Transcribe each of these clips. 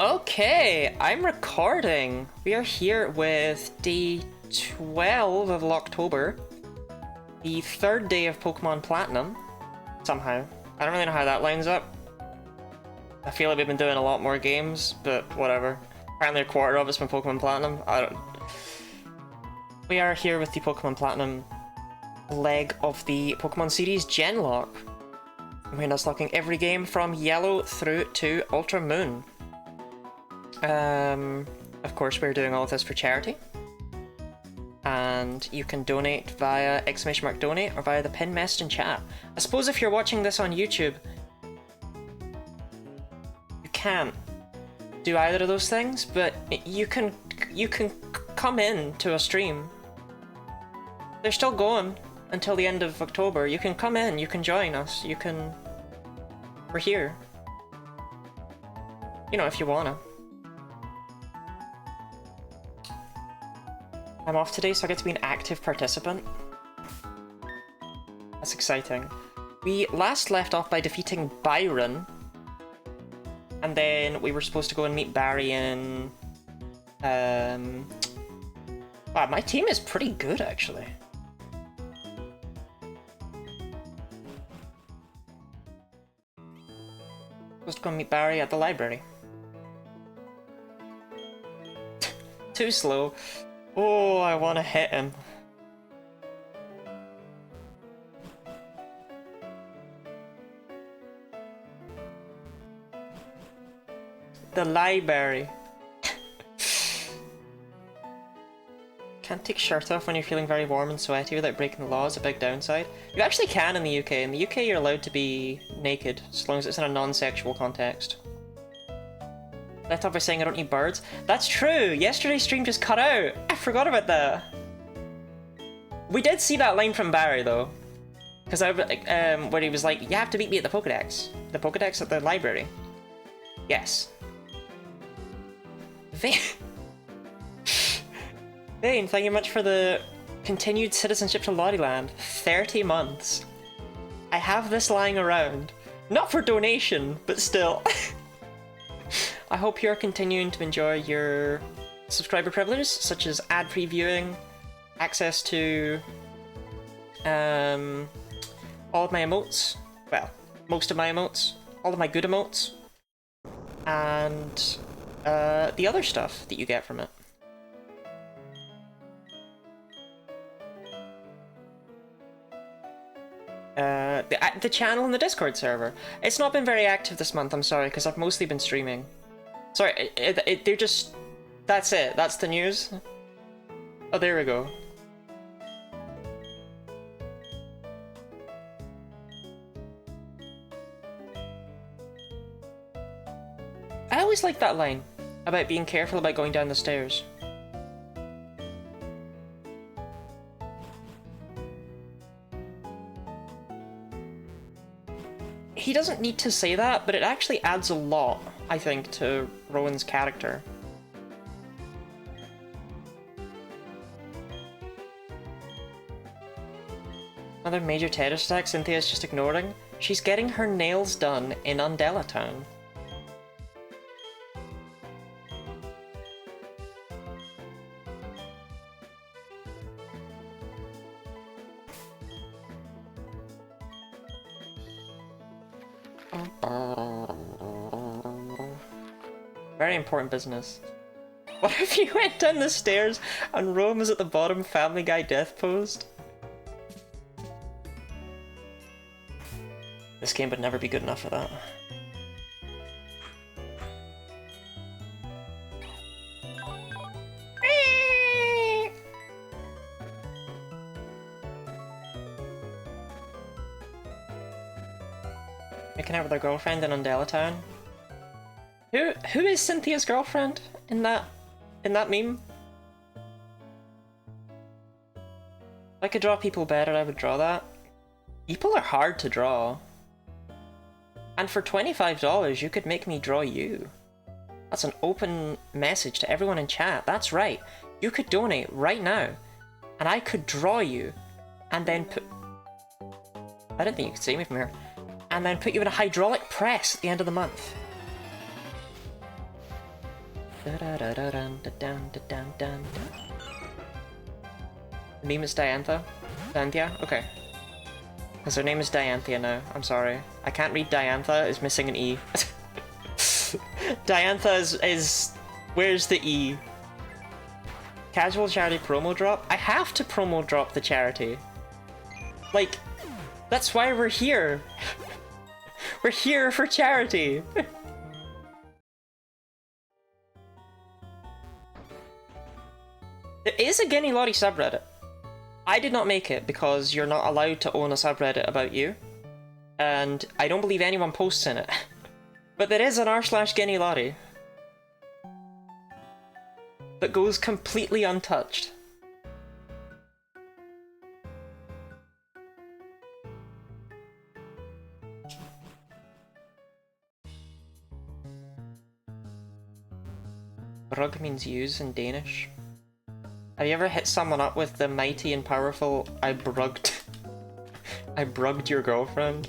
Okay, I'm recording. We are here with day 12 of Locketober, the third day of Pokemon Platinum. Somehow. I don't really know how that lines up. I feel like we've been doing a lot more games, but whatever. Apparently a quarter of it's been Pokemon Platinum. I don't... We are here with the Pokemon Platinum leg of the Pokemon series Genlocke. We're nuzlocking every game from Yellow through to Ultra Moon. Of course, we're doing all of this for charity. And you can donate via !donate or via the pin message in chat. I suppose if you're watching this on YouTube, you can't do either of those things, but you can come in to a stream. They're still going until the end of October. You can come in, you can join us, you can... We're here. You know, if you wanna. I'm off today, so I get to be an active participant. That's exciting. We last left off by defeating Byron. And then we were supposed to go and meet Barry in... Wow, my team is pretty good, actually. Supposed to go and meet Barry at the library. Too slow. Oh, I want to hit him. The library. Can't take shirt off when you're feeling very warm and sweaty without breaking the law is a big downside. You actually can in the UK. In the UK you're allowed to be naked, as long as it's in a non-sexual context. Let off by saying I don't need birds. That's true! Yesterday's stream just cut out! I forgot about that! We did see that line from Barry, though. Because where he was like, you have to meet me at the Pokédex. The Pokédex at the library. Yes. Vane, thank you much for the continued citizenship to Lottie-land. 30 months. I have this lying around. Not for donation, but still. I hope you're continuing to enjoy your subscriber privileges, such as ad previewing, access to all of my emotes, well, most of my emotes, all of my good emotes, and the other stuff that you get from it. The channel and the Discord server. It's not been very active this month, I'm sorry, because I've mostly been streaming. Sorry, they're just... That's it, that's the news. Oh, there we go. I always like that line, about being careful about going down the stairs. He doesn't need to say that, but it actually adds a lot, I think, to Rowan's character. Another major terrorist attack Cynthia's just ignoring. She's getting her nails done in Undella Town. Very important business. What if you went down the stairs and Rome was at the bottom Family Guy death posed? This game would never be good enough for that. Making out with her girlfriend in Undella Town. Who is Cynthia's girlfriend in that meme? If I could draw people better, I would draw that. People are hard to draw. And for $25, you could make me draw you. That's an open message to everyone in chat. That's right. You could donate right now, and I could draw you, and then put... I didn't think you could see me from here. And then put you in a hydraulic press at the end of the month. The meme is Diantha? Dianthia? Okay. Because her name is Dianthia now. I'm sorry. I can't read Diantha, is missing an E. Diantha is... Where's the E? Casual charity promo drop? I have to promo drop the charity. Like, that's why we're here. We're here for charity. There is a Genlocke subreddit. I did not make it because you're not allowed to own a subreddit about you. And I don't believe anyone posts in it. But there is an r/Genlocke that goes completely untouched. Brug means use in Danish. Have you ever hit someone up with the mighty and powerful I brugged I brugged your girlfriend?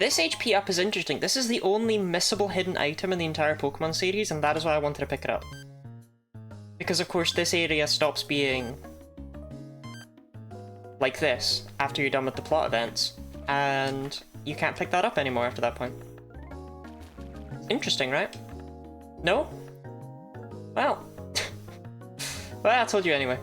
This HP up is interesting. This is the only missable hidden item in the entire Pokemon series, and that is why I wanted to pick it up. Because of course this area stops being like this after you're done with the plot events, and you can't pick that up anymore after that point. Interesting, right? No? Well. Well, I told you anyway.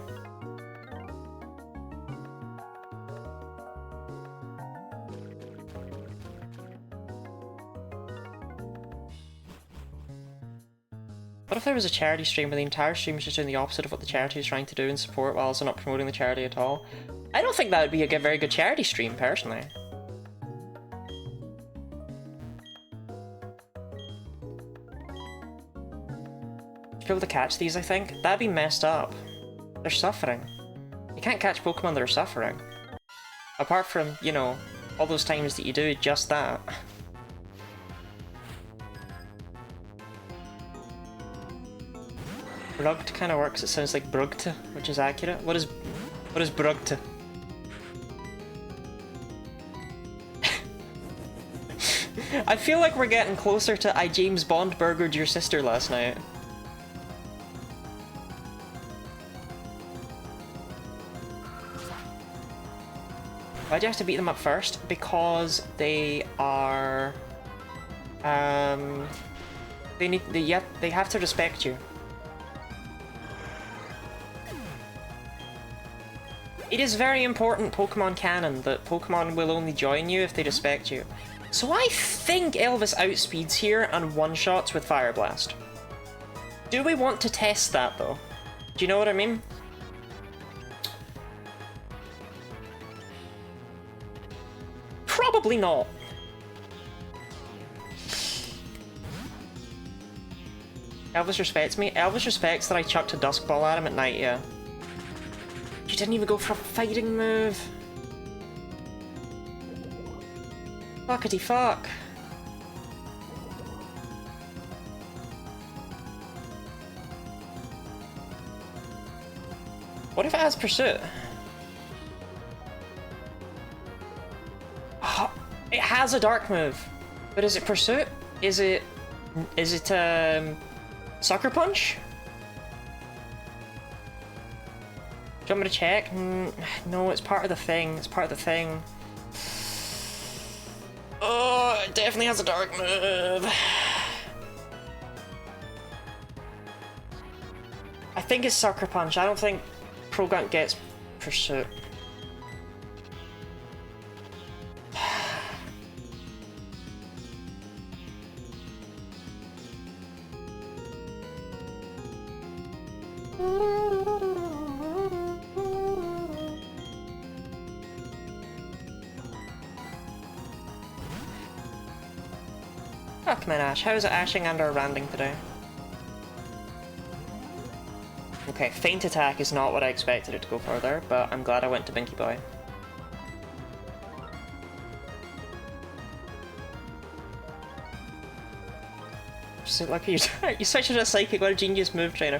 What if there was a charity stream where the entire stream is just doing the opposite of what the charity is trying to do and support while also not promoting the charity at all? I don't think that would be a very good charity stream, personally. Be able to catch these, I think? That'd be messed up. They're suffering. You can't catch Pokemon that are suffering. Apart from, you know, all those times that you do just that. Brugged kind of works. It sounds like Brugte, which is accurate. What is Brugte? I feel like we're getting closer to I James Bond burgered your sister last night. Why do you have to beat them up first? Because they are... they have to respect you. It is very important Pokemon canon that Pokemon will only join you if they respect you. So I think Elvis outspeeds here and one-shots with Fire Blast. Do we want to test that though? Do you know what I mean? Probably not. Elvis respects me? Elvis respects that I chucked a Dusk Ball at him at night, yeah. You didn't even go for a fighting move. Fuckity fuck. What if it has Pursuit? Oh, it has a dark move. But is it Pursuit? Is it Sucker Punch? Do you want me to check? No, it's part of the thing. It's part of the thing. Oh, it definitely has a dark move. I think it's Sucker Punch. I don't think Progant gets Pursuit. Fuck man, Ash. How is it ashing and or randing today? Okay, Feint Attack is not what I expected it to go for there, but I'm glad I went to Binky Boy. So lucky you switched to a psychic. What a genius move, trainer.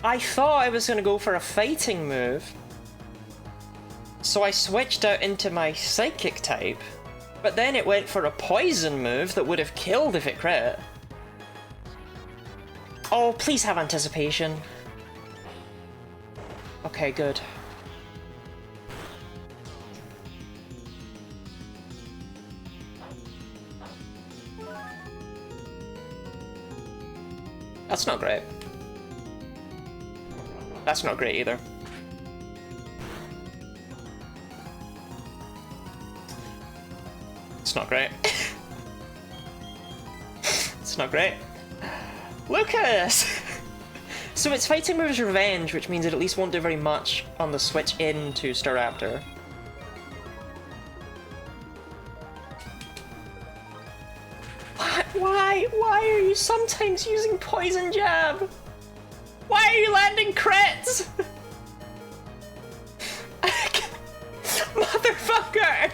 I thought I was gonna go for a fighting move, so I switched out into my psychic type, but then it went for a poison move that would have killed if it crit. Oh, please have anticipation. Okay, good. That's not great. That's not great either. It's not great. It's not great. Look at this! So its fighting move is Revenge, which means it at least won't do very much on the switch into Staraptor. Why are you sometimes using Poison Jab? Why are you landing crits? Motherfucker!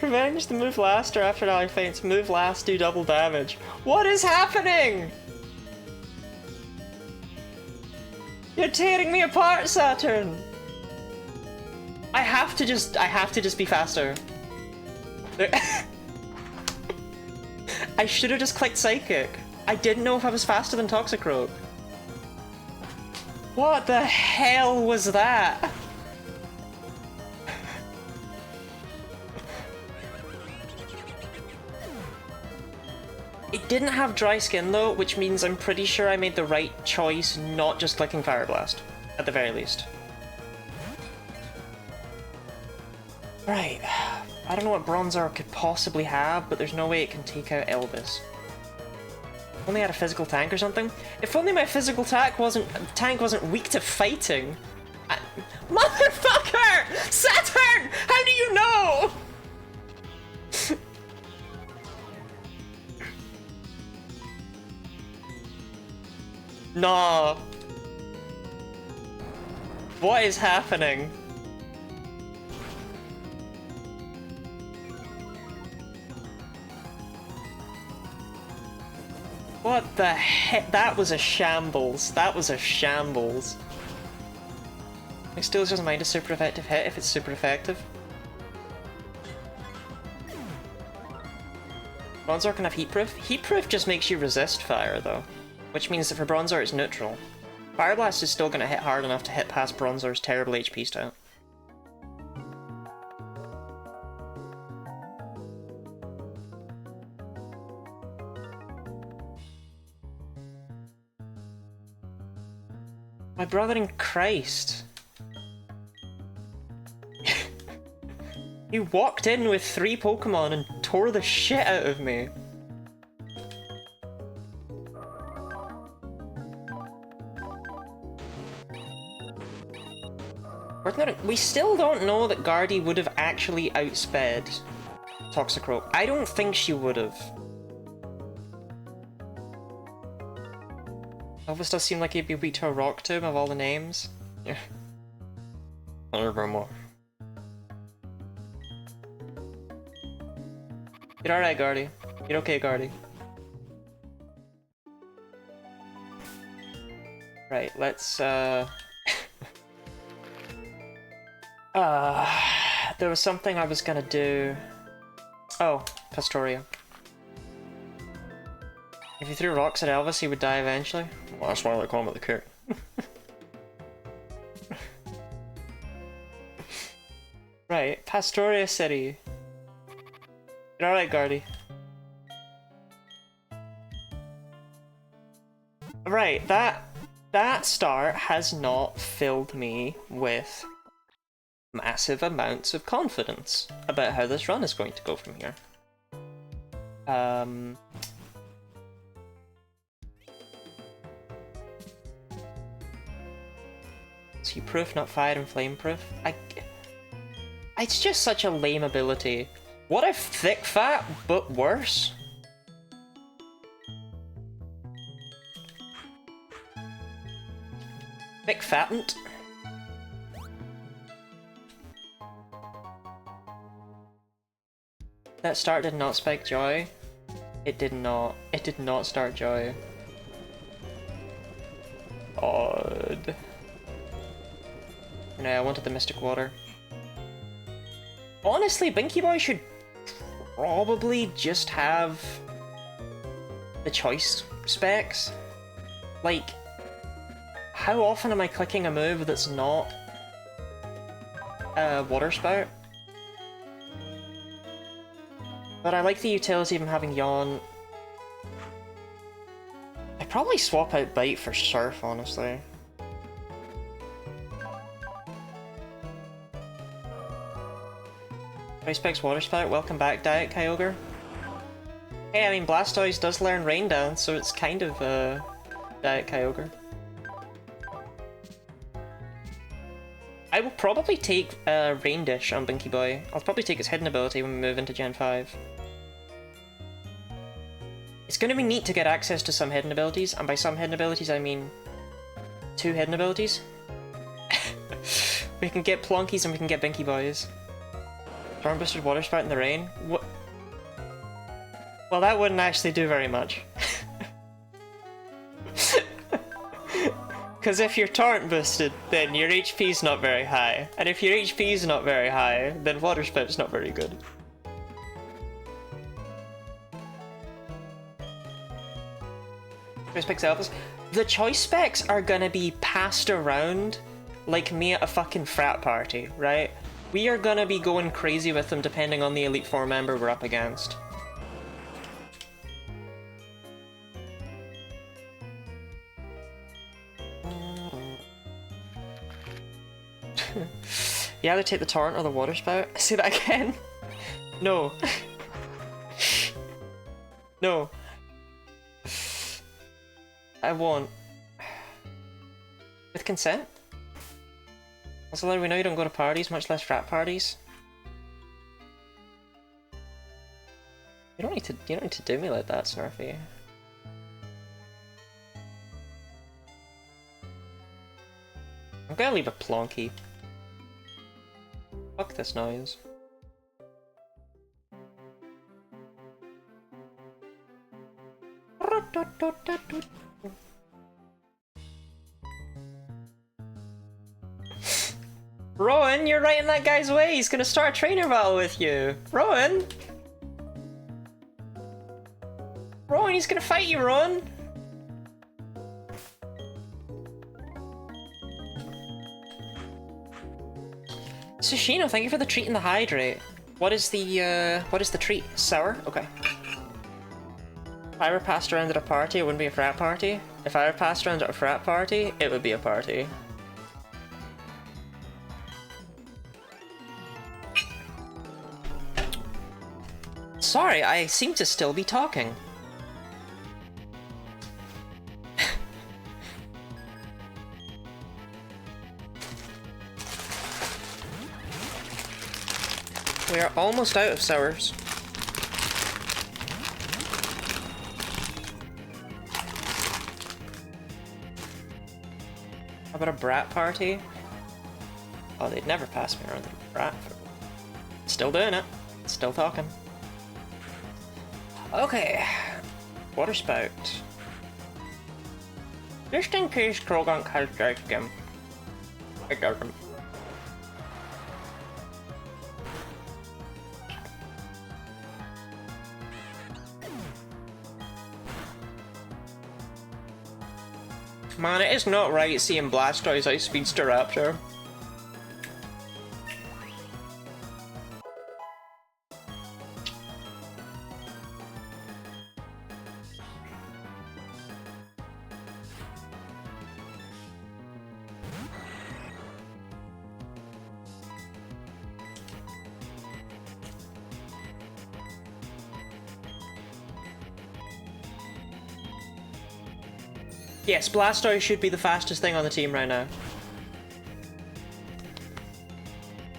Revenge, the move last or after ally faints. Move last, do double damage. What is happening? You're tearing me apart, Saturn! I have to just be faster. I should have just clicked Psychic. I didn't know if I was faster than Toxicroak. What the hell was that? It didn't have dry skin though, which means I'm pretty sure I made the right choice not just clicking Fire Blast, at the very least. Right, I don't know what Bronzor could possibly have, but there's no way it can take out Elvis. If only I had a physical tank or something. If only my physical tank wasn't weak to fighting. Motherfucker! Saturn! How do you know? Nah. What is happening? What the heck? That was a shambles. That was a shambles. It still doesn't mind a super effective hit if it's super effective. Bronzor can have Heatproof. Heatproof just makes you resist fire though, which means that for Bronzor it's neutral. Fire Blast is still going to hit hard enough to hit past Bronzor's terrible HP stat. My brother in Christ. He walked in with 3 Pokemon and tore the shit out of me. We still don't know that Guardy would have actually outsped Toxicroak. I don't think she would have. Elvis does seem like he'd be weak to a Rock Tomb of all the names. Yeah. More. You're alright, Guardy. You're okay, Guardy. Right, let's there was something I was gonna do. Oh, Pastoria. If you threw rocks at Elvis, he would die eventually. Well, that's why they call him the cook. Right, Pastoria City. You're alright, Guardy. Right, that start has not filled me with massive amounts of confidence about how this run is going to go from here. Is proof, not fire and flame proof? It's just such a lame ability. What if Thick Fat, but worse? Thick Fattened? That start did not spike Joy. It did not. It did not start Joy. Odd. No, I wanted the Mystic Water. Honestly, Binky Boy should probably just have the choice specs. Like, how often am I clicking a move that's not a Water Spout? But I like the utility of him having Yawn. I'd probably swap out Bite for Surf, honestly. Ice Specs Water Spout, welcome back, Diet Kyogre. Hey, I mean, Blastoise does learn Rain Dance, so it's kind of Diet Kyogre. I will probably take Rain Dish on Binky Boy. I'll probably take its hidden ability when we move into Gen 5. It's going to be neat to get access to some hidden abilities, and by some hidden abilities I mean 2 hidden abilities. We can get Plonkies and we can get Binky Boys. Storm Boosted Water Spout in the rain? What? Well, that wouldn't actually do very much. Because if you're Torrent Boosted, then your HP's not very high. And if your HP's not very high, then Water Spout's not very good. Choice Specs Elvis. The choice specs are gonna be passed around like me at a fucking frat party, right? We are gonna be going crazy with them depending on the Elite Four member we're up against. You either take the Torrent or the Water Spout. Say that again? No. No. I won't. With consent? Also, we know you don't go to parties, much less frat parties. You don't need to do me like that, Snarfy. I'm gonna leave a Plonky. Fuck this noise. Rowan, you're right in that guy's way. He's gonna start a trainer battle with you. Rowan! Rowan, he's gonna fight you, Rowan! Sushino, thank you for the treat and the hydrate. What is the treat? Sour? Okay. If I were passed around at a party, it wouldn't be a frat party. If I were passed around at a frat party, it would be a party. Sorry, I seem to still be talking. We are almost out of sours. How about a brat party? Oh, they'd never pass me around the brat. Still doing it. Still talking. Okay. Water Spout. Just in case Krogunk has Drake again. It doesn't. Man, it is not right seeing Blastoise outspeed Staraptor. Yes, Blastoise should be the fastest thing on the team right now.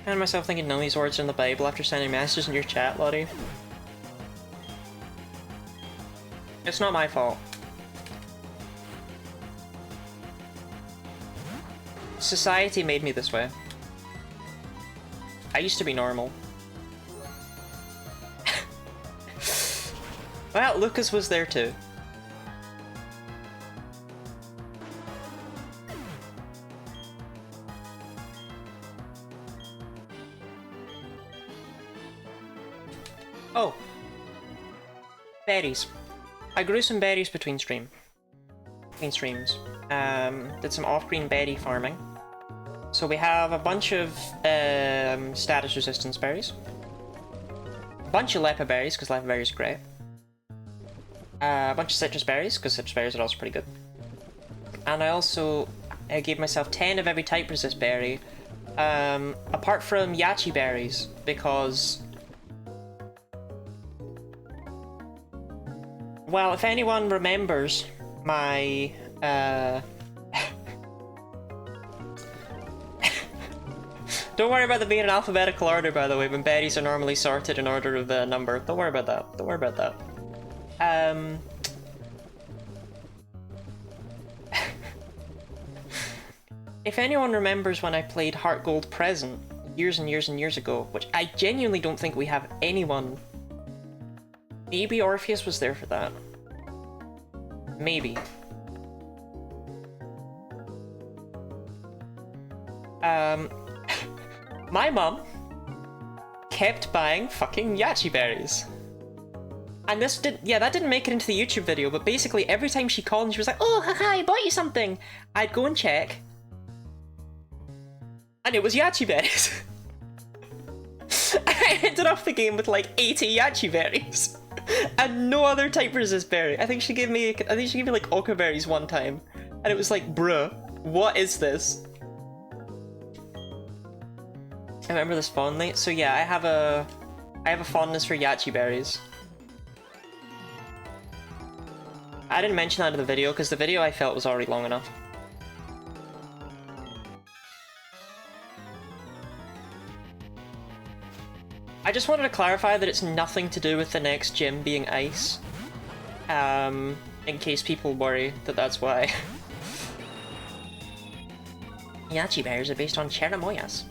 I found myself thinking none of these words are in the Bible after sending messages in your chat, Lottie. It's not my fault. Society made me this way. I used to be normal. Well, Lucas was there too. Oh. Berries. I grew some berries between streams. Did some off-green berry farming. So we have a bunch of status resistance berries. A bunch of lepa berries, because lepa berries are great. A bunch of citrus berries, because citrus berries are also pretty good. And I also gave myself 10 of every type resist berry. Apart from yachi berries, because... Well, if anyone remembers my... Don't worry about them being in alphabetical order, by the way, when berries are normally sorted in order of the number. Don't worry about that. Don't worry about that. If anyone remembers when I played Heart Gold Present years and years and years ago, which I genuinely don't think we have anyone... Maybe Orpheus was there for that. Maybe. My mum kept buying fucking yachi berries. And this that didn't make it into the YouTube video, but basically every time she called and she was like, "Oh, haha, I bought you something," I'd go and check. And it was yachi berries. I ended off the game with like 80 yachi berries. And no other type resist berry. I think she gave me like oka berries one time. And it was like, bruh, what is this? I remember this fondly. So yeah, I have a fondness for yachi berries. I didn't mention that in the video because the video I felt was already long enough. I just wanted to clarify that it's nothing to do with the next gym being ice. In case people worry that that's why. Yachi berries are based on cherimoyas.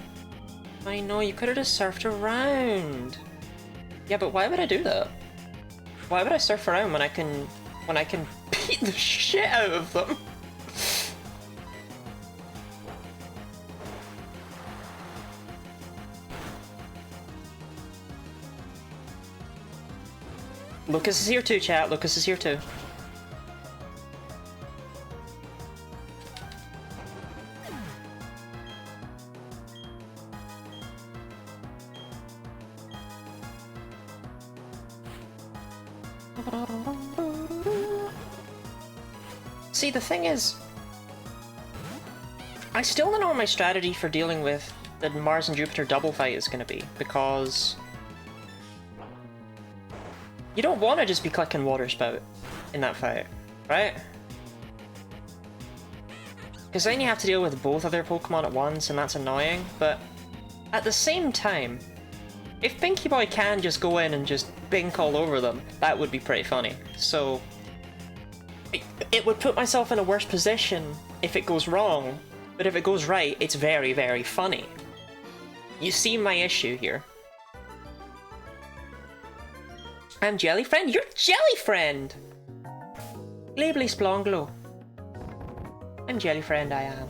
I know, you could have just surfed around. Yeah, but why would I do that? Why would I surf around when I can beat the shit out of them? Lucas is here too, chat. Lucas is here too. See, the thing is, I still don't know what my strategy for dealing with the Mars and Jupiter double fight is going to be, because you don't want to just be clicking Water Spout in that fight, right? Because then you have to deal with both of their Pokemon at once, and that's annoying, but at the same time, if Pinky Boy can just go in and just bink all over them, that would be pretty funny. So it would put myself in a worse position if it goes wrong, but if it goes right, it's very, very funny. You see my issue here. I'm Jellyfriend? You're Jellyfriend! Glibly Splonglo. I'm Jellyfriend, I am.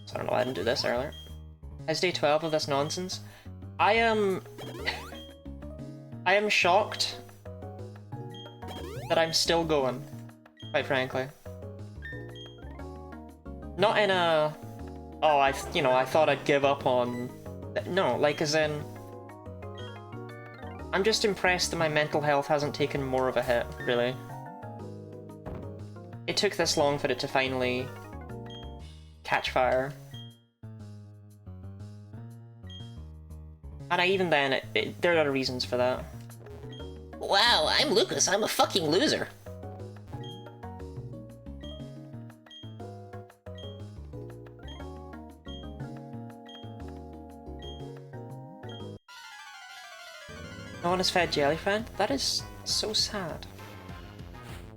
So I don't know why I didn't do this earlier. It's day 12 of this nonsense. I am shocked that I'm still going, quite frankly. Not in a, oh, I thought I'd give up on... No, like as in... I'm just impressed that my mental health hasn't taken more of a hit, really. It took this long for it to finally catch fire. And even then, there are other reasons for that. Wow, I'm Lucas, I'm a fucking loser. No one has fed Jellyfriend? That is so sad.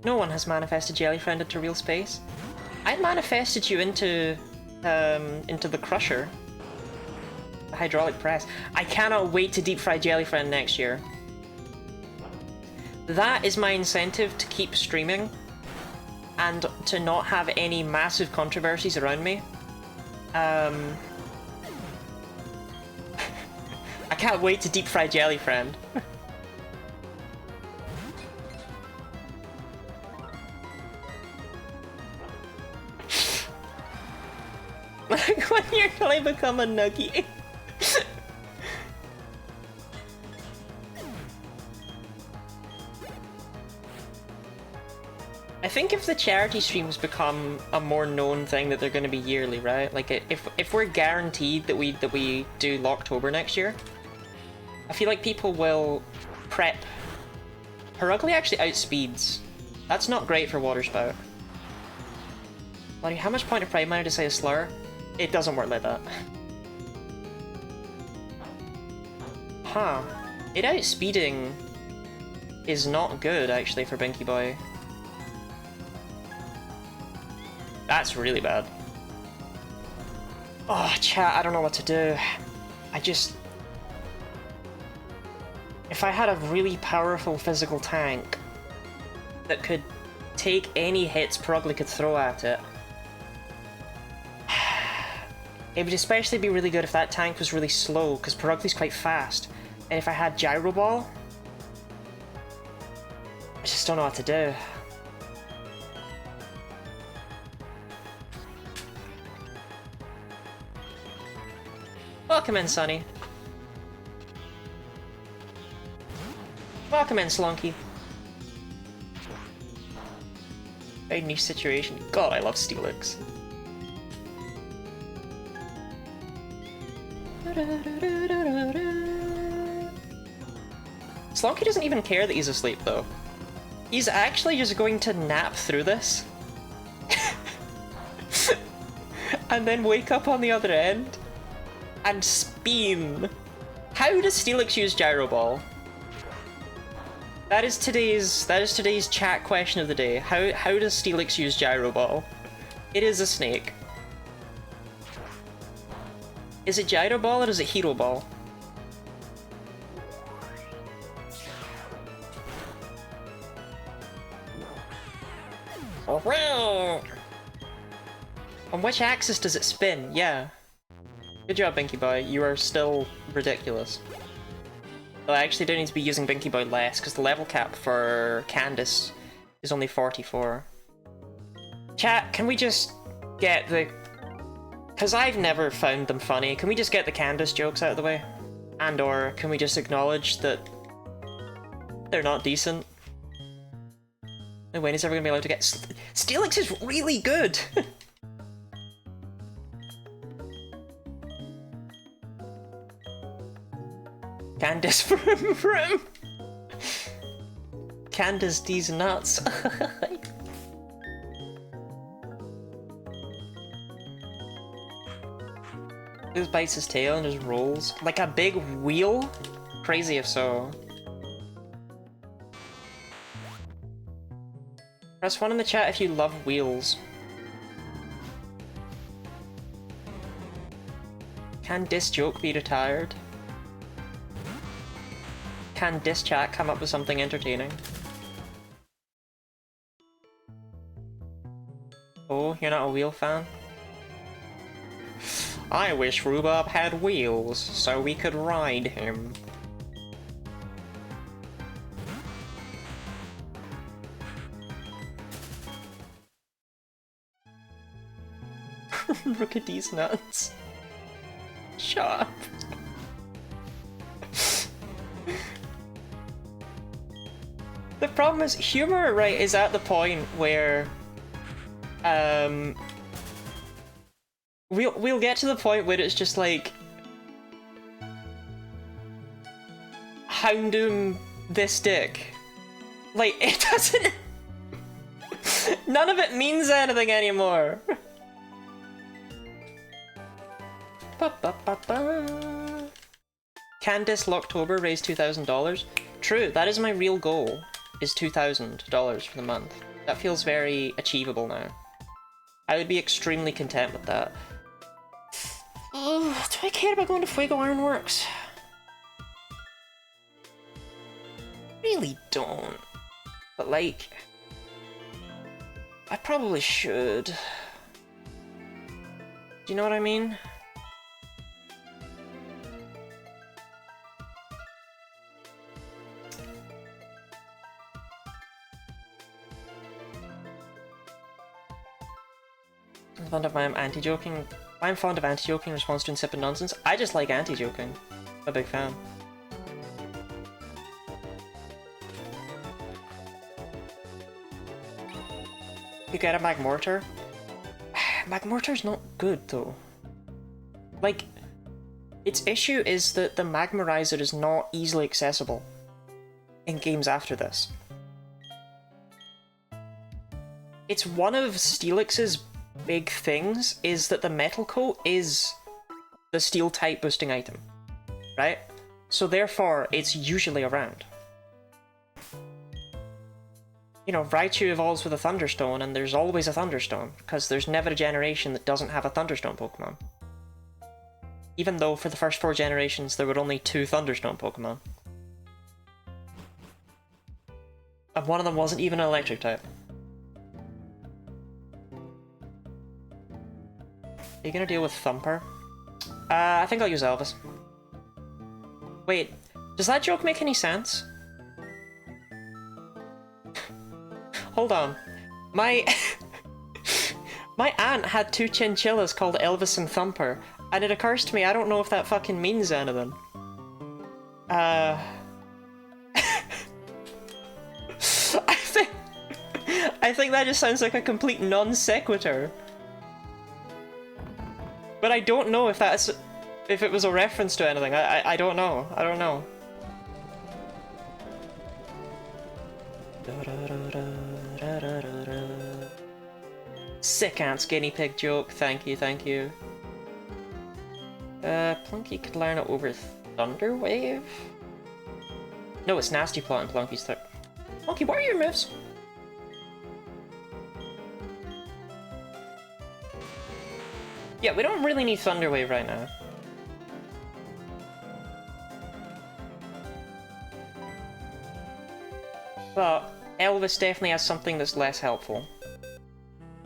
No one has manifested Jellyfriend into real space. I manifested you into the Crusher. The hydraulic press. I cannot wait to deep fry Jellyfriend next year. That is my incentive to keep streaming and to not have any massive controversies around me. I can't wait to deep fry jelly, friend. Like when you really become a nuggie. I think if the charity streams become a more known thing that they're going to be yearly, right? Like if we're guaranteed that we do Locketober next year, I feel like people will prep. Herugly actually outspeeds. That's not great for Waterspout. Like, how much point of pride money to say a slur? It doesn't work like that. Huh. It outspeeding is not good actually for Binky Boy. That's really bad. Oh, chat, I don't know what to do. If I had a really powerful physical tank that could take any hits Perugly could throw at it, it would especially be really good if that tank was really slow, because Perugly's quite fast. And if I had Gyro Ball, I just don't know what to do. Welcome in, Sonny. Welcome in, Slonky. Very niche situation. God, I love Steelix. Slonky doesn't even care that he's asleep, though. He's actually just going to nap through this. And then wake up on the other end. And spin. How does Steelix use Gyro Ball? That is today's chat question of the day. How does Steelix use Gyro Ball? It is a snake. Is it Gyro Ball or is it Hero Ball? On which axis does it spin? Yeah. Good job, Binky Boy. You are still ridiculous. Well, I actually don't need to be using Binky Boy less, because the level cap for Candace is only 44. Chat, can we just get the... Because I've never found them funny, can we just get the Candace jokes out of the way? And or can we just acknowledge that they're not decent? No way he's ever going to be allowed to get... Steelix is really good! Candace vroom vroom! Candace these nuts. Just bites his tail and just rolls. Like a big wheel? Crazy if so. Press 1 in the chat if you love wheels. Can this joke be retired? Can this chat come up with something entertaining? Oh, you're not a wheel fan? I wish Rhubarb had wheels, so we could ride him. Look at these nuts. Shut up. The problem is, humor, right, is at the point where, we'll get to the point where it's just like, Houndoom this dick. Like, it doesn't... None of it means anything anymore. Candace Locketober raised $2,000. True, that is my real goal. Is $2,000 for the month. That feels very achievable now. I would be extremely content with that. Ugh, do I care about going to Fuego Ironworks? Really don't. But like, I probably should. Do you know what I mean? I'm fond of my anti-joking. I'm fond of anti-joking in response to insipid nonsense. I just like anti-joking. I'm a big fan. You get a Magmortar? Magmortar's not good though. Like, its issue is that the Magmarizer is not easily accessible in games after this. It's one of Steelix's big things, is that the Metal Coat is the Steel type boosting item, right? So therefore, it's usually around. You know, Raichu evolves with a Thunderstone, and there's always a Thunderstone, because there's never a generation that doesn't have a Thunderstone Pokemon. Even though for the first 4 generations there were only 2 Thunderstone Pokemon. And one of them wasn't even an electric type. Are you gonna deal with Thumper? I think I'll use Elvis. Wait, does that joke make any sense? Hold on. My aunt had 2 chinchillas called Elvis and Thumper, and it occurs to me I don't know if that fucking means anything. I think that just sounds like a complete non sequitur. But I don't know if that's if it was a reference to anything. I don't know. I don't know. Sick Ant's guinea pig joke. Thank you, thank you. Plunky could learn it over Thunder Wave? No, it's Nasty Plot and Plunky's third. Plunky, what are your moves? Yeah, we don't really need Thunder Wave right now. But Elvis definitely has something that's less helpful.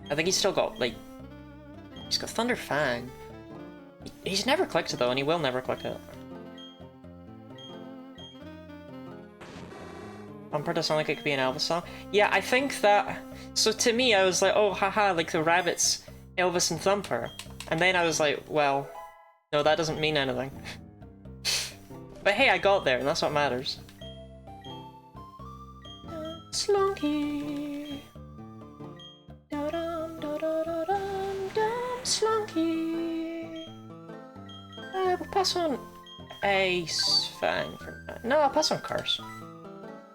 I think he's still got, like... He's got Thunder Fang. He's never clicked it though, and he will never click it. Thumper does sound like it could be an Elvis song. Yeah, I think that... So to me, I was like, oh, haha, like the rabbits, Elvis and Thumper. And then I was like, well, no, that doesn't mean anything. But hey, I got there, and that's what matters. Slunky. Slunky. We'll pass on Ace Fang for now. No, I'll pass on Curse.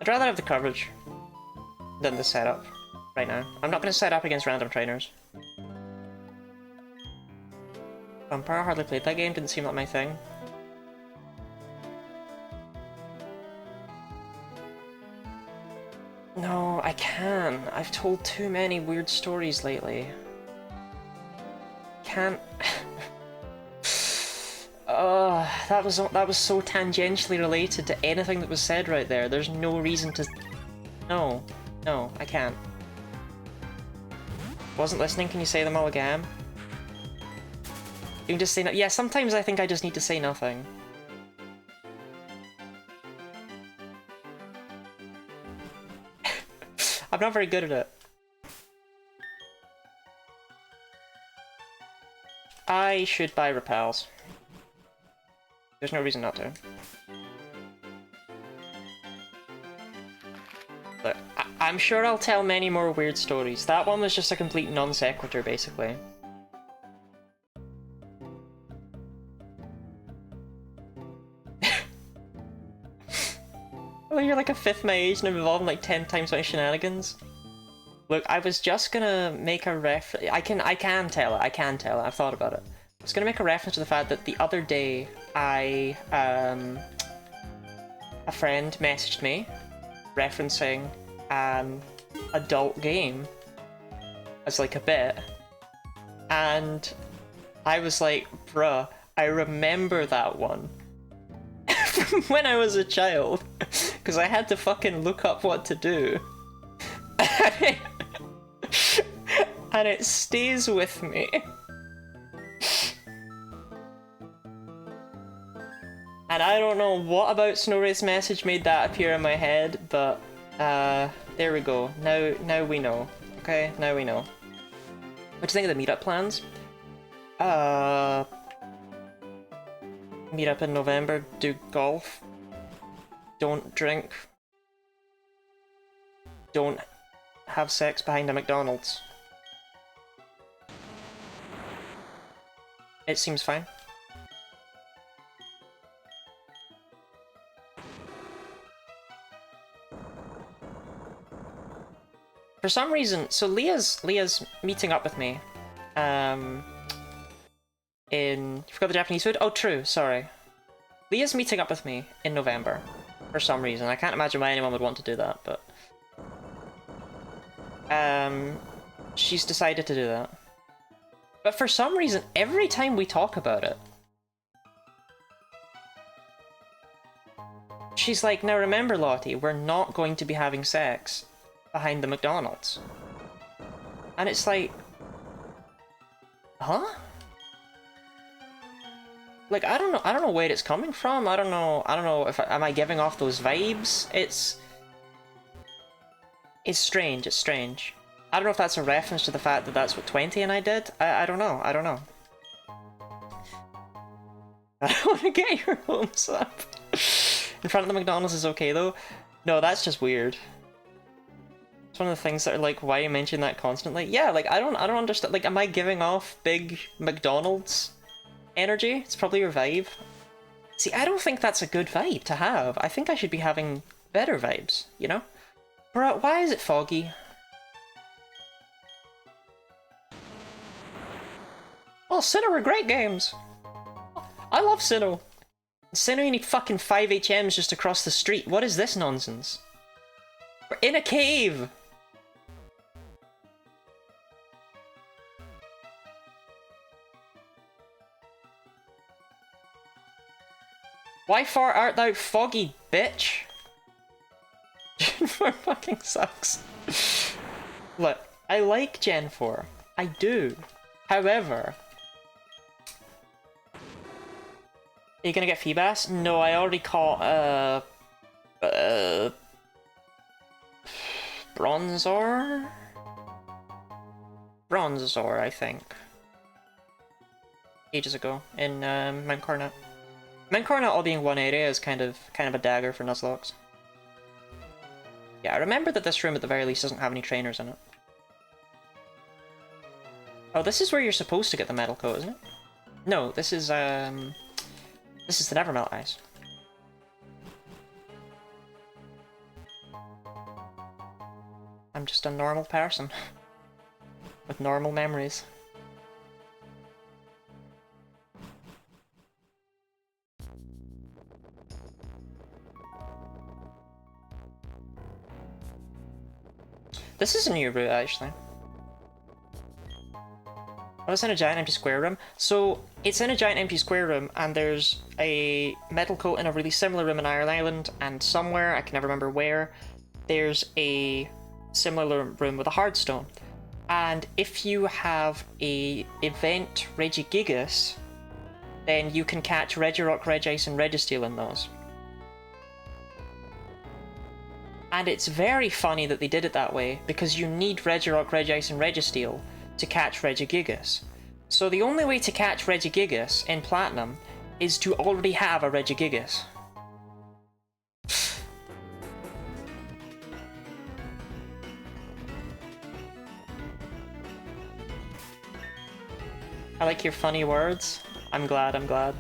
I'd rather have the coverage than the setup right now. I'm not going to set up against random trainers. Vampire hardly played that game, didn't seem like my thing. No, I can. I've told too many weird stories lately. Can't... that was so tangentially related to anything that was said right there. There's no reason to... No, I can't. Wasn't listening, can you say them all again? You can just say no. Yeah, sometimes I think I just need to say nothing. I'm not very good at it. I should buy repels. There's no reason not to. But I'm sure I'll tell many more weird stories. That one was just a complete non sequitur, basically. Well, you're like a fifth my age and I'm involved in like 10 times my shenanigans. Look, I was just gonna make a I can tell it, I've thought about it. I was gonna make a reference to the fact that the other day, a friend messaged me referencing an adult game as like a bit, and I was like, bruh, I remember that one from when I was a child, because I had to fucking look up what to do. and it stays with me. And I don't know what about Snow Wraith's message made that appear in my head, but there we go. Now we know. Okay, now we know. What do you think of the meetup plans? Meet up in November, do golf, don't drink, don't have sex behind a McDonald's. It seems fine. For some reason, so Leah's meeting up with me. You forgot the Japanese food? Oh, true, sorry. Leah's meeting up with me in November. For some reason. I can't imagine why anyone would want to do that, but... she's decided to do that. But for some reason, every time we talk about it, she's like, now remember, Lottie, we're not going to be having sex behind the McDonald's. And it's like... Huh? Like, I don't know where it's coming from. I don't know if am I giving off those vibes? It's strange, it's strange. I don't know if that's a reference to the fact that that's what 20 and I did. I don't know, I don't know. I don't want to get your hopes up. In front of the McDonald's is okay though? No, that's just weird. It's one of the things that are like, why you mention that constantly? Yeah, like, I don't understand. Like, am I giving off big McDonald's energy? It's probably your vibe. See, I don't think that's a good vibe to have. I think I should be having better vibes, you know? Bro, why is it foggy? Well, Sinnoh were great games. I love Sinnoh. Sinnoh, you need fucking 5 HMs just across the street. What is this nonsense? We're in a cave! Why far art thou foggy, bitch? Gen 4 fucking sucks. Look, I like Gen 4. I do. However... Are you gonna get Feebas? No, I already caught, Bronzor? Bronzor, I think. Ages ago, in, Mount Coronet. Mount Coronet all being one area is kind of a dagger for Nuzlockes. Yeah, I remember that this room at the very least doesn't have any trainers in it. Oh, this is where you're supposed to get the metal coat, isn't it? No, this is the Nevermelt Eyes. I'm just a normal person. With normal memories. This is a new route, actually. Oh, it's in a giant empty square room. So, it's in a giant empty square room, and there's a metal coat in a really similar room in Iron Island, and somewhere, I can never remember where, there's a similar room with a hardstone. And if you have a event Regigigas, then you can catch Regirock, Regice, and Registeel in those. And it's very funny that they did it that way, because you need Regirock, Regice, and Registeel to catch Regigigas. So the only way to catch Regigigas in Platinum is to already have a Regigigas. I like your funny words. I'm glad, I'm glad.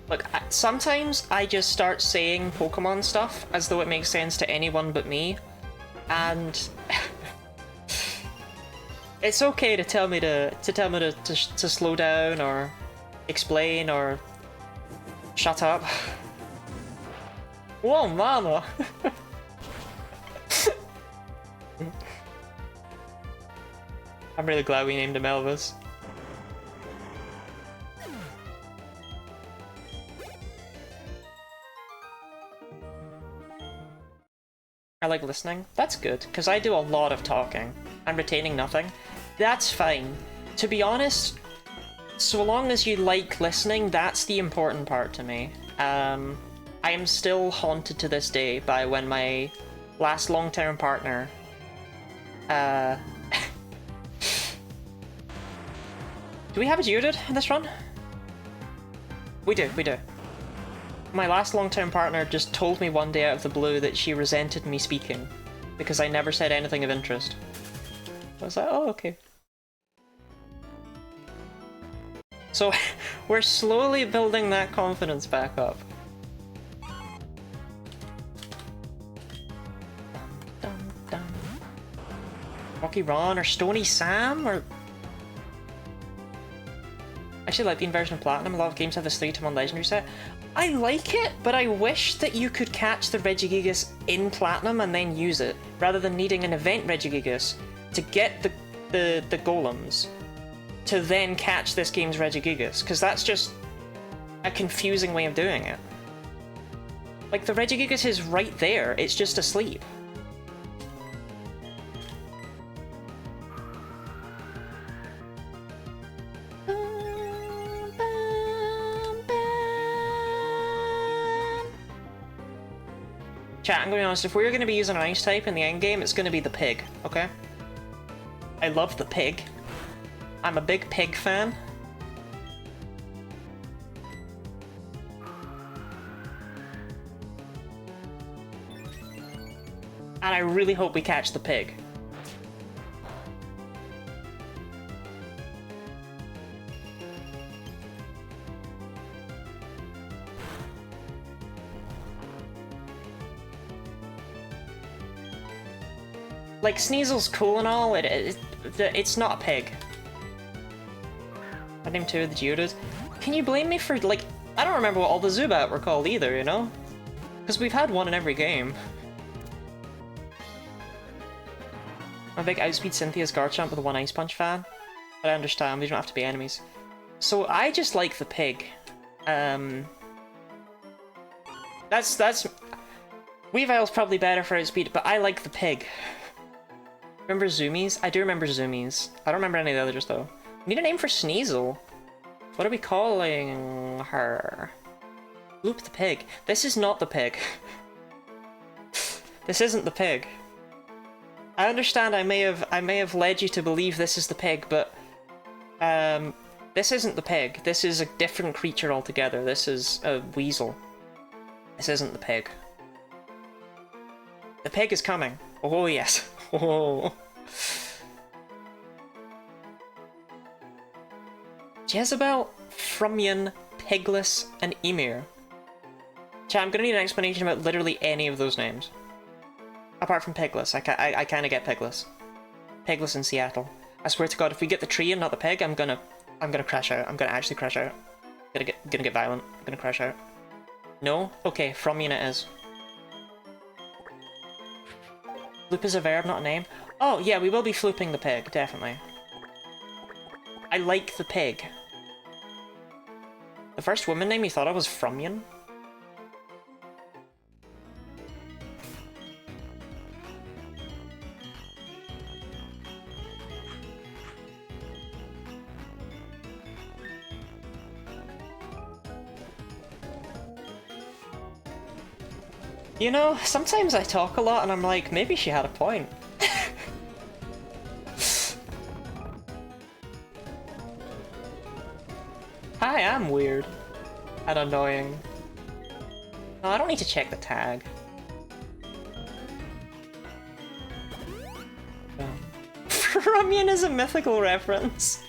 Look, sometimes I just start saying Pokemon stuff as though it makes sense to anyone but me, and it's okay to tell me to slow down or explain or shut up. Whoa, mama! I'm really glad we named him Elvis. I like listening. That's good, because I do a lot of talking. I'm retaining nothing. That's fine. To be honest, so long as you like listening, that's the important part to me. I am still haunted to this day by when my last long-term partner... Do we have a geodude in this run? We do, we do. My last long-term partner just told me one day out of the blue that she resented me speaking because I never said anything of interest. I was like, oh, okay. So, we're slowly building that confidence back up. Dun, dun. Rocky Ron or Stony Sam or... I actually like the inversion of Platinum. A lot of games have this 3-to-1 legendary set. I like it, but I wish that you could catch the Regigigas in Platinum and then use it, rather than needing an event Regigigas to get the golems to then catch this game's Regigigas, because that's just a confusing way of doing it. Like, the Regigigas is right there, it's just asleep. Chat, I'm gonna be honest, if we're gonna be using an ice type in the endgame, it's gonna be the pig, okay? I love the pig. I'm a big pig fan. And I really hope we catch the pig. Like, Sneasel's cool and all, it's not a pig. I named 2 of the Geodudes. Can you blame me for, like, I don't remember what all the Zubat were called either, you know? Because we've had one in every game. I'm a big Outspeed Cynthia's Garchomp with a 1 Ice Punch fan. But I understand, we don't have to be enemies. So I just like the pig. That's... Weavile's probably better for Outspeed, but I like the pig. Remember Zoomies? I do remember Zoomies. I don't remember any of the others, though. We need a name for Sneasel. What are we calling her? Loop the pig. This is not the pig. This isn't the pig. I understand I may have led you to believe this is the pig, but this isn't the pig. This is a different creature altogether. This is a weasel. This isn't the pig. The pig is coming. Oh yes. Oh. Jezebel, Frumian, Pigless, and Emir. Chat, I'm gonna need an explanation about literally any of those names. Apart from Pigless. I kinda get Pigless. Pigless in Seattle. I swear to God, if we get the tree and not the pig, I'm gonna crash out. I'm gonna actually crash out. Gonna get violent. I'm gonna crash out. No? Okay, Frumian it is. Floop is a verb, not a name. Oh, yeah, we will be flooping the pig, definitely. I like the pig. The first woman name you thought of was Frumian? You know, sometimes I talk a lot and I'm like, maybe she had a point. I am weird. And annoying. No, I don't need to check the tag. Frumian is a mythical reference.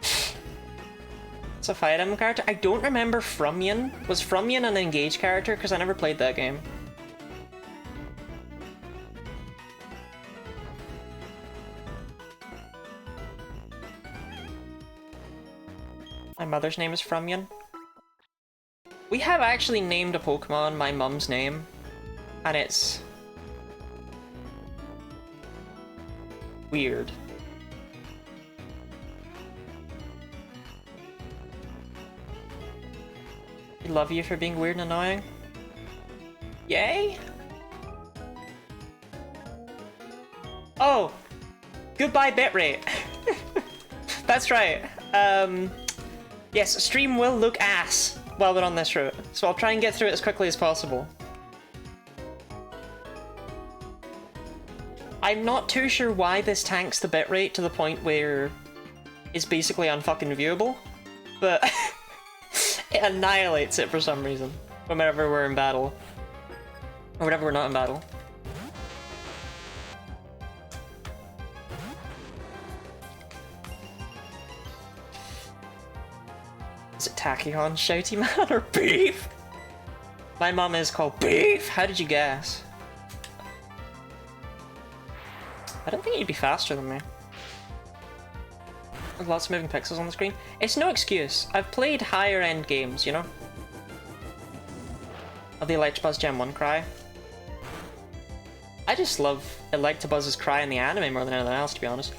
It's a Fire Emblem character. I don't remember Frumian. Was Frumian an Engage character? Because I never played that game. My mother's name is Frumian. We have actually named a Pokemon my mum's name, and it's weird. I love you for being weird and annoying. Yay? Oh! Goodbye bitrate! That's right. Yes, stream will look ass while we're on this route, so I'll try and get through it as quickly as possible. I'm not too sure why this tanks the bitrate to the point where it's basically unfucking viewable, but it annihilates it for some reason whenever we're in battle. Or whenever we're not in battle. Is it Tachyon, Shouty Man, or Beef? My mom is called Beef! How did you guess? I don't think you'd be faster than me. With lots of moving pixels on the screen. It's no excuse. I've played higher end games, you know? Of the Electabuzz Gen 1 cry. I just love Electabuzz's cry in the anime more than anything else, to be honest.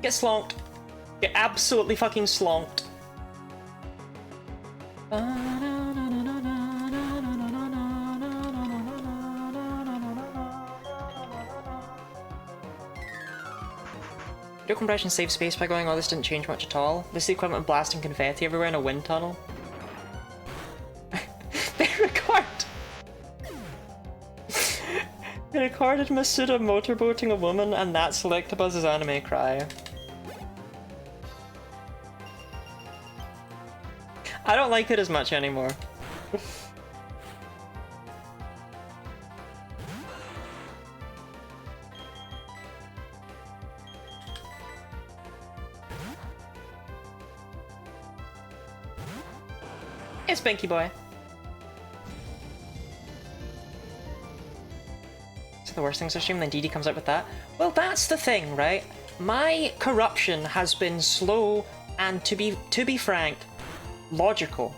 Get slonked. Get absolutely fucking slonked. Video compression saves space by going, oh, this didn't change much at all. This is the equivalent of blasting confetti everywhere in a wind tunnel. They recorded Masuda motorboating a woman, and that's Electabuzz's anime cry. I don't like it as much anymore. It's Binky Boy. Is it the worst things to stream? Then DD comes up with that. Well, that's the thing, right? My corruption has been slow and, to be frank, logical,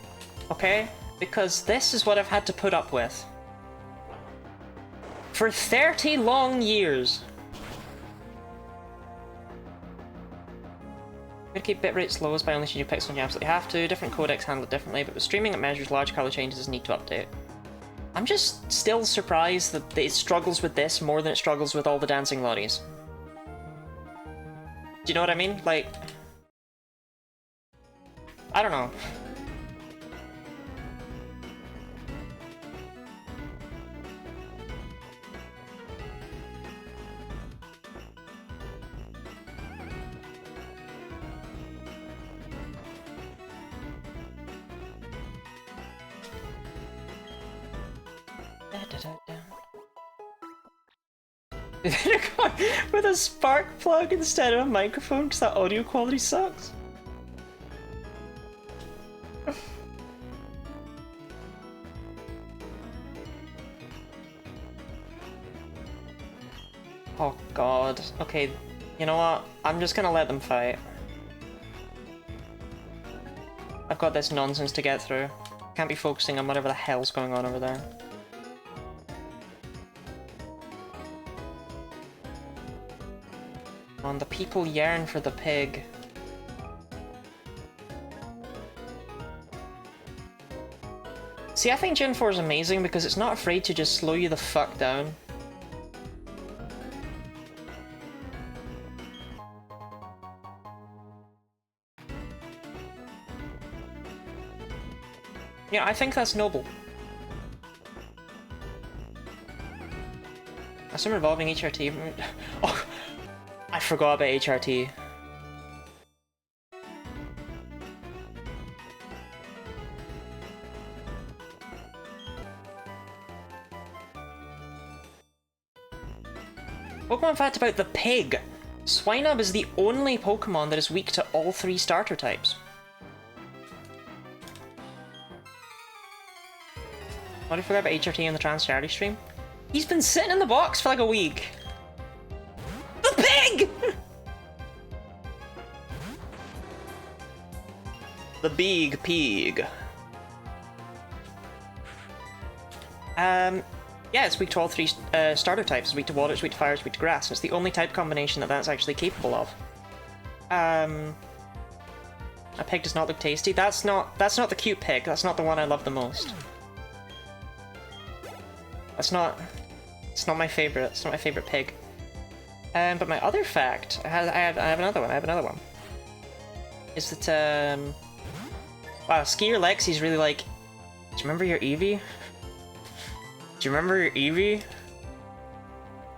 okay? Because this is what I've had to put up with for 30 long years. I'm gonna keep bitrate slow by only changing pixels when you absolutely have to. Different codecs handle it differently, but with streaming it measures large color changes as need to update. I'm just still surprised that it struggles with this more than it struggles with all the dancing lotties. Do you know what I mean? Like, I don't know. With a spark plug instead of a microphone because that audio quality sucks. Oh god. Okay, you know what? I'm just gonna let them fight. I've got this nonsense to get through. Can't be focusing on whatever the hell's going on over there. On the people yearn for the pig. See, I think Gen 4 is amazing because it's not afraid to just slow you the fuck down. Yeah, I think that's noble. Assume revolving HRT. Oh, I forgot about HRT. Pokemon fact about the pig. Swinub is the only Pokemon that is weak to all 3 starter types. What did I forget about HRT on the Trans Charity stream? He's been sitting in the box for like a week. The pig! The big pig. Yeah, it's weak to all three starter types. It's weak to water, it's weak to fire, it's weak to grass. It's the only type combination that that's actually capable of. A pig does not look tasty. That's not the cute pig. That's not the one I love the most. It's not my favorite. It's not my favorite pig. But my other fact, I have another one. Is that wow, Skier Lexi's really like. Do you remember your Eevee? Do you remember your Eevee?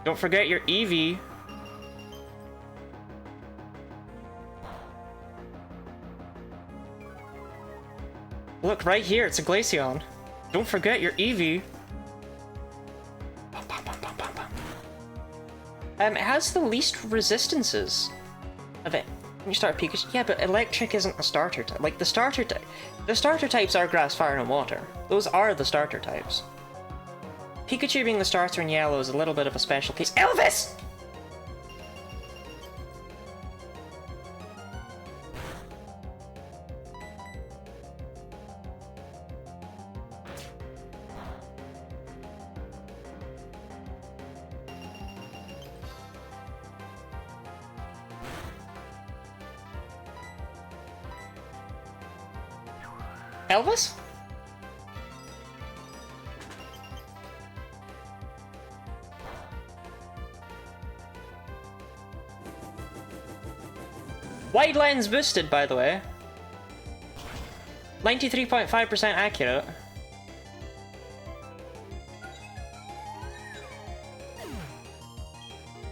Don't forget your Eevee. Look, right here, it's a Glaceon. Don't forget your Eevee. It has the least resistances of it. When you start Pikachu, yeah, but Electric isn't a starter type. Like the starter types are Grass, Fire, and Water. Those are the starter types. Pikachu being the starter in Yellow is a little bit of a special case. Elvis! Elvis? Wide lens boosted, by the way. 93.5% accurate.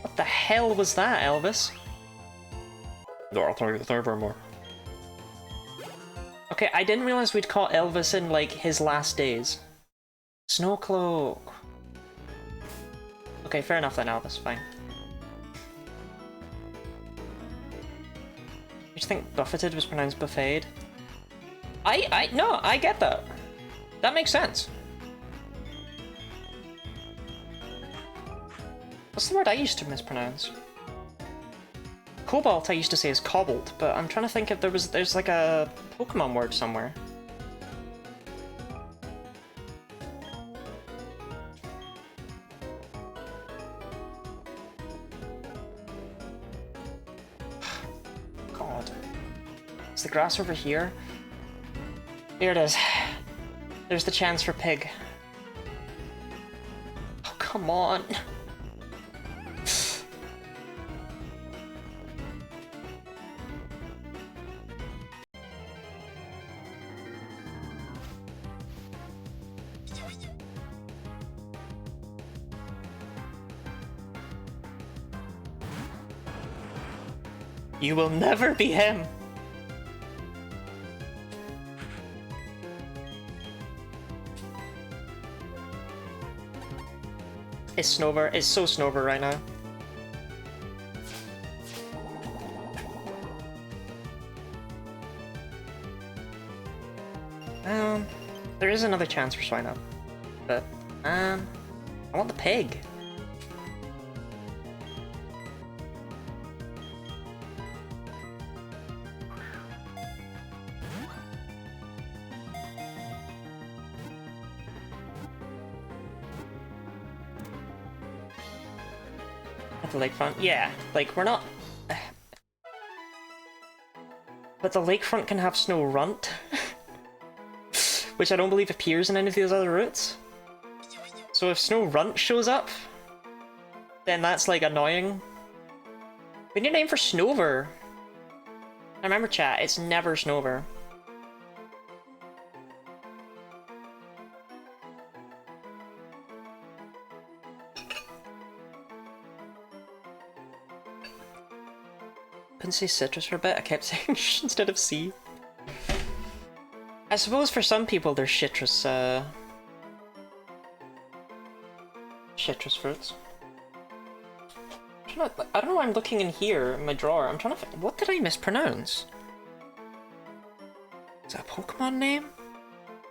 What the hell was that, Elvis? No, I'll tell you the third more. Okay, I didn't realize we'd caught Elvis in, like, his last days. Snowcloak. Okay, fair enough then, Elvis, fine. I just think buffeted was pronounced buffeted. No, I get that. That makes sense. What's the word I used to mispronounce? Cobalt I used to say is cobbled, but I'm trying to think if there's like a Pokemon word somewhere. God. Is the grass over here? Here it is. There's the chance for pig. Oh, come on. You will never be him! It's Snover. It's so Snover right now. There is another chance for Swinub. But, I want the pig. The lakefront? Yeah, like, we're not... But the lakefront can have Snow Runt. Which I don't believe appears in any of those other routes. So if Snow Runt shows up, then that's, like, annoying. We need a name for Snover. I remember, chat, it's never Snover. Couldn't say citrus for a bit, I kept saying sh instead of C. I suppose for some people there's citrus fruits. I don't know why I'm looking in here in my drawer. I'm trying to what did I mispronounce? Is that a Pokemon name?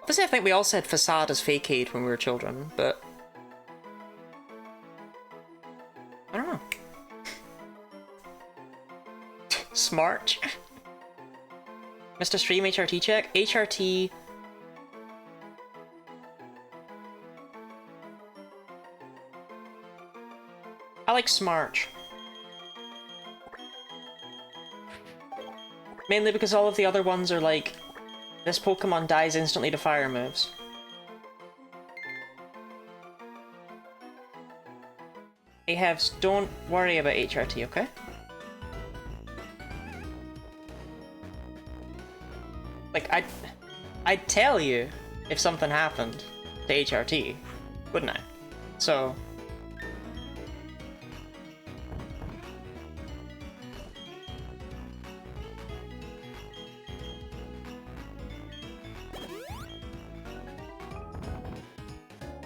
Obviously I think we all said Facade as Fakeade when we were children, but I don't know. Smart. Mr. Stream HRT check. HRT. I like Smarch. Mainly because all of the other ones are like, this Pokemon dies instantly to fire moves. Ahavs, don't worry about HRT, okay? Like, I'd tell you if something happened to HRT, wouldn't I? So...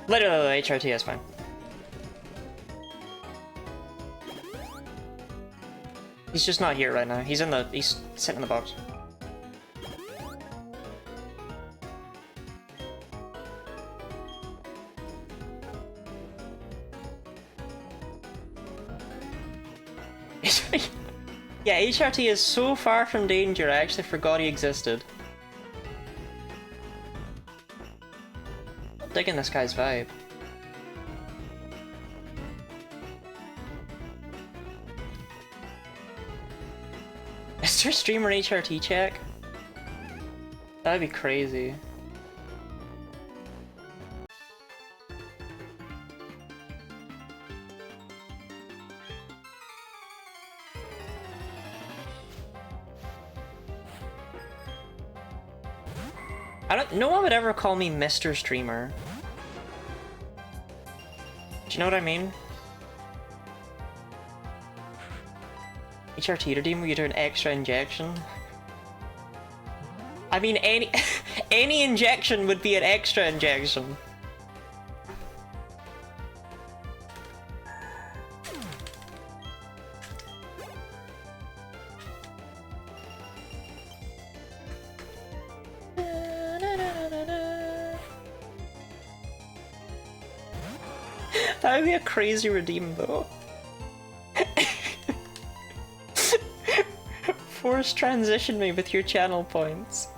Literally, HRT is fine. He's just not here right now. He's sitting in the box. Yeah, HRT is so far from danger, I actually forgot he existed. I'm digging this guy's vibe. Is there a streamer HRT check? That'd be crazy. No one would ever call me Mr. Streamer. Do you know what I mean? HRT redeem where you do an extra injection? I mean, any injection would be an extra injection. That would be a crazy redeem, though. Force transition me with your channel points.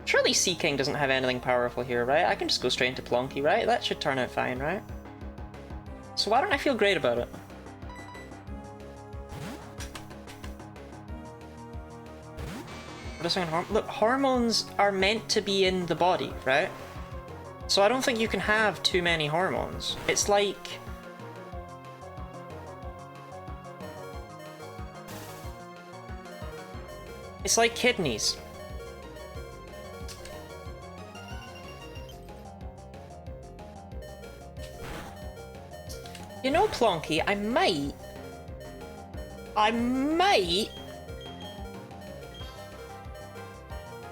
Surely Seaking doesn't have anything powerful here, right? I can just go straight into Plonky, right? That should turn out fine, right? So why don't I feel great about it? Look, hormones are meant to be in the body, right? So I don't think you can have too many hormones. It's like... It's like kidneys. You know, Plonky, I might...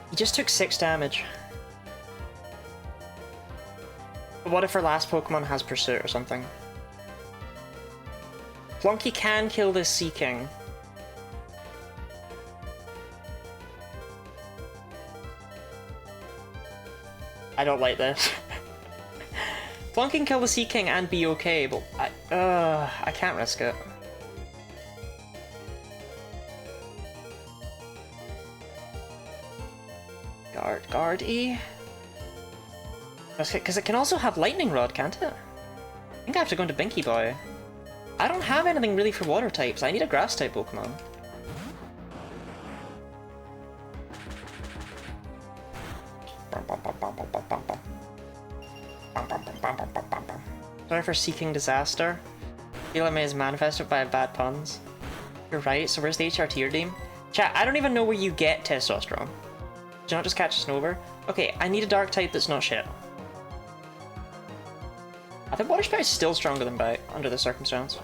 He just took 6 damage. But what if our last Pokemon has Pursuit or something? Plonky can kill this Seaking. I don't like this. Plonky can kill the Seaking and be okay, but I can't risk it. Guard E? Because it can also have Lightning Rod, can't it? I think I have to go into Binky Boy. I don't have anything really for water types. I need a grass type Pokemon. Sorry for Seeking Disaster. Feeling is manifested by bad puns. You're right, so where's the HRT redeem? Chat, I don't even know where you get testosterone. Do you not just catch a Snover? Okay, I need a dark type that's not shit. I think Water Spout is still stronger than Bite, under the circumstance.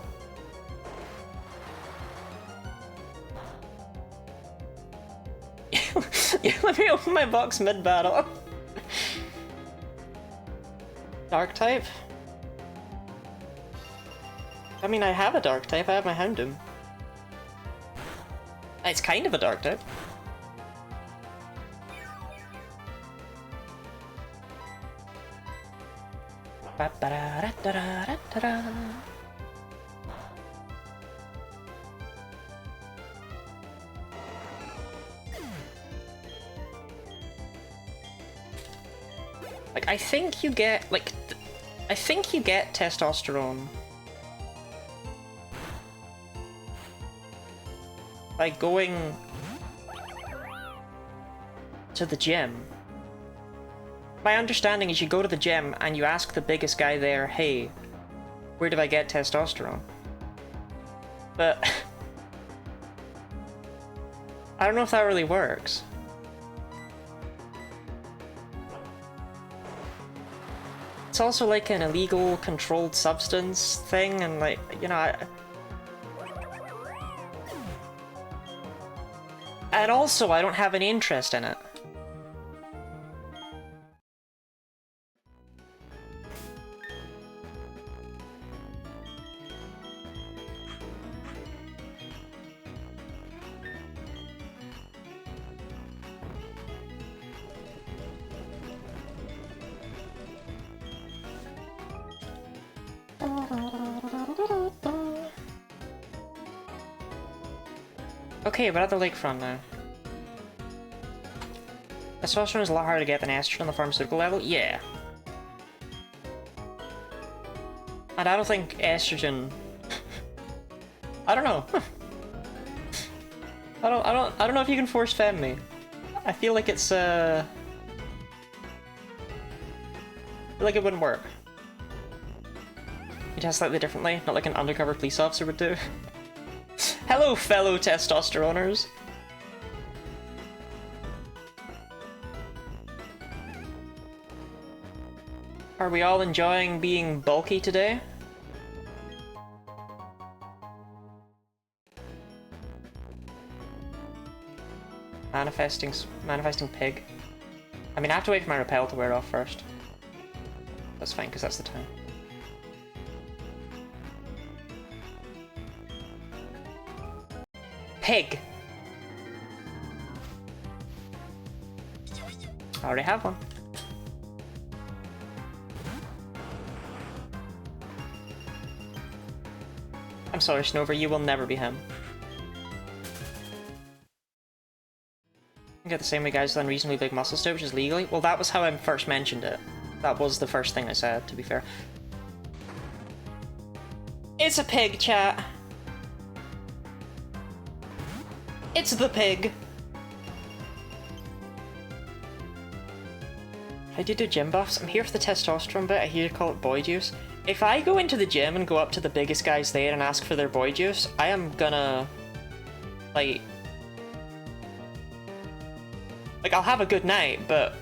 Yeah, let me open my box mid-battle. Dark type? I mean, I have a dark type, I have my Houndoom. It's kind of a dark type. I think you get, like, I think you get testosterone by going to the gym. My understanding is you go to the gym and you ask the biggest guy there, hey, where do I get testosterone? But I don't know if that really works. It's also like an illegal controlled substance thing, and like, you know, and also I don't have any interest in it. Okay, but at the lakefront now. Testosterone is a lot harder to get than estrogen on the pharmaceutical level? Yeah. And I don't think estrogen... I don't know. I don't know if you can force fem me. I feel like it's I feel like it wouldn't work. You test slightly differently, not like an undercover police officer would do. Hello, fellow testosteroners. Are we all enjoying being bulky today? Manifesting pig. I mean, I have to wait for my rappel to wear off first. That's fine, because that's the time. Pig! I already have one. I'm sorry, Snover, you will never be him. You get the same way guys with unreasonably big muscles do, which is legally. Well, that was how I first mentioned it. That was the first thing I said, to be fair. It's a pig, chat. It's the pig. How do you do gym buffs? I'm here for the testosterone bit. I hear you call it boy juice. If I go into the gym and go up to the biggest guys there and ask for their boy juice, I am gonna... Like, I'll have a good night, but...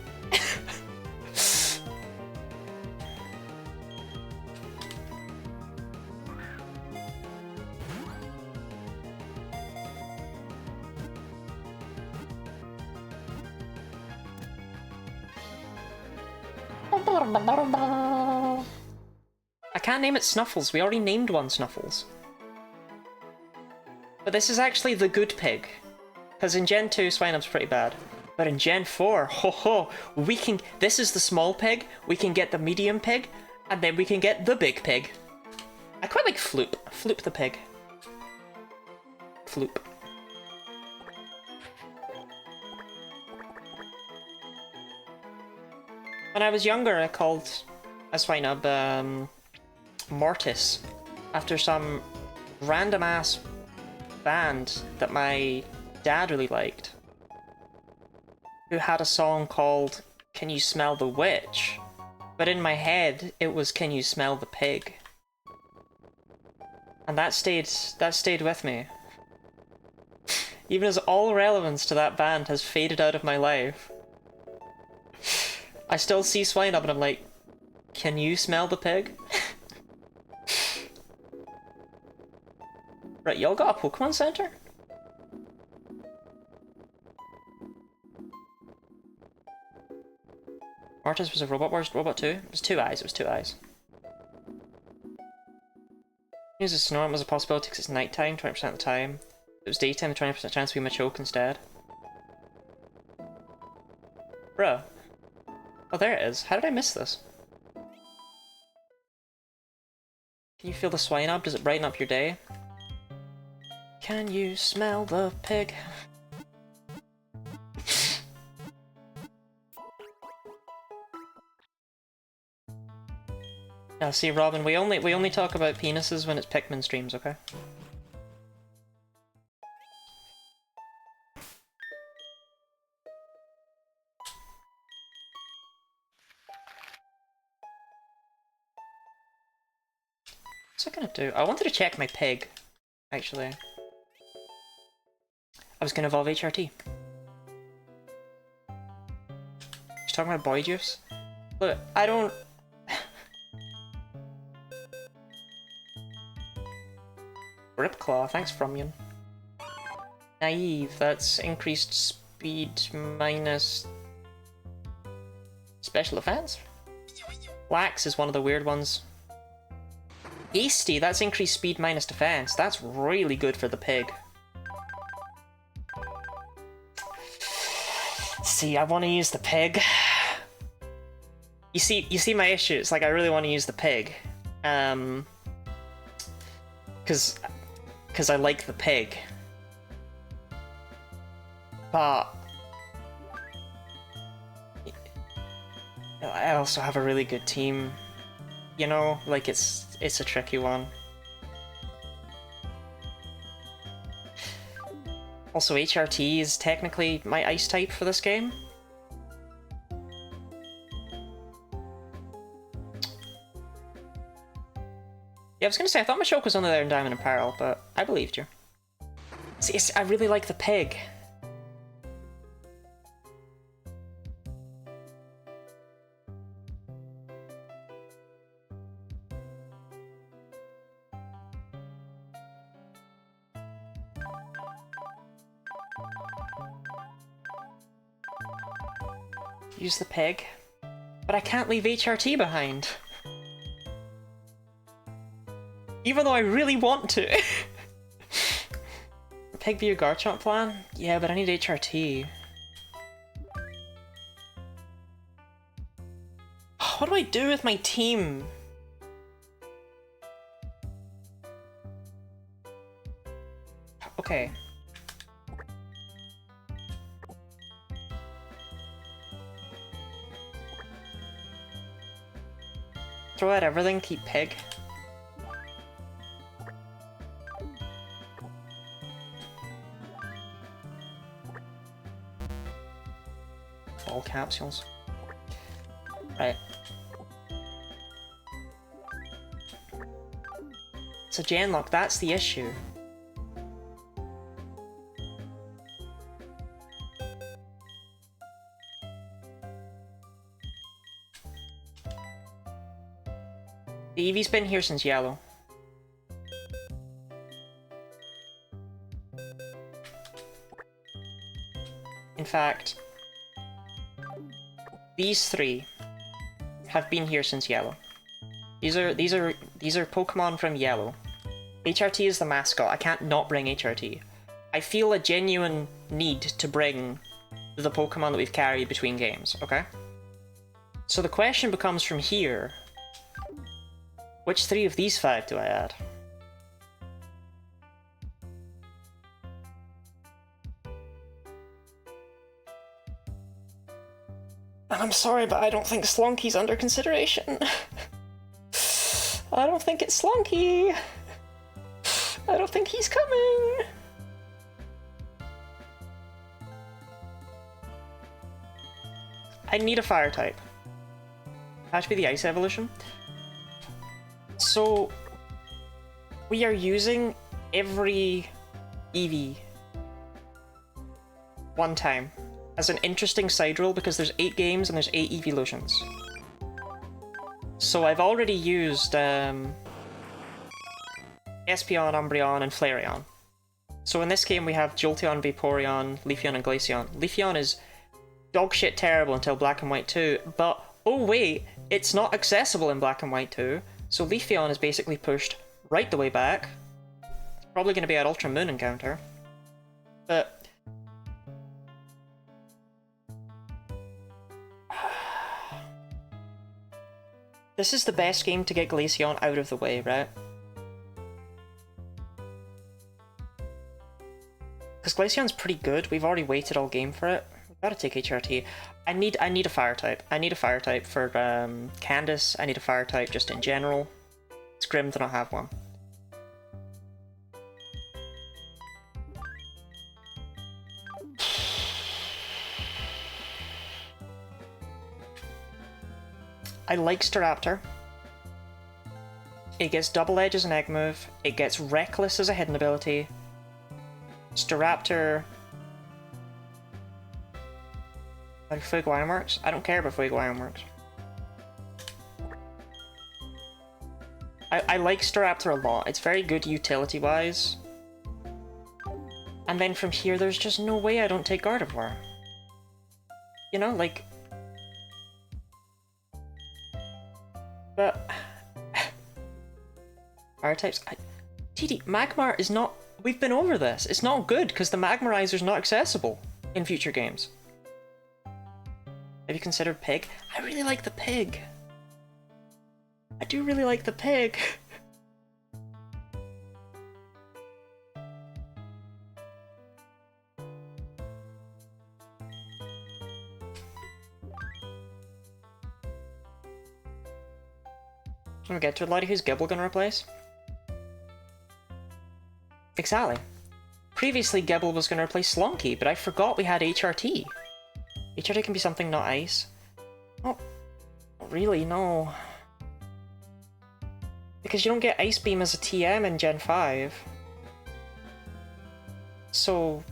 I can't name it Snuffles, we already named one Snuffles. But this is actually the good pig. Because in Gen 2, Swinub's pretty bad. But in Gen 4, ho ho, we can... This is the small pig, we can get the medium pig, and then we can get the big pig. I quite like Floop. Floop the pig. Floop. When I was younger, I called a Swinub, Mortis, after some random-ass band that my dad really liked, who had a song called Can You Smell the Witch? But in my head, it was Can You Smell the Pig? And that stayed with me. Even as all relevance to that band has faded out of my life, I still see Swinub and I'm like, can you smell the pig? Right, y'all got a Pokemon Center? Mortis was a robot. Where's Robot 2? It was two eyes, it was two eyes. Use a Snorlax was a possibility because it's nighttime, 20% of the time. If it was daytime, 20% chance we Machoke instead. Bruh. Oh, there it is. How did I miss this? Can you feel the Swinub? Does it brighten up your day? Can you smell the pig? See, Robin, we only talk about penises when it's Pikmin streams, okay? What's I gonna do? I wanted to check my pig, actually. I was gonna evolve HRT. She's talking about boy juice? Look, I don't... Ripclaw, thanks Fromyun. Naive, that's increased speed minus... special defense? Lax is one of the weird ones. Hasty, that's increased speed minus defense. That's really good for the pig. See, I want to use the pig. You see my issue. It's like I really want to use the pig. Cause I like the pig. But I also have a really good team. You know, like it's a tricky one. Also, HRT is technically my ice type for this game. Yeah, I was gonna say, I thought Machoke was only there in Diamond and Pearl, but I believed you. See, I really like the pig. Use the pig. But I can't leave HRT behind. Even though I really want to. Pig be your Garchomp plan? Yeah, but I need HRT. What do I do with my team? Okay. Throw out everything, keep pig. All capsules. Right. So Genlocke, that's the issue. The Eevee's been here since Yellow. In fact, these three have been here since Yellow. These are Pokemon from Yellow. HRT is the mascot. I can't not bring HRT. I feel a genuine need to bring the Pokemon that we've carried between games, okay? So the question becomes from here, which three of these five do I add? And I'm sorry, but I don't think Slunky's under consideration. I don't think it's Slunky. I don't think he's coming. I need a fire type. Has to be the ice evolution. So we are using every Eevee one time as an interesting side roll because there's 8 games and there's 8 evolutions. So I've already used Espeon, Umbreon, and Flareon. So in this game we have Jolteon, Vaporeon, Leafeon, and Glaceon. Leafeon is dogshit terrible until Black and White 2, but oh wait, it's not accessible in Black and White 2, so Leafeon is basically pushed right the way back. It's probably going to be an Ultra Moon encounter. But this is the best game to get Glaceon out of the way, right? Because Glaceon's pretty good, we've already waited all game for it. Gotta take HRT. I need a fire type. I need a fire type for Candace. I need a fire type just in general. It's grim to not have one. I like Staraptor. It gets Double Edge as an egg move. It gets Reckless as a hidden ability. Staraptor. Like Fuego Ironworks? I don't care about Fuego Ironworks. I like Staraptor a lot. It's very good utility-wise. And then from here, there's just no way I don't take Gardevoir. You know, like... But... Fire types... TD, Magmar is not... We've been over this. It's not good, because the Magmarizer's not accessible in future games. Have you considered Pig? I really like the Pig. I do really like the Pig. Can we get to a lady who's Gibble gonna replace? Exactly. Previously, Gibble was gonna replace Slonky, but I forgot we had HRT. HRT can be something not ice. Oh, not really, no. Because you don't get Ice Beam as a TM in Gen 5. So...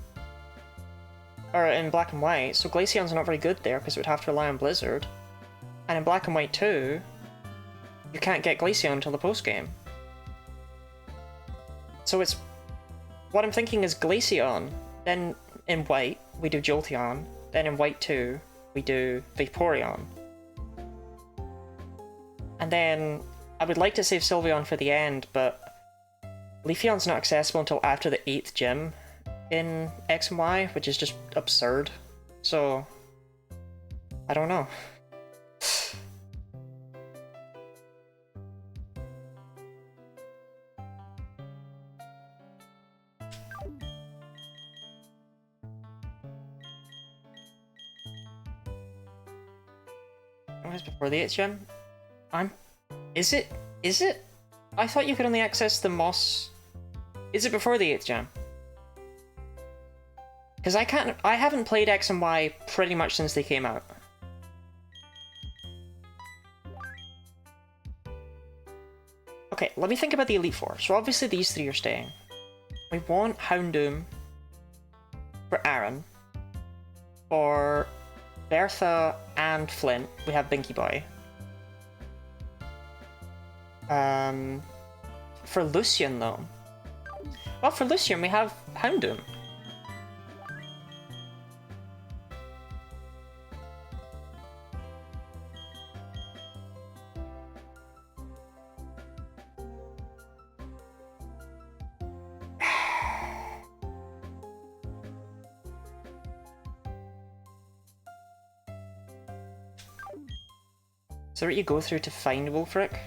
Or in Black and White, so Glaceon's not very good there because it would have to rely on Blizzard. And in Black and White 2, you can't get Glaceon until the post-game. So it's... What I'm thinking is Glaceon, then in White, we do Jolteon, then in White 2, we do Vaporeon. And then, I would like to save Sylveon for the end, but Leafeon's not accessible until after the 8th gym in X and Y, which is just absurd. So, I don't know. Before the 8th gym? Is it? Is it? I thought you could only access the Moss... Is it before the 8th gym? Because I haven't played X and Y pretty much since they came out. Okay, let me think about the Elite Four. So obviously these three are staying. We want Houndoom for Aaron. For Bertha and Flint, we have Binky Boy. For Lucian, though. Well, for Lucian, we have Houndoom. So what you go through to find Wulfric?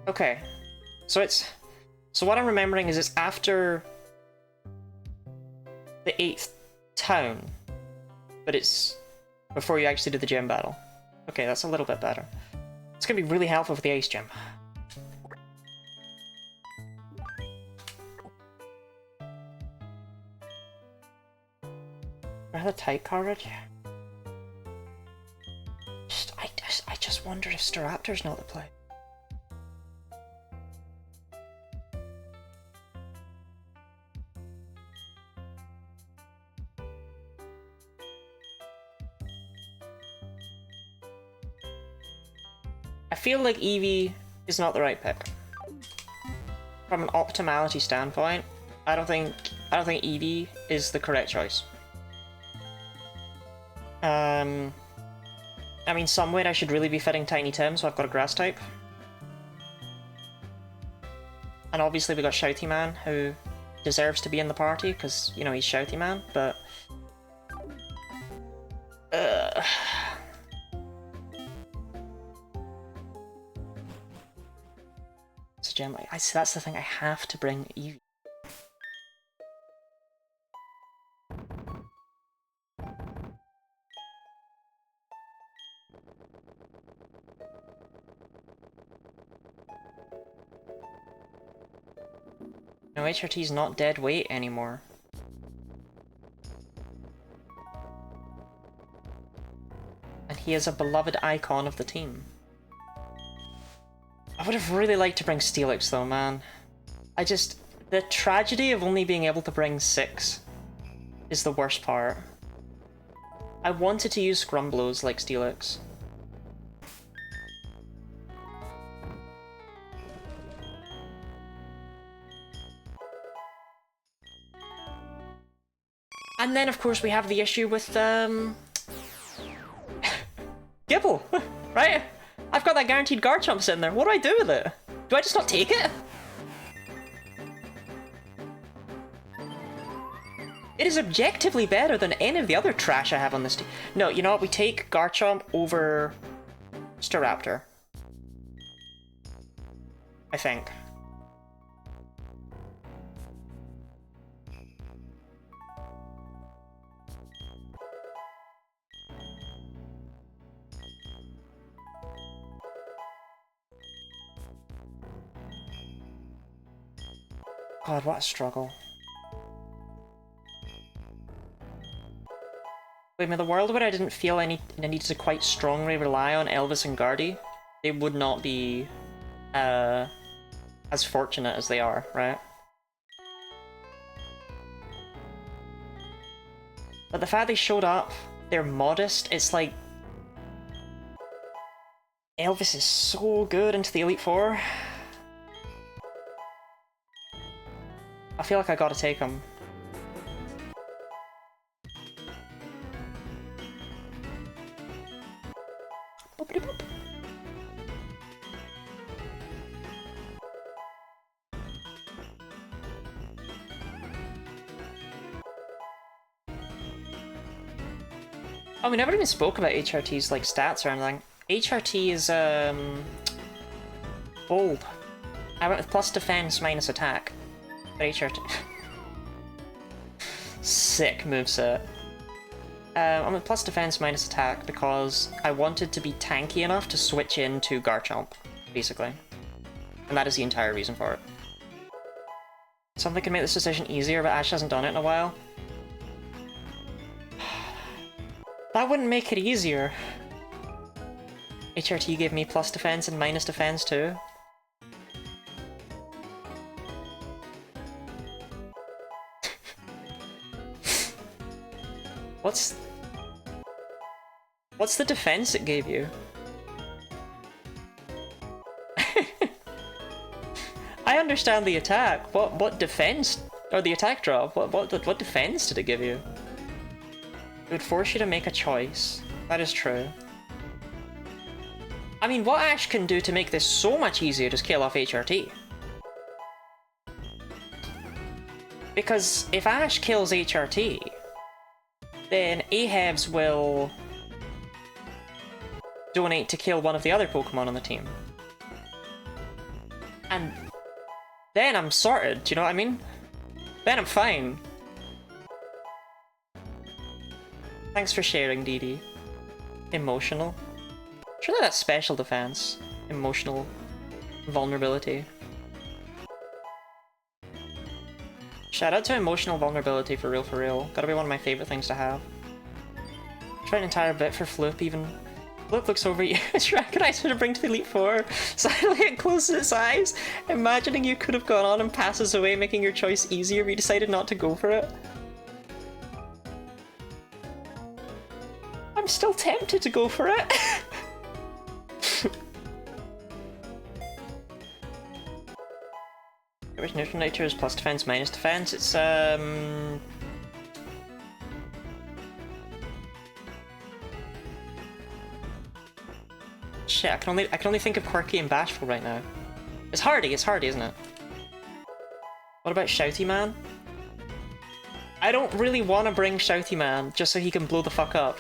Okay. So what I'm remembering is it's after the 8th town, but it's before you actually do the gym battle. Okay, that's a little bit better. It's gonna be really helpful for the Ice Gym. Where the type coverage? I just wonder if Staraptor's not the play. I feel like Eevee is not the right pick. From an optimality standpoint, I don't think Eevee is the correct choice. I mean, somewhere I should really be fitting Tiny Tim, so I've got a Grass type. And obviously we got Shouty Man, who deserves to be in the party, because, you know, he's Shouty Man, but... So Gem, that's the thing, I have to bring Eevee. No, HRT's not dead weight anymore. And he is a beloved icon of the team. I would have really liked to bring Steelix though, man. The tragedy of only being able to bring 6 is the worst part. I wanted to use Grumblows like Steelix. And then of course we have the issue with Gibble, right? I've got that guaranteed Garchomp sitting there. What do I do with it? Do I just not take it? It is objectively better than any of the other trash I have on this team. No, you know what? We take Garchomp over Staraptor. I think. God, what a struggle. Wait, in the world where I didn't feel I needed to quite strongly rely on Elvis and Guardy, they would not be as fortunate as they are, right? But the fact they showed up, they're modest, it's like... Elvis is so good into the Elite Four. I feel like I gotta take him. Oh, we never even spoke about HRT's like stats or anything. HRT is bold. I went with plus defense minus attack. But HRT sick moveset. I'm with plus defense minus attack because I wanted to be tanky enough to switch into Garchomp, basically. And that is the entire reason for it. Something can make this decision easier, but Ash hasn't done it in a while. That wouldn't make it easier. HRT gave me plus defense and minus defense too. What's the defense it gave you? I understand the attack. What defense or the attack drop? What defense did it give you? It would force you to make a choice. That is true. I mean, what Ash can do to make this so much easier to kill off HRT? Because if Ash kills HRT, then Ahabs will donate to kill one of the other Pokemon on the team. And then I'm sorted, do you know what I mean? Then I'm fine. Thanks for sharing, DD. Emotional. Surely that's special defense. Emotional vulnerability. Shout out to emotional vulnerability for real. Gotta be one of my favorite things to have. Try an entire bit for Floop even. Floop looks over you. It's recognized to bring to the Elite Four. Silently it closes its eyes, imagining you could have gone on and passes away, making your choice easier, but you decided not to go for it. I'm still tempted to go for it. Which neutral nature is plus defense minus defense? It's shit, I can only think of Quirky and Bashful right now. It's Hardy, isn't it? What about Shouty Man? I don't really want to bring Shouty Man just so he can blow the fuck up.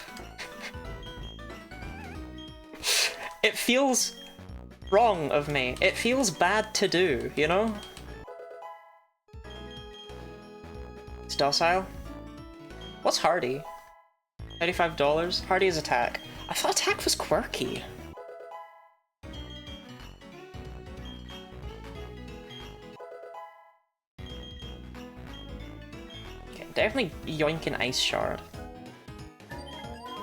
It feels wrong of me. It feels bad to do, you know? It's docile. What's Hardy? $35? Hardy is attack. I thought attack was quirky. Definitely Yoink and Ice Shard.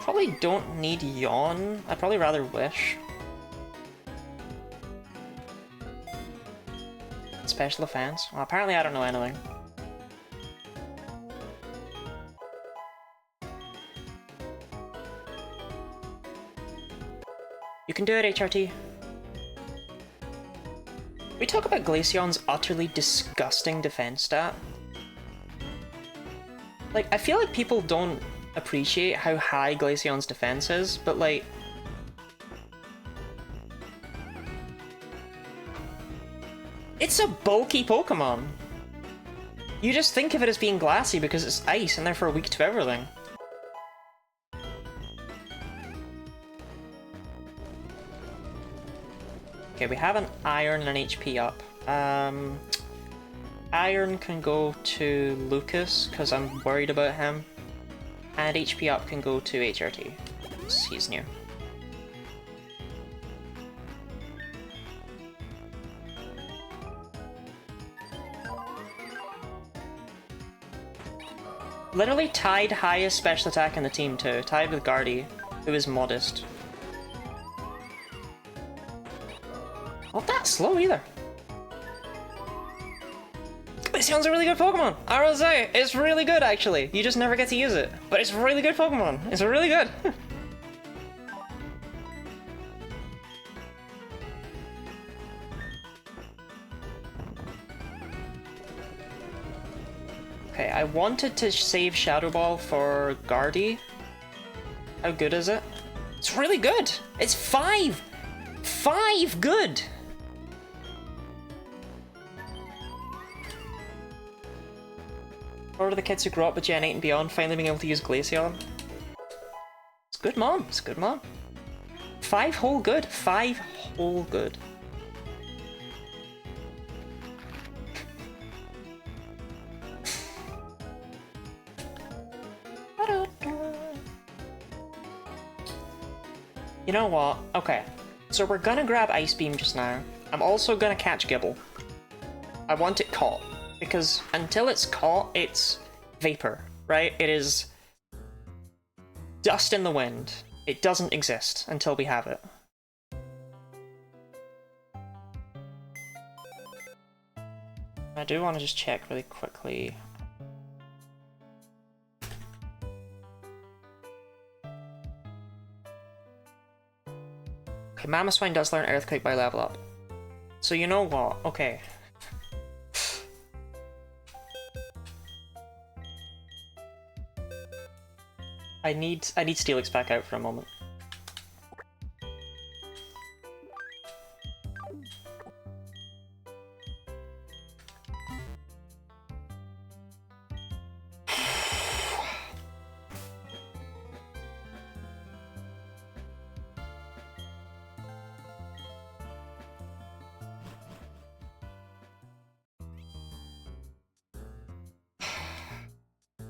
Probably don't need Yawn. I'd probably rather Wish. Special Offense? Well, apparently I don't know anything. You can do it, HRT. We talk about Glaceon's utterly disgusting defense stat. Like, I feel like people don't appreciate how high Glaceon's defense is, but like... It's a bulky Pokemon! You just think of it as being glassy because it's ice and therefore weak to everything. Okay, we have an Iron and an HP up. Iron can go to Lucas, because I'm worried about him. And HP up can go to HRT, because he's new. Literally tied highest special attack in the team too, tied with Guardy, who is modest. Not that slow either. Glaceon's a really good Pokemon! I will say, it's really good actually. You just never get to use it. But it's a really good Pokemon. It's really good. Okay, I wanted to save Shadow Ball for Guardy. How good is it? It's really good! It's 5! 5 good! Or are the kids who grew up with Gen 8 and beyond finally being able to use Glaceon? It's good, Mom. It's good, Mom. 5 whole good. 5 whole good. You know what? Okay. So we're gonna grab Ice Beam just now. I'm also gonna catch Gibble. I want it caught. Because until it's caught, it's vapor, right? It is dust in the wind. It doesn't exist until we have it. I do want to just check really quickly. Okay, Mamoswine does learn Earthquake by level up. So you know what? Okay. I need Steelix back out for a moment.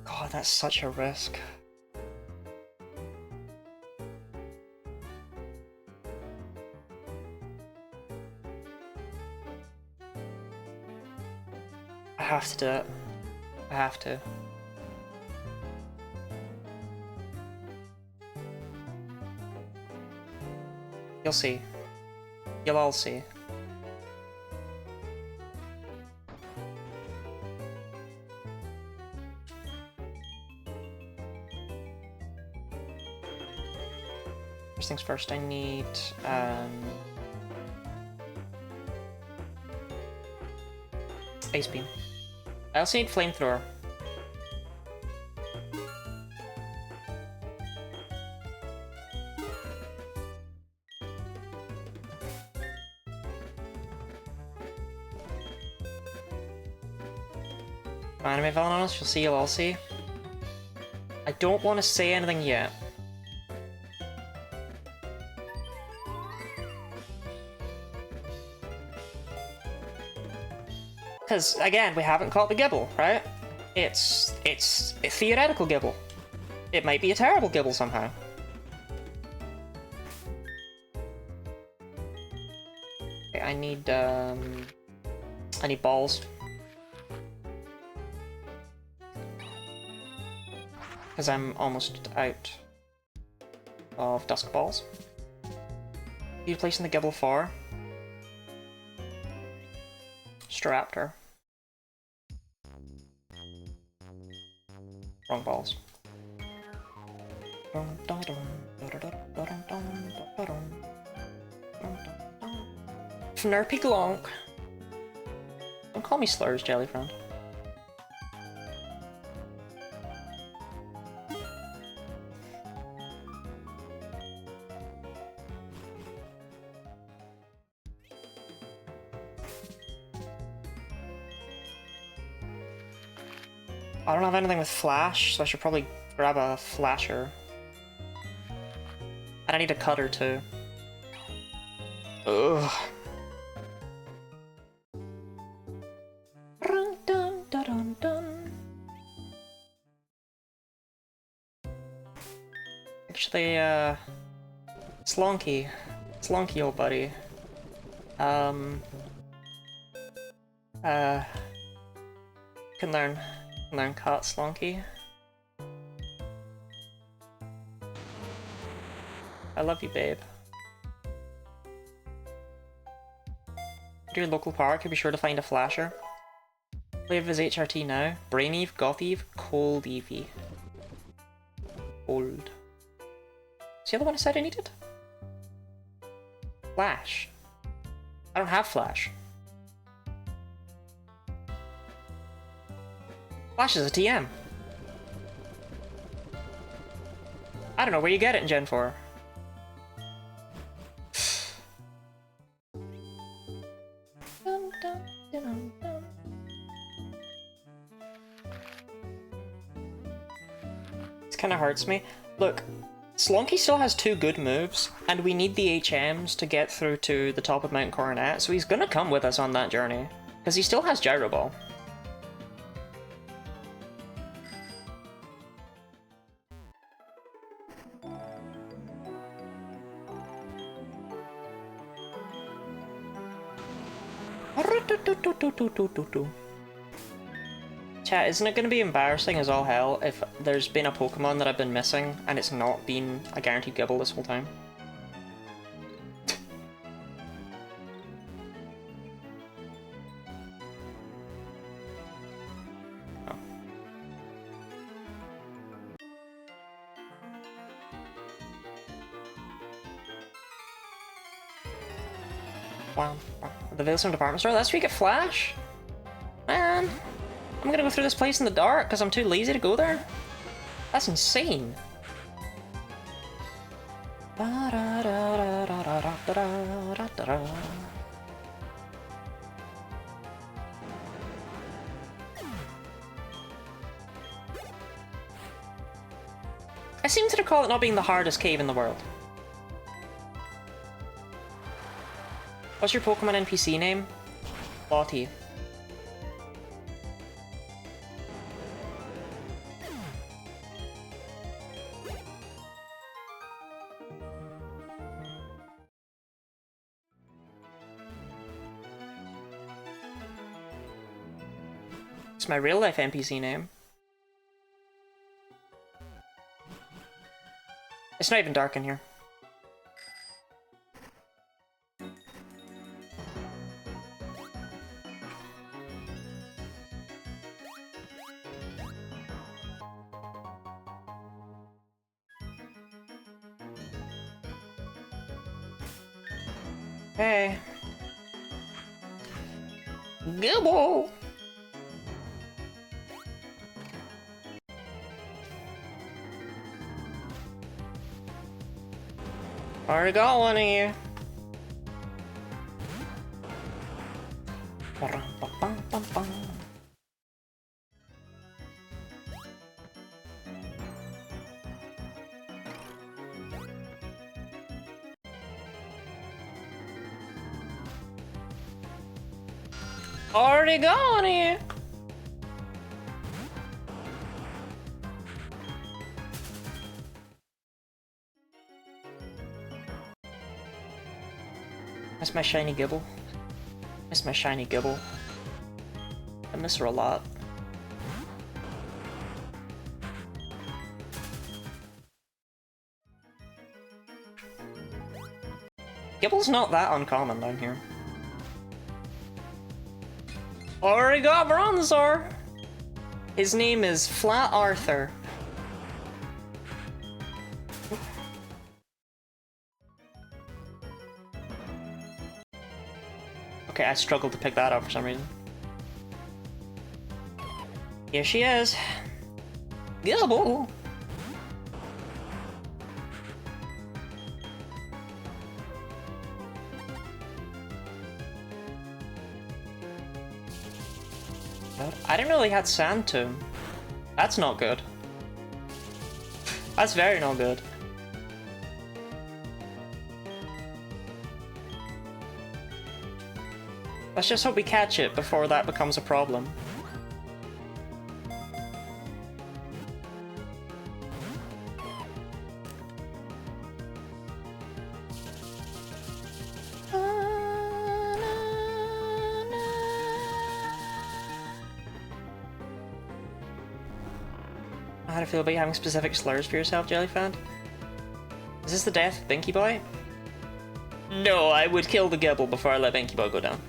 God, that's such a risk. I have to do it. I have to. You'll see. You'll all see. First things first, I need Ice Beam. I also need Flamethrower. Anime Villainous, you'll see, you'll all see. I don't want to say anything yet. Because, again, we haven't caught the Gibble, right? It's a theoretical Gibble. It might be a terrible Gibble somehow. Okay, I need balls. because I'm almost out of Dusk Balls. You placing the Gibble 4. Staraptor. Wrong balls. Fnurpy Glonk. Don't call me slurs, jelly friend. I don't have anything with flash, so I should probably grab a flasher. And I need a cutter too. Ugh. Dun, dun, dun, dun, dun. Actually, Slonky. Slonky, old buddy. Can learn cut, Slonky. I love you, babe. To your local park, you'll be sure to find a flasher. Play with his HRT now. Brain Eve, Goth Eve, Cold Eevee. Cold. Is the other one I said I needed? Flash. I don't have Flash. Flash is a TM. I don't know where you get it in Gen 4. Dun, dun, dun, dun. This kind of hurts me. Look, Slonky still has 2 good moves, and we need the HMs to get through to the top of Mount Coronet, so he's gonna come with us on that journey. Because he still has Gyro Ball. Chat, isn't it going to be embarrassing as all hell if there's been a Pokemon that I've been missing and it's not been a guaranteed Gibble this whole time? Oh. Wow. The Vilsum department store? That's where you get Flash? Man, I'm gonna go through this place in the dark because I'm too lazy to go there? That's insane. I seem to recall it not being the hardest cave in the world. What's your Pokemon NPC name? Lottie. It's my real life NPC name. It's not even dark in here. Hey. Gibble! Already got one of you. Already got one of you. Miss my shiny Gibble. Miss my shiny Gibble. I miss her a lot. Gibble's not that uncommon down here. Already got Bronzor! His name is Flat Arthur. Okay, I struggled to pick that up for some reason. Here she is. Gibble! I didn't know they had Sand Tomb. That's not good. That's very not good. Let's just hope we catch it before that becomes a problem. How do you feel about having specific slurs for yourself, Jellyfan? Is this the death of Binky Boy? No, I would kill the Gibble before I let Binky Boy go down.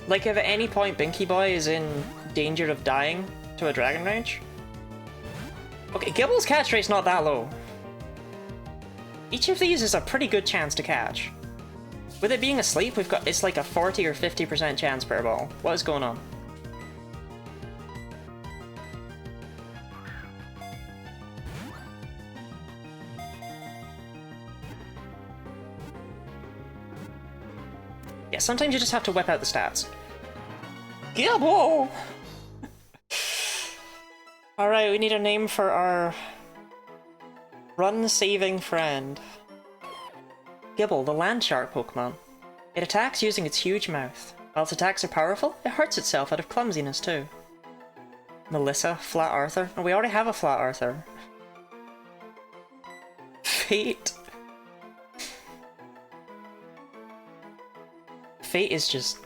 Like, if at any point Binky Boy is in danger of dying to a Dragon Rage. Okay, Gibble's catch rate's not that low. Each of these is a pretty good chance to catch. With it being asleep, it's like a 40 or 50% chance per ball. What is going on? Yeah, sometimes you just have to whip out the stats. Gibble! Alright, we need a name for our run-saving friend. Gibble, the land shark Pokemon. It attacks using its huge mouth. While its attacks are powerful, it hurts itself out of clumsiness too. Melissa, Flat Arthur. Oh, we already have a Flat Arthur. Fate. Fate is just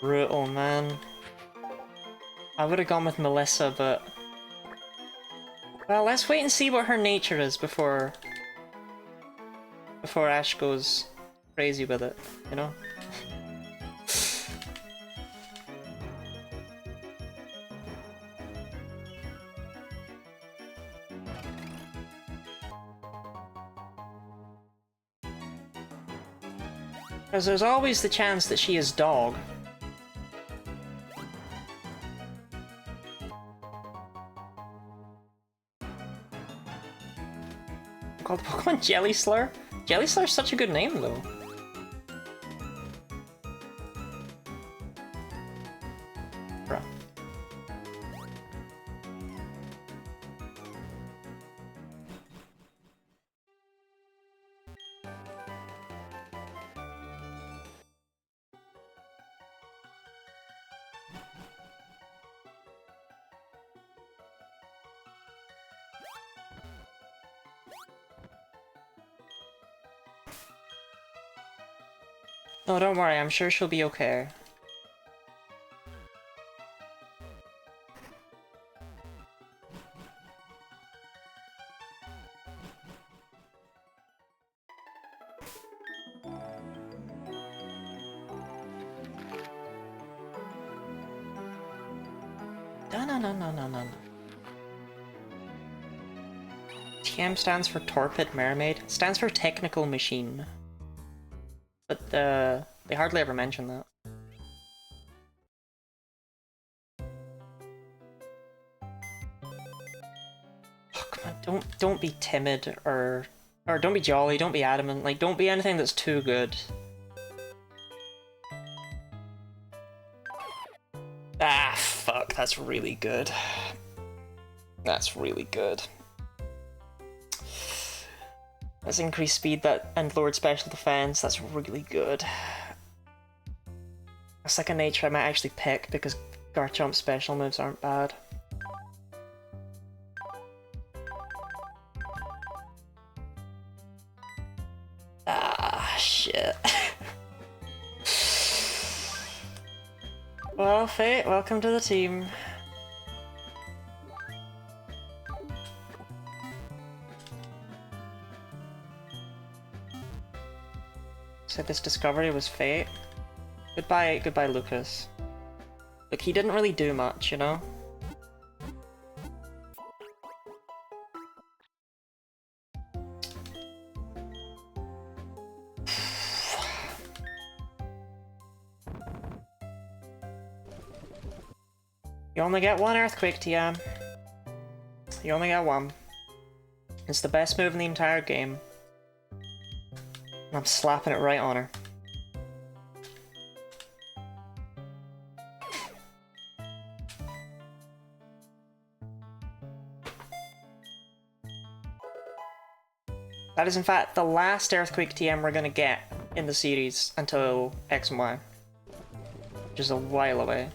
brutal, man. I would have gone with Melissa, but... Well, let's wait and see what her nature is before Ash goes crazy with it, you know? Because there's always the chance that she is dog. Called Pokemon Jelly Slur? Jelly Slur's such a good name, though. Bruh. No, don't worry, I'm sure she'll be okay. No. TM stands for Torpid Mermaid. It stands for Technical Machine. But they hardly ever mention that. Oh, come on, don't be timid or don't be jolly, don't be adamant, like don't be anything that's too good. Ah, fuck, that's really good. That's really good. That's increased speed and lowered special defense. That's really good. That's like a nature I might actually pick because Garchomp's special moves aren't bad. shit. Well, Fate, welcome to the team. Said this discovery was Fate. Goodbye, Lucas. Look, he didn't really do much, you know? You only get one Earthquake, TM. You only get one. It's the best move in the entire game. And I'm slapping it right on her. That is in fact the last Earthquake TM we're gonna get in the series until X and Y. Which is a while away.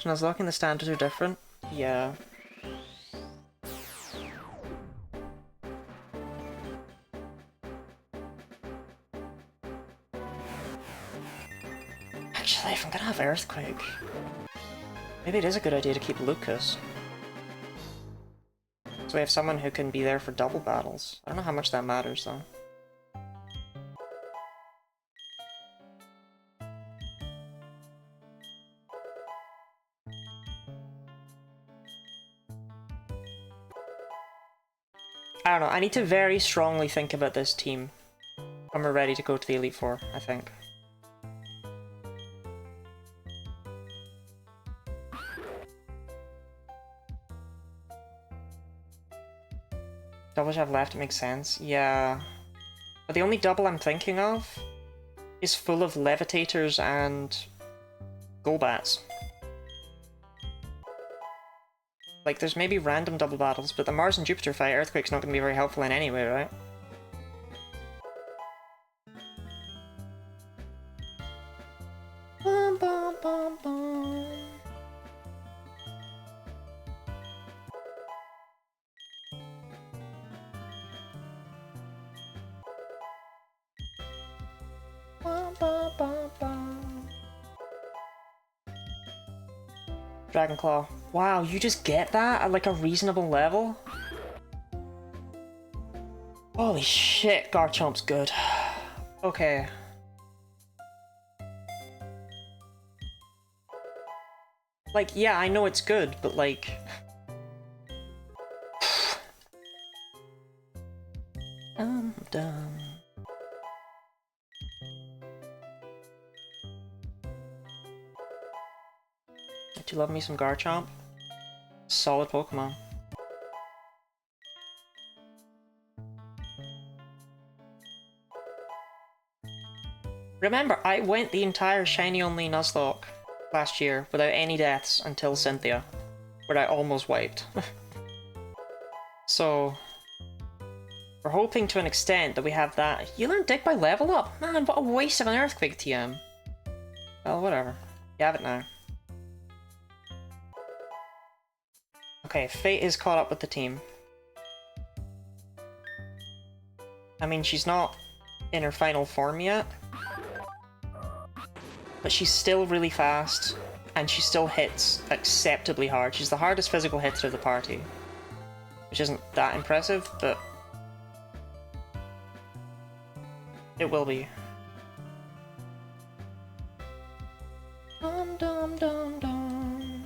Nuzlocke and the standards are different? Yeah. Actually, if I'm gonna have Earthquake, maybe it is a good idea to keep Lucas. So we have someone who can be there for double battles. I don't know how much that matters though. I don't know, I need to very strongly think about this team when we're ready to go to the Elite Four, I think. Doubles you have left, it makes sense. Yeah. But the only double I'm thinking of is full of Levitators and Golbats. Like, there's maybe random double battles, but the Mars and Jupiter fight, Earthquake's not going to be very helpful in any way, right? Bum, bum, bum, bum. Bum, bum, bum, bum. Dragonclaw. Wow, you just get that at like a reasonable level? Holy shit, Garchomp's good. Okay. Like, yeah, I know it's good, but like... I'm done. Do you love me some Garchomp? Solid Pokemon. Remember, I went the entire shiny only Nuzlocke last year without any deaths until Cynthia, where I almost wiped. So, we're hoping to an extent that we have that. You learn Dig by level up? Man, what a waste of an Earthquake TM. Well, whatever. You have it now. Okay, Fate is caught up with the team. I mean, she's not in her final form yet. But she's still really fast, and she still hits acceptably hard. She's the hardest physical hitter of the party. Which isn't that impressive, but... it will be. Dum dum dum dum.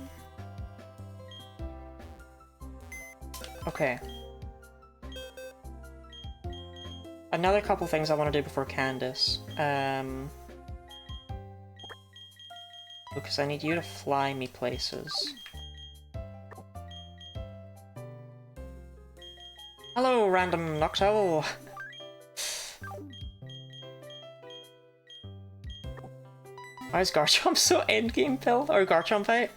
Okay. Another couple things I want to do before Candace. Because I need you to fly me places. Hello, random Noctowl! Why is Garchomp so endgame pill? Or Garchomp fight?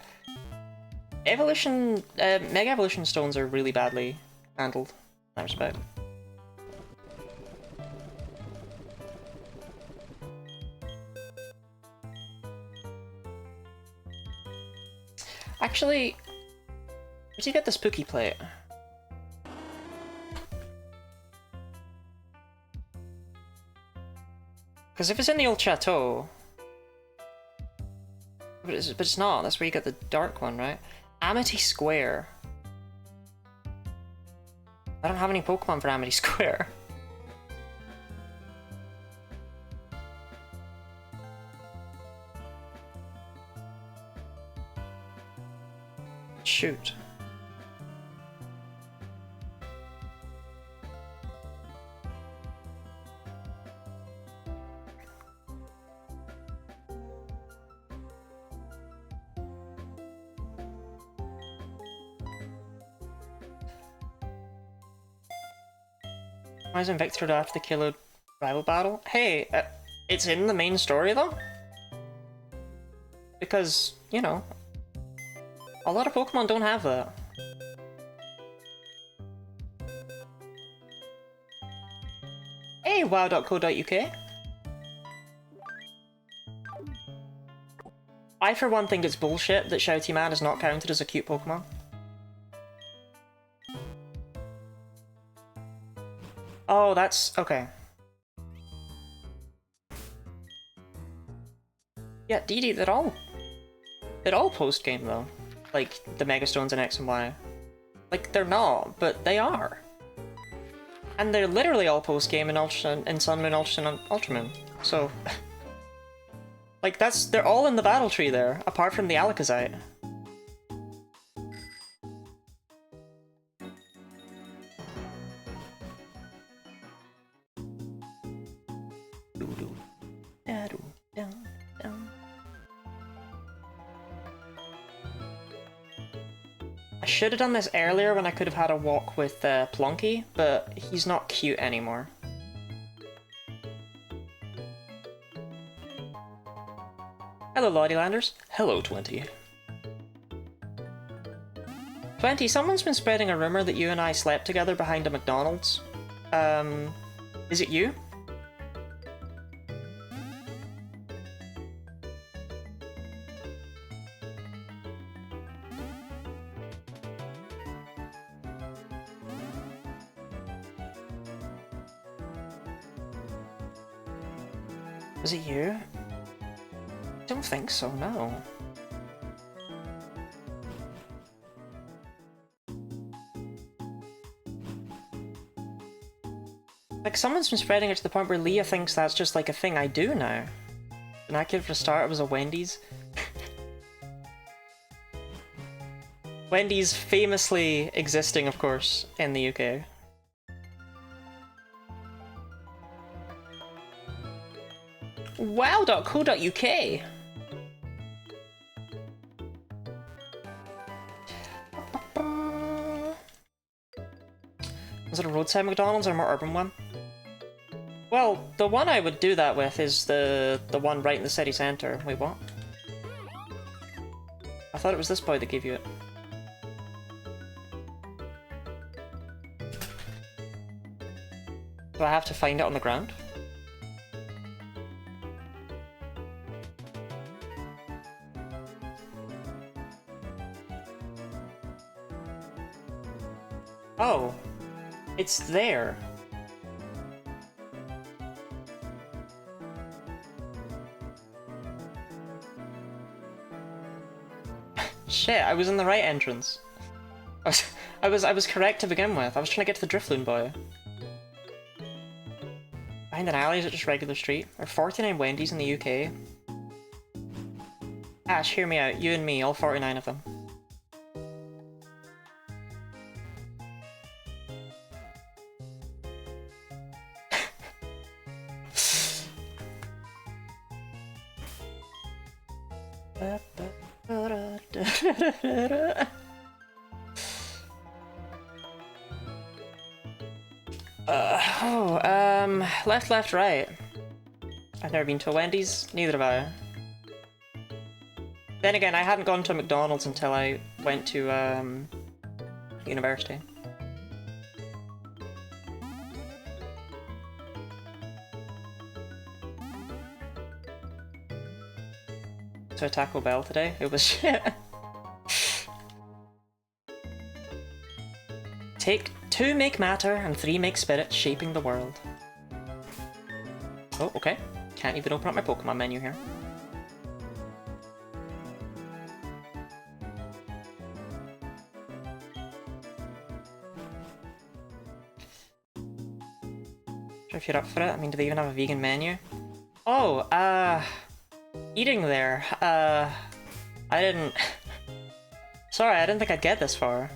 Evolution, Mega Evolution Stones are really badly handled, in that respect. Actually, where'd you get the spooky plate? Because if it's in the old chateau... But it's not, that's where you get the dark one, right? Amity Square. I don't have any Pokemon for Amity Square. Shoot. Why is Invictor after the Kilo rival battle? Hey, it's in the main story though? Because, you know, a lot of Pokemon don't have that. Hey, wow.co.uk. I for one think it's bullshit that Shouty Man is not counted as a cute Pokemon. Oh, that's... okay. Yeah, DD, they're all post-game though. Like, the Megastones and X and Y. Like, they're not, but they are. And they're literally all post-game in Ultra, in Sun Moon, Ultra, and Ultramoon. So... like, they're all in the battle tree there, apart from the Alakazite. I should have done this earlier when I could have had a walk with Plunky, but he's not cute anymore. Hello, Lottie-landers. Hello, 20. 20, someone's been spreading a rumor that you and I slept together behind a McDonald's. Is it you? Was it you? I don't think so, no. Like, someone's been spreading it to the point where Leah thinks that's just like a thing I do now. And I could for a start it was a Wendy's. Wendy's famously existing, of course, in the UK. Wow.co.uk! Is it a roadside McDonald's or a more urban one? Well, the one I would do that with is the one right in the city centre. Wait, what? I thought it was this boy that gave you it. Do I have to find it on the ground? Oh, it's there. Shit, I was in the right entrance. I was correct to begin with. I was trying to get to the Drifloon boy. Behind an alley, is it just regular street? There are 49 Wendy's in the UK. Ash, hear me out. You and me, all 49 of them. Left, left, right. I've never been to a Wendy's, neither have I. Then again, I hadn't gone to a McDonald's until I went to university. So Taco Bell today, it was shit. Take 2 make matter and 3 make spirit, shaping the world. Oh, okay. Can't even open up my Pokemon menu here. Sure if you're up for it. I mean, do they even have a vegan menu? Oh, eating there. I didn't... Sorry, I didn't think I'd get this far.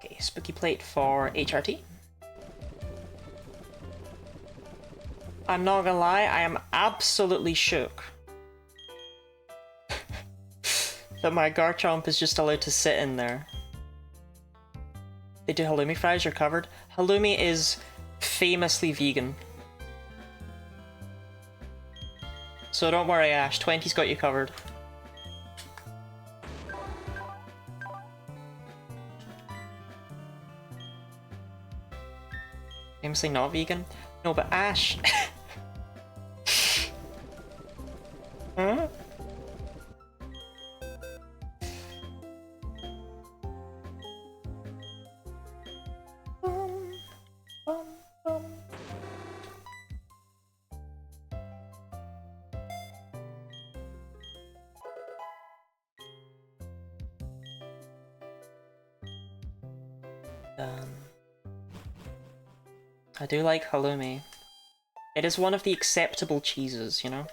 Okay, spooky plate for HRT. I'm not gonna lie, I am absolutely shook that my Garchomp is just allowed to sit in there. They do halloumi fries, you're covered. Halloumi is famously vegan. So don't worry, Ash, 20's got you covered. Famously not vegan? No, but Ash... Huh? I do like halloumi. It is one of the acceptable cheeses, you know?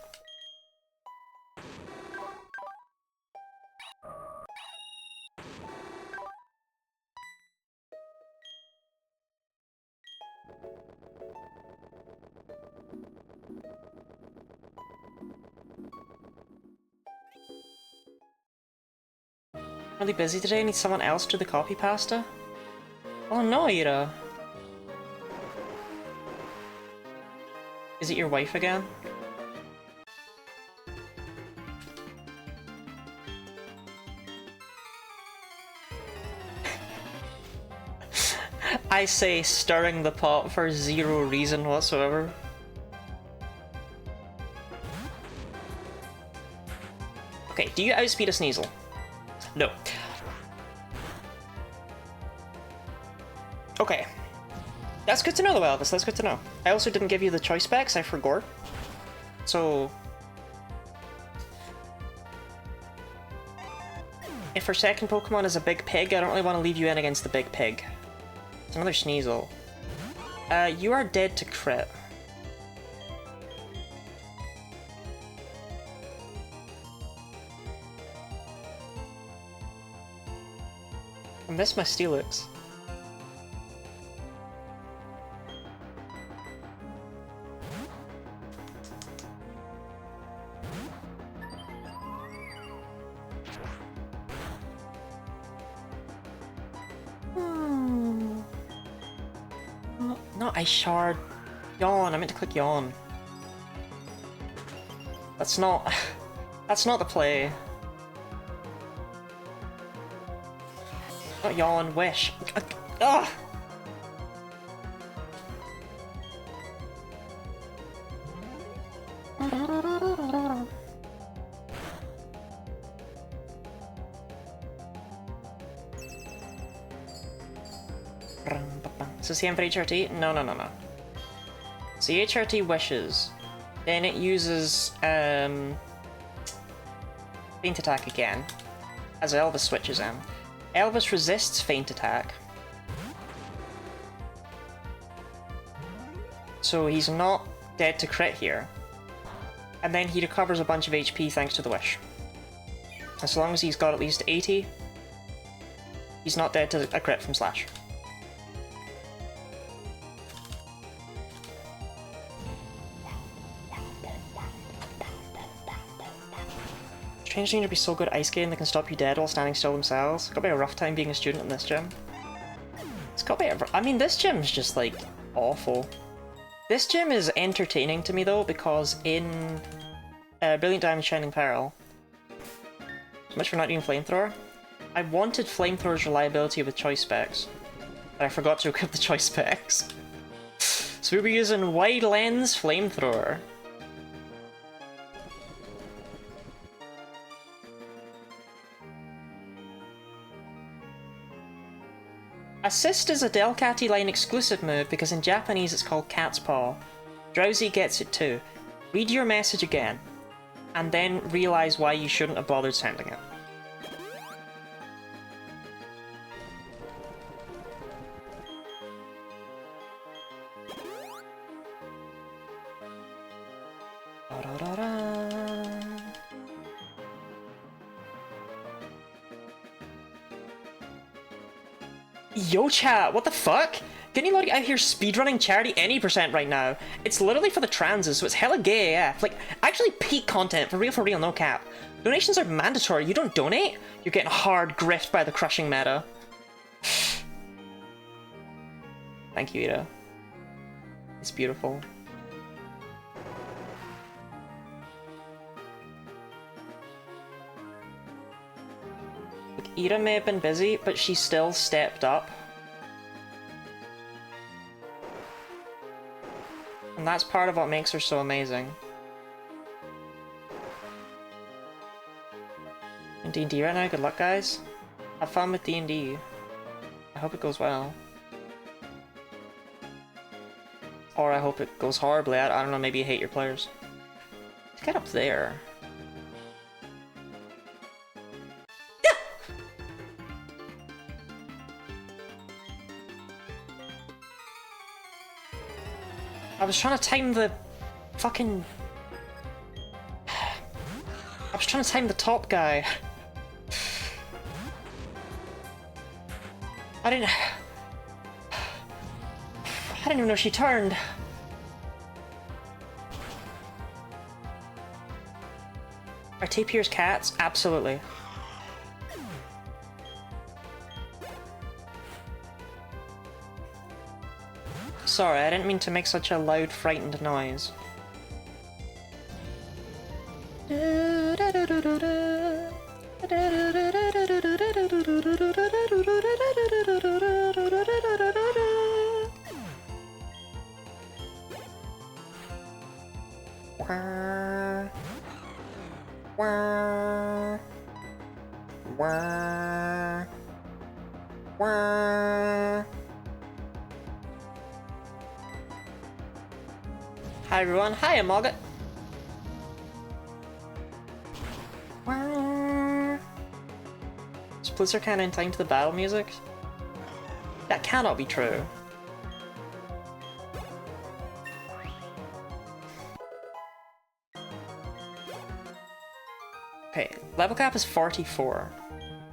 Really busy today? Need someone else to the copy pasta? Oh no, Ira! Is it your wife again? I say stirring the pot for zero reason whatsoever. Okay, do you outspeed a Sneasel? No. Okay. That's good to know though, Elvis, that's good to know. I also didn't give you the choice specs, I forgot. So... if our second Pokemon is a big pig, I don't really want to leave you in against the big pig. It's another Sneasel. You are dead to crit. I miss my Steelix. No, I shard. Yawn, I meant to click yawn. That's not... that's not the play. Not yawn, wish. Ugh! So CM for HRT? No, no, no, no. So HRT wishes. Then it uses Feint Attack again, as Elvis switches in. Elvis resists Feint Attack. So he's not dead to crit here. And then he recovers a bunch of HP thanks to the wish. As long as he's got at least 80, he's not dead to a crit from Slash. Trainers need to be so good at ice skating they can stop you dead while standing still themselves. Got to be a rough time being a student in this gym. It's got to be I mean, this gym's just, like, awful. This gym is entertaining to me, though, because in Brilliant Diamond Shining Pearl, so much for not doing Flamethrower, I wanted Flamethrower's reliability with choice specs, but I forgot to equip the choice specs. So we were using Wide Lens Flamethrower. Assist is a Delcatty line exclusive move because in Japanese it's called Cat's Paw. Drowsy gets it too. Read your message again, and then realise why you shouldn't have bothered sending it. Yo chat, what the fuck? Genlocke out here speedrunning charity any percent right now. It's literally for the transes, so it's hella gay AF. Like, actually peak content, for real, no cap. Donations are mandatory, you don't donate? You're getting hard grift by the crushing meta. Thank you, Ida. It's beautiful. Like, Ida may have been busy, but she still stepped up. And that's part of what makes her so amazing. In D&D right now, good luck guys. Have fun with D&D. I hope it goes well. Or I hope it goes horribly. I don't know, maybe you hate your players. Let's get up there. I was trying to time the fucking... I was trying to time the top guy. I didn't even know she turned. Are tapirs cats? Absolutely. Sorry, I didn't mean to make such a loud, frightened noise. Hi everyone, hi Amogat! Is Blizzard kinda in time to the battle music? That cannot be true. Okay, level cap is 44.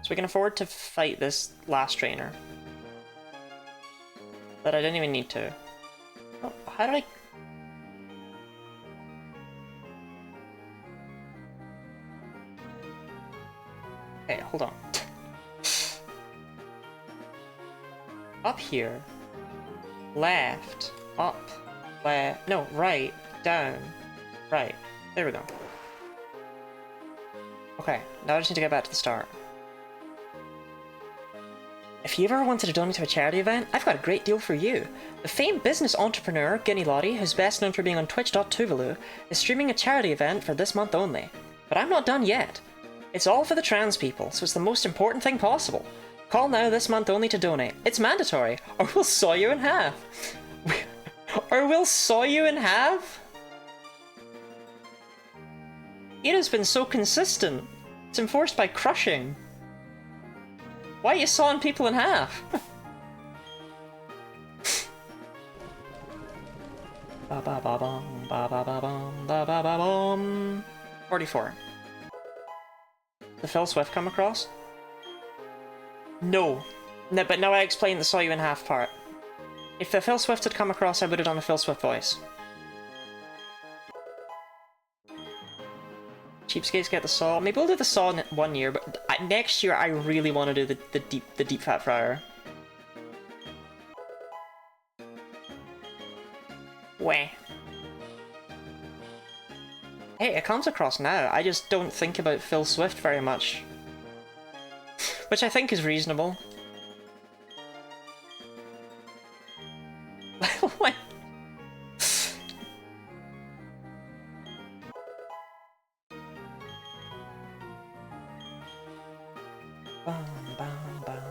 So we can afford to fight this last trainer. But I didn't even need to. Oh, how did I... Okay, hold on. Up here. Left. Up. Left. No, right. Down. Right. There we go. Okay, now I just need to get back to the start. If you ever wanted to donate to a charity event, I've got a great deal for you. The famed business entrepreneur, Genlocke, who's best known for being on twitch.tuvalu, is streaming a charity event for this month only. But I'm not done yet. It's all for the trans people, so it's the most important thing possible. Call now this month only to donate. It's mandatory, or we'll saw you in half. Or we'll saw you in half? Ira's been so consistent. It's enforced by crushing. Why are you sawing people in half? Ba ba ba bum, ba ba ba bum, ba ba ba bum. 44. Did Phil Swift come across? No. No, but now I explained the saw you in half part. If the Phil Swift had come across, I would have done a Phil Swift voice. Cheapskates get the saw. Maybe we'll do the saw in 1 year, but next year I really want to do the deep fat fryer. Wah. Hey, it comes across now. I just don't think about Phil Swift very much. Which I think is reasonable. What? Bum, bum, bum.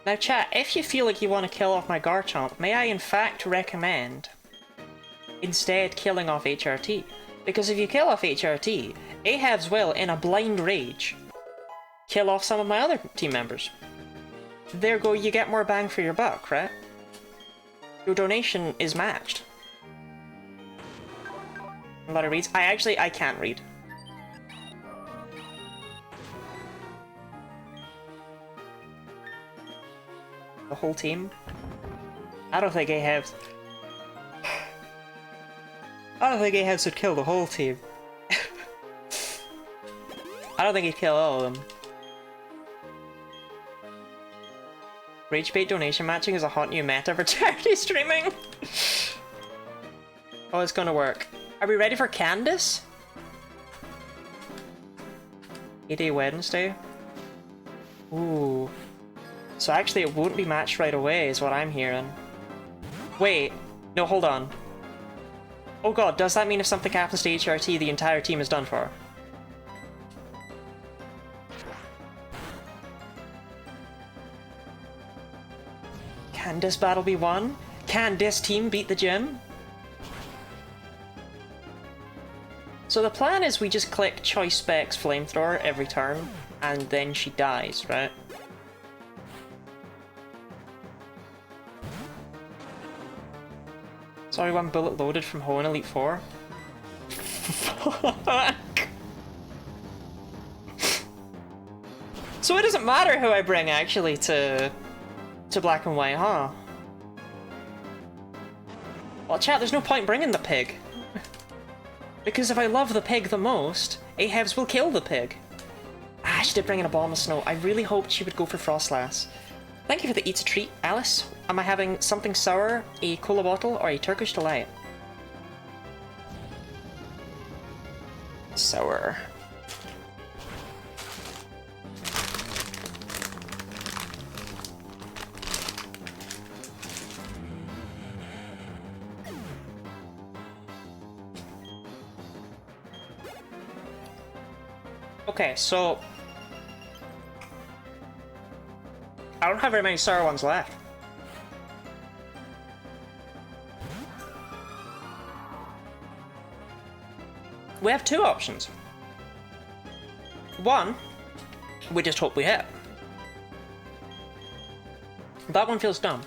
Now chat, if you feel like you want to kill off my Garchomp, may I in fact recommend instead killing off HRT? Because if you kill off HRT, Ahabs will, in a blind rage, kill off some of my other team members. There go, you get more bang for your buck, right? Your donation is matched. A lot of reads. I can't read. The whole team? I don't think Ahabs... I don't think Ahabs would kill the whole team. I don't think he'd kill all of them. Rage bait donation matching is a hot new meta for charity streaming. Oh, it's gonna work. Are we ready for Candace? A-Day Wednesday? Ooh. So actually it won't be matched right away is what I'm hearing. Wait. No, hold on. Oh god, does that mean if something happens to HRT, the entire team is done for? Can this battle be won? Can this team beat the gym? So the plan is we just click Choice Specs Flamethrower every turn, and then she dies, right? Sorry, one bullet loaded from Hoenn Elite 4. Fuck. So it doesn't matter who I bring, actually, to Black and White, huh? Well, chat, there's no point bringing the pig. Because if I love the pig the most, Ahabs will kill the pig. Ah, she did bring in a Bomb of Snow. I really hoped she would go for Frostlass. Thank you for the Eats a Treat, Alice. Am I having something sour, a cola bottle, or a Turkish delight? Sour. Okay, so... I don't have very many sour ones left. We have two options. One, we just hope we hit. That one feels dumb.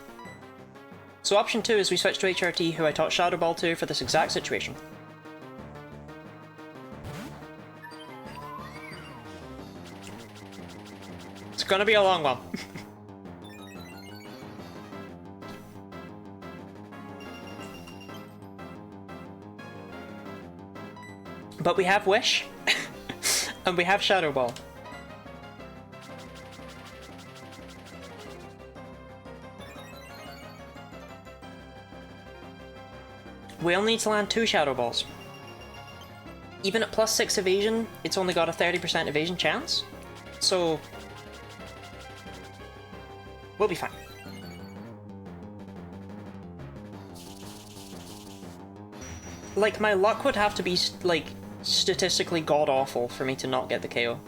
So option two is we switch to HRT, who I taught Shadow Ball to for this exact situation. It's gonna be a long one. But we have Wish, and we have Shadow Ball. We'll need to land 2 Shadow Balls. Even at +6 evasion, it's only got a 30% evasion chance, so we'll be fine. Like, my luck would have to be, like, statistically god-awful for me to not get the KO.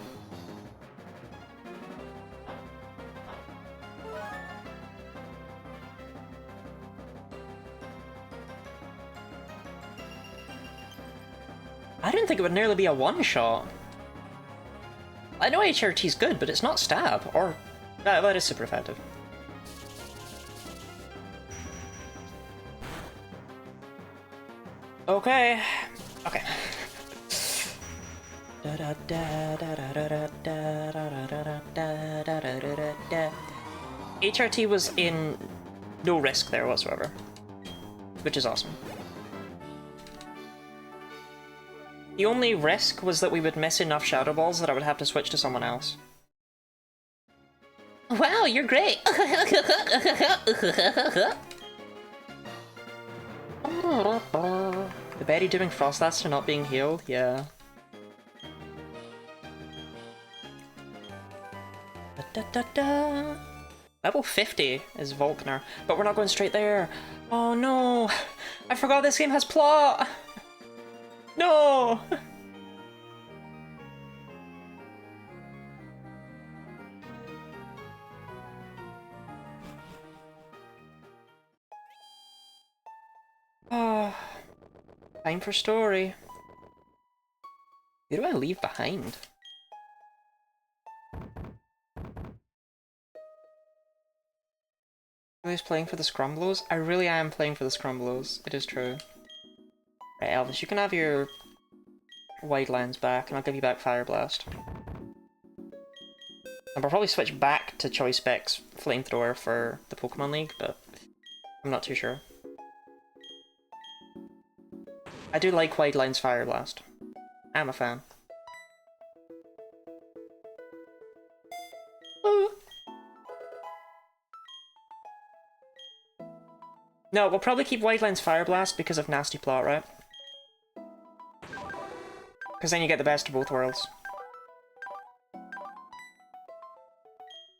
I didn't think it would nearly be a one-shot. I know HRT's good, but it's not stab, or... that is super effective. Okay. Okay. HRT was in no risk there whatsoever, which is awesome. The only risk was that we would miss enough Shadow Balls that I would have to switch to someone else. Wow, you're great! The Betty doing Frostlass for not being healed? Yeah. Level 50 is Volkner, but we're not going straight there. Oh no! I forgot this game has plot! No! Oh, time for story. Who do I leave behind? Who's playing for the Scrumbles? I really am playing for the Scrumbles. It is true. Right, Elvis, you can have your wide lines back, and I'll give you back Fire Blast. And I'll probably switch back to Choice Specs Flamethrower for the Pokemon League, but I'm not too sure. I do like Wide Lines Fire Blast. I'm a fan. Ooh. No, we'll probably keep Wide Lines Fire Blast because of Nasty Plot, right? Because then you get the best of both worlds.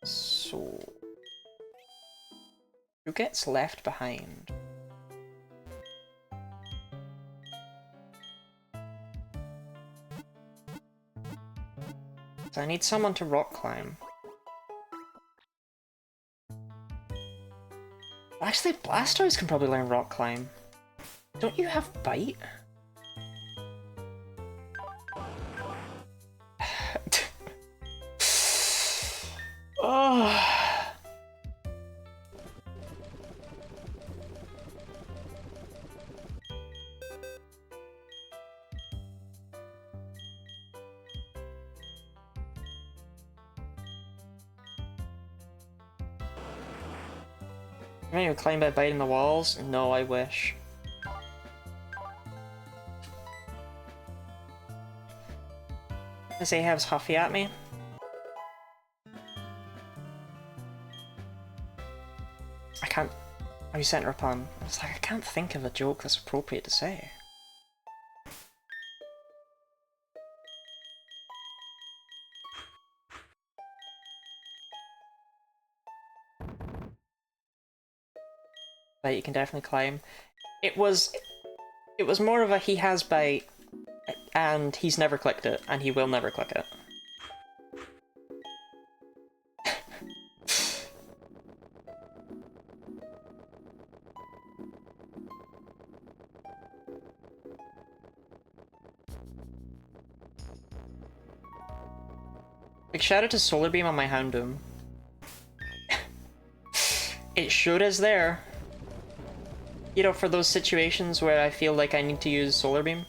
So... who gets left behind? So I need someone to rock climb. Actually, Blastoise can probably learn rock climb. Don't you have bite? Oh. Can I even climb by biting the walls? No, I wish. This Ahab's huffy at me. I can't... oh, you sent her a pun. I was like, I can't think of a joke that's appropriate to say. But you can definitely climb. It was more of a he has bite, and he's never clicked it, and he will never click it. Big shout out to Solar Beam on my Houndoom. It sure is there. You know, for those situations where I feel like I need to use Solar Beam.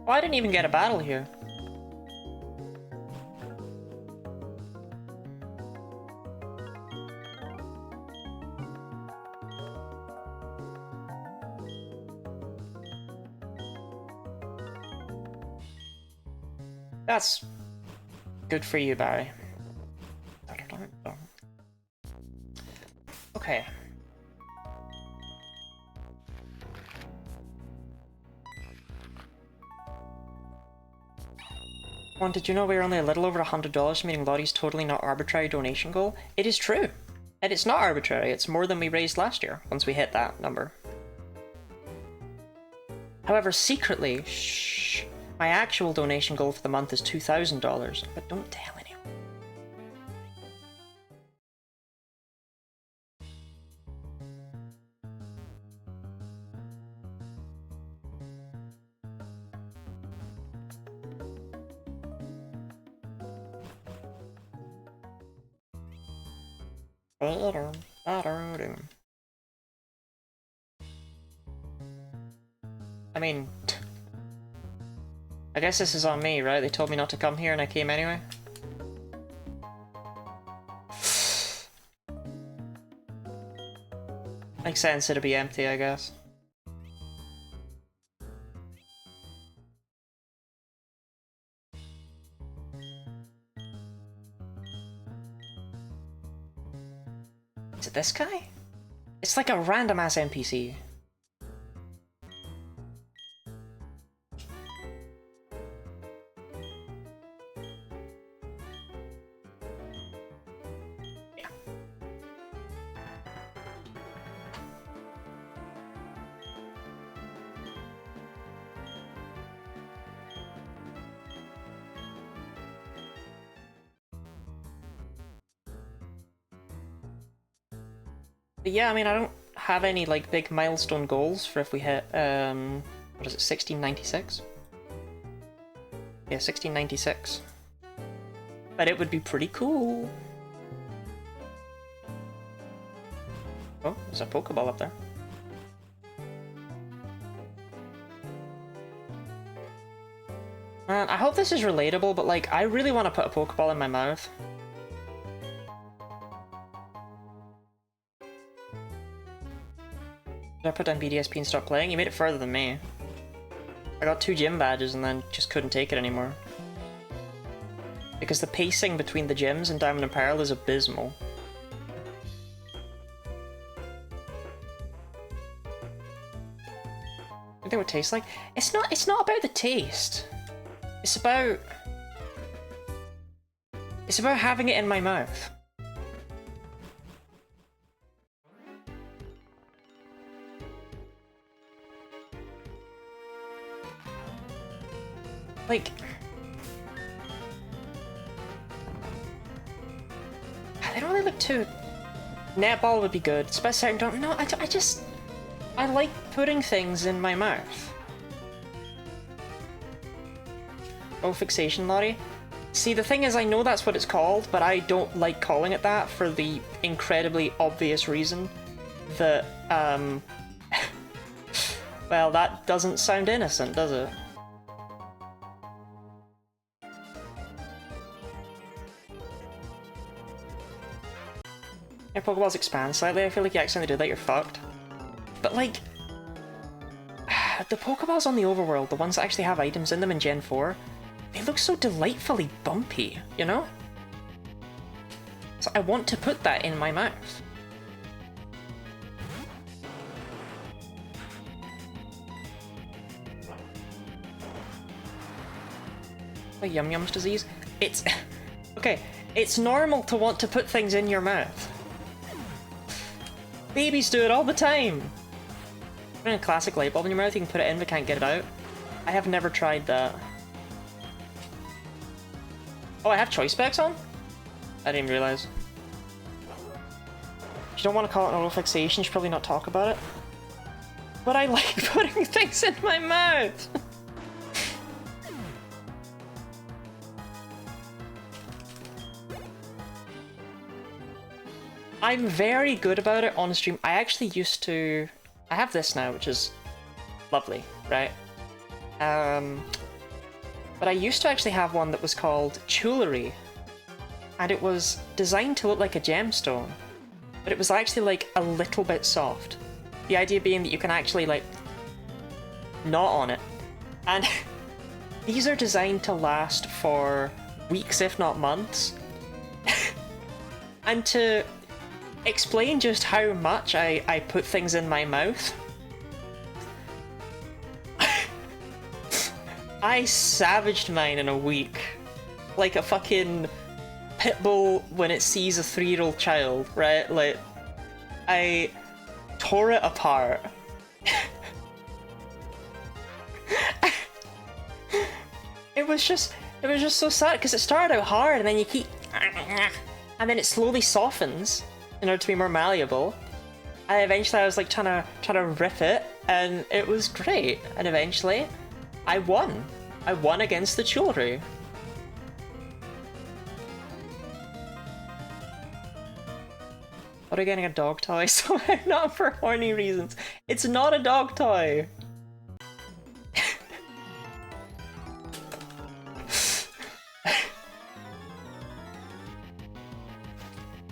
Oh, I didn't even get a battle here. That's good for you, Barry. Okay. One, did you know we're only a little over $100, meaning Lottie's totally not arbitrary donation goal? It is true. And it's not arbitrary, it's more than we raised last year, once we hit that number. However, secretly, shh, my actual donation goal for the month is $2,000, but don't tell anyone. I mean, I guess this is on me, right? They told me not to come here and I came anyway. Makes sense it'll be empty, I guess. Is it this guy? It's like a random ass NPC. But yeah, I mean, I don't have any, like, big milestone goals for if we hit, what is it, 1696? Yeah, 1696. But it would be pretty cool. Oh, there's a Pokeball up there. Man, I hope this is relatable, but, like, I really want to put a Pokeball in my mouth. I put down BDSP and stop playing? You made it further than me. I got 2 gym badges and then just couldn't take it anymore. Because the pacing between the gyms and Diamond and Pearl is abysmal. I think it would taste like? It's not about the taste. It's about having it in my mouth. Like, they don't really look too... Netball would be good. Special don't... No, I like putting things in my mouth. Oh, fixation, Lottie. See, the thing is, I know that's what it's called, but I don't like calling it that for the incredibly obvious reason that, well, that doesn't sound innocent, does it? Your Pokeballs expand slightly, I feel like you accidentally did that, you're fucked. But like, the Pokeballs on the overworld, the ones that actually have items in them in Gen 4, they look so delightfully bumpy, you know? So I want to put that in my mouth. Like Yum Yum's disease? It's... okay, it's normal to want to put things in your mouth. Babies do it all the time! Putting a classic light bulb in your mouth, you can put it in but can't get it out. I have never tried that. Oh, I have choice specs on? I didn't even realize. If you don't want to call it an auto fixation, you should probably not talk about it. But I like putting things in my mouth! I'm very good about it on stream. I actually used to... I have this now, which is lovely, right? But I used to actually have one that was called Jewelry. And it was designed to look like a gemstone. But it was actually like a little bit soft. The idea being that you can actually like... knot on it. And these are designed to last for weeks, if not months. And to explain just how much I put things in my mouth. I savaged mine in a week. like a fucking pit bull when it sees a 3-year-old child, right? Like, I tore it apart. It was just so sad because it started out hard and then you keep, and then it slowly softens in order to be more malleable. And eventually I was like trying to rip it, and it was great. And eventually, I won. I won against the Chulru. What are you getting a dog toy? So not for horny reasons. It's not a dog toy.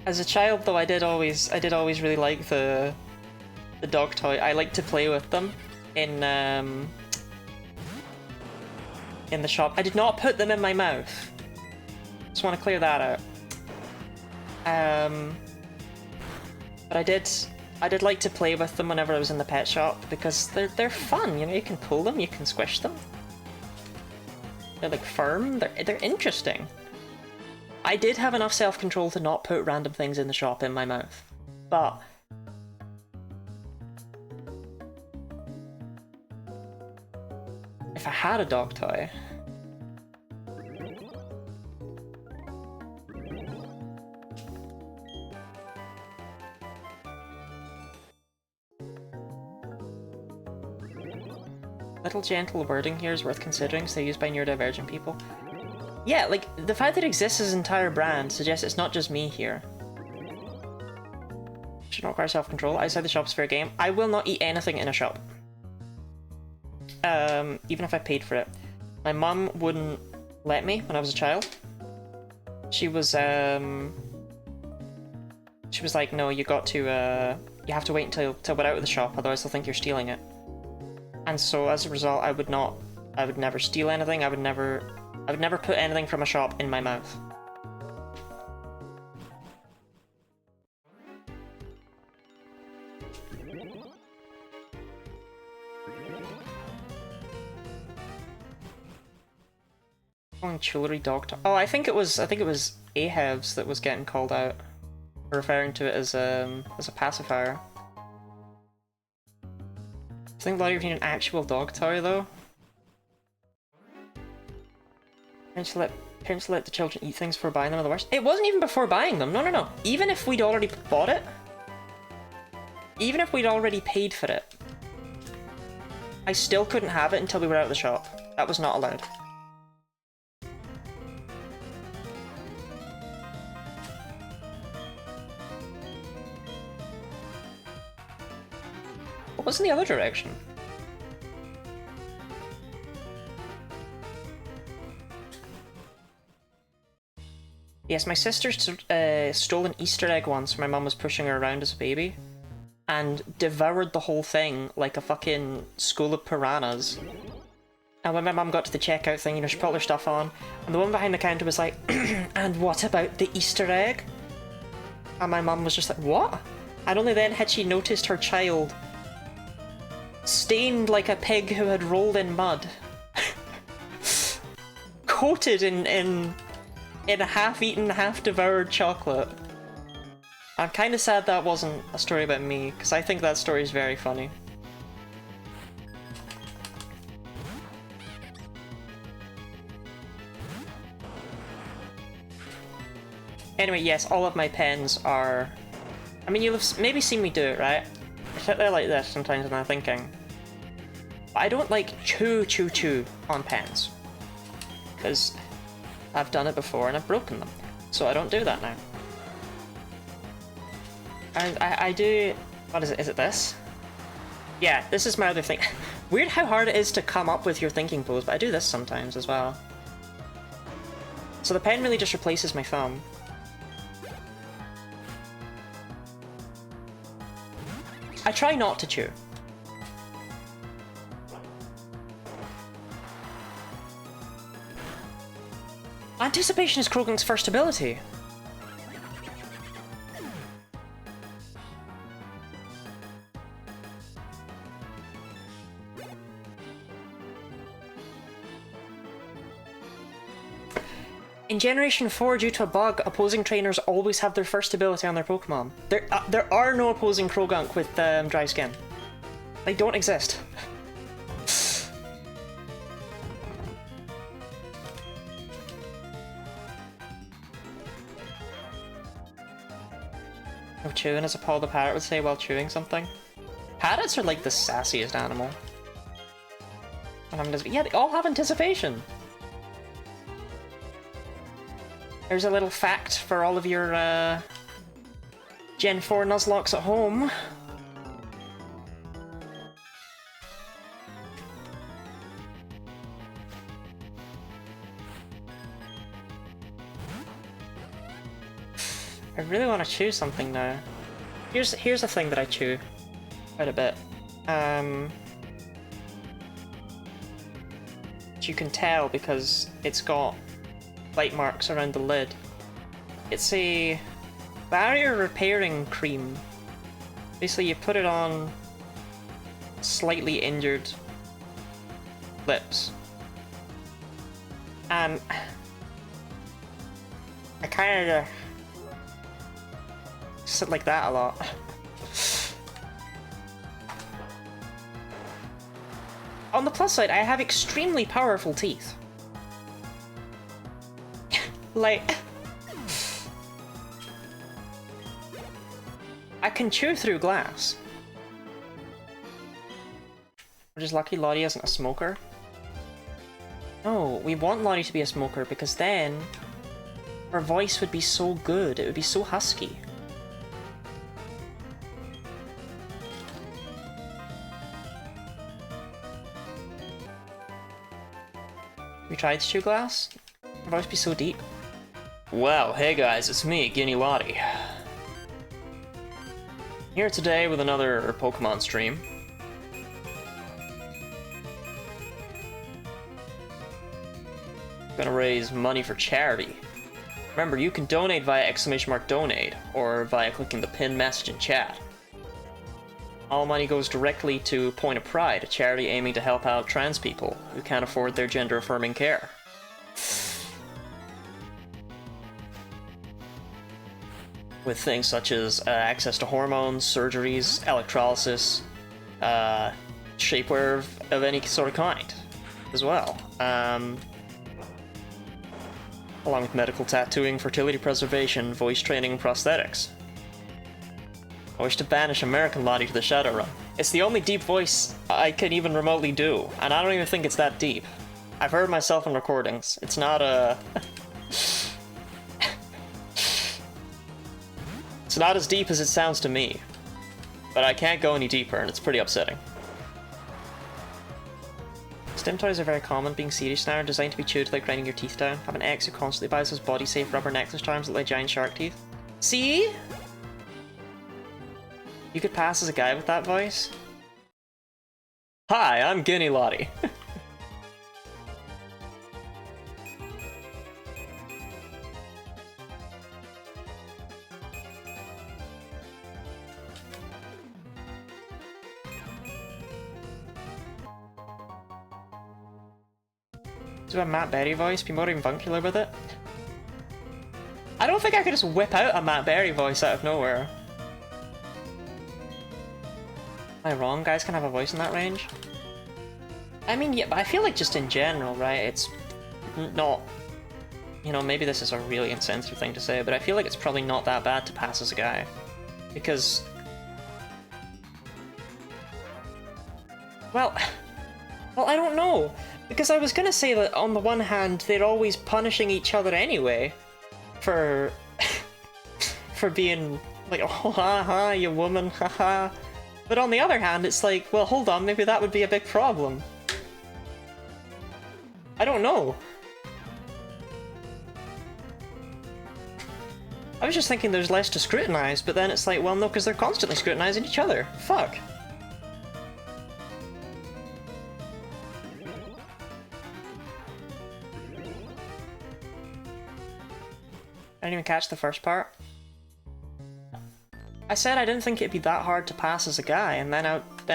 As a child, though, I did always really like the dog toy. I like to play with them in the shop. I did not put them in my mouth. Just want to clear that out. But I did like to play with them whenever I was in the pet shop because they're fun. You know, you can pull them, you can squish them. They're like firm. They're interesting. I did have enough self-control to not put random things in the shop in my mouth, but if I had a dog toy, little gentle wording here is worth considering, so used by neurodivergent people. Yeah, like, the fact that it exists as an entire brand suggests it's not just me here. Should not require self-control. Outside the shop's fair game. I will not eat anything in a shop. Even if I paid for it. My mum wouldn't let me when I was a child. She was like, no, you got to, you have to wait until we're out of the shop, otherwise they'll think you're stealing it. And so, as a result, I would never steal anything, I would never put anything from a shop in my mouth. Jewelry dog. Oh, I think it was Ahevs that was getting called out, referring to it as a pacifier. I think a lot of you need an actual dog toy though. Parents let the children eat things before buying them are the worst. It wasn't even before buying them. No. Even if we'd already bought it, even if we'd already paid for it, I still couldn't have it until we were out of the shop. That was not allowed. What was in the other direction? Yes, my sister stole an Easter egg once when my mum was pushing her around as a baby, and devoured the whole thing like a fucking school of piranhas. And when my mum got to the checkout thing, you know, she put all her stuff on, and the woman behind the counter was like, and what about the Easter egg? And my mum was just like, what? And only then had she noticed her child stained like a pig who had rolled in mud. Coated in a half-eaten, half-devoured chocolate. I'm kind of sad that wasn't a story about me, because I think that story is very funny. Anyway, yes, all of my pens are... I mean, you'll have maybe seen me do it, right? I sit there like this sometimes when I'm thinking. But I don't like chew on pens. Because I've done it before and I've broken them. So I don't do that now. And I do... What is it? Is it this? Yeah, this is my other thing. Weird how hard it is to come up with your thinking pose, but I do this sometimes as well. So the pen really just replaces my thumb. I try not to chew. Anticipation is Krogung's first ability. In Generation 4, due to a bug, opposing trainers always have their first ability on their Pokemon. There are no opposing Krogunk with Dry Skin. They don't exist. No chewing, as Paul the Parrot would say while chewing something. Parrots are like the sassiest animal. Yeah, they all have anticipation. There's a little fact for all of your Gen 4 Nuzlockes at home. I really want to chew something now. Here's a thing that I chew quite a bit. You can tell because it's got bite marks around the lid. It's a barrier repairing cream. Basically, you put it on slightly injured lips. And I kind of sit like that a lot. On the plus side, I have extremely powerful teeth. Like, I can chew through glass. We're just lucky Lottie isn't a smoker. No, we want Lottie to be a smoker because then her voice would be so good, it would be so husky. We tried to chew glass? Her voice be so deep. Wow, hey guys, it's me, Guinea Lottie. Here today with another Pokemon stream. Gonna raise money for charity. Remember, you can donate via !donate, or via clicking the pinned message in chat. All money goes directly to Point of Pride, a charity aiming to help out trans people who can't afford their gender-affirming care. With things such as access to hormones, surgeries, electrolysis, shapewear of any sort of kind, as well. Along with medical tattooing, fertility preservation, voice training, and prosthetics. I wish to banish American Lottie to the Shadowrun. It's the only deep voice I can even remotely do, and I don't even think it's that deep. I've heard myself in recordings. It's not a... It's not as deep as it sounds to me. But I can't go any deeper, and it's pretty upsetting. Stim toys are very common, being serious now, designed to be chewed like grinding your teeth down. Have an ex who constantly buys those body-safe rubber necklace charms that look like giant shark teeth. See? You could pass as a guy with that voice? Hi, I'm Guinea Lottie. Do a Matt Berry voice, be more avuncular with it? I don't think I could just whip out a Matt Berry voice out of nowhere. Am I wrong? Guys can have a voice in that range? I mean, yeah, but I feel like just in general, right, it's not... You know, maybe this is a really insensitive thing to say, but I feel like it's probably not that bad to pass as a guy. Because... Well, I don't know. Because I was gonna say that on the one hand, they're always punishing each other anyway. For... for being like, oh, ha, you woman, haha. But on the other hand, it's like, well, hold on, maybe that would be a big problem. I don't know. I was just thinking there's less to scrutinize, but then it's like, well, no, because they're constantly scrutinizing each other. Fuck. I didn't even catch the first part. I said I didn't think it'd be that hard to pass as a guy, and then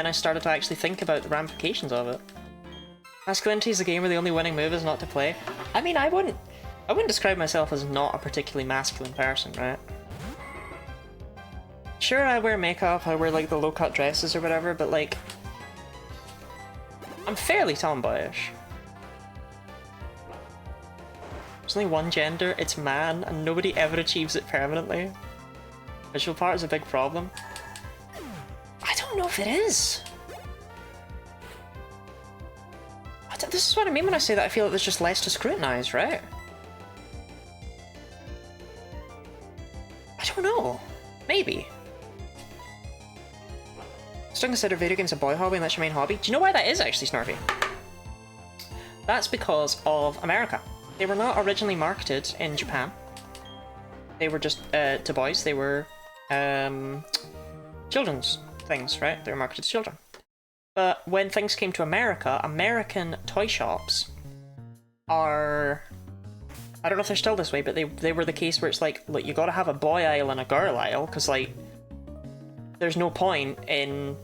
I started to actually think about the ramifications of it. Masculinity is a game where the only winning move is not to play. I mean, I wouldn't... I wouldn't describe myself as not a particularly masculine person, right? Sure, I wear makeup, I wear like the low-cut dresses or whatever, but like... I'm fairly tomboyish. There's only one gender, it's man, and nobody ever achieves it permanently. Visual part is a big problem. I don't know if it is. This is what I mean when I say that I feel like there's just less to scrutinize, right? I don't know. Maybe. Still consider video games a boy hobby and that's your main hobby? Do you know why that is actually, Snarfy? That's because of America. They were not originally marketed in Japan. They were just to boys. They were children's things, right? They were marketed to children. But when things came to America, American toy shops are... I don't know if they're still this way, but they were the case where it's like, look, you gotta have a boy aisle and a girl aisle, because like, there's no point in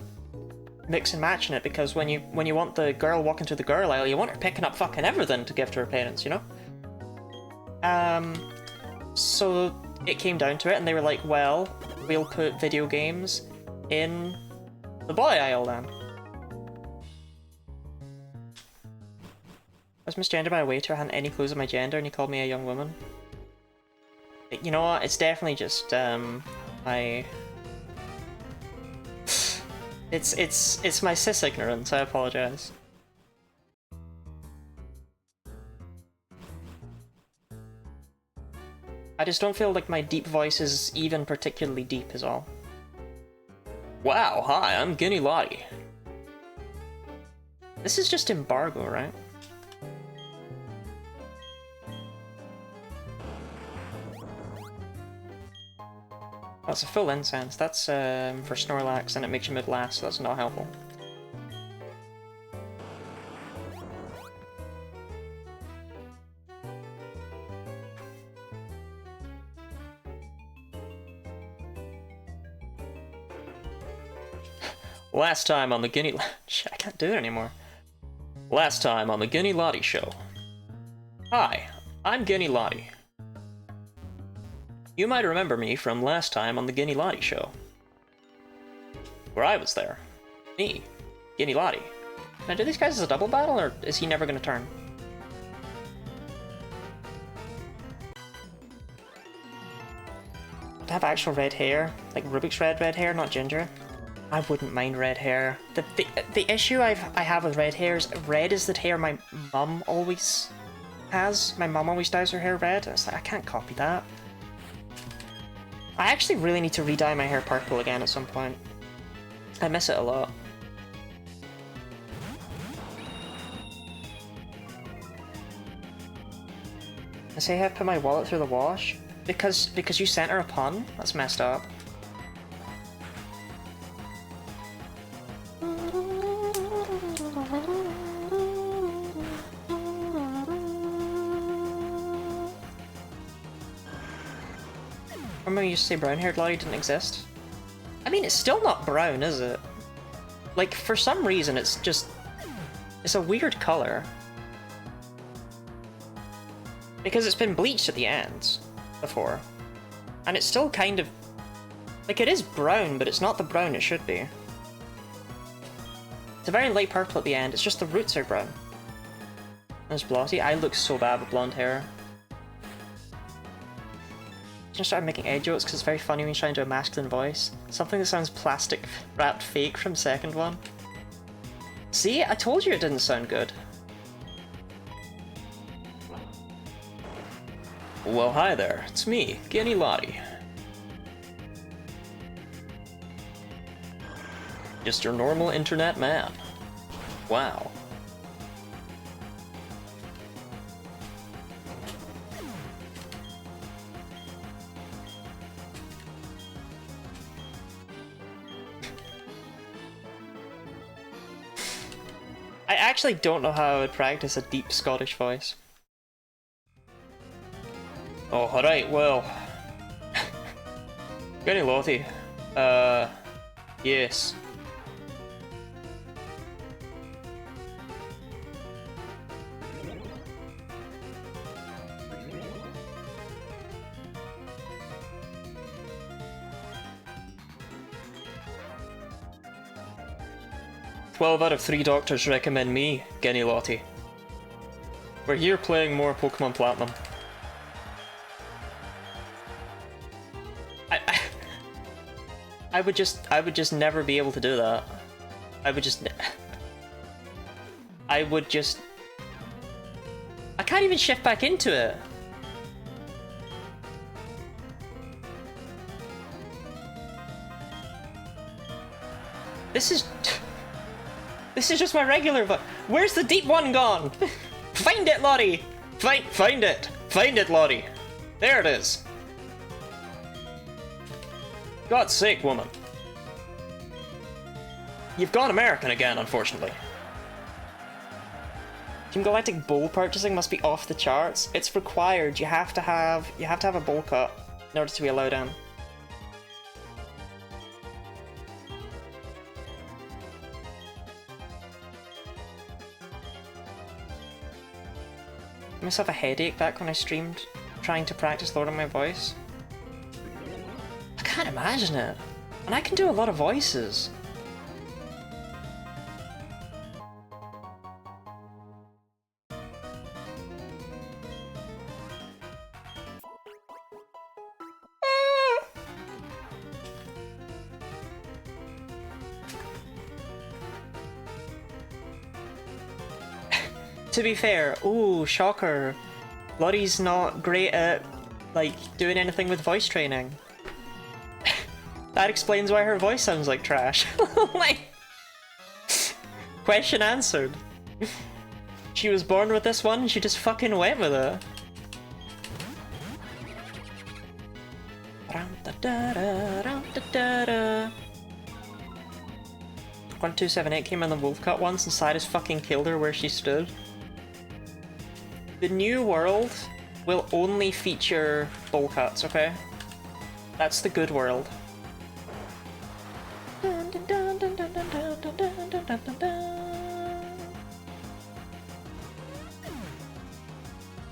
mix and matching it, because when you want the girl walking through the girl aisle, you want her picking up fucking everything to give to her parents, you know? So it came down to it, and they were like, well, we'll put video games in the boy aisle then. I was misgendered by a waiter, I hadn't any clues of my gender, and he called me a young woman. You know what, it's definitely just, my... It's my cis ignorance, I apologize. I just don't feel like my deep voice is even particularly deep is all. Wow, hi, I'm Guinea Lottie. This is just embargo, right? That's a full incense. That's for Snorlax, and it makes your mood last, so that's not helpful. Last time on the Guinea... Shit, I can't do it anymore. Last time on the Guinea Lottie Show. Hi, I'm Guinea Lottie. You might remember me from last time on the Guinea Lottie Show, where I was there. Me, Guinea Lottie. Now, do these guys as a double battle, or is he never going to turn? To have actual red hair, like Rubik's red hair, not ginger. I wouldn't mind red hair. The issue I have with red hair is red is the hair my mum always has. My mum always dyes her hair red. It's like, I can't copy that. I actually really need to re-dye my hair purple again at some point. I miss it a lot. I say I have put my wallet through the wash? Because you sent her a pun? That's messed up. Remember you used to say brown-haired Lottie didn't exist? I mean, it's still not brown, is it? Like, for some reason, it's just... It's a weird color. Because it's been bleached at the ends before. And it's still kind of... Like, it is brown, but it's not the brown it should be. It's a very light purple at the end, it's just the roots are brown. There's Blotty. I look so bad with blonde hair. I just started making egg jokes because it's very funny when you try and do a masculine voice. Something that sounds plastic wrapped fake from second one. See? I told you it didn't sound good. Well, hi there. It's me, Guinea Lottie. Just your normal internet man. Wow. I actually don't know how I would practice a deep Scottish voice. Oh, alright, well... Guinea Lottie. Yes. 12 out of 3 doctors recommend me, Genlocke. We're here playing more Pokemon Platinum. I would just never be able to do that. I can't even shift back into it. This is just my regular, but where's the deep one gone? Find it, Lottie! Find it! Find it, Lottie! There it is! God's sake, woman. You've gone American again, unfortunately. Team Galactic bowl purchasing must be off the charts. It's required. You have to have a bowl cut in order to be allowed in. I must have a headache back when I streamed, trying to practice lowering my voice. I can't imagine it. And I can do a lot of voices. To be fair, ooh, shocker. Lottie's not great at, like, doing anything with voice training. That explains why her voice sounds like trash. Like, question answered. She was born with this one and she just fucking went with it. 1278 came in the wolf cut once and Cyrus fucking killed her where she stood. The new world will only feature bowl cuts, okay? That's the good world.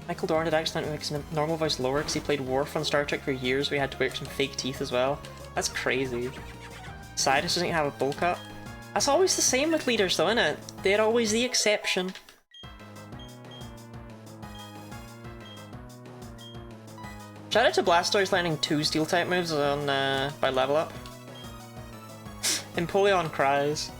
Michael Dorn did accidentally make his normal voice lower because he played Worf on Star Trek for years. We had to wear some fake teeth as well. That's crazy. Cyrus doesn't have a bowl cut. That's always the same with leaders though, isn't it? They're always the exception. Shout out to Blastoise landing 2 steel type moves on by level up. Empoleon cries.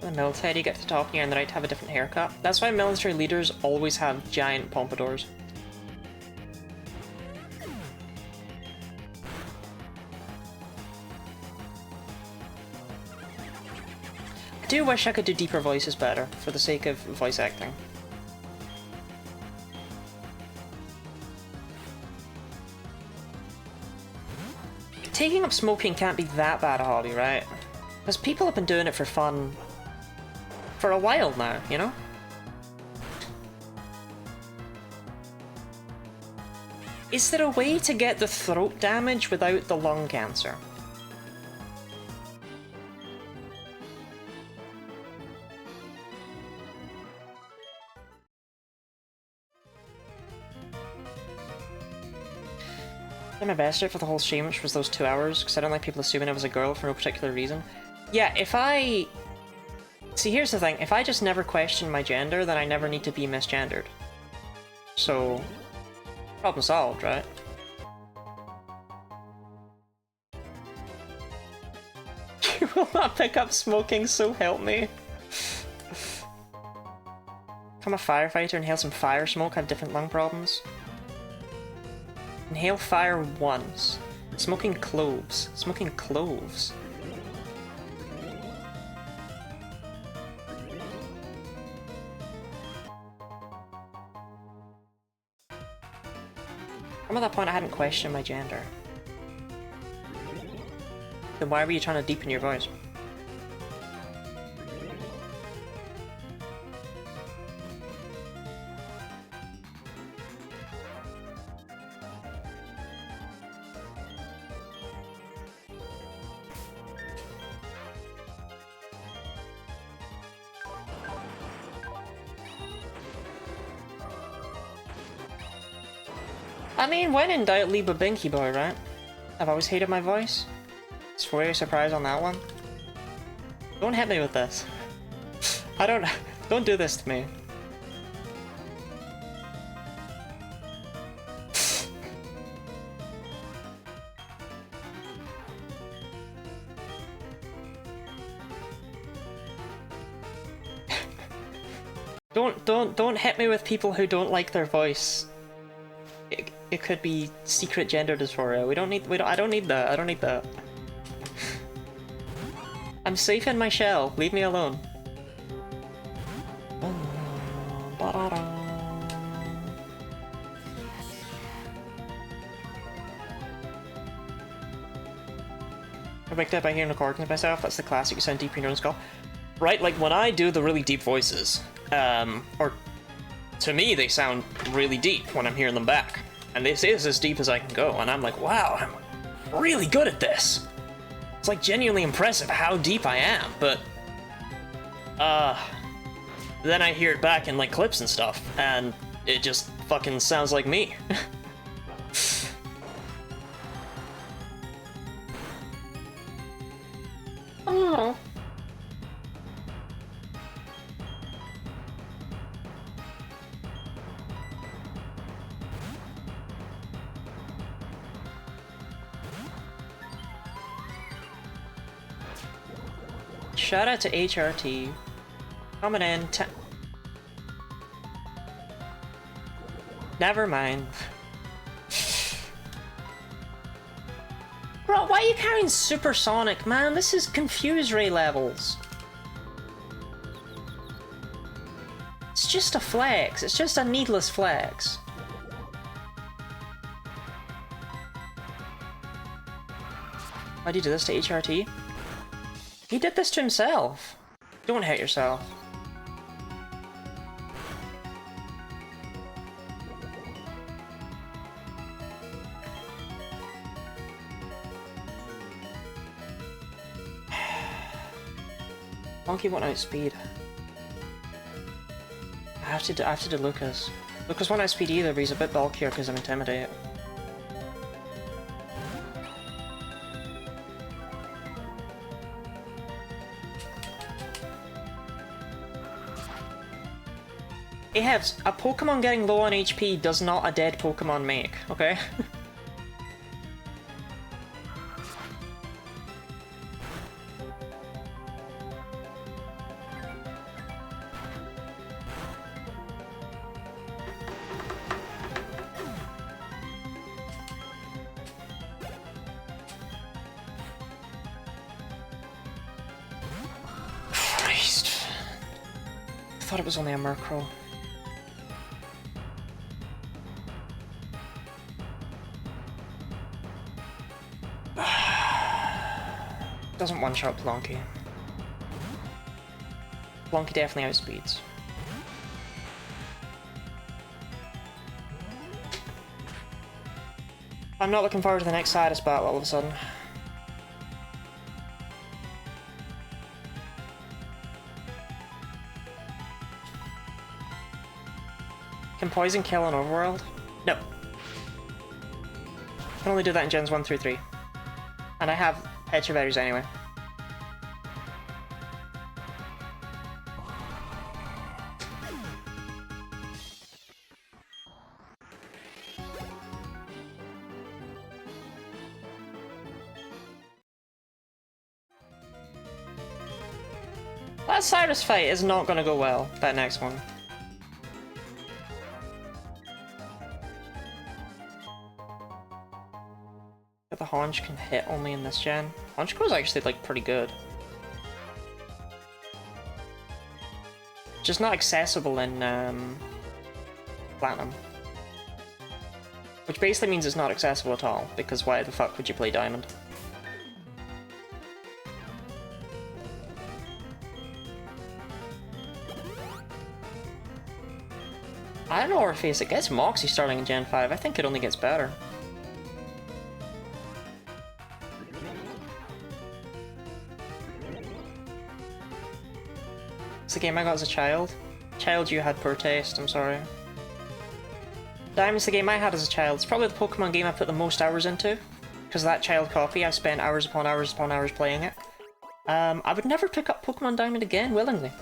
The military, you get to the top and you're in the right to have a different haircut. That's why military leaders always have giant pompadours. I do wish I could do deeper voices better, for the sake of voice acting. Taking up smoking can't be that bad a hobby, right? Because people have been doing it for fun for a while now, you know? Is there a way to get the throat damage without the lung cancer? I did my best for the whole stream, which was those 2 hours, because I don't like people assuming I was a girl for no particular reason. Yeah, if I... See, here's the thing. If I just never question my gender, then I never need to be misgendered. So... problem solved, right? You will not pick up smoking, so help me. Become a firefighter, inhale some fire smoke, have different lung problems. Inhale fire once. Smoking cloves. Smoking cloves. I'm at that point I hadn't questioned my gender. Then why were you trying to deepen your voice? I mean, when in doubt, leave a binky boy, right? I've always hated my voice. It's for your surprise on that one. Don't hit me with this. Don't do this to me. Don't hit me with people who don't like their voice. It could be secret gender dysphoria. I don't need that. I don't need that. I'm safe in my shell. Leave me alone. I waked up by hearing recordings of myself. That's the classic. You sound deep in your own skull. Right, like when I do the really deep voices, or to me they sound really deep when I'm hearing them back. And this is as deep as I can go, and I'm like, wow, I'm really good at this. It's like genuinely impressive how deep I am, but then I hear it back in like clips and stuff, and it just fucking sounds like me. Oh. Shout out to HRT. Coming in. Never mind. Bro, why are you carrying supersonic, man? This is confuse ray levels. It's just a flex. It's just a needless flex. Why'd you do this to HRT? He did this to himself. Don't hate yourself. Monkey won't outspeed. I have to do Lucas. Lucas won't outspeed either, but he's a bit bulkier because I'm Intimidate. Hey Hebs, a Pokemon getting low on HP does not a dead Pokemon make, okay? Christ. I thought it was only a Murkrow. Doesn't one-shot Plonky. Plonky definitely outspeeds. I'm not looking forward to the next Sidus battle all of a sudden. Can Poison kill in Overworld? No. Can only do that in Gens 1 through 3. And I have Petra Berries anyway. That Cyrus fight is not gonna go well, that next one. The Haunch can hit only in this gen. Honchko's actually like pretty good. Just not accessible in Platinum. Which basically means it's not accessible at all, because why the fuck would you play Diamond? I don't know, Orpheus, it gets Moxie starting in Gen 5. I think it only gets better. It's the game I got as a child. Child, you had poor taste, I'm sorry. Diamond's the game I had as a child. It's probably the Pokemon game I put the most hours into. Because of that child copy, I spent hours upon hours upon hours playing it. I would never pick up Pokemon Diamond again, willingly.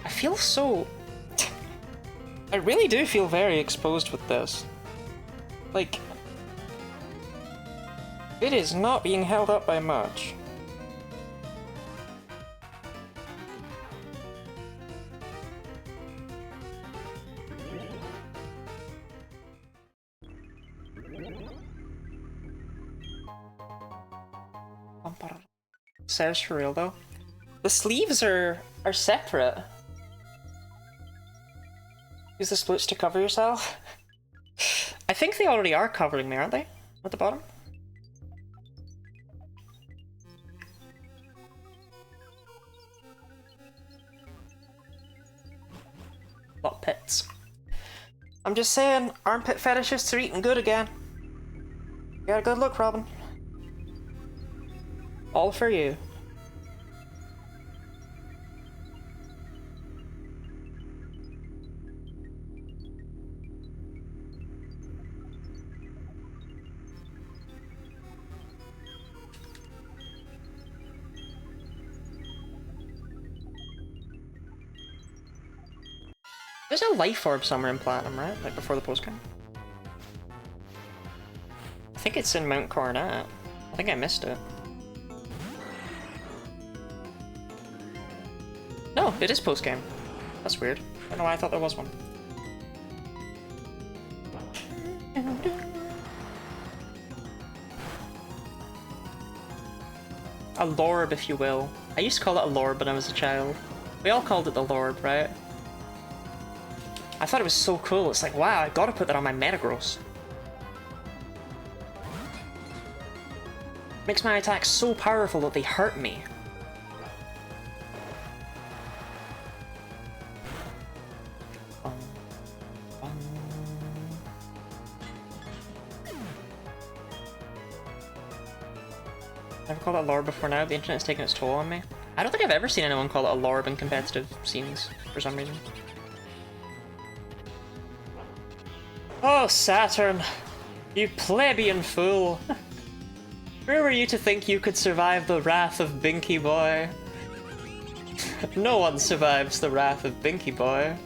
I feel so... I really do feel very exposed with this. Like... it is not being held up by much. Serious for real though. The sleeves are separate. Use the splits to cover yourself. I think they already are covering me, aren't they? At the bottom? Lot pits. I'm just saying, armpit fetishists are eating good again. You got a good look, Robin. All for you. There's a life orb somewhere in Platinum, right? Like before the postcard. I think it's in Mount Coronet. I think I missed it. No, it is post-game. That's weird. I don't know why I thought there was one. A lorb, if you will. I used to call it a lorb when I was a child. We all called it the lorb, right? I thought it was so cool. It's like, wow, I gotta put that on my Metagross. Makes my attacks so powerful that they hurt me. Never called it a lorb before now. The internet's taken its toll on me. I don't think I've ever seen anyone call it a lorb in competitive scenes for some reason. Oh, Saturn! You plebeian fool! Who were you to think you could survive the wrath of Binky Boy? No one survives the wrath of Binky Boy.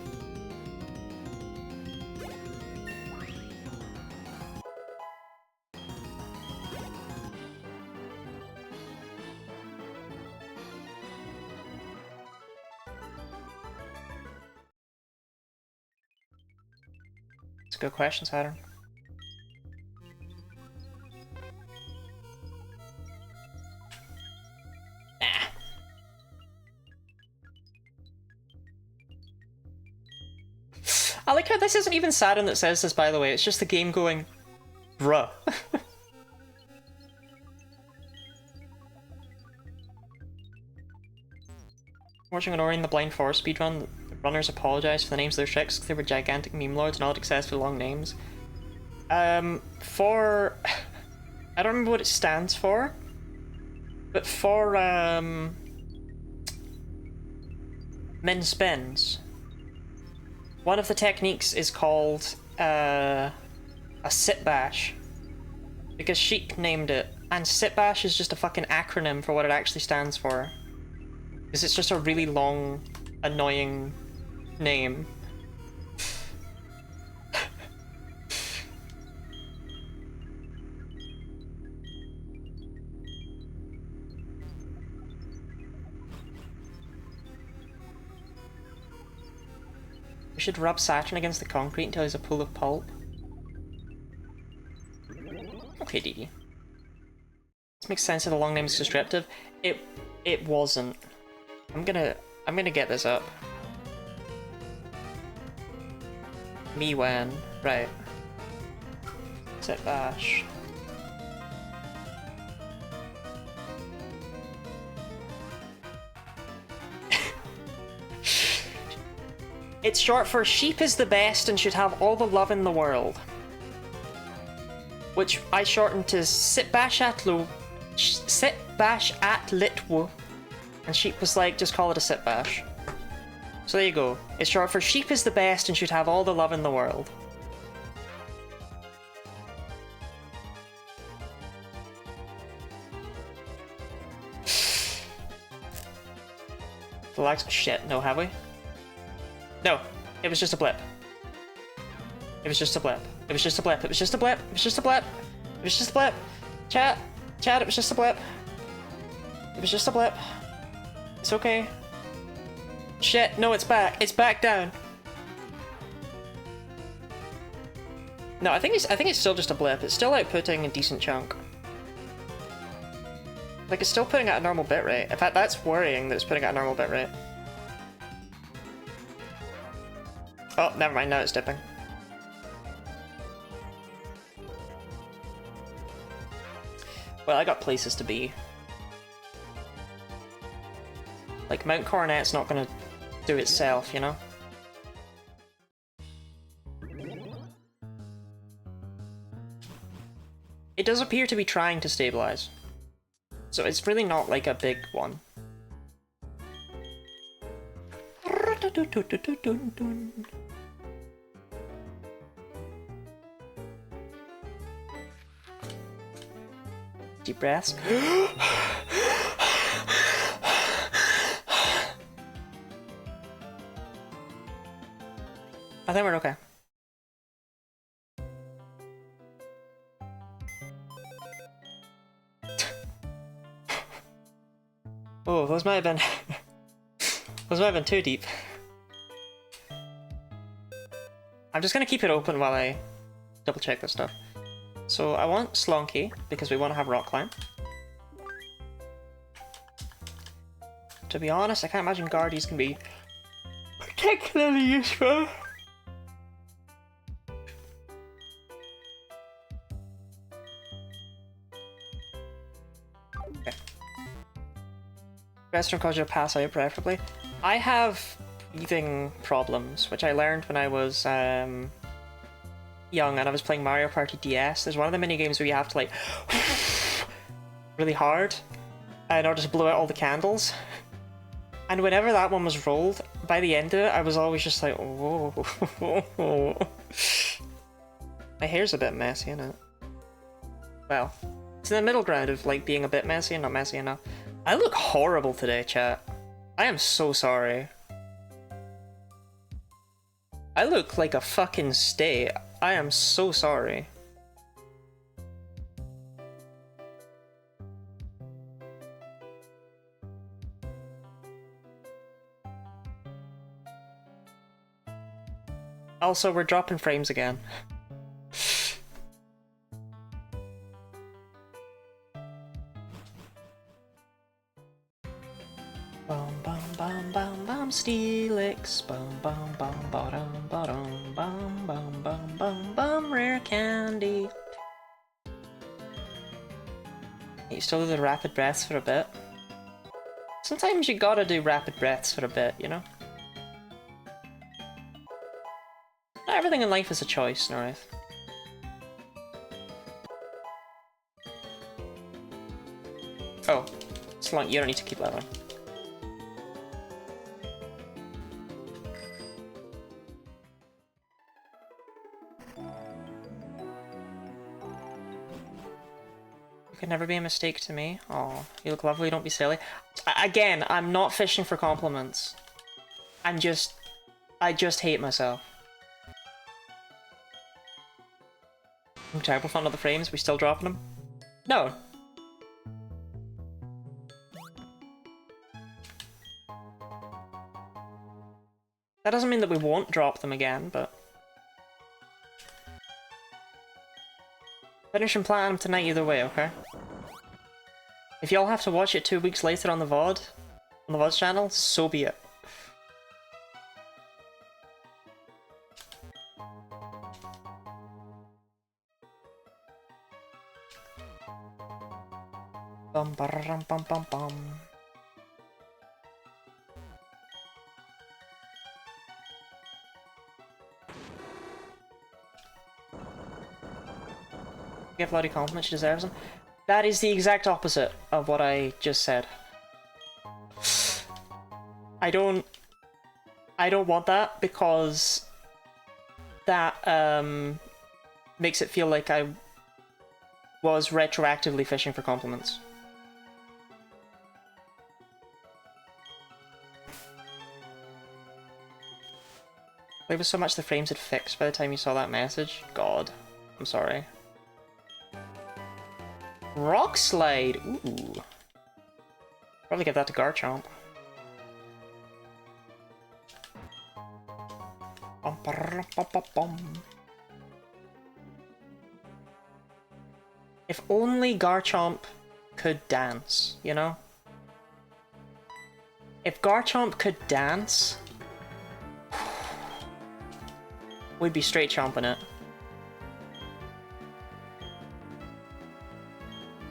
It's a good question, Saturn. I like how this isn't even Saturn that says this, by the way. It's just the game going, bruh. Watching an Ori in the Blind Forest speedrun, the runners apologized for the names of their tricks because they were gigantic meme lords and all excessively long names. I don't remember what it stands for, but for, min spins. One of the techniques is called a sit bash, because Sheik named it, and sit bash is just a fucking acronym for what it actually stands for, because it's just a really long, annoying name. We should rub Saturn against the concrete until he's a pool of pulp. Okay, Dee. This makes sense if the long name is descriptive. It wasn't. I'm gonna get this up. Me when, right. Sit bash. It's short for sheep is the best and should have all the love in the world. Which I shortened to sit bash at litwo. And sheep was like, just call it a sit bash. So there you go. It's short for sheep is the best and should have all the love in the world. The lags. Shit, no, have we? No, it was just a blip. It was just a blip. It was just a blip. It was just a blip. It was just a blip. It was just a blip. Chat, it was just a blip. It was just a blip. It's okay. Shit, no, it's back. It's back down. No, I think it's still just a blip. It's still outputting a decent chunk. Like, it's still putting out a normal bitrate. In fact, that's worrying that it's putting out a normal bitrate. Oh, never mind, now it's dipping. Well, I got places to be. Like, Mount Coronet's not gonna do itself, you know? It does appear to be trying to stabilize. So it's really not like a big one. Deep breaths. I think we're okay. Oh, those might have been... those might have been too deep. I'm just gonna keep it open while I double check this stuff. So I want Slonky, because we want to have Rock Climb. To be honest, I can't imagine Guardies can be particularly useful. Okay. Restaurant cause you to pass out preferably. I have breathing problems, which I learned when I was young and I was playing Mario Party DS. There's one of the mini games where you have to like really hard in order to blow out all the candles. And whenever that one was rolled, by the end of it, I was always just like, oh. My hair's a bit messy, isn't it? Well, it's in the middle ground of like being a bit messy and not messy enough. I look horrible today, chat. I am so sorry. I look like a fucking state. I am so sorry. Also, we're dropping frames again. Bum bum bum bum bum Steelix. Bum bum bum bottom bottom bum bum bum bum bum rare candy. You still do the rapid breaths for a bit. Sometimes you gotta do rapid breaths for a bit, you know? Not everything in life is a choice, Norith. Oh, it's long. You don't need to keep leveling. Could never be a mistake to me. Oh, you look lovely, don't be silly. Again, I'm not fishing for compliments. I just hate myself. I'm terrible fun of the frames, we still dropping them? No. That doesn't mean that we won't drop them again, but... Finishing Platinum tonight either way, okay? If y'all have to watch it 2 weeks later on the VOD, on the VOD's channel, so be it. Bum bum bum bum bum. Give Lottie compliments, she deserves them. That is the exact opposite of what I just said. I don't want that because that makes it feel like I was retroactively fishing for compliments. It was so much the frames had fixed by the time you saw that message. God, I'm sorry. Rock Slide! Ooh. Probably give that to Garchomp. If only Garchomp could dance, you know? If Garchomp could dance, we'd be straight chomping it.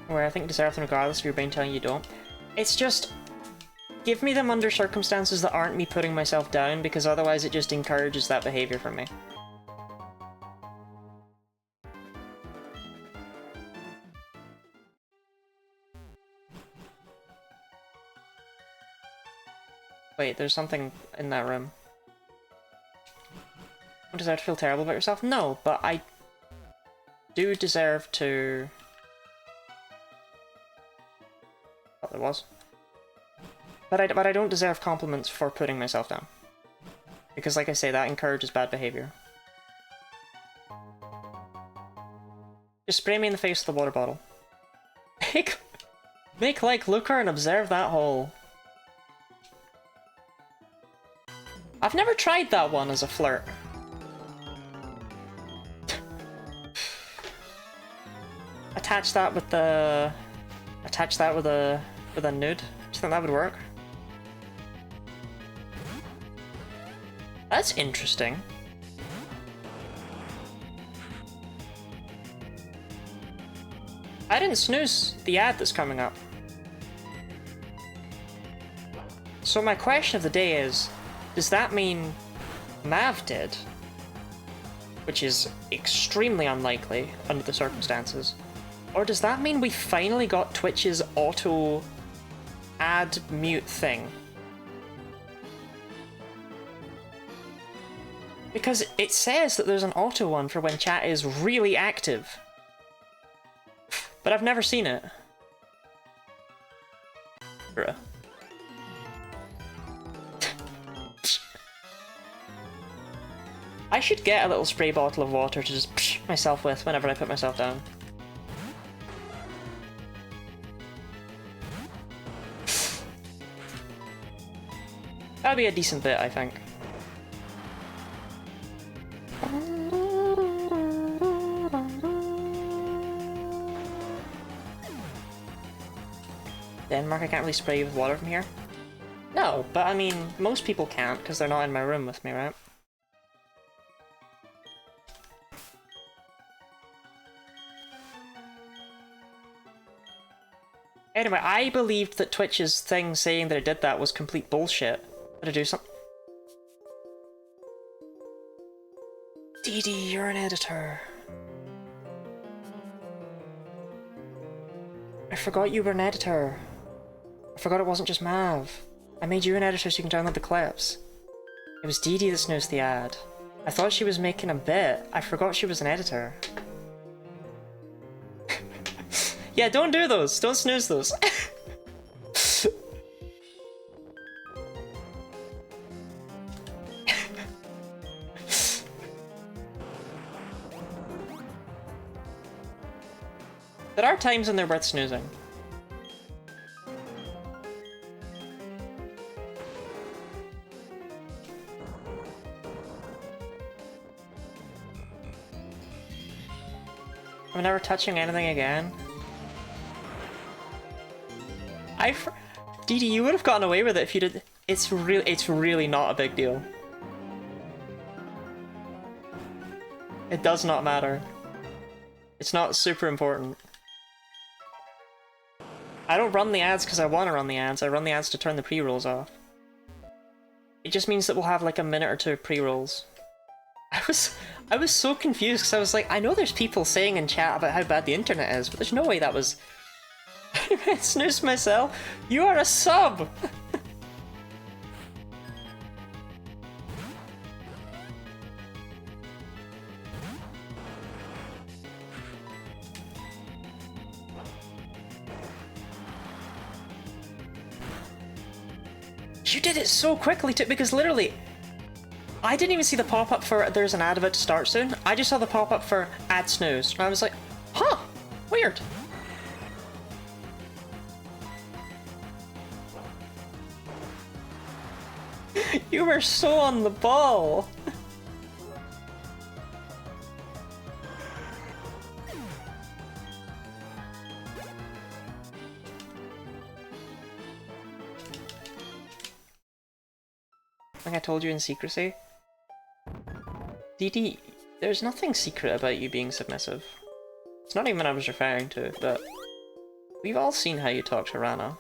Where I think you deserve them regardless of your brain telling you don't. It's just, give me them under circumstances that aren't me putting myself down, because otherwise it just encourages that behavior from me. Wait, there's something in that room. Don't deserve to feel terrible about yourself? No, but I do deserve to... Oh, there was. But I don't deserve compliments for putting myself down. Because like I say, that encourages bad behavior. Just spray me in the face with a water bottle. Make like Looker and observe that hole. I've never tried that one as a flirt. Attach that with the... Attach that with a nude. Do you think that would work? That's interesting. I didn't snooze the ad that's coming up. So my question of the day is, does that mean Mav did? Which is extremely unlikely under the circumstances. Or does that mean we finally got Twitch's auto ad mute thing? Because it says that there's an auto one for when chat is really active. But I've never seen it. Bruh. I should get a little spray bottle of water to just psh myself with whenever I put myself down. That'd be a decent bit, I think. Denmark, I can't really spray you with water from here. No, but I mean, most people can't because they're not in my room with me, right? Anyway, I believed that Twitch's thing saying that it did that was complete bullshit. Did I do something? Dee Dee, you're an editor. I forgot you were an editor. I forgot it wasn't just Mav. I made you an editor so you can download the clips. It was Dee Dee that snoozed the ad. I thought she was making a bit. I forgot she was an editor. Yeah, don't do those. Don't snooze those. There are times when they're worth snoozing. I'm never touching anything again. Dee Dee, you would have gotten away with it if you did. It's really not a big deal. It does not matter. It's not super important. I don't run the ads because I want to run the ads. I run the ads to turn the pre-rolls off. It just means that we'll have like a minute or two of pre-rolls. I was so confused because I was like, I know there's people saying in chat about how bad the internet is, but there's no way that was... I snoozed myself. You are a sub! You did it so quickly too, because literally, I didn't even see the pop-up for there's an ad about to start soon. I just saw the pop-up for ad snooze. And I was like, huh, weird. You were so on the ball. Like I told you in secrecy. DD, there's nothing secret about you being submissive. It's not even what I was referring to, but we've all seen how you talk to Rana.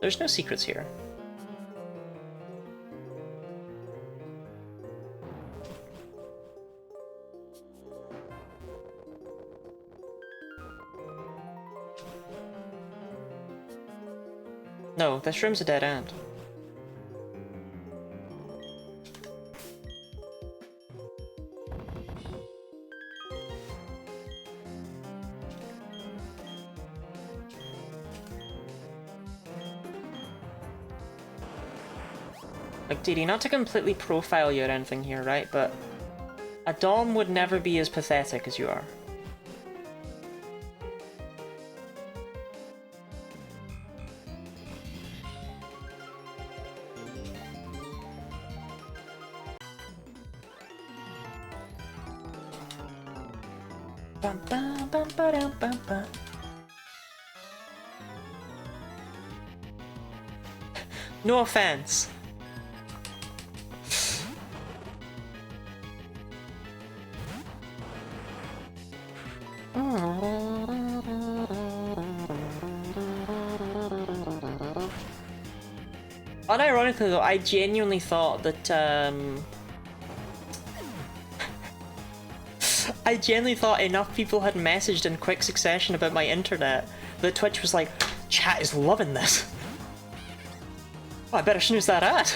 There's no secrets here. No, this room's a dead end. Like, DD, not to completely profile you or anything here, right? But a Dom would never be as pathetic as you are. Bum, bum, bum, ba-dum, bum, bum. No offense. Unironically though, I genuinely thought that, I genuinely thought enough people had messaged in quick succession about my internet that Twitch was like, chat is loving this. Oh, I better snooze that ad.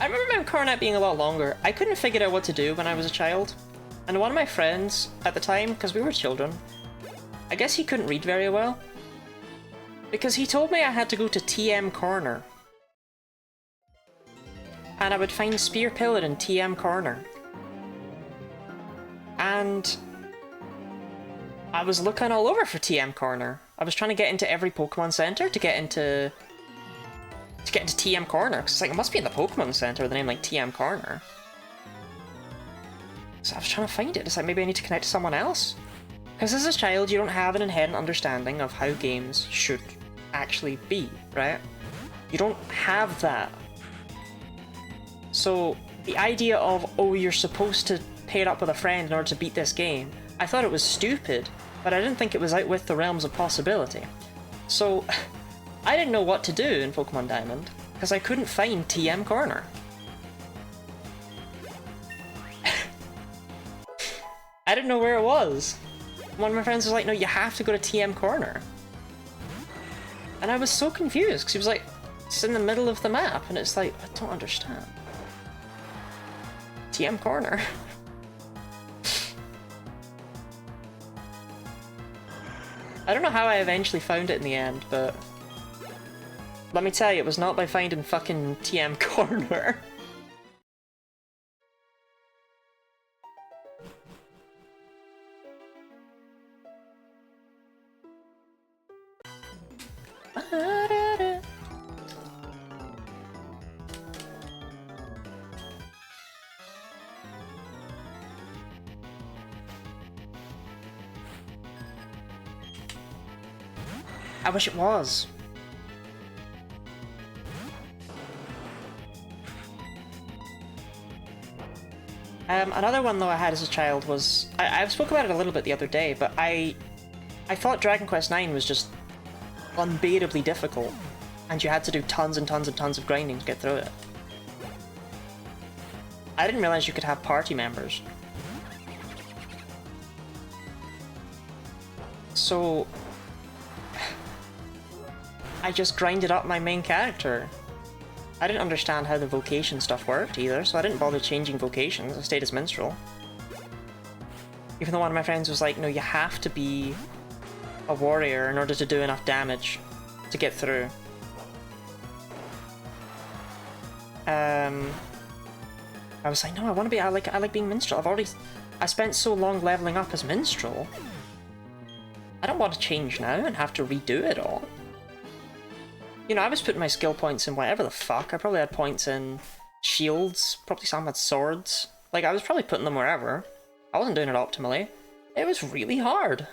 I remember my Cornet being a lot longer. I couldn't figure out what to do when I was a child. And one of my friends at the time, because we were children, I guess he couldn't read very well. Because he told me I had to go to TM Corner. And I would find Spear Pillar in TM Corner. And I was looking all over for TM Corner. I was trying to get into every Pokemon Center to get into TM Corner. Cause it's like, it must be in the Pokemon Center with a name like TM Corner. So I was trying to find it. It's like, maybe I need to connect to someone else. Because as a child, you don't have an inherent understanding of how games should actually be, right? You don't have that. So the idea of, oh, you're supposed to pair up with a friend in order to beat this game, I thought it was stupid, but I didn't think it was out with the realms of possibility. So I didn't know what to do in Pokemon Diamond, because I couldn't find TM Corner. I didn't know where it was. One of my friends was like, no, you have to go to TM Corner. And I was so confused, because he was like, it's in the middle of the map, and it's like, I don't understand. TM Corner. I don't know how I eventually found it in the end, but let me tell you, it was not by finding fucking TM Corner. I wish it was. Another one though I had as a child was, I spoke about it a little bit the other day, but I thought Dragon Quest IX was just unbearably difficult. And you had to do tons and tons and tons of grinding to get through it. I didn't realize you could have party members. So I just grinded up my main character. I didn't understand how the vocation stuff worked either, so I didn't bother changing vocations. I stayed as minstrel. Even though one of my friends was like, no, you have to be a warrior in order to do enough damage to get through. I was like, no, I want to be, I like being minstrel. I spent so long leveling up as minstrel. I don't want to change now and have to redo it all. You know, I was putting my skill points in whatever the fuck. I probably had points in shields, probably some had swords. Like, I was probably putting them wherever. I wasn't doing it optimally. It was really hard.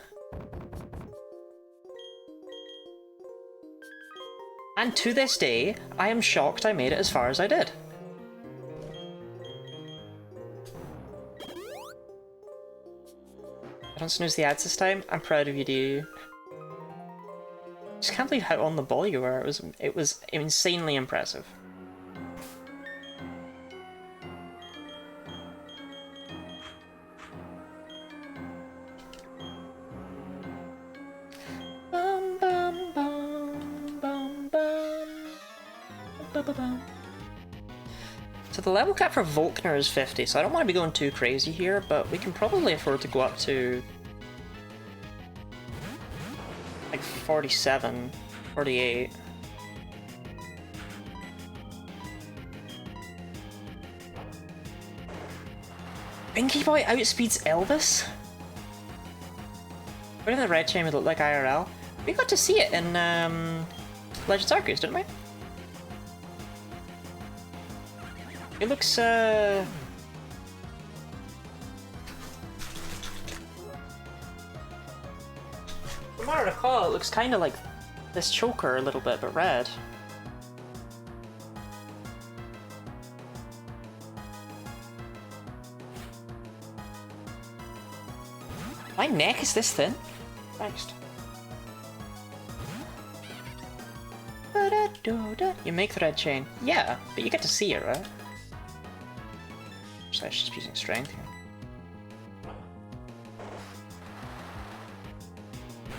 And to this day, I am shocked I made it as far as I did. I don't snooze the ads this time. I'm proud of you, dude. Just can't believe how on the ball you were. It was insanely impressive. Bum, bum, bum, bum, bum. So the level cap for Volkner is 50, so I don't want to be going too crazy here, but we can probably afford to go up to like 47, 48. Binky Boy outspeeds Elvis? What if the red chain would look like IRL? We got to see it in Legends Arceus, didn't we? It looks, from what I recall, it looks kind of like this choker a little bit, but red. My neck is this thin? Next. You make the red chain. Yeah, but you get to see it, right? So I should just be using strength here.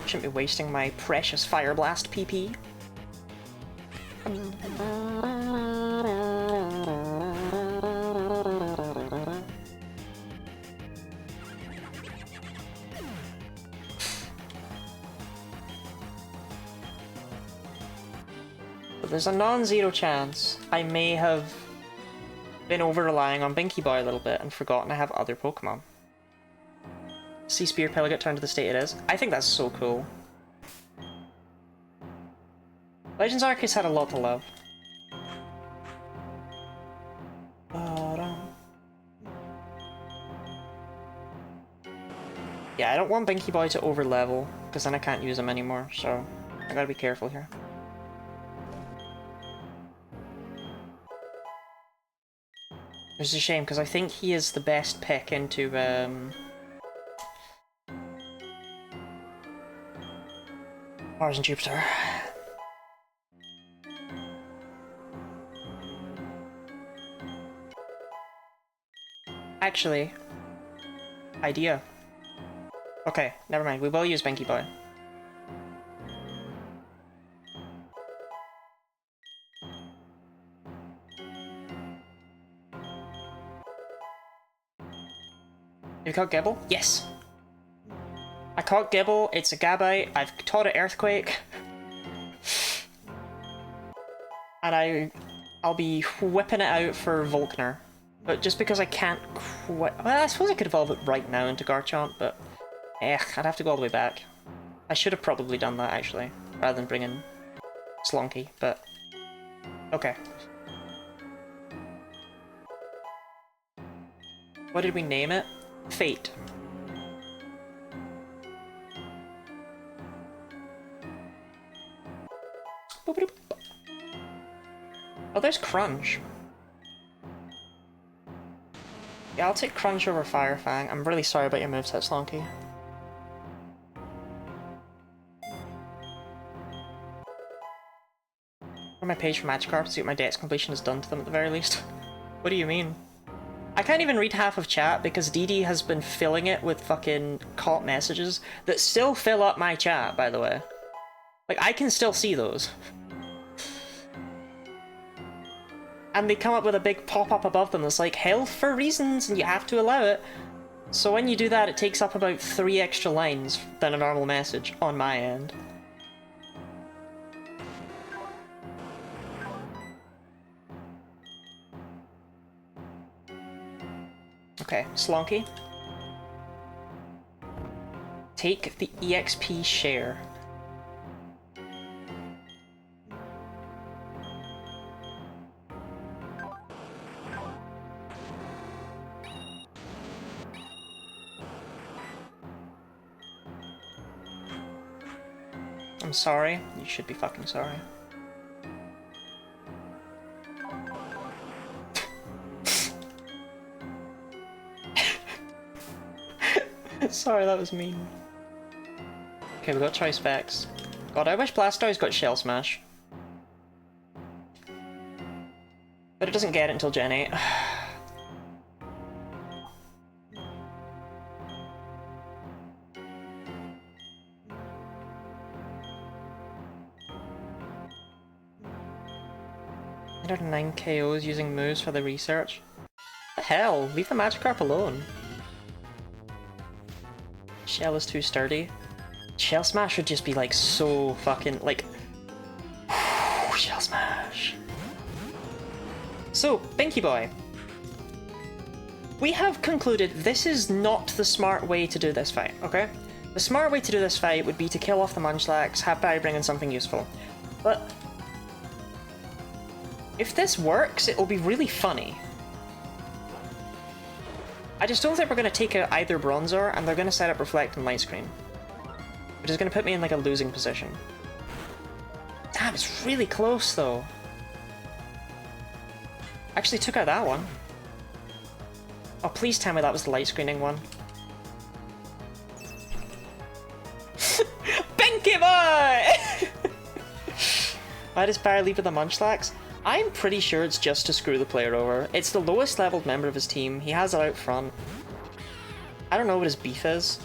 Shouldn't be wasting my precious Fire Blast PP. But there's a non-zero chance I may have been over-relying on Binky Boy a little bit and forgotten I have other Pokemon. See Spear Pilligat turn to the state it is. I think that's so cool. Legends Arceus had a lot to love. Yeah, I don't want Binky Boy to over-level, because then I can't use him anymore, so I gotta be careful here. Which is a shame, because I think he is the best pick into, Mars and Jupiter. Actually, idea. Okay, never mind. We will use Binky Boy. You caught Gibble? Yes! I caught Gibble, it's a Gabite, I've taught it Earthquake. And I'll be whipping it out for Volkner. But just because I can't quite... Well, I suppose I could evolve it right now into Garchomp, but... I'd have to go all the way back. I should have probably done that, actually, rather than bring in Slonky, but... Okay. What did we name it? Fate. Oh, there's Crunch. Yeah, I'll take Crunch over Fire Fang. I'm really sorry about your moveset, Slonky. my page for Magikarp to see what my debt's completion has done to them at the very least. What do you mean? I can't even read half of chat because DD has been filling it with fucking caught messages that still fill up my chat, by the way. Like, I can still see those. And they come up with a big pop-up above them that's like, health for reasons, and you have to allow it. So when you do that, it takes up about 3 extra lines than a normal message on my end. Okay, Slonky. Take the EXP share. I'm sorry. You should be fucking sorry. Sorry, that was mean. Okay, we got Choice Specs. God, I wish Blastoise got Shell Smash. But it doesn't get it until Gen 8. Another 9 KOs using moves for the research. What the hell? Leave the Magikarp alone. Shell is too sturdy. Shell Smash would just be like so fucking like Shell Smash. So, Binky Boy. We have concluded this is not the smart way to do this fight, okay? The smart way to do this fight would be to kill off the Munchlax, have Barry bring in something useful. But if this works, it will be really funny. I just don't think we're going to take out either Bronzor, and they're going to set up Reflect and Light Screen. Which is going to put me in like a losing position. Damn, it's really close though. Actually took out that one. Oh, please tell me that was the light screening one. Binky Boy! Why does Barry leave with the Munchlax? I'm pretty sure it's just to screw the player over. It's the lowest leveled member of his team. He has it out front. I don't know what his beef is.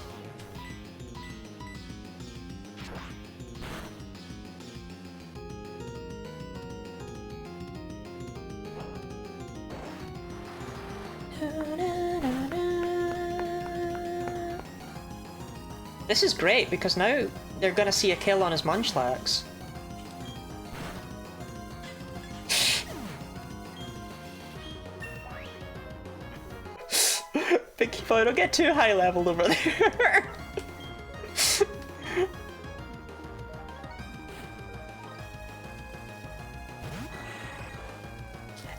This is great because now they're gonna see a kill on his Munchlax. Binky Boy, don't get too high leveled over there.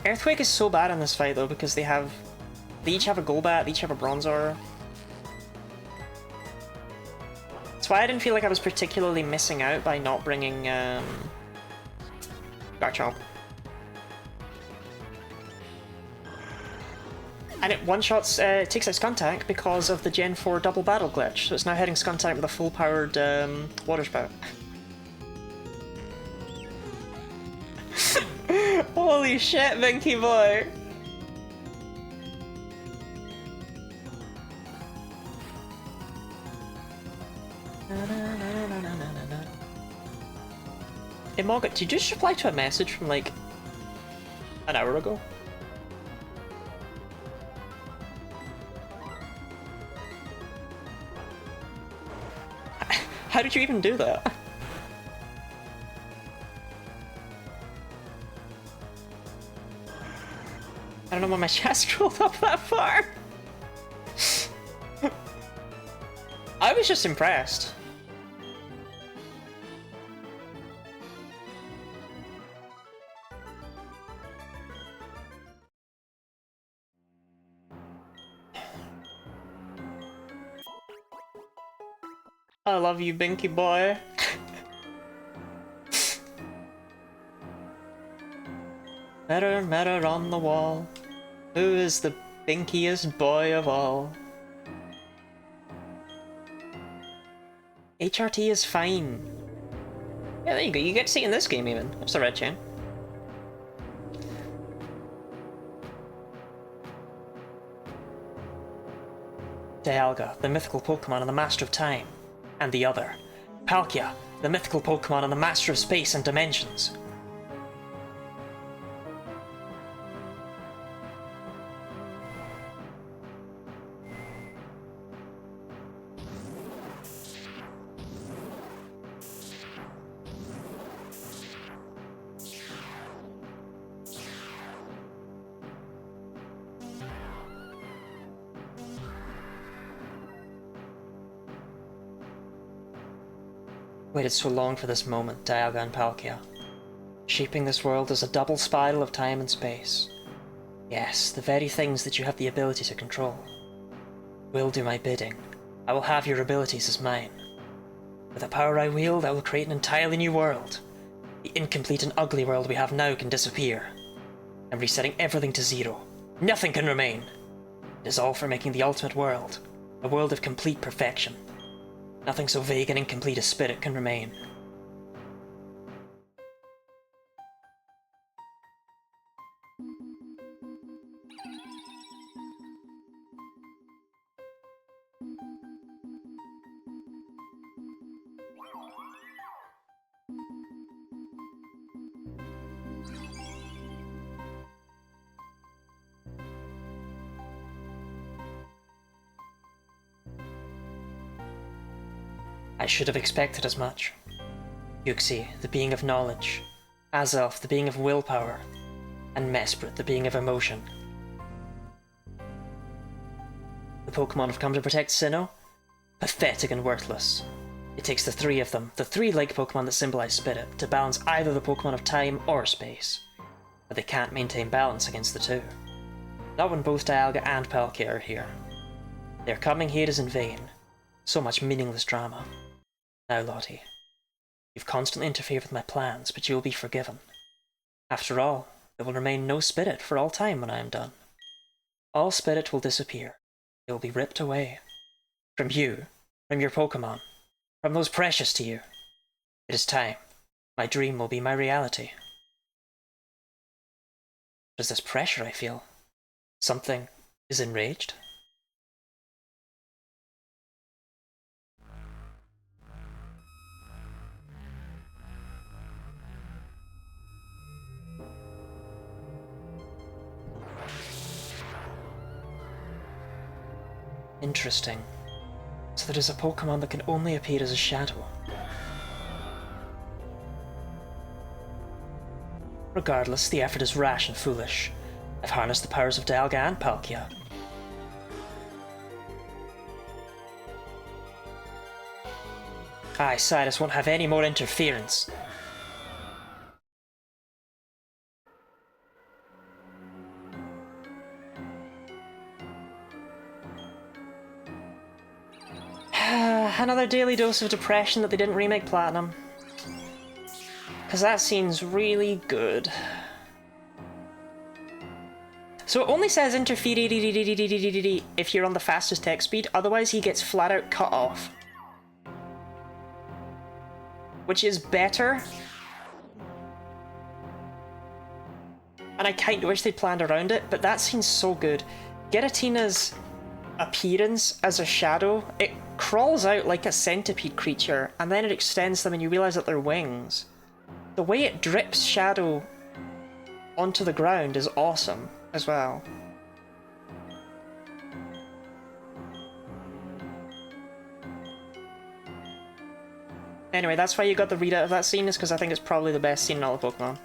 Earthquake is so bad in this fight though because they each have a Golbat, they each have a Bronzor. That's why I didn't feel like I was particularly missing out by not bringing Garchomp. And it one-shots, it takes out Skuntank because of the Gen 4 double battle glitch, so it's now hitting Skuntank with a full-powered Water Spout. Holy shit, Binky Boy! Imoga, did you just reply to a message from like an hour ago? How did you even do that? I don't know why my chat scrolled up that far. I was just impressed. I love you, Binky Boy. Mirror on the wall. Who is the binkiest boy of all? HRT is fine. Yeah, there you go. You get to see it in this game even. That's the red chain. Dialga, the mythical Pokemon and the Master of Time. And the other, Palkia, the mythical Pokemon and the Master of Space and Dimensions. Waited so long for this moment, Dialga and Palkia. Shaping this world is a double spiral of time and space. Yes, the very things that you have the ability to control. Will do my bidding. I will have your abilities as mine. With the power I wield, I will create an entirely new world. The incomplete and ugly world we have now can disappear. I'm resetting everything to zero. Nothing can remain. It is all for making the ultimate world. A world of complete perfection. Nothing so vague and incomplete as spirit can remain. I should have expected as much. Yuxi, the being of knowledge, Azelf, the being of willpower, and Mesprit, the being of emotion. The Pokemon have come to protect Sinnoh? Pathetic and worthless. It takes the three of them, the three like Pokemon that symbolize spirit, to balance either the Pokemon of time or space. But they can't maintain balance against the two. Not when both Dialga and Palkia are here. Their coming here is in vain. So much meaningless drama. Now, Lottie, you've constantly interfered with my plans, but you will be forgiven. After all, there will remain no spirit for all time when I am done. All spirit will disappear. It will be ripped away. From you, from your Pokemon, from those precious to you. It is time. My dream will be my reality. What is this pressure I feel? Something is enraged? Interesting. So there is a Pokemon that can only appear as a shadow. Regardless, the effort is rash and foolish. I've harnessed the powers of Dialga and Palkia. Cyrus won't have any more interference. Another daily dose of depression that they didn't remake Platinum. Because that scene's really good. So it only says interfere if you're on the fastest text speed, otherwise he gets flat out cut off. Which is better. And I kind of wish they'd planned around it, but that scene's so good. Giratina's appearance as a shadow, it crawls out like a centipede creature, and then it extends them and you realise that they're wings. The way it drips shadow onto the ground is awesome as well. Anyway, that's why you got the readout of that scene, is because I think it's probably the best scene in all of Pokemon.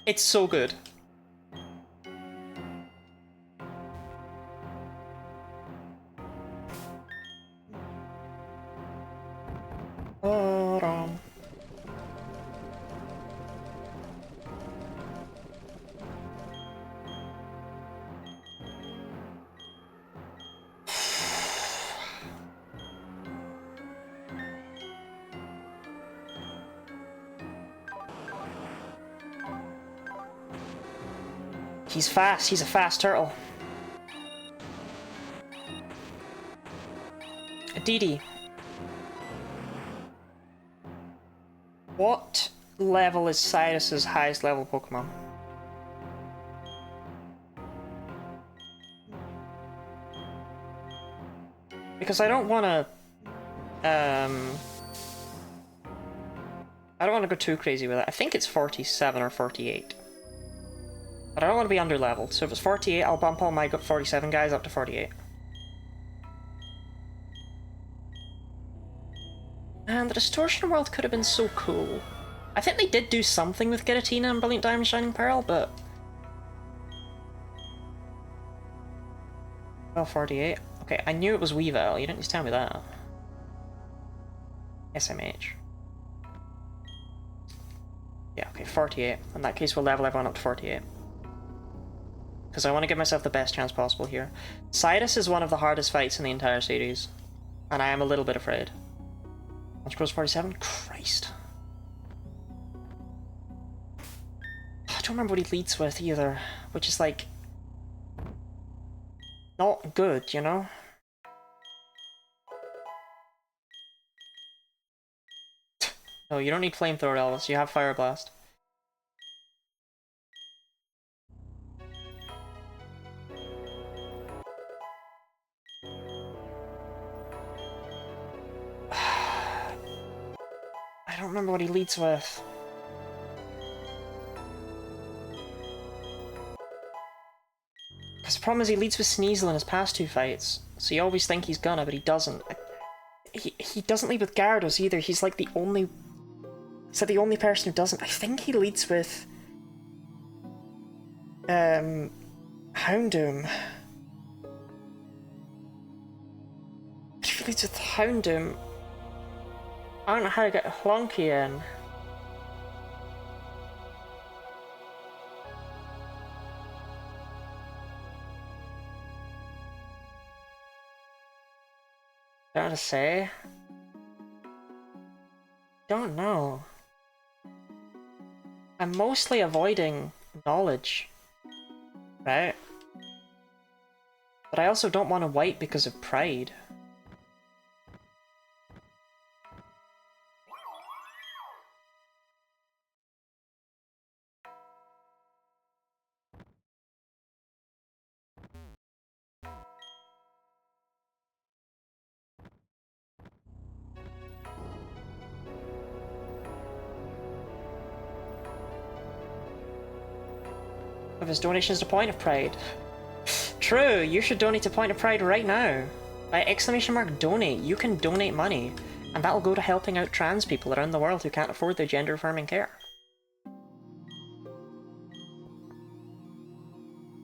It's so good. He's fast, he's a fast turtle. Didi. What level is Cyrus's highest level Pokemon? Because I don't want to... I don't want to go too crazy with it. I think it's 47 or 48. But I don't want to be under-leveled, so if it's 48, I'll bump all my 47 guys up to 48. And the Distortion World could have been so cool. I think they did do something with Giratina and Brilliant Diamond Shining Pearl, but... Well, 48. Okay, I knew it was Weavile, you didn't need to tell me that. SMH. Yeah, okay, 48. In that case, we'll level everyone up to 48. Because I want to give myself the best chance possible here. Cyrus is one of the hardest fights in the entire series. And I am a little bit afraid. Once grows 47? Christ. I don't remember what he leads with either. Which is like... not good, you know? No, you don't need Flamethrower, Elvis. You have Fire Blast. I don't remember what he leads with. Because the problem is he leads with Sneasel in his past two fights, so you always think he's gonna, but he doesn't. He doesn't lead with Gyarados either. He's like the only... He's like the only person who doesn't. I think he leads with... Houndoom. If he leads with Houndoom... I don't know how to get Hlonky in. Don't know how to say. Don't know. I'm mostly avoiding knowledge. Right? But I also don't want to wipe because of pride. Of his donations to Point of Pride. True, you should donate to Point of Pride right now. By !donate, you can donate money, and that'll go to helping out trans people around the world who can't afford their gender-affirming care.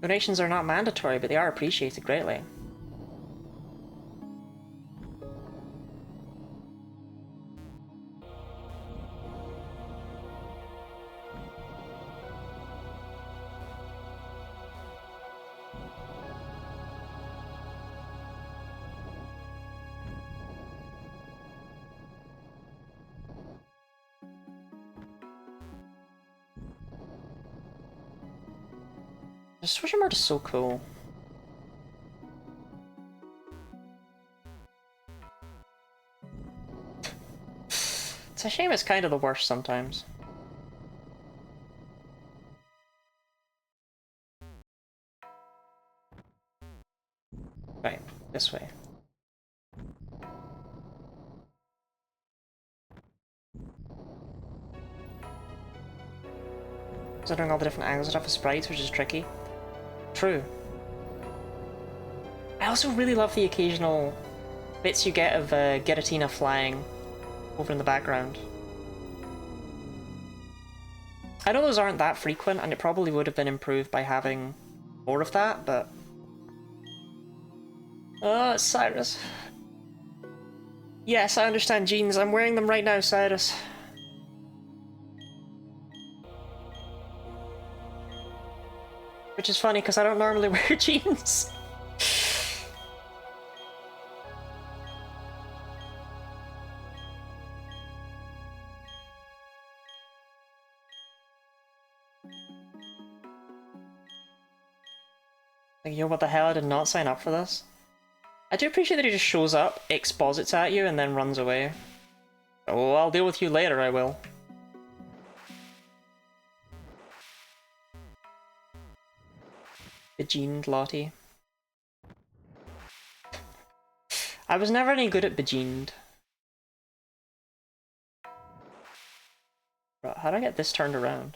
Donations are not mandatory, but they are appreciated greatly. The Distortion Mode is so cool. It's a shame it's kind of the worst sometimes. Right, this way. Considering all the different angles and stuff with sprites, which is tricky. True. I also really love the occasional bits you get of Giratina flying over in the background. I know those aren't that frequent, and it probably would have been improved by having more of that, but... Oh, it's Cyrus. Yes, I understand jeans. I'm wearing them right now, Cyrus. Which is funny, because I don't normally wear jeans. Like, yo, what the hell? I did not sign up for this. I do appreciate that he just shows up, exposits at you, and then runs away. Oh, I'll deal with you later, I will. The Jean Lottie. I was never any good at Bejeaned. How do I get this turned around?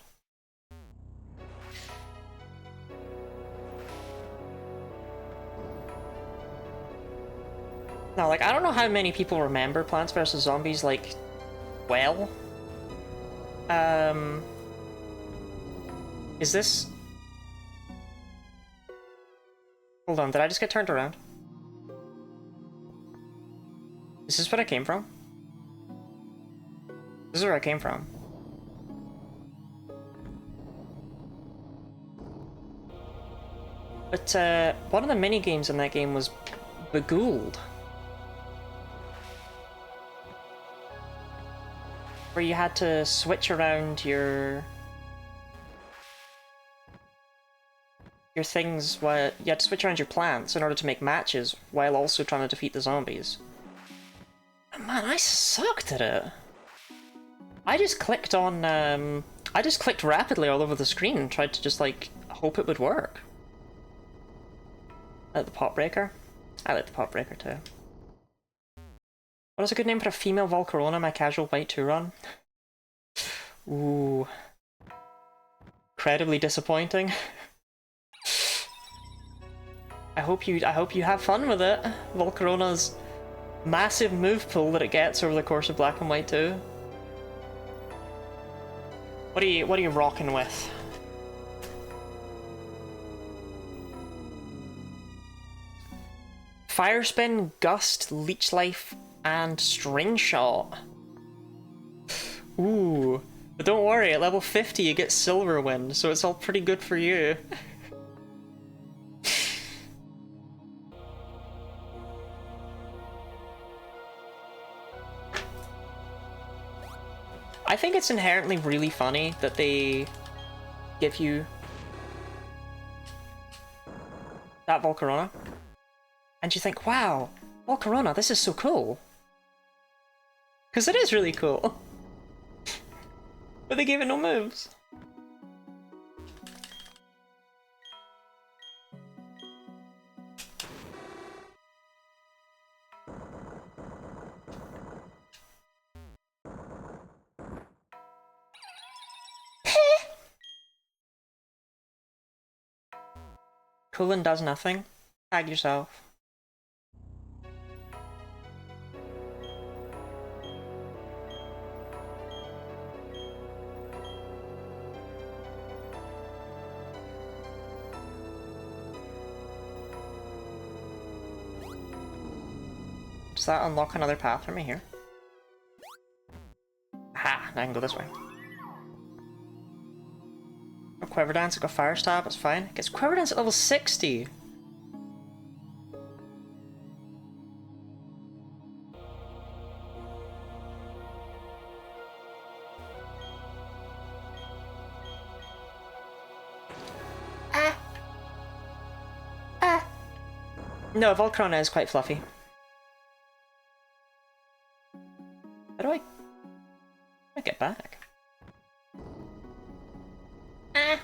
Now, like, I don't know how many people remember Plants vs. Zombies, like, well. Is this... Hold on, did I just get turned around? Is this what I came from? This is where I came from. But, one of the mini-games in that game was Beguiled. Where you had to switch around your things while you had to switch around your plants in order to make matches while also trying to defeat the zombies. Man, I sucked at it. I just clicked on I just clicked rapidly all over the screen and tried to just like hope it would work. I like the pot breaker. I like the pot breaker too. What is a good name for a female Volcarona in my casual white 2 run? Ooh. Incredibly disappointing. I hope you have fun with it. Volcarona's massive move pool that it gets over the course of Black and White 2. What are you rocking with? Fire Spin, Gust, Leech Life, and String Shot. Ooh. But don't worry, at level 50 you get Silver Wind, so it's all pretty good for you. I think it's inherently really funny that they give you that Volcarona, and you think, wow, Volcarona, this is so cool. Because it is really cool. But they gave it no moves. Coolin does nothing. Tag yourself. Does that unlock another path for me here? Aha! Now I can go this way. A Quiver Dance, I got Fire Stab, it's fine. It gets Quiver Dance at level 60! Ah! Ah! No, Volcarona is quite fluffy. How do I get back? Ah!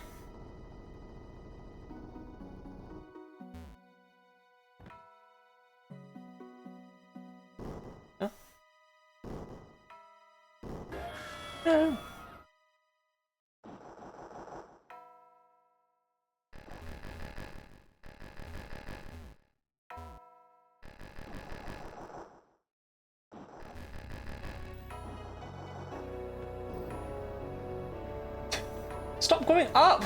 Oh. No. Stop going up!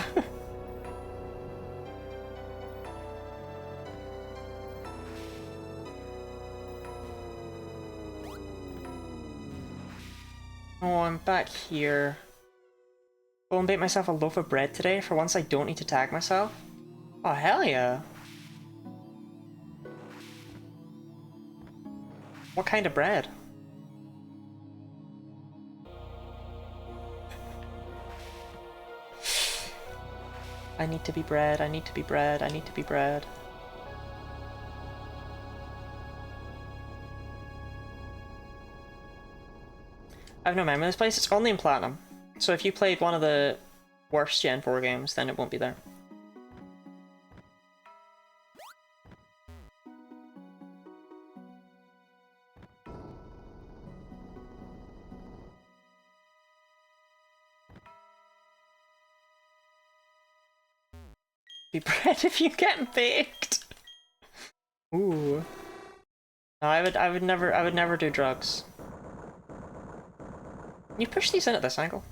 Oh, I'm back here. Go and bake myself a loaf of bread today. For once I don't need to tag myself. Oh, hell yeah. What kind of bread? I need to be bread, I need to be bread, I need to be bread. I have no memory of this place, it's only in Platinum. So if you played one of the worst Gen 4 games, then it won't be there. Be bread if you get baked. Ooh. No, I would never do drugs. Can you push these in at this angle?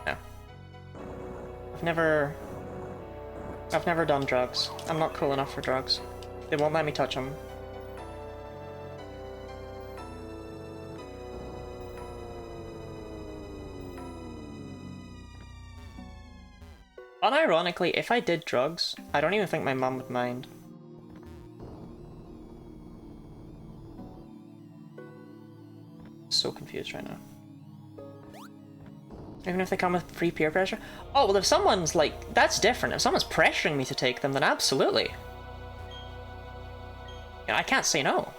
No. I've never done drugs. I'm not cool enough for drugs. They won't let me touch them. Unironically, if I did drugs, I don't even think my mum would mind. So confused right now. Even if they come with free peer pressure? Oh, well if someone's like, that's different. If someone's pressuring me to take them, then absolutely. You know, I can't say no.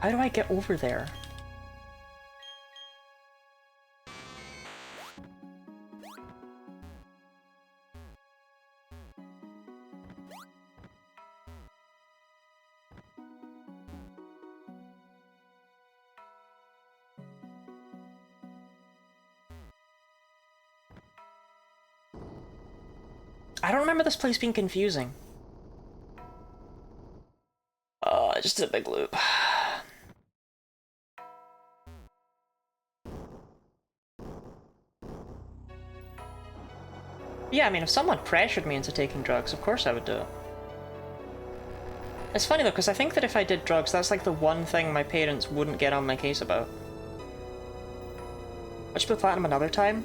How do I get over there? I don't remember this place being confusing. Oh, I just did a big loop. Yeah, I mean, if someone pressured me into taking drugs, of course I would do it. It's funny though, because I think that if I did drugs, that's like the one thing my parents wouldn't get on my case about. Watch play Platinum another time?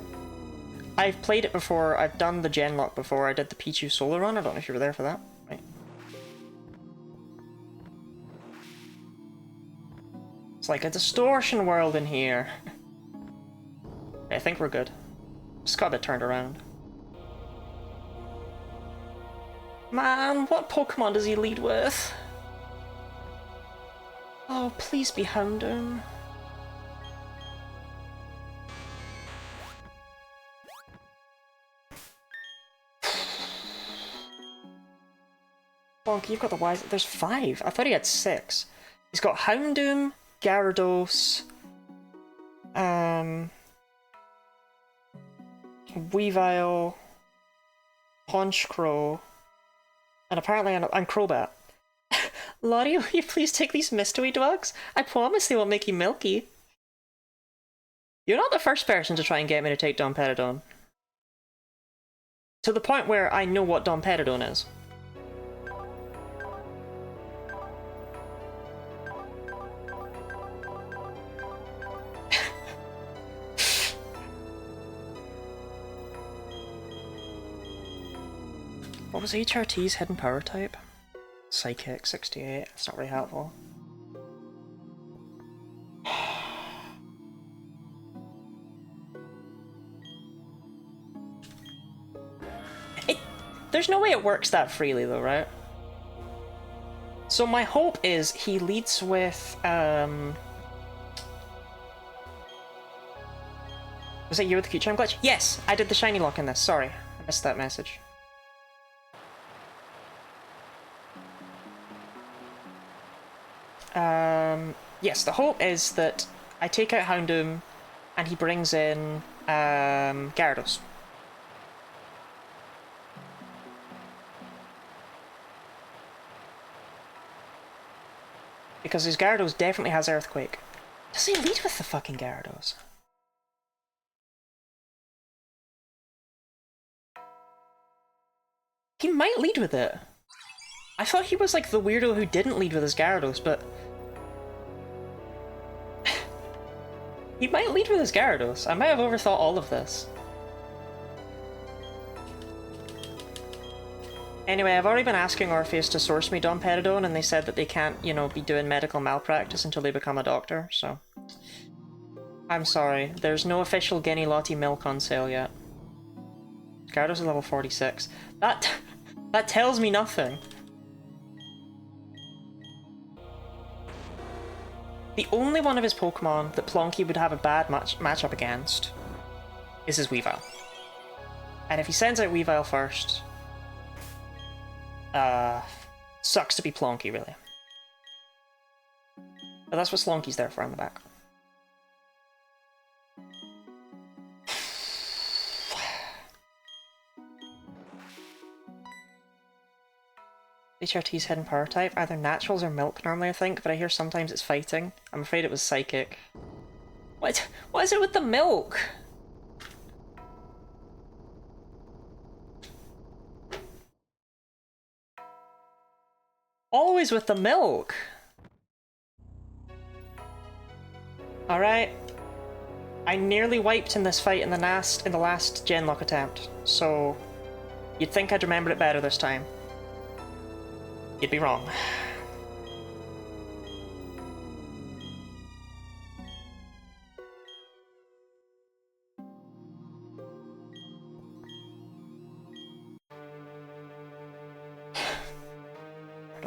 I've played it before, I've done the Genlocke before, I did the Pichu solo run, I don't know if you were there for that. Right. It's like a distortion world in here. I think we're good. Just got a bit turned around. Man, what Pokemon does he lead with? Oh, please be Houndoom. Bonk, you've got the wise. There's 5. I thought he had 6. He's got Houndoom, Gyarados, Weavile, Honchkrow, and apparently and Crobat. Lottie, will you please take these mystery drugs? I promise they will make you milky. You're not the first person to try and get me to take Domperidone. To the point where I know what Domperidone is. What was HRT's hidden power type? Psychic 68. That's not really helpful. There's no way it works that freely though, right? So my hope is he leads with was it you with the future time glitch? Yes! I did the shiny lock in this, sorry. I missed that message. Yes, the hope is that I take out Houndoom and he brings in Gyarados. Because his Gyarados definitely has Earthquake. Does he lead with the fucking Gyarados? He might lead with it. I thought he was like the weirdo who didn't lead with his Gyarados, but... he might lead with his Gyarados. I might have overthought all of this. Anyway, I've already been asking Orpheus to source me Domperidone, and they said that they can't, you know, be doing medical malpractice until they become a doctor, so... I'm sorry, there's no official Guinea Lottie milk on sale yet. Gyarados is level 46. That tells me nothing. The only one of his Pokemon that Plonky would have a bad matchup against is his Weavile. And if he sends out Weavile first... sucks to be Plonky, really. But that's what Slonky's there for on the back. HRT's hidden power type, either naturals or milk normally I think, but I hear sometimes it's fighting. I'm afraid it was psychic. What? What is it with the milk? Always with the milk! Alright. I nearly wiped in this fight in the last Genlocke attempt, so you'd think I'd remember it better this time. You'd be wrong.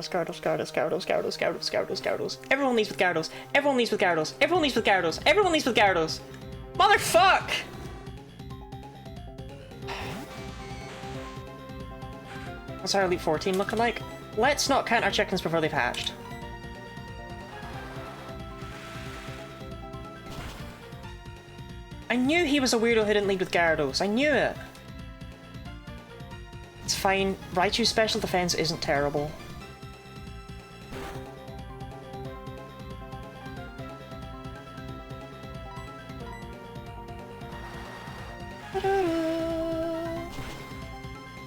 Gyarados. Everyone leaves with Gyarados. Everyone leaves with Gyarados. Everyone leaves with Gyarados. Everyone leaves with Gyarados. Motherfuck! What's our Elite 14 looking like? Let's not count our chickens before they've hatched. I knew he was a weirdo who didn't lead with Gyarados. I knew it. It's fine. Raichu's special defense isn't terrible.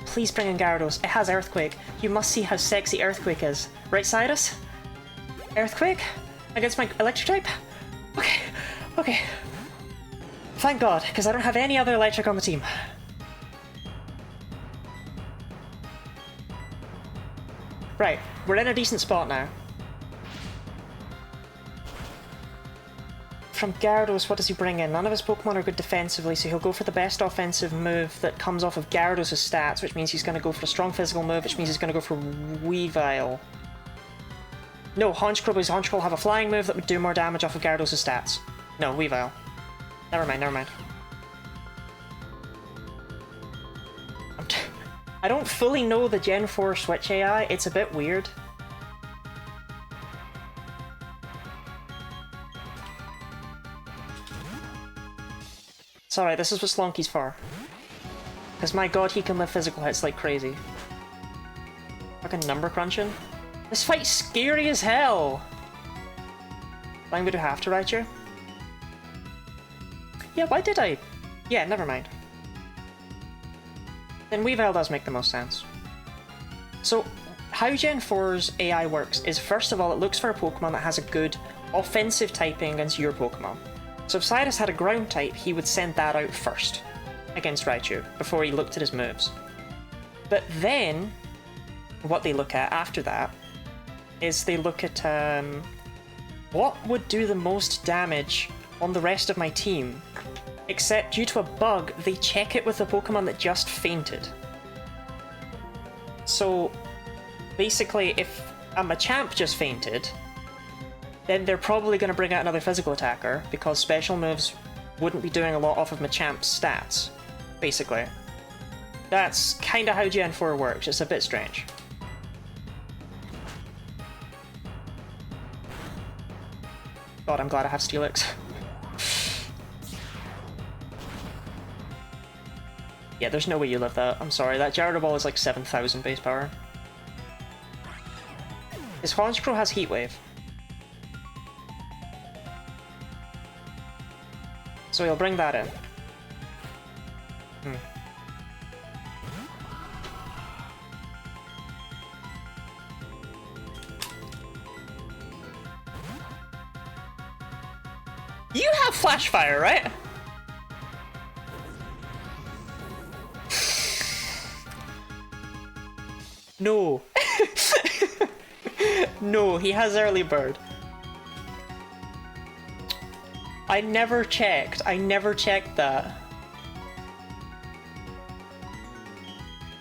Please bring in Gyarados. It has Earthquake. You must see how sexy Earthquake is. Right, Cyrus? Earthquake? Against my electric type? Okay. Okay. Thank God, because I don't have any other electric on the team. Right, we're in a decent spot now. From Gyarados, what does he bring in? None of his Pokemon are good defensively, so he'll go for the best offensive move that comes off of Gyarados' stats, which means he's going to go for a strong physical move, which means he's going to go for Weavile. No, Honchkrow, because Honchkrow will have a flying move that would do more damage off of Gyarados' stats. No, Weavile. Never mind, never mind. I don't fully know the Gen 4 Switch AI, it's a bit weird. It's alright, this is what Slonky's for. Because my god, he can live physical hits like crazy. Fucking number crunching. This fight's scary as hell! I'm going to have to Raichu. Yeah, why did I? Yeah, never mind. Then Weavile does make the most sense. So, how Gen 4's AI works is, first of all, it looks for a Pokemon that has a good offensive typing against your Pokemon. So if Cyrus had a ground type, he would send that out first against Raichu, before he looked at his moves. But then, what they look at after that is they look at what would do the most damage on the rest of my team. Except due to a bug, they check it with the Pokemon that just fainted. So basically, if a Machamp just fainted, then they're probably going to bring out another physical attacker, because special moves wouldn't be doing a lot off of Machamp's stats, basically. That's kind of how Gen 4 works, it's a bit strange. God, I'm glad I have Steelix. Yeah, there's no way you live that. I'm sorry, that Gyarados Ball is like 7,000 base power. His Honchkrow has Heat Wave. So he'll bring that in. You have Flash Fire, right? No. No, he has Early Bird. I never checked that.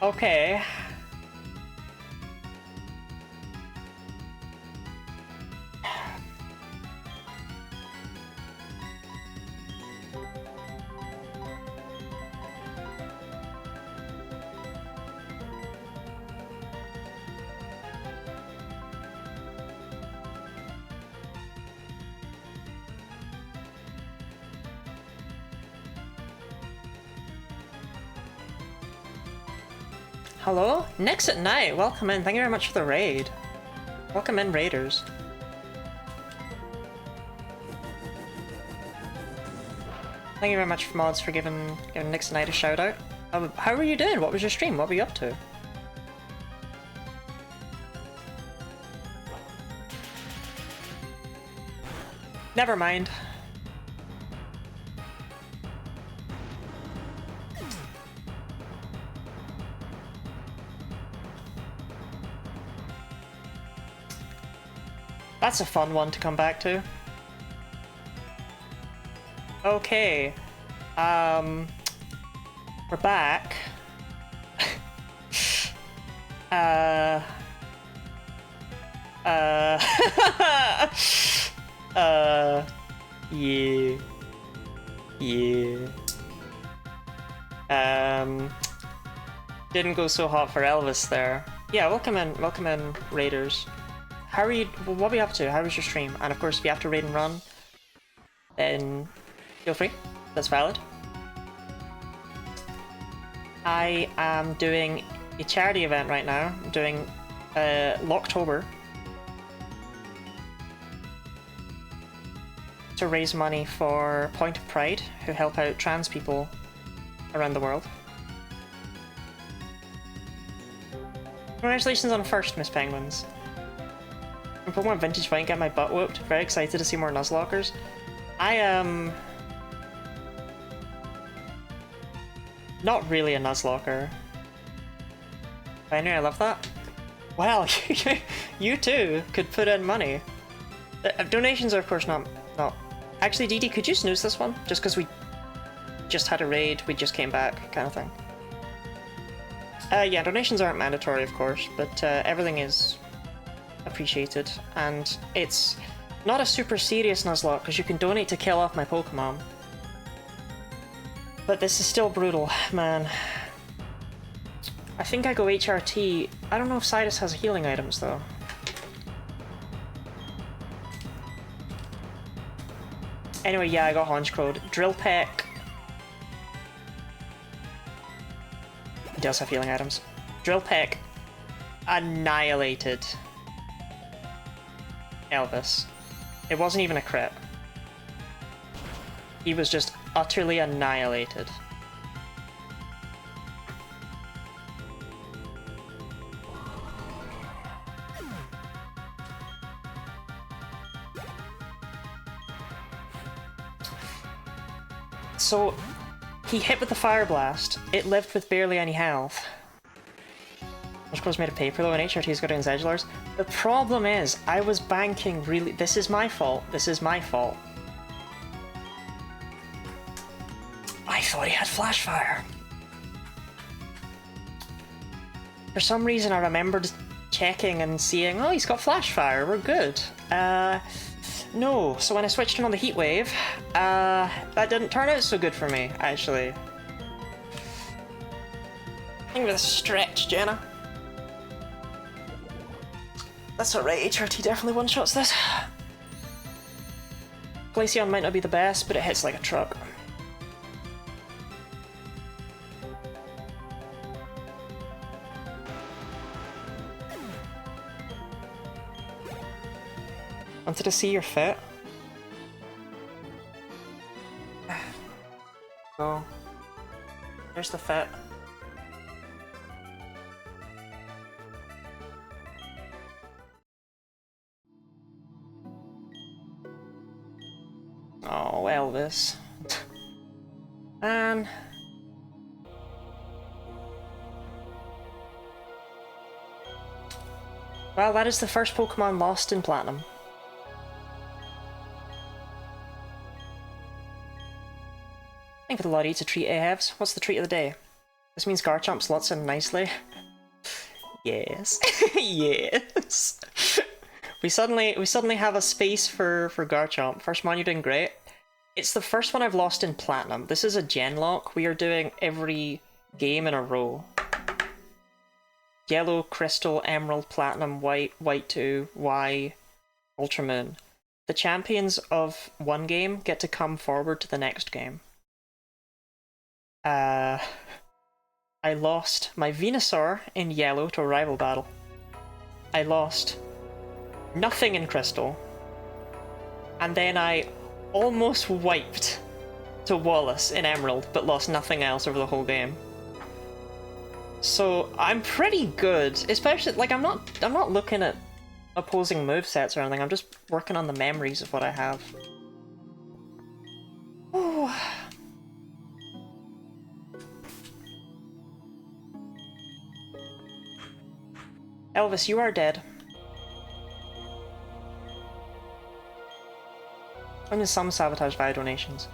Okay. Hello? Nix at night, welcome in. Thank you very much for the raid. Welcome in, raiders. Thank you very much, mods, for giving Nix at night a shout out. How were you doing? What was your stream? What were you up to? Never mind. That's a fun one to come back to. Okay. We're back. Yeah. Yeah. Didn't go so hot for Elvis there. Yeah, welcome in, raiders. How are you? What are you up to? How was your stream? And of course, if you have to raid and run, then feel free. That's valid. I am doing a charity event right now. I'm doing Locketober to raise money for Point of Pride, who help out trans people around the world. Congratulations on first, Miss Penguins. I'm Pokemon Vintage Fight, get my butt whooped. Very excited to see more Nuzlockers. I am not really a Nuzlocker. But anyway, I love that. Well, you too could put in money. Donations are of course not. Actually, Dee Dee, could you snooze this one? Just because we just had a raid, we just came back, kind of thing. Yeah, donations aren't mandatory, of course, but everything is appreciated, and it's not a super serious Nuzlocke because you can donate to kill off my Pokemon. But this is still brutal, man. I think I go HRT. I don't know if Cyrus has healing items though. Anyway, yeah, I got Honchcrowed. Drill Peck. He does have healing items. Drill Peck annihilated Elvis. It wasn't even a crit. He was just utterly annihilated. So, he hit with the Fire Blast. It lived with barely any health. Honchcrow's made of paper though, and HRT's got in Edgelords. The problem is, I was banking really. This is my fault. This is my fault. I thought he had Flash Fire. For some reason, I remembered checking and seeing, oh, he's got Flash Fire. We're good. No. So when I switched in on the Heat Wave, that didn't turn out so good for me, actually. I think with a stretch, Jenna. That's alright, HRT definitely one-shots this. Glaceon might not be the best, but it hits like a truck. Wanted to see your fit. So, here's the fit. Oh, Elvis. Man. Well, that is the first Pokemon lost in Platinum. I think with a lot to treat AHEVs. What's the treat of the day? This means Garchomp slots in nicely. Yes. Yes. We suddenly have a space for Garchomp. First one, you're doing great. It's the first one I've lost in Platinum. This is a Genlocke. We are doing every game in a row. Yellow, Crystal, Emerald, Platinum, White, White 2, Y, Ultramoon. The champions of one game get to come forward to the next game. I lost my Venusaur in yellow to a rival battle. I lost nothing in Crystal. And then I almost wiped to Wallace in Emerald, but lost nothing else over the whole game. So I'm pretty good, especially like I'm not looking at opposing movesets or anything. I'm just working on the memories of what I have. Oh. Elvis, you are dead. I'm in some sabotage via donations.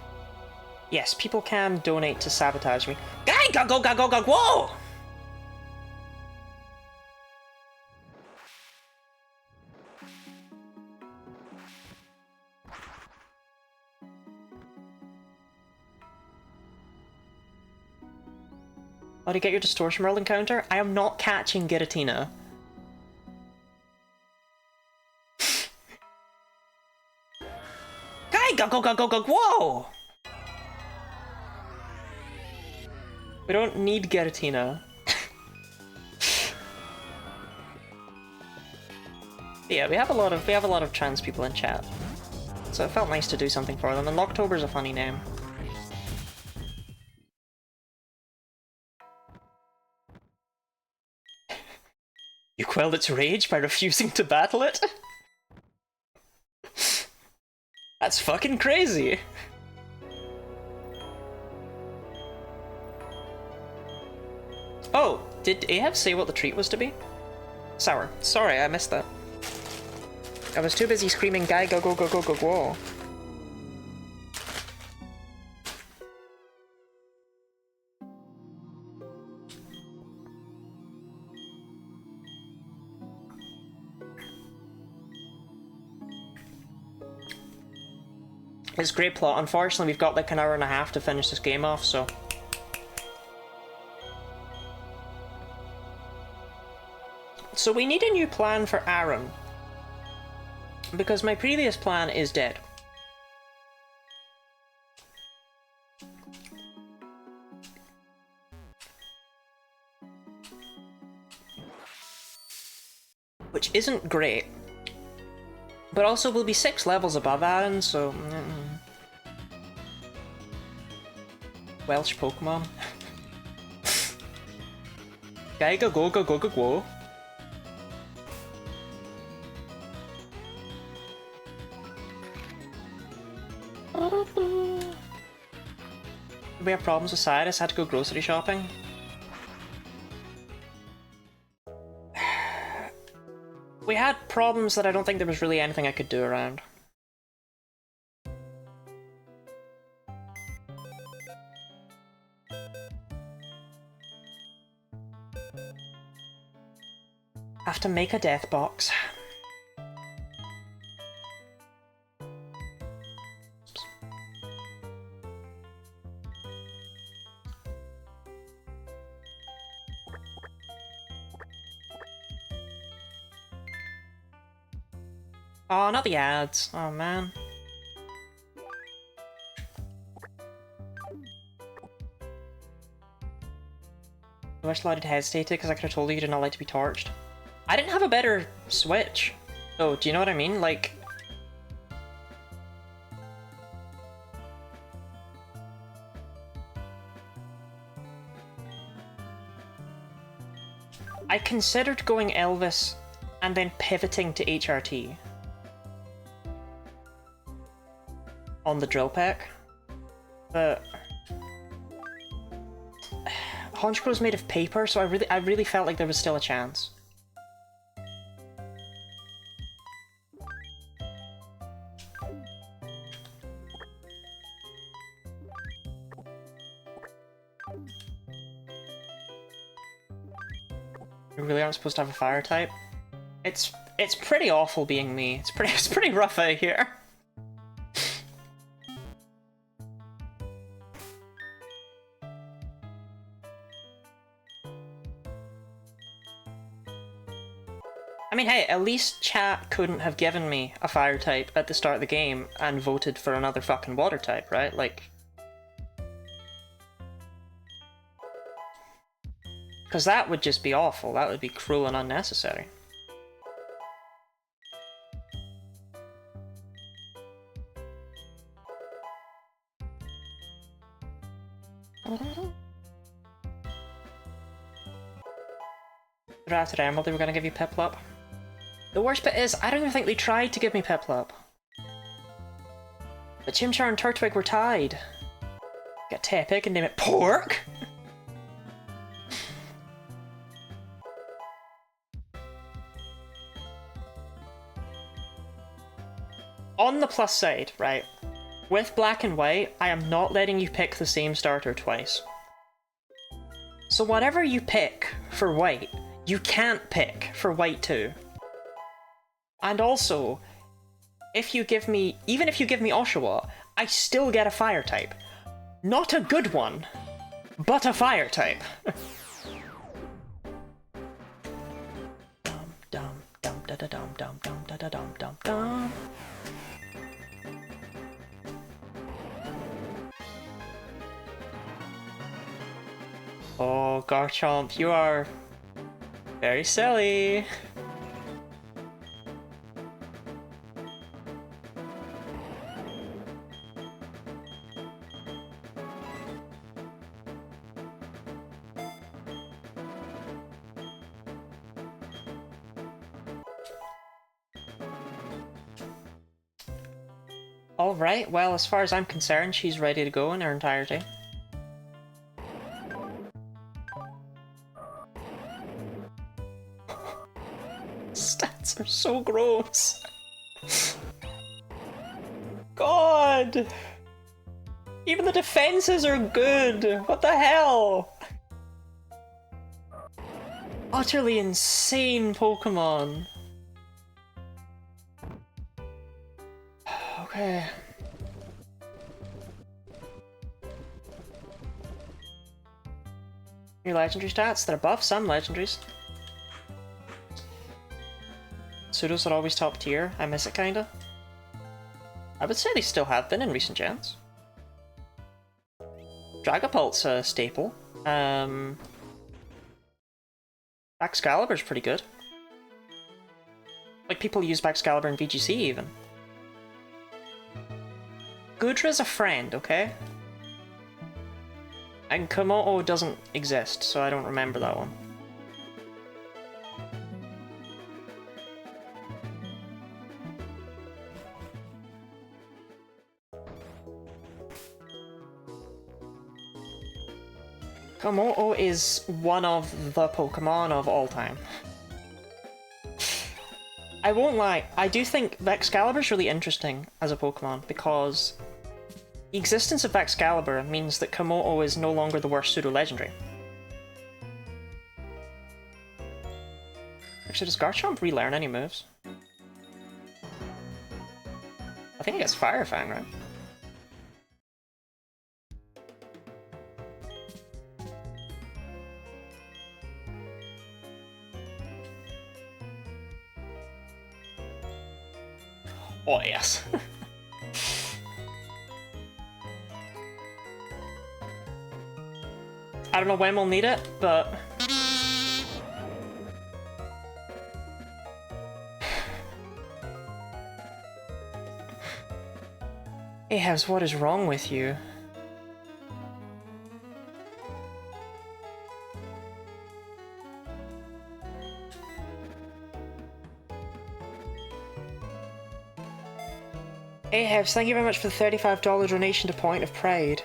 Yes, people can donate to sabotage me. Go, whoa! Oh, to get your Distortion World encounter? I am not catching Giratina. Go, whoa! We don't need Giratina. Yeah, we have a lot of trans people in chat. So it felt nice to do something for them, and Locketober's a funny name. You quelled its rage by refusing to battle it? That's fucking crazy! Oh, did Ahab say what the treat was to be? Sour. Sorry, I missed that. I was too busy screaming, "Guy, go, whoa." It's a great plot. Unfortunately, we've got like an hour and a half to finish this game off, so... So we need a new plan for Aaron. Because my previous plan is dead. Which isn't great. But also we'll be 6 levels above Aaron, so... Welsh Pokemon. Gaiga go. We have problems with Cyrus, had to go grocery shopping. We had problems that I don't think there was really anything I could do around. Have to make a death box. Oh, not the ads. Oh, man. I wish Lloyd had hesitated because I could have told you you did not like to be torched. I didn't have a better Switch. Oh, do you know what I mean? Like... I considered going Elvis and then pivoting to HRT. On the drill pack, but Honchcrow's made of paper, so I really felt like there was still a chance. We really aren't supposed to have a fire type. It's pretty awful being me. It's pretty rough out here. I mean, hey, at least chat couldn't have given me a fire type at the start of the game and voted for another fucking water type, right? Like... Because that would just be awful. That would be cruel and unnecessary. Drafted Emerald, they were going to give you Piplup. The worst bit is, I don't even think they tried to give me Piplup. But Chimchar and Turtwig were tied. Get Tepig and name it Pork? On the plus side, right, with Black and White, I am not letting you pick the same starter twice. So whatever you pick for White, you can't pick for White too. And also, if you give me, even if you give me Oshawott, I still get a fire type. Not a good one, but a fire type. Dum dum dum da da dum dum dum da da dum dum dum. Oh, Garchomp, you are very silly. Alright, well, as far as I'm concerned, she's ready to go in her entirety. Stats are so gross. God! Even the defenses are good! What the hell? Utterly insane Pokemon. Okay. Your legendary stats, they're above some legendaries. Pseudos are always top tier. I miss it kinda. I would say they still have been in recent gens. Dragapult's a staple. Excalibur's pretty good. Like, people use Excalibur in VGC even. Goodra's a friend, okay? And Komodo doesn't exist, so I don't remember that one. Komodo is one of the Pokemon of all time. I won't lie, I do think Excalibur's really interesting as a Pokemon because the existence of Excalibur means that Komodo is no longer the worst pseudo-legendary. Actually, does Garchomp relearn any moves? I think he gets Fire Fang, right? Oh, yes. I don't know when we'll need it, but... Ahaz, what is wrong with you? Ahaz, thank you very much for the $35 donation to Point of Pride.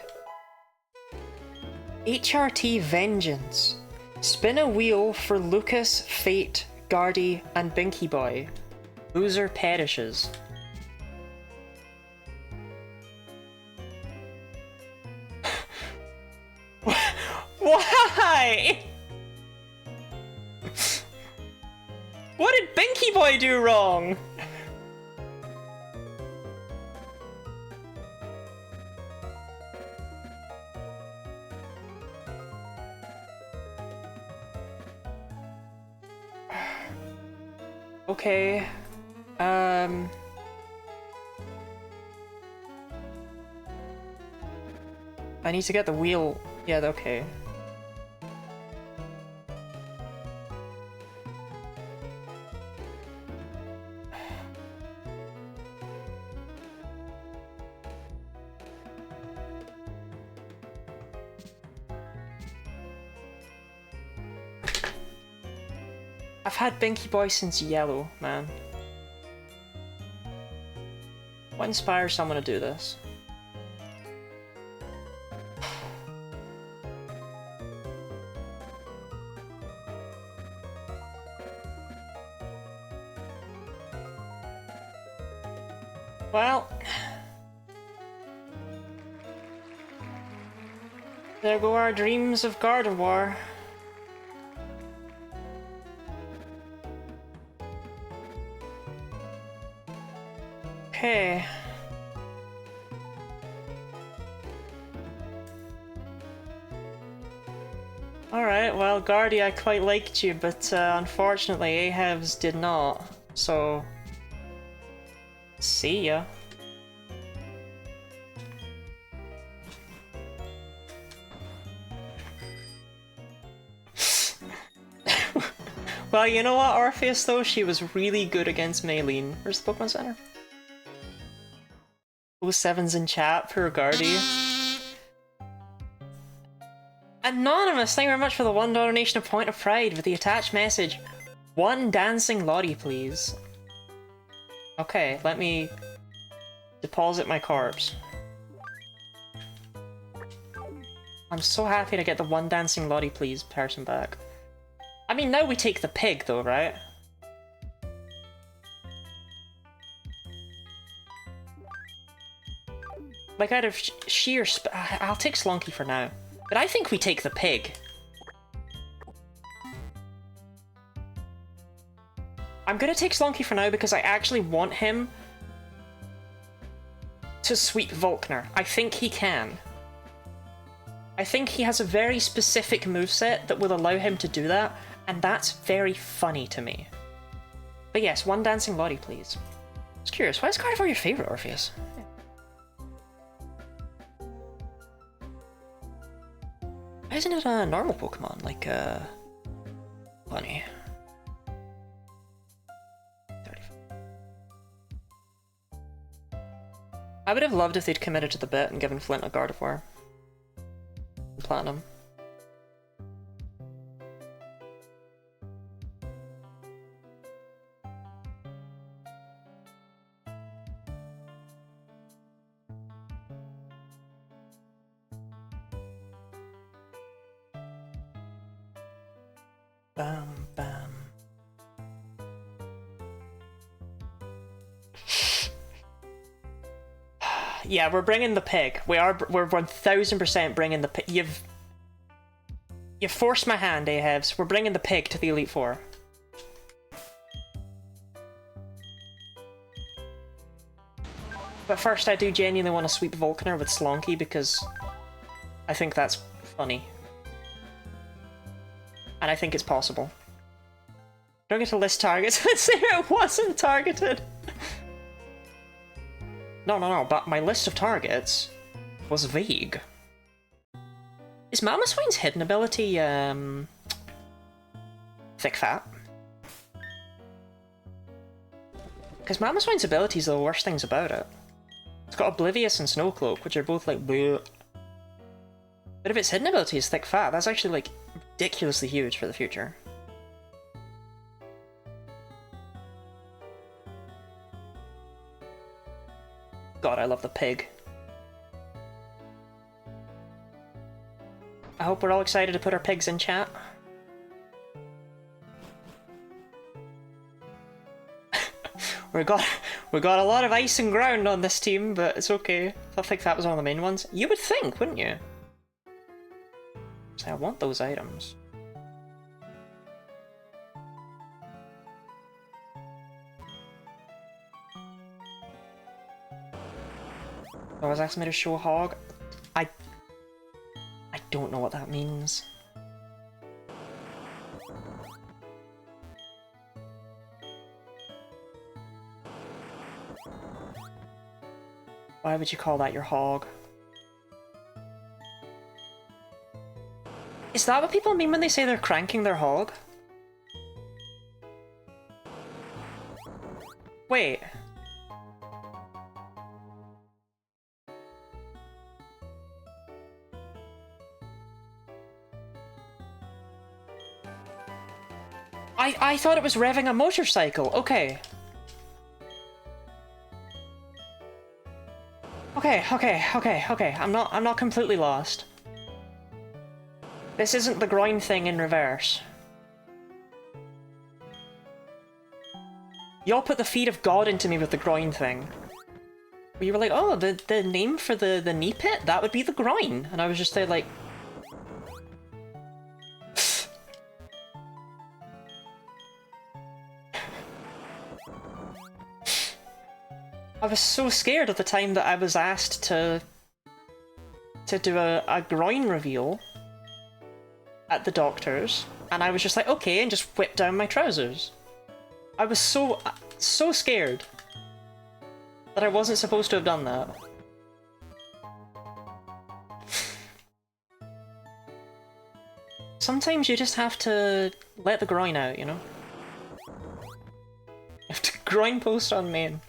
HRT Vengeance. Spin a wheel for Lucas, Fate, Guardy, and Binky Boy. Loser perishes. Why? What did Binky Boy do wrong? Okay, I need to get the wheel. Yeah, okay. I've had Binky Boy since Yellow, man. What inspires someone to do this? Well, there go our dreams of Gardevoir. Okay. Alright, well, Guardy, I quite liked you, but unfortunately Ahabs did not, so... See ya. Well, you know what, Orpheus, though? She was really good against Maylene. Where's the Pokemon Center? 07's in chat, poor Guardy. Anonymous, thank you very much for the $1 donation of Point of Pride with the attached message. One dancing Lottie, please. Okay, let me deposit my corpse. I'm so happy to get the one dancing Lottie, please person back. I mean, now we take the pig, though, right? Like, out of sheer I'll take Slunky for now. But I think we take the pig. I'm gonna take Slunky for now because I actually want him to sweep Volkner. I think he can. I think he has a very specific moveset that will allow him to do that, and that's very funny to me. But yes, one dancing Lottie, please. I was curious, why is Gardevoir your favorite, Orpheus? Why isn't it a normal Pokemon, like, Bunny? 35. I would have loved if they'd committed to the bet and given Flint a Gardevoir. Platinum. Bam, bam. Yeah, we're bringing the pig. We're 1000% bringing the pig. You've forced my hand, Ahabs. We're bringing the pig to the Elite Four. But first, I do genuinely want to sweep Volkner with Slonky because I think that's funny. And I think it's possible. Don't get to list targets. Let's say it wasn't targeted. No, but my list of targets was vague. Is Mamoswine's hidden ability, Thick Fat? Because Mamoswine's abilities are the worst things about it. It's got Oblivious and Snow Cloak, which are both like bleh. But if its hidden ability is Thick Fat, that's actually like ridiculously huge for the future. God, I love the pig. I hope we're all excited to put our pigs in chat. we got a lot of ice and ground on this team, but it's okay. I think that was one of the main ones. You would think, wouldn't you? So I want those items. I was asking me to show hog. I don't know what that means. Why would you call that your hog? Is that what people mean when they say they're cranking their hog? Wait. I thought it was revving a motorcycle. Okay. Okay. I'm not completely lost. This isn't the groin thing in reverse. Y'all put the feet of God into me with the groin thing. Where you were like, oh, the name for the knee pit? That would be the groin. And I was just there like... I was so scared at the time that I was asked to do a groin reveal at the doctor's, and I was just like, okay, and just whipped down my trousers. I was so scared that I wasn't supposed to have done that. Sometimes you just have to let the groin out, you know? You have to groin post on main.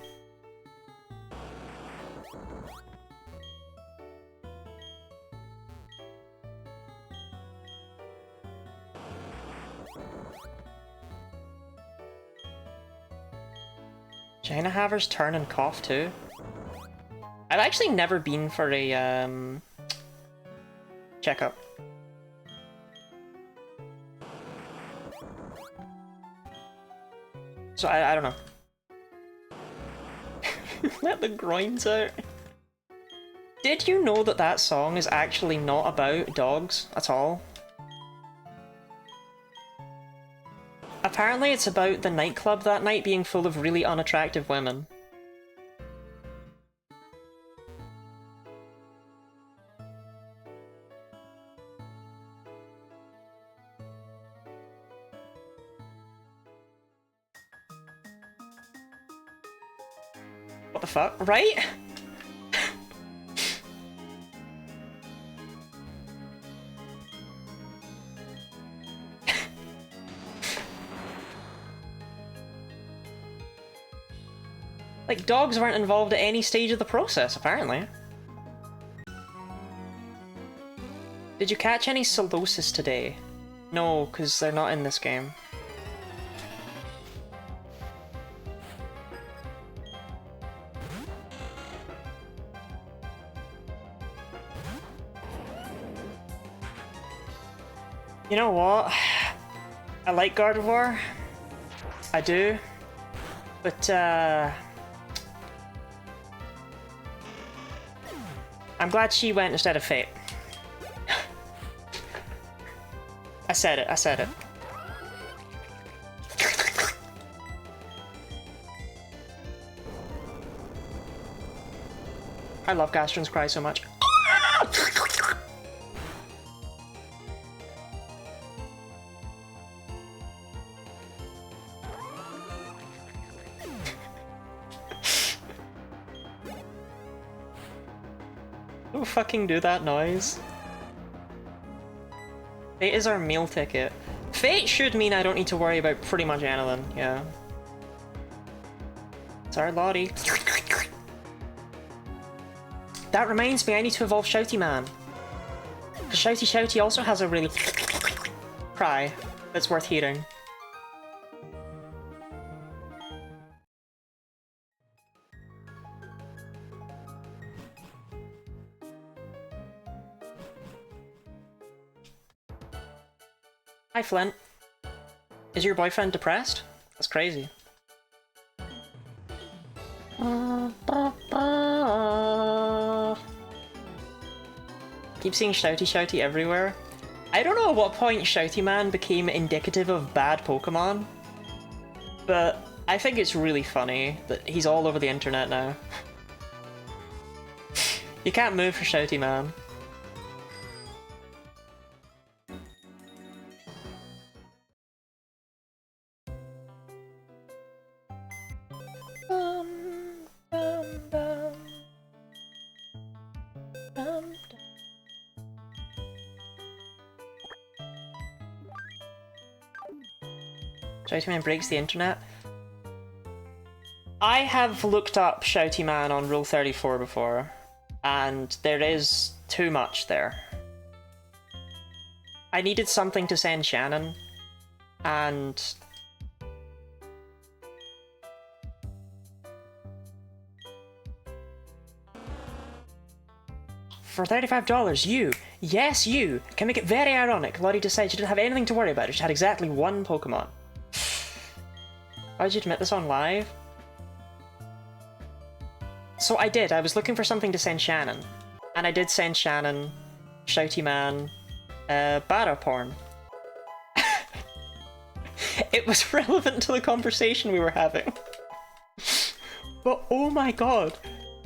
China Havers turn and cough too. I've actually never been for a checkup. So I don't know. Let the groins out. Did you know that that song is actually not about dogs at all? Apparently it's about the nightclub that night being full of really unattractive women. What the fuck? Right? Like, dogs weren't involved at any stage of the process, apparently. Did you catch any Solosis today? No, because they're not in this game. You know what? I like Gardevoir. I do. But, I'm glad she went instead of Fate. I said it. I love Gastron's cry so much. Don't fucking do that noise. Fate is our meal ticket. Fate should mean I don't need to worry about pretty much anything, yeah. It's our Lottie. That reminds me, I need to evolve Shouty Man. Because Shouty Shouty also has a really cry that's worth hearing. Hi Flint. Is your boyfriend depressed? That's crazy. Keep seeing Shouty Shouty everywhere. I don't know at what point Shouty Man became indicative of bad Pokemon, but I think it's really funny that he's all over the internet now. You can't move for Shouty Man. Shouty Man breaks the internet. I have looked up Shouty Man on Rule 34 before, and there is too much there. I needed something to send Shannon, and For $35, you, yes you, can make it very ironic. Lottie decided she didn't have anything to worry about. She had exactly one Pokemon. Why did you admit this on live? So I did. I was looking for something to send Shannon. And I did send Shannon, Shouty Man, Barra porn. It was relevant to the conversation we were having. But oh my god,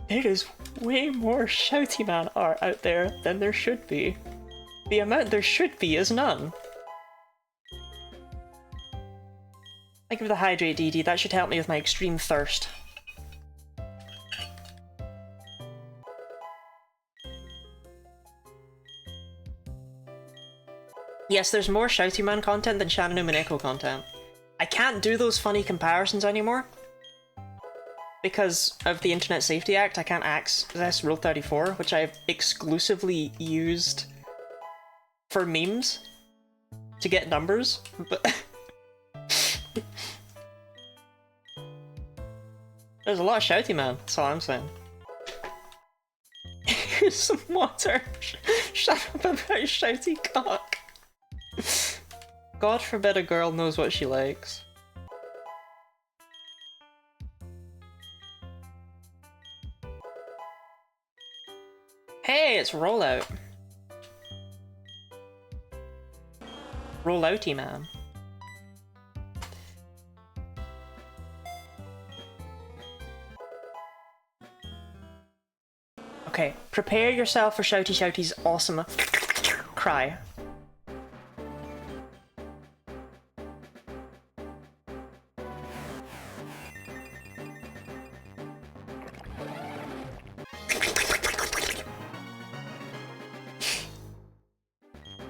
there is way more Shouty Man art out there than there should be. The amount there should be is none. Thank you for the hydrate, DD. That should help me with my extreme thirst. Yes, there's more Shouty Man content than Shannon Umineko content. I can't do those funny comparisons anymore. Because of the Internet Safety Act, I can't access Rule 34, which I've exclusively used for memes to get numbers, but there's a lot of Shouty Man, that's all I'm saying. Here's some water. Shut up about Shouty cock. God forbid a girl knows what she likes. Hey, it's Rollout. Rollouty man. Okay, prepare yourself for Shouty Shouty's awesome cry.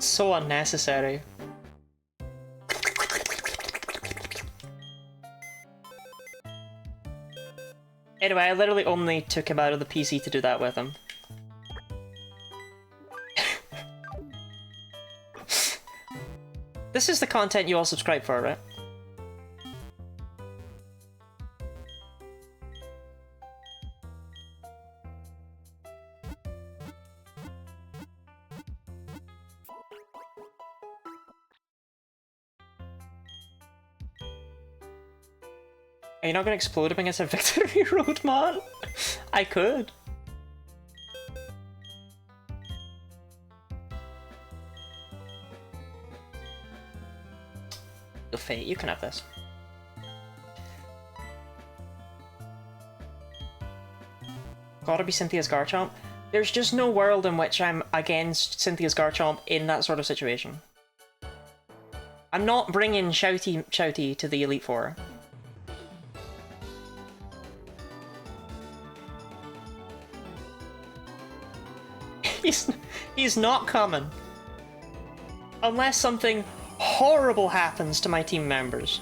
So unnecessary. Anyway, I literally only took him out of the PC to do that with him. This is the content you all subscribe for, right? Are you not gonna explode him against a Victory Road, man? I could. The Fate, you can have this. Gotta be Cynthia's Garchomp. There's just no world in which I'm against Cynthia's Garchomp in that sort of situation. I'm not bringing Shouty to the Elite Four. He's not coming. Unless something horrible happens to my team members.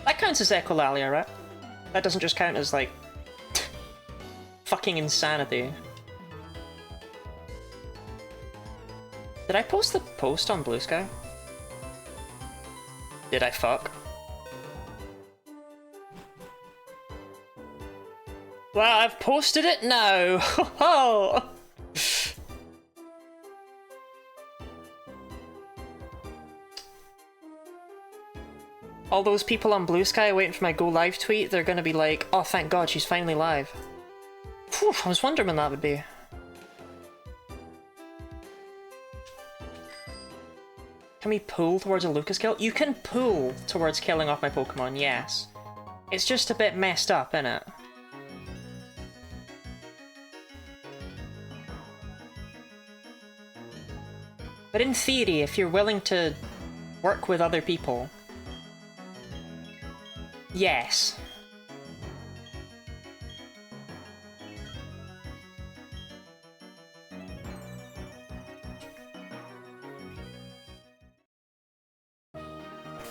That counts as Echolalia, right? That doesn't just count as, like, fucking insanity. Did I post the post on Blue Sky? Did I fuck? Well, I've posted it now! Ho ho! All those people on Blue Sky waiting for my go live tweet, they're gonna be like, oh thank god she's finally live. Phew, I was wondering when that would be. Can we pull towards a Lucas kill? You can pull towards killing off my Pokemon, yes. It's just a bit messed up, innit? But in theory, if you're willing to work with other people, yes.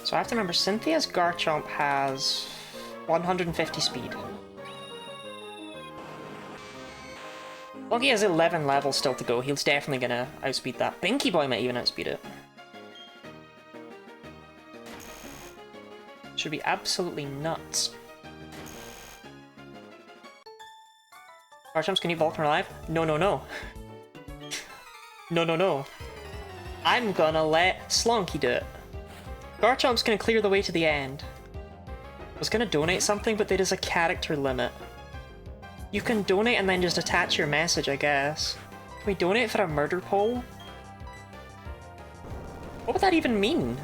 So I have to remember, Cynthia's Garchomp has 150 speed. Well, he has 11 levels still to go. He's definitely gonna outspeed that. Binky Boy might even outspeed it. Should be absolutely nuts. Garchomp's, can you Vulcan alive? No, no, no. No, no, no. I'm gonna let Slonky do it. Garchomp's gonna clear the way to the end. I was gonna donate something, but there is a character limit. You can donate and then just attach your message, I guess. Can we donate for a murder poll? What would that even mean?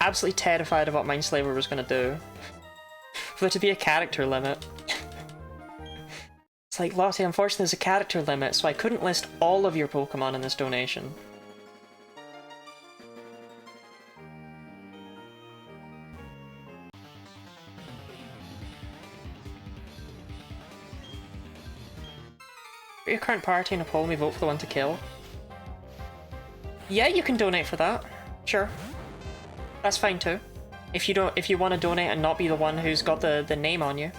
Absolutely terrified of what Mindslaver was gonna do. For there to be a character limit. It's like, Lottie, unfortunately there's a character limit, so I couldn't list all of your Pokemon in this donation. For your current party in a poll, we vote for the one to kill. Yeah, you can donate for that. Sure. That's fine too. If you want to donate and not be the one who's got the name on you.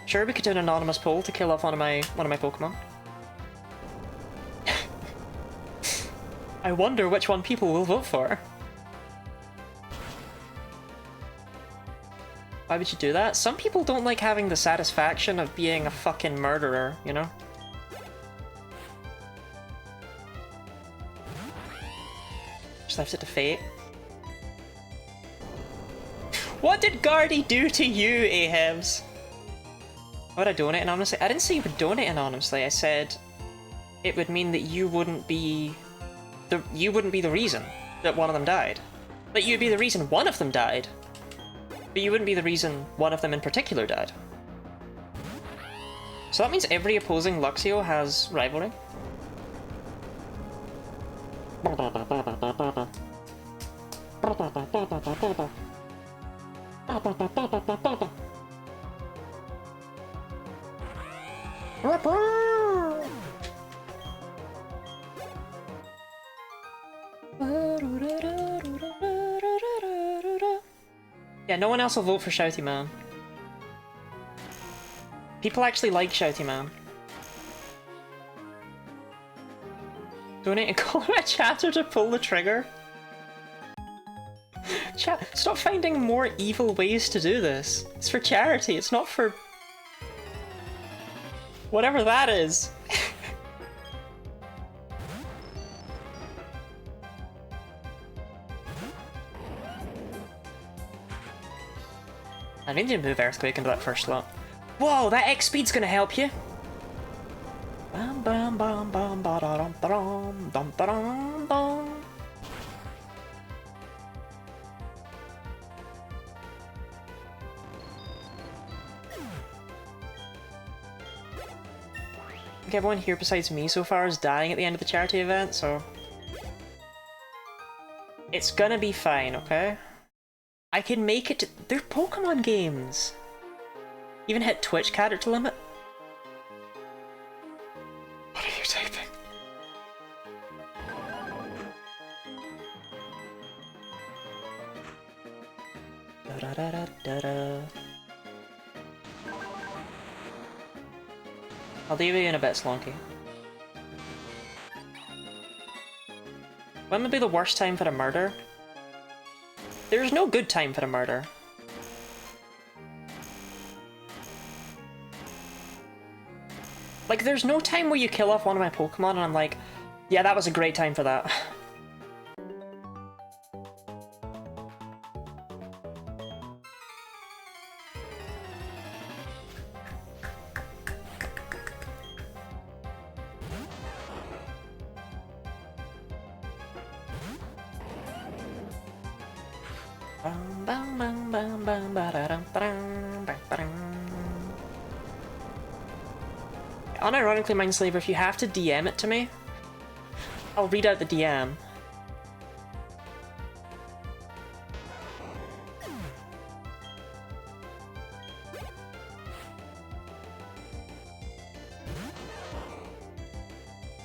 Sure, we could do an anonymous poll to kill off one of my Pokemon. I wonder which one people will vote for. Why would you do that? Some people don't like having the satisfaction of being a fucking murderer, you know? Just left it to fate. What did Guardy do to you, Ahebs? Would I donate anonymously? I didn't say you would donate anonymously. I said it would mean that you wouldn't be the reason that one of them died. But you'd be the reason one of them died. But you wouldn't be the reason one of them in particular died. So that means every opposing Luxio has rivalry. Yeah, no one else will vote for Shouty Man. People actually like Shouty Man. Donate and call a chatter to pull the trigger. Chat, stop finding more evil ways to do this. It's for charity, it's not for... whatever that is. I need to move Earthquake into that first slot. Whoa, that X speed's gonna help you. Bam bam bam bam ba da dum ba dum dum ba dum dum. I think everyone here besides me so far is dying at the end of the charity event, so... it's gonna be fine, okay? I can make it to... they're Pokemon games! Even hit Twitch character limit? What are you typing? Da da da da da. I'll leave you in a bit, Slonky. When would be the worst time for a murder? There's no good time for a murder. Like, there's no time where you kill off one of my Pokemon and I'm like, yeah, that was a great time for that. Unironically, Mindslaver, if you have to DM it to me, I'll read out the DM.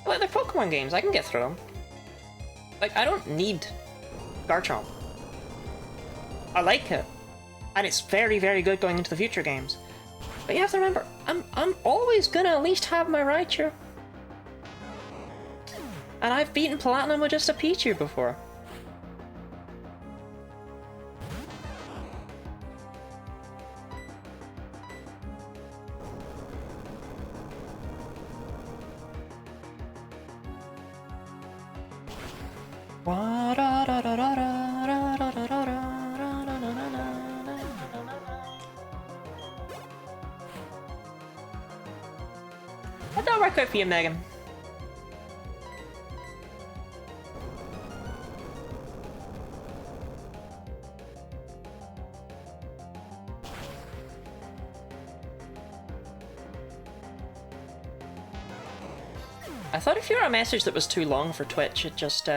Well, they're Pokemon games, I can get through them. Like, I don't need Garchomp. I like it. And it's very, very good going into the future games. But you have to remember, I'm always gonna at least have my Raichu. And I've beaten Platinum with just a Pichu before. That don't work out for you, Megan. I thought if you wrote a message that was too long for Twitch, it just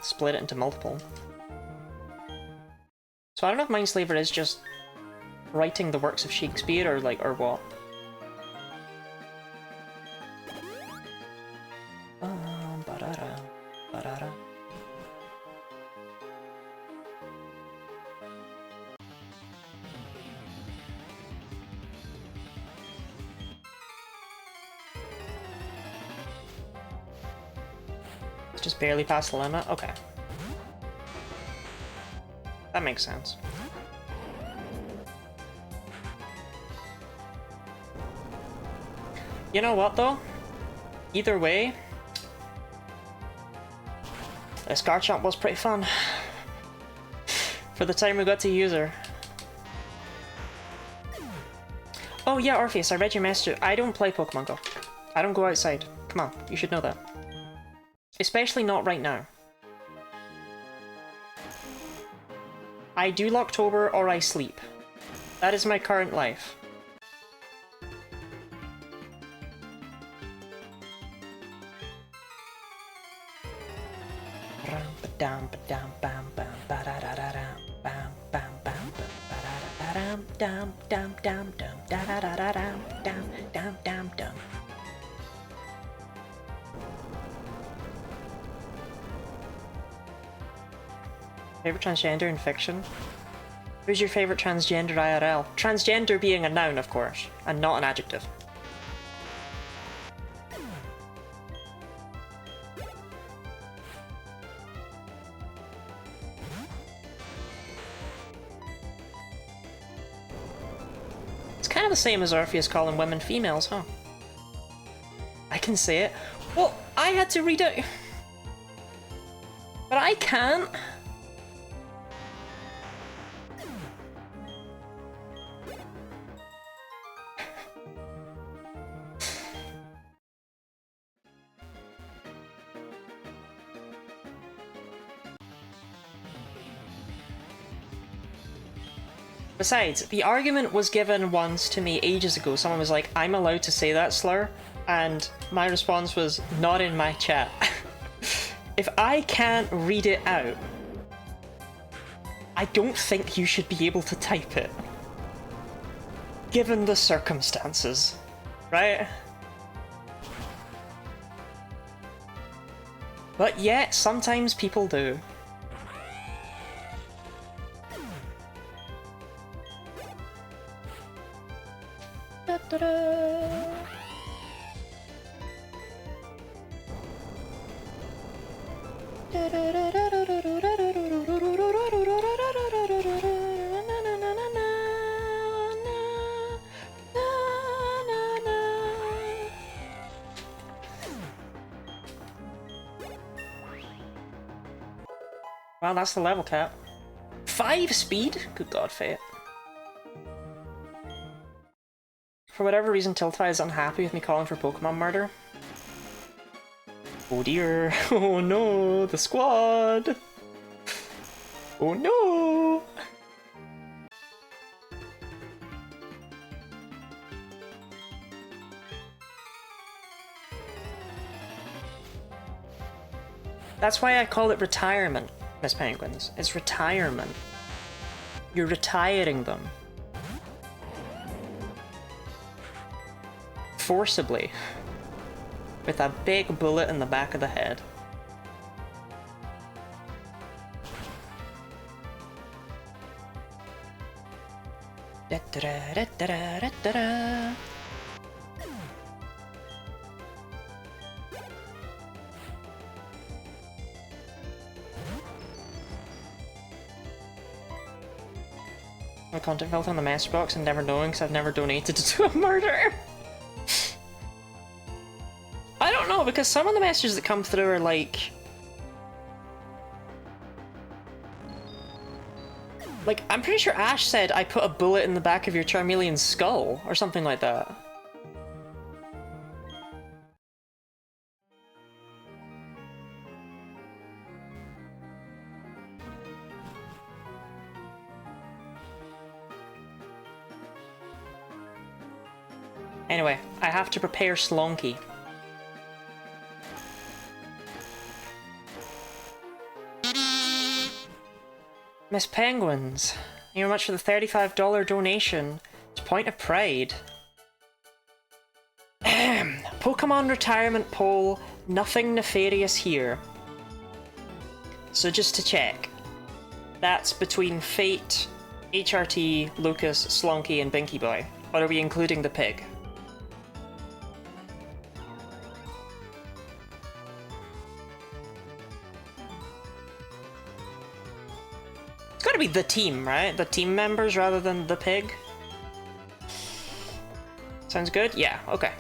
split it into multiple. So I don't know if Mindslaver is just writing the works of Shakespeare or what. Just barely past the limit? Okay. That makes sense. You know what, though? Either way, this Garchomp was pretty fun. For the time we got to use her. Oh yeah, Orpheus, I read your message. I don't play Pokemon Go. I don't go outside. Come on, you should know that. Especially not right now. I do Locketober or I sleep. That is my current life. Favorite transgender in fiction? Who's your favorite transgender IRL? Transgender being a noun, of course, and not an adjective. It's kind of the same as Orpheus calling women females, huh? I can say it. Well, I had to read it. But I can't. Besides, the argument was given once to me ages ago. Someone was like, I'm allowed to say that slur? And my response was, not in my chat. If I can't read it out, I don't think you should be able to type it. Given the circumstances, right? But yet, sometimes people do. Wow, that's the level cap. 5 speed? Good god, Fate. For whatever reason, Tiltai is unhappy with me calling for Pokemon murder. Oh dear. Oh no, the squad! Oh no! That's why I call it retirement, Miss Penguins. It's retirement. You're retiring them. Forcibly. With a big bullet in the back of the head. Da-da-da-da-da-da-da-da. My content filter on the message box and never knowing because I've never donated to a murder. I don't know, because some of the messages that come through are like... Like, I'm pretty sure Ash said I put a bullet in the back of your Charmeleon's skull, or something like that. Anyway, I have to prepare Slonky. Miss Penguins, thank you very much for the $35 donation. It's Point of Pride. Pokemon retirement poll, nothing nefarious here. So just to check, that's between Fate, HRT, Lucas, Slonky, and Binky Boy. Or are we including the pig? It's gotta be the team, right? The team members rather than the pig? Sounds good? Yeah, okay.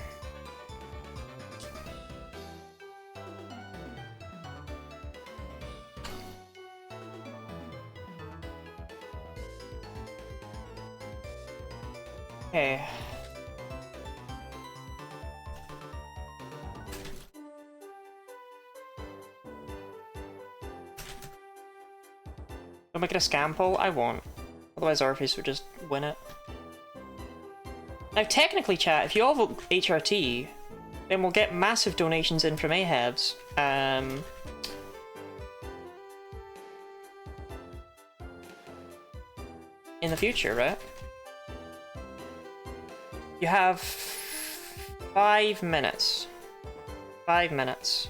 Okay. Don't make it a scam poll? I won't. Otherwise Orpheus would just win it. Now technically, chat, if you all vote HRT, then we'll get massive donations in from AHEBs. In the future, right? You have 5 minutes. 5 minutes.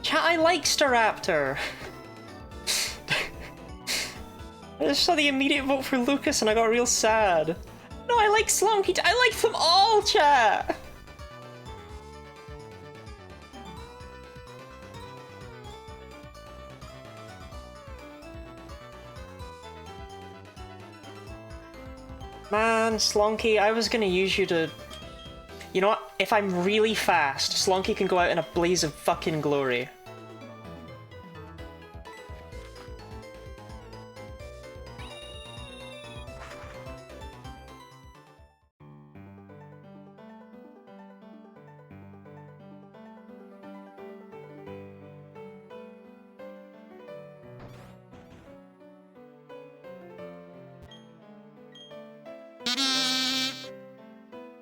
Chat, I like Staraptor! I just saw the immediate vote for Lucas and I got real sad. No, I like Slonky. I like them all, chat! Man, Slonky, I was gonna use you to... You know what? If I'm really fast, Slonky can go out in a blaze of fucking glory.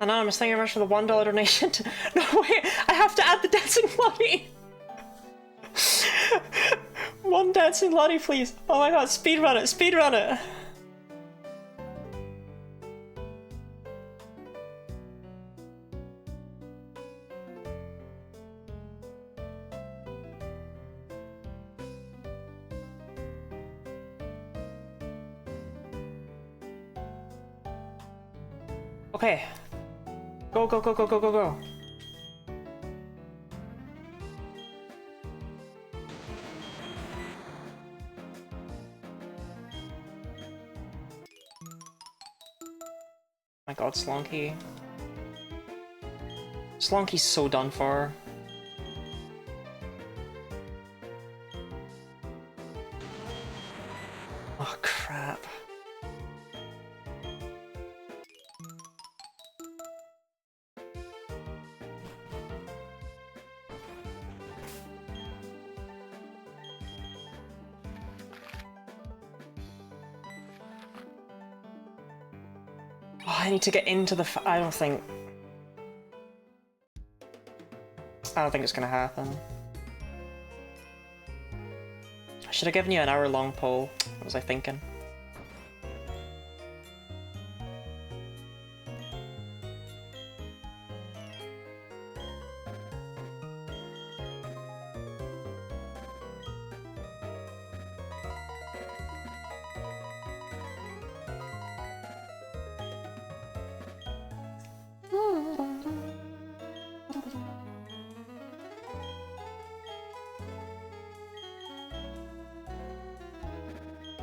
Anonymous, thank you very much for the $1 donation. No, wait, I have to add the dancing lottie! One dancing lottie, please. Oh my god, speedrun it, speedrun it! Okay. Go, go, go, go, go, go, go. My god, Slonky. Slonky's so done for. Oh, crap. Oh, I need to get into the I don't think it's gonna happen. I should have given you an hour-long poll. What was I thinking?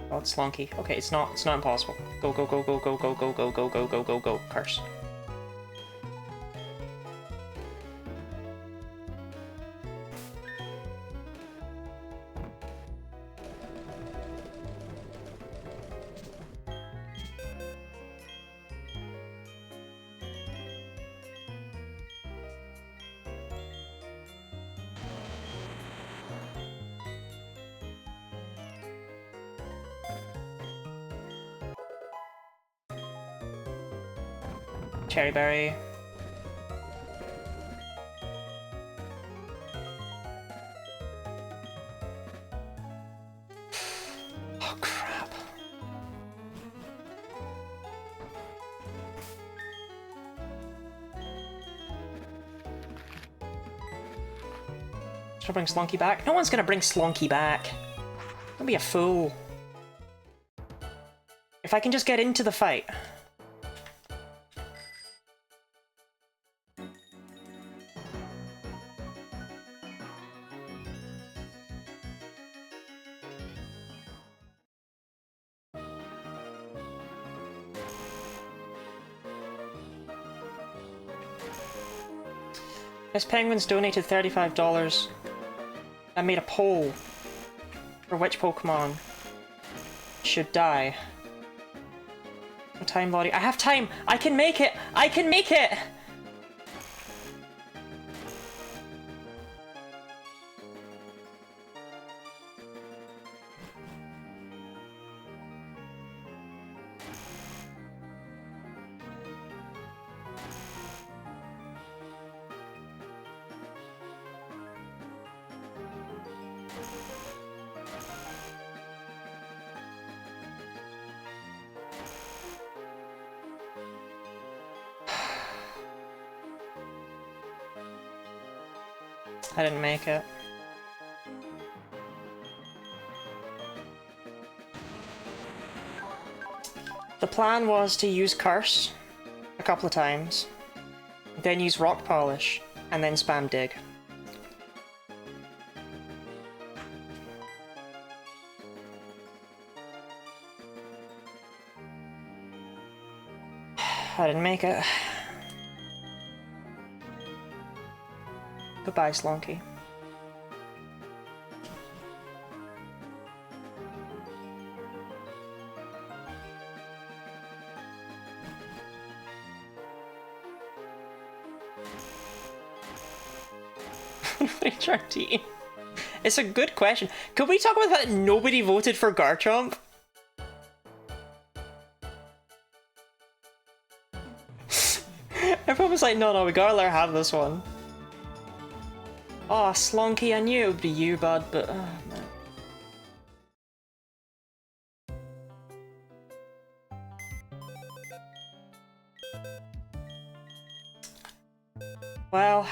Oh, it's Slonky. Okay, it's not impossible. Go, go, go, go, go, go, go, go, go, go, go, go, go. Curse. Cherry berry. Oh crap. Should I bring Slonky back? No one's gonna bring Slonky back. Don't be a fool. If I can just get into the fight. Miss Penguins donated $35. I made a poll for which Pokemon should die. A time body. I have time! I can make it! I can make it! I didn't make it. The plan was to use Curse a couple of times, then use Rock Polish, and then spam Dig. I didn't make it. Goodbye, Slonky. HRT. It's a good question. Could we talk about that nobody voted for Garchomp? Everyone was like, no, we gotta let her have this one. Oh, Slonky, I knew it would be you, bud, but... no. Well...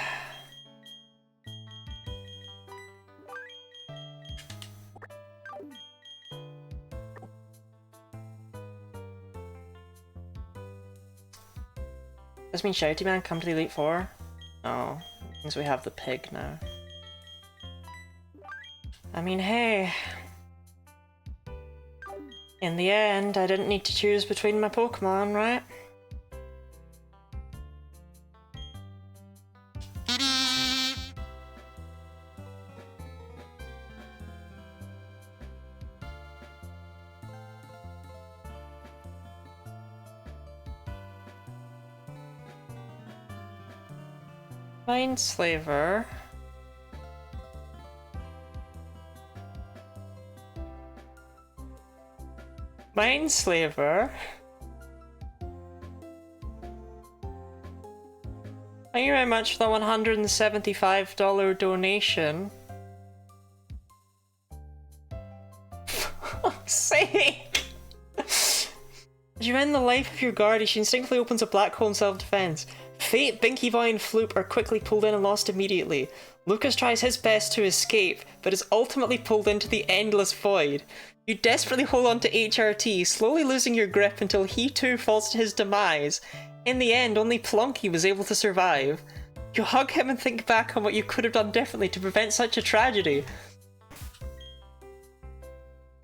Does this mean Shouty Man come to the Elite Four? Oh. Means we have the pig now. I mean, hey. In the end, I didn't need to choose between my Pokemon, right? Mindslaver. Mindslaver. Thank you very much for the $175 donation. For fuck's sake! As you end the life of your guard, she instinctively opens a black hole in self-defense. Fate, Binky Boy, and Floop are quickly pulled in and lost immediately. Lucas tries his best to escape, but is ultimately pulled into the endless void. You desperately hold on to HRT, slowly losing your grip until he too falls to his demise. In the end, only Plunky was able to survive. You hug him and think back on what you could have done differently to prevent such a tragedy.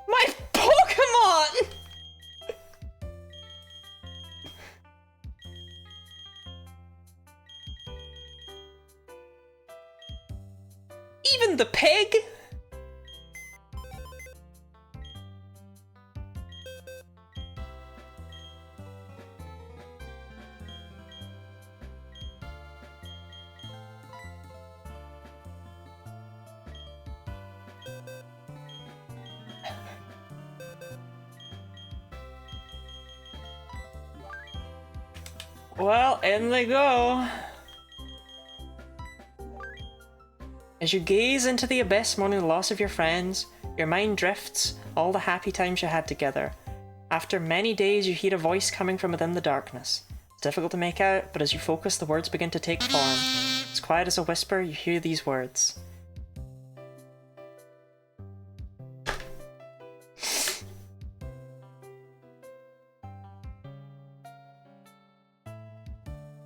My Pokemon! Even the pig? Well, in they go. As you gaze into the abyss mourning the loss of your friends, your mind drifts all the happy times you had together. After many days, you hear a voice coming from within the darkness. It's difficult to make out, but as you focus, the words begin to take form. As quiet as a whisper, you hear these words.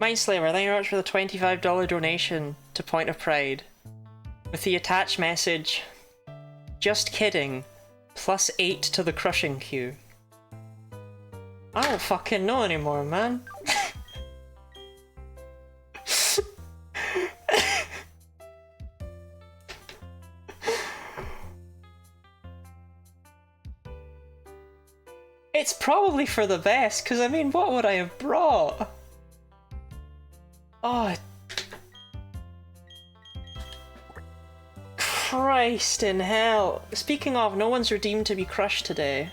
Mindslaver, thank you very much for the $25 donation to Point of Pride. With the attached message, just kidding, +8 to the crushing queue. I don't fucking know anymore, man. It's probably for the best, because I mean, what would I have brought? Oh, Christ in hell. Speaking of, no one's redeemed to be crushed today.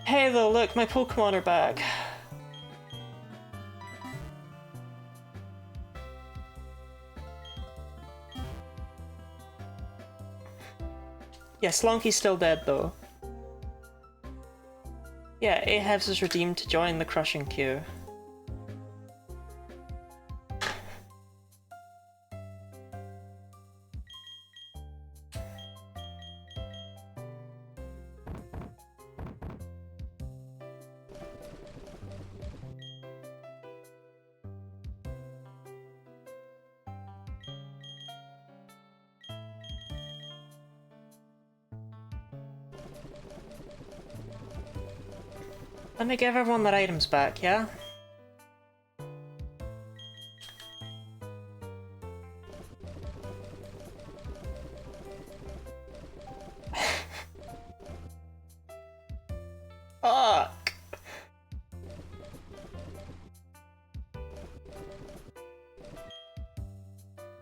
Hey though, look, my Pokemon are back. Yeah, Slonky's still dead though. Yeah, Ahabs is redeemed to join the crushing queue. Let me give everyone their items back, yeah? Fuck!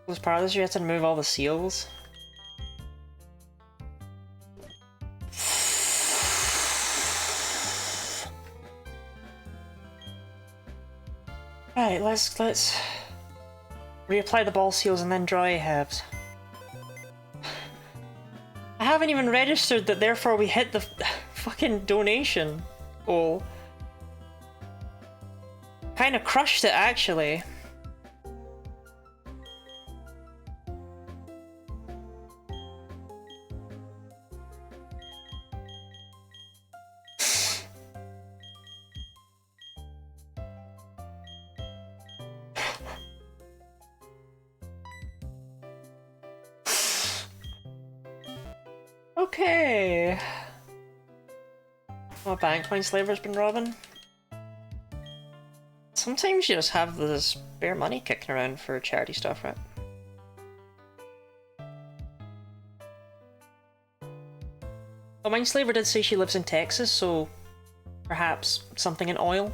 Was part of this you had to remove all the seals? Right, let's reapply the ball seals and then dry herbs. I haven't even registered that therefore we hit the fucking donation goal. Kinda crushed it actually. Okay. Oh, bank Mindslaver's been robbing. Sometimes you just have the spare money kicking around for charity stuff, right? Oh, Mindslaver did say she lives in Texas, so perhaps something in oil?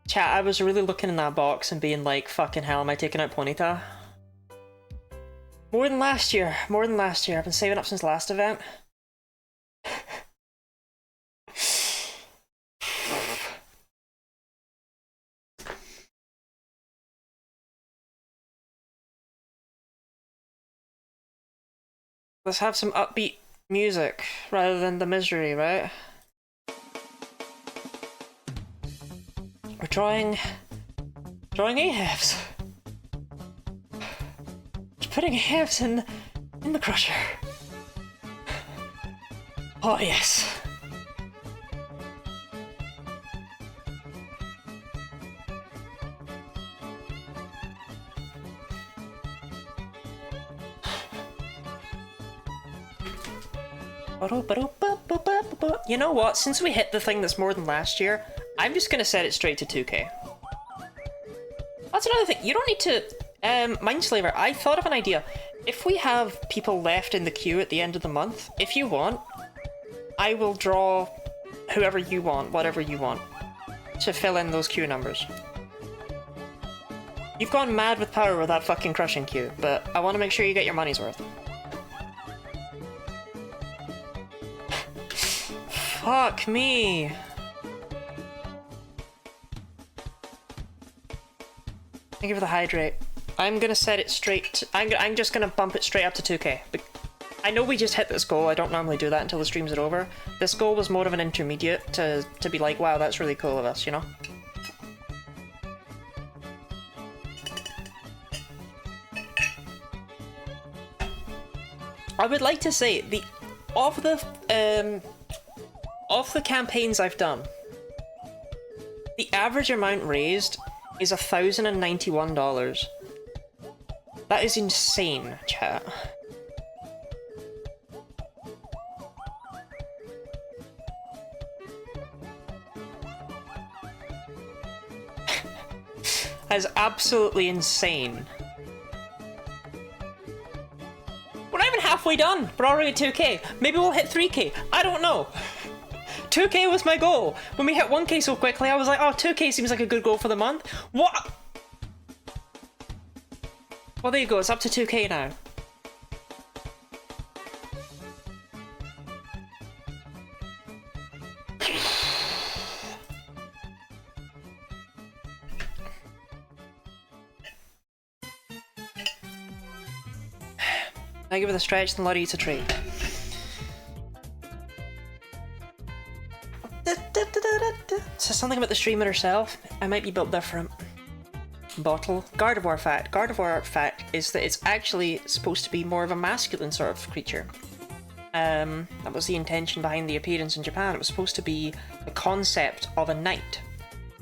Chat, I was really looking in that box and being like, fucking hell, am I taking out Ponyta? More than last year, more than last year. I've been saving up since last event. Let's have some upbeat music rather than the misery, right? We're drawing Ahabs. Just putting Ahabs in the crusher. Oh yes. You know what? Since we hit the thing that's more than last year, I'm just gonna set it straight to 2k. That's another thing. You don't need to... Mindslaver, I thought of an idea. If we have people left in the queue at the end of the month, if you want, I will draw whoever you want, whatever you want, to fill in those queue numbers. You've gone mad with power with that fucking crushing queue, but I want to make sure you get your money's worth. Fuck me! Thank you for the hydrate. I'm gonna set it straight to, I'm just gonna bump it straight up to 2k. I know we just hit this goal, I don't normally do that until the streams are over. This goal was more of an intermediate to be like, wow, that's really cool of us, you know? I would like to say, of the campaigns I've done, the average amount raised is $1,091. That is insane, chat. That is absolutely insane. We're not even halfway done. We're already at 2k. Maybe we'll hit 3k. I don't know. 2k was my goal. When we hit 1k so quickly, I was like, oh, 2k seems like a good goal for the month. What? Well, there you go. It's up to 2k now. I give it a stretch and Lottie eats a treat. So something about the streamer herself. I might be built different. Bottle. Gardevoir fact. Gardevoir fact is that it's actually supposed to be more of a masculine sort of creature. That was the intention behind the appearance in Japan. It was supposed to be the concept of a knight.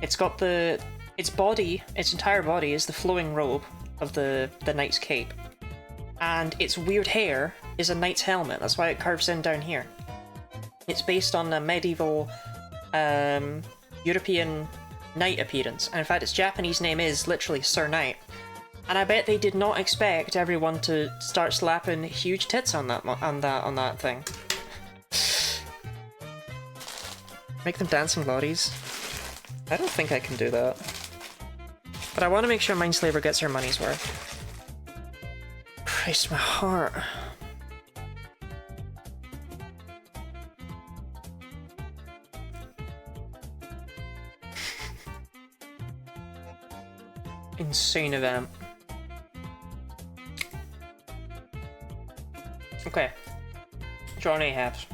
It's got its body, its entire body is the flowing robe of the knight's cape. And its weird hair is a knight's helmet. That's why it curves in down here. It's based on a medieval European knight appearance, and in fact its Japanese name is literally Sir Knight. And I bet they did not expect everyone to start slapping huge tits on that thing. Make them dancing lotties. I don't think I can do that. But I want to make sure Mindslaver gets her money's worth. Christ, my heart. Insane event. Okay. Draw any halves.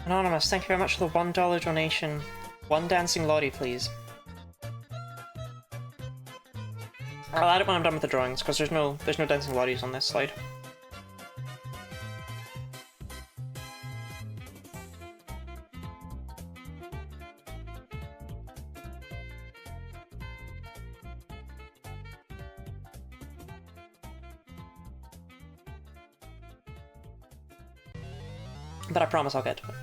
Anonymous, thank you very much for the $1 donation. One dancing lottie, please. I'll add it when I'm done with the drawings, because there's no dancing lotties on this slide. But I promise I'll get to it.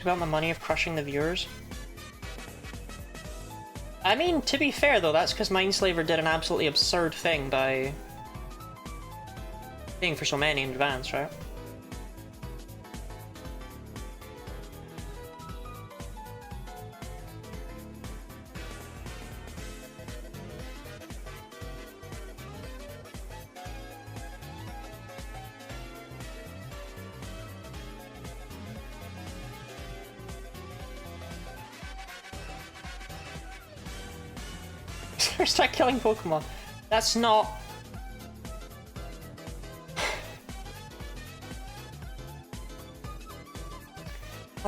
About my money of crushing the viewers. I mean, to be fair though, that's because Mindslaver did an absolutely absurd thing by paying for so many in advance, right? Start killing Pokemon. That's not...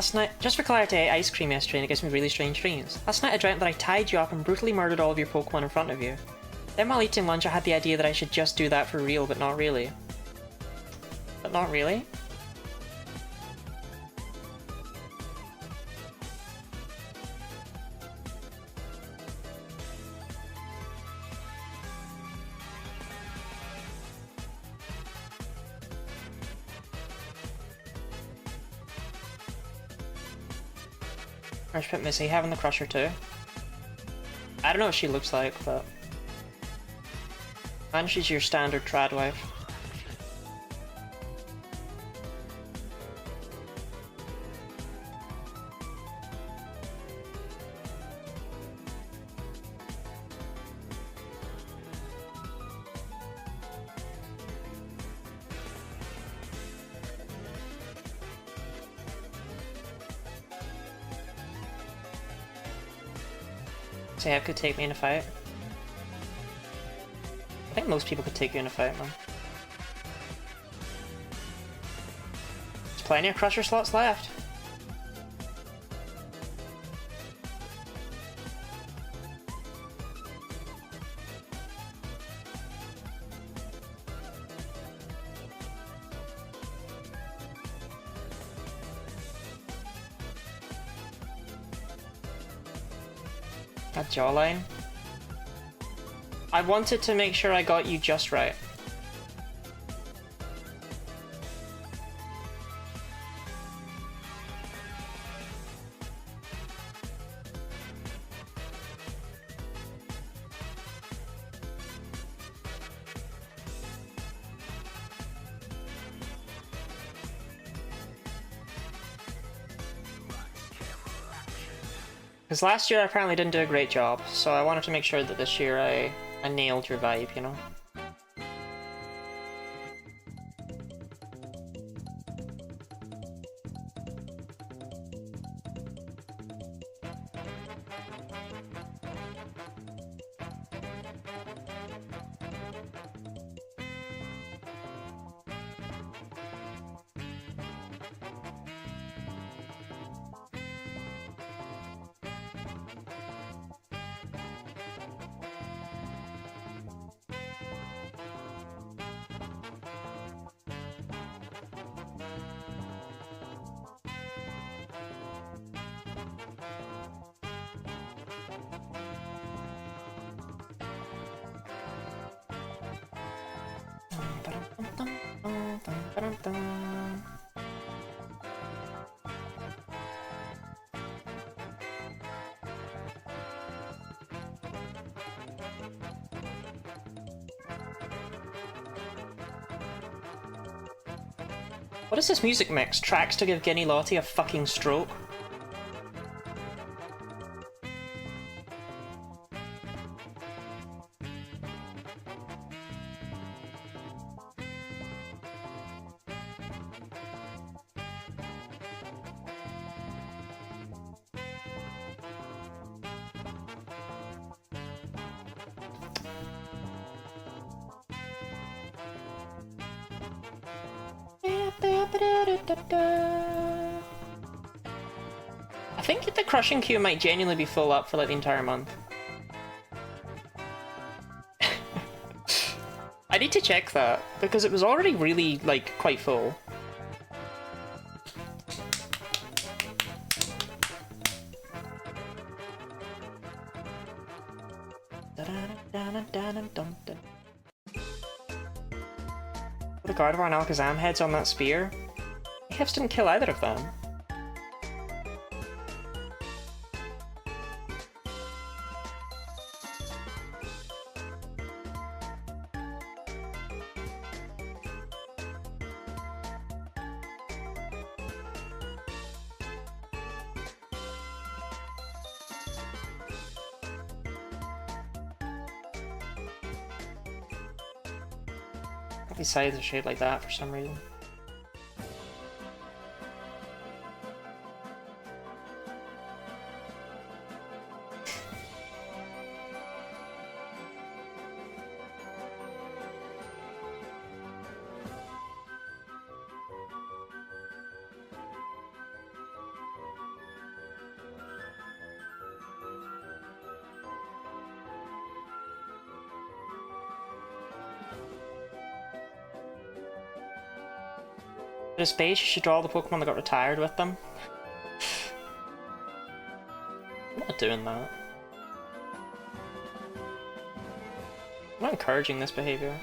Last night, just for clarity, I ate ice cream yesterday and it gives me really strange dreams. Last night I dreamt that I tied you up and brutally murdered all of your Pokemon in front of you. Then while eating lunch I had the idea that I should just do that for real, but not really. But not really? Crush Pit Missy, having the Crusher too. I don't know what she looks like, but... And she's your standard trad wife. Sab could take me in a fight. I think most people could take you in a fight, man. There's plenty of Crusher slots left. That jawline. I wanted to make sure I got you just right. Because last year I apparently didn't do a great job, so I wanted to make sure that this year I nailed your vibe, you know? What is this music mix? Tracks to give Genlocke a fucking stroke? I think the crushing queue might genuinely be full up for like the entire month. I need to check that, because it was already really, like, quite full. The Gardevoir and Alakazam heads on that spear. The Hips didn't kill either of them. These sides are shaped like that for some reason. This base, you should draw the Pokemon that got retired with them. I'm not doing that. I'm not encouraging this behavior.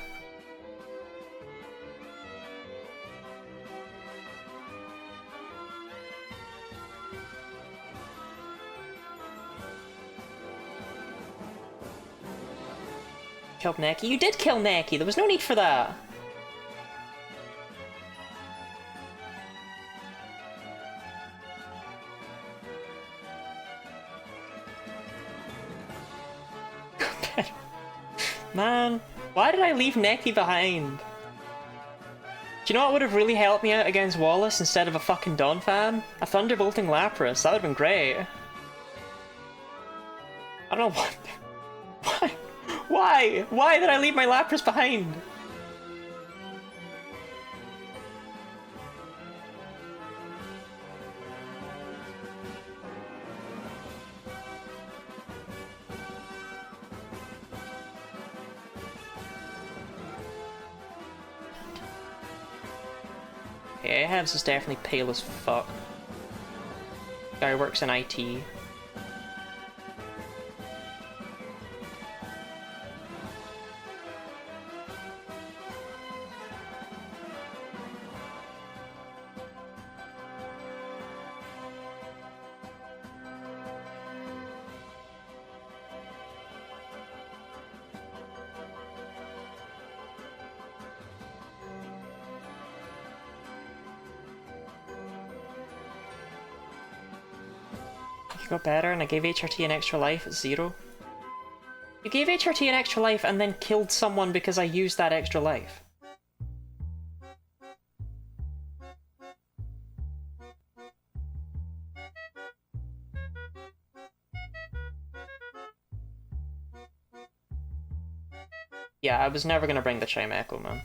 Killed Neki? You did kill Neki! There was no need for that! Man, why did I leave Neki behind? Do you know what would have really helped me out against Wallace instead of a fucking Donphan? A Thunderbolting Lapras, that would have been great. I don't know what... Why? Why? Why did I leave my Lapras behind? Yeah, Habs is definitely pale as fuck. Guy works in IT. Got better and I gave HRT an extra life at 0. You gave HRT an extra life and then killed someone because I used that extra life. Yeah, I was never gonna bring the Chimecho, man.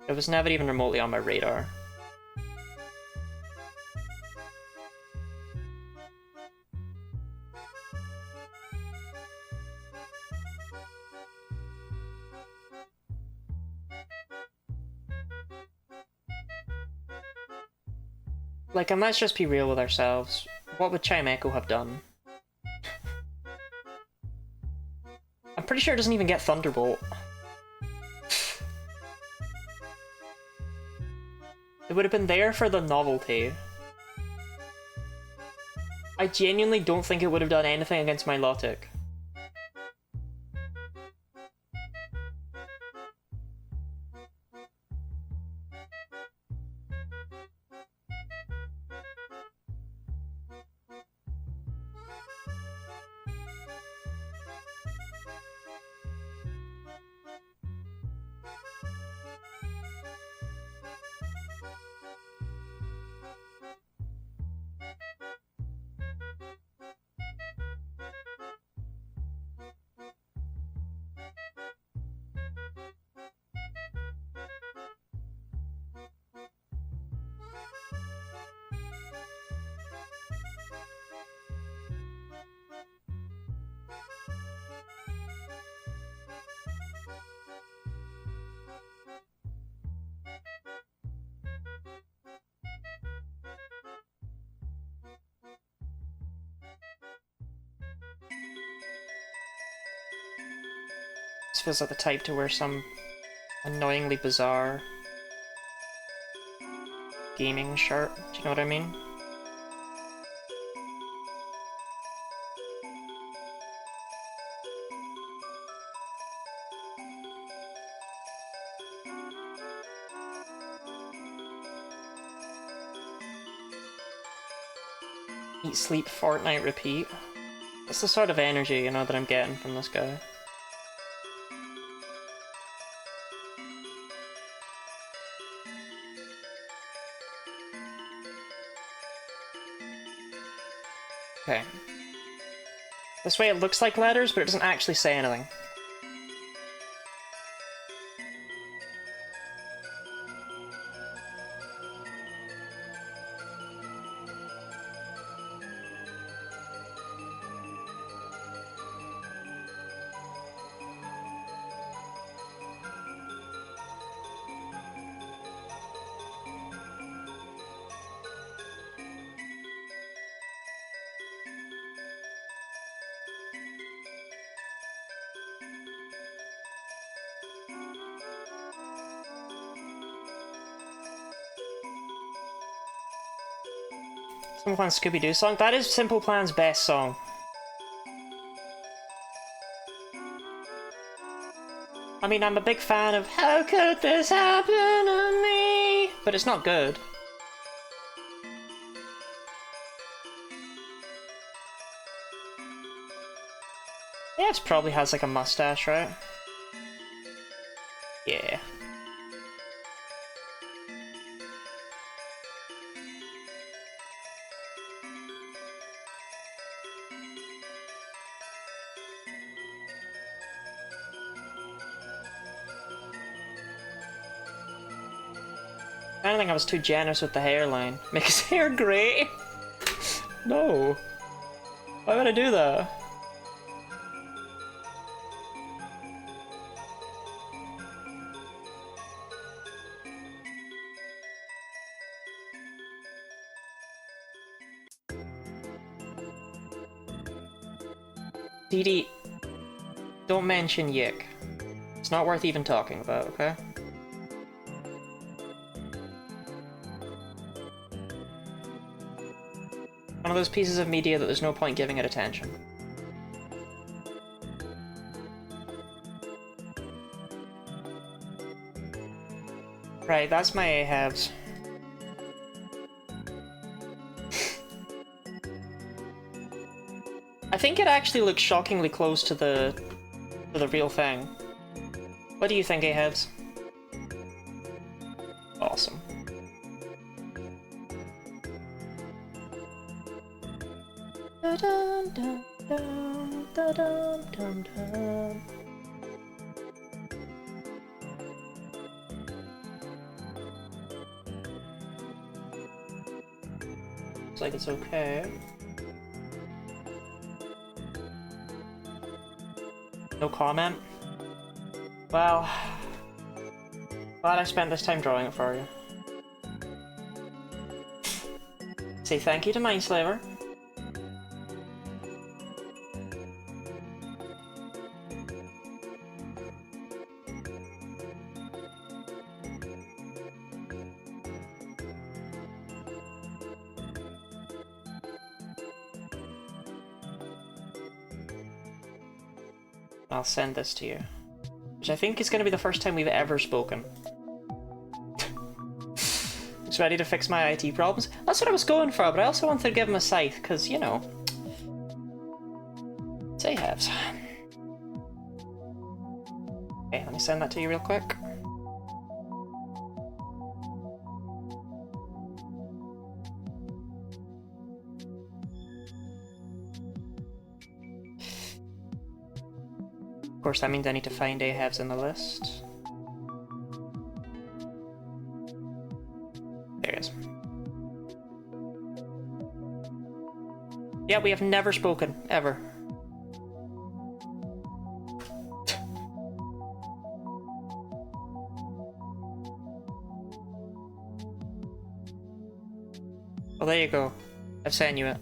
It was never even remotely on my radar. Like, and let's just be real with ourselves. What would Chimecho have done? I'm pretty sure it doesn't even get Thunderbolt. It would have been there for the novelty. I genuinely don't think it would have done anything against my Milotic. This feels like the type to wear some annoyingly bizarre gaming shirt. Do you know what I mean? Eat, sleep, Fortnite, repeat. That's the sort of energy, you know, that I'm getting from this guy. Okay. This way it looks like letters, but it doesn't actually say anything. Simple Plan's Scooby-Doo song? That is Simple Plan's best song. I mean, I'm a big fan of How Could This Happen to Me? But it's not good. Yeah, it probably has like a mustache, right? Yeah. I don't think I was too generous with the hairline. Make his hair grey? No. Why would I do that? DD, don't mention Yick. It's not worth even talking about, okay? One of those pieces of media that there's no point giving it attention. Right, that's my Ahabs. I think it actually looks shockingly close to the real thing. What do you think, Ahabs? Awesome. Da-dum, dum, dum, da-dum, dum, dum. Looks like it's okay. No comment? Well, glad I spent this time drawing it for you. Say thank you to Mindslaver. I'll send this to you. Which I think is going to be the first time we've ever spoken. Just ready to fix my IT problems. That's what I was going for, but I also wanted to give him a scythe, because, you know... Say halves. Okay, let me send that to you real quick. Of course, that means I need to find Ahabs in the list. There he is. Yeah, we have never spoken, ever. Well, there you go. I've sent you it.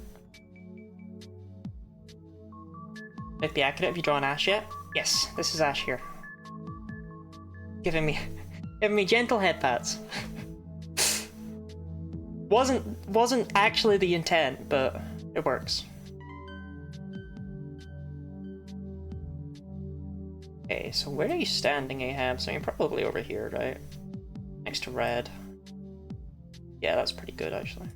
Might be accurate. Have you drawn Ash yet? Yes, this is Ash here. Giving me gentle head pats. wasn't actually the intent, but it works. Okay, so where are you standing, Ahab? So you're probably over here, right? Next to red. Yeah, that's pretty good, actually.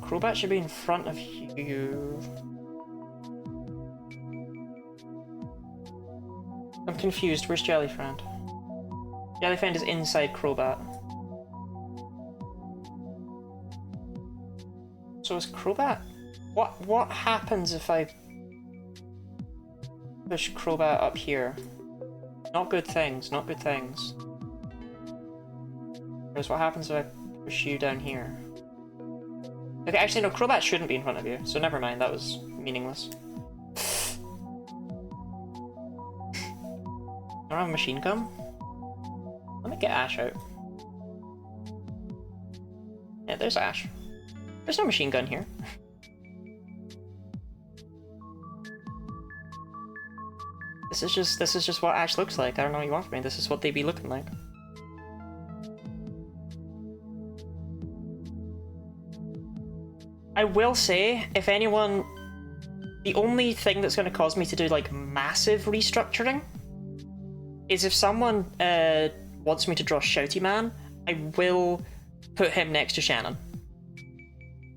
Crobat should be in front of you. I'm confused. Where's Jellyfriend? Jellyfriend is inside Crobat. So is Crobat? What happens if I push Crobat up here? Not good things, not good things. Here's what happens if I push you down here. Okay, actually no, Crobat shouldn't be in front of you, so never mind, that was meaningless. I don't have a machine gun? Let me get Ash out. Yeah, there's Ash. There's no machine gun here. This is just what Ash looks like. I don't know what you want from me. This is what they be looking like. I will say, if anyone, the only thing that's going to cause me to do like massive restructuring is if someone wants me to draw Shouty Man, I will put him next to Shannon.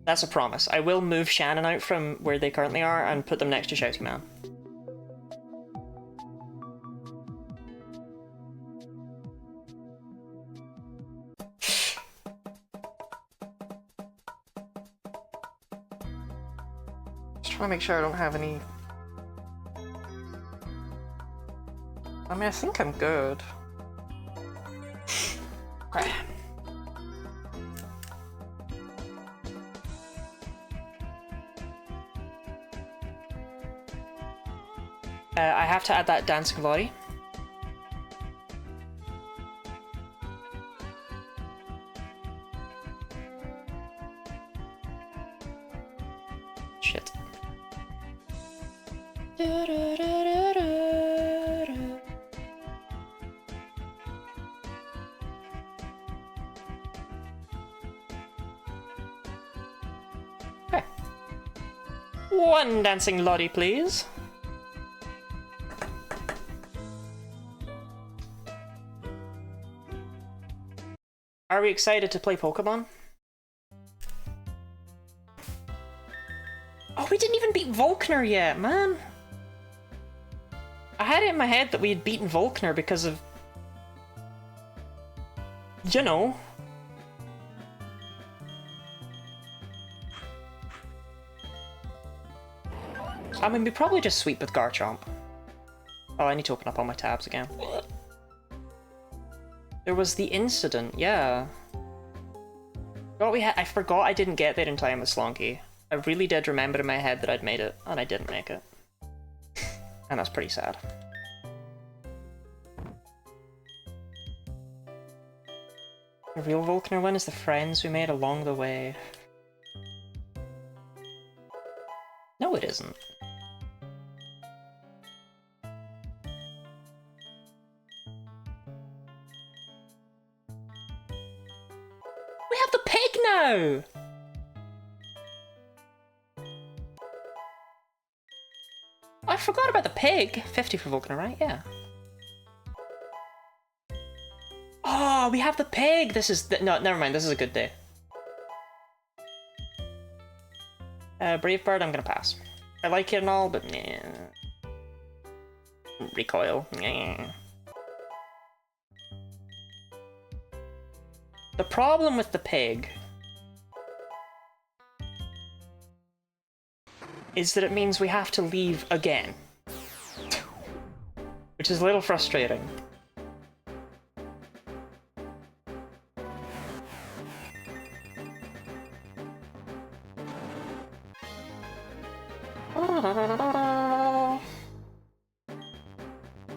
That's a promise. I will move Shannon out from where they currently are and put them next to Shouty Man. Just trying to make sure I don't have any... I mean, I think I'm good. Okay. I have to add that dancing body. Shit. Okay. One dancing lottie, please. Are we excited to play Pokémon? Oh, we didn't even beat Volkner yet, man! I had it in my head that we had beaten Volkner because of... you know... I mean, we probably just sweep with Garchomp. Oh, I need to open up all my tabs again. There was the incident, yeah. I forgot I didn't get there in time with Slonky. I really did remember in my head that I'd made it, and I didn't make it. And that's pretty sad. The real Volkner win is the friends we made along the way. No, it isn't. We have the pig now! I forgot about the pig. 50 for Volkner, right? Yeah. Oh, we have the pig! This is... no, never mind. This is a good day. Brave Bird, I'm gonna pass. I like it and all, but nah. Recoil. Nah. The problem with the pig is that it means we have to leave again. Which is a little frustrating.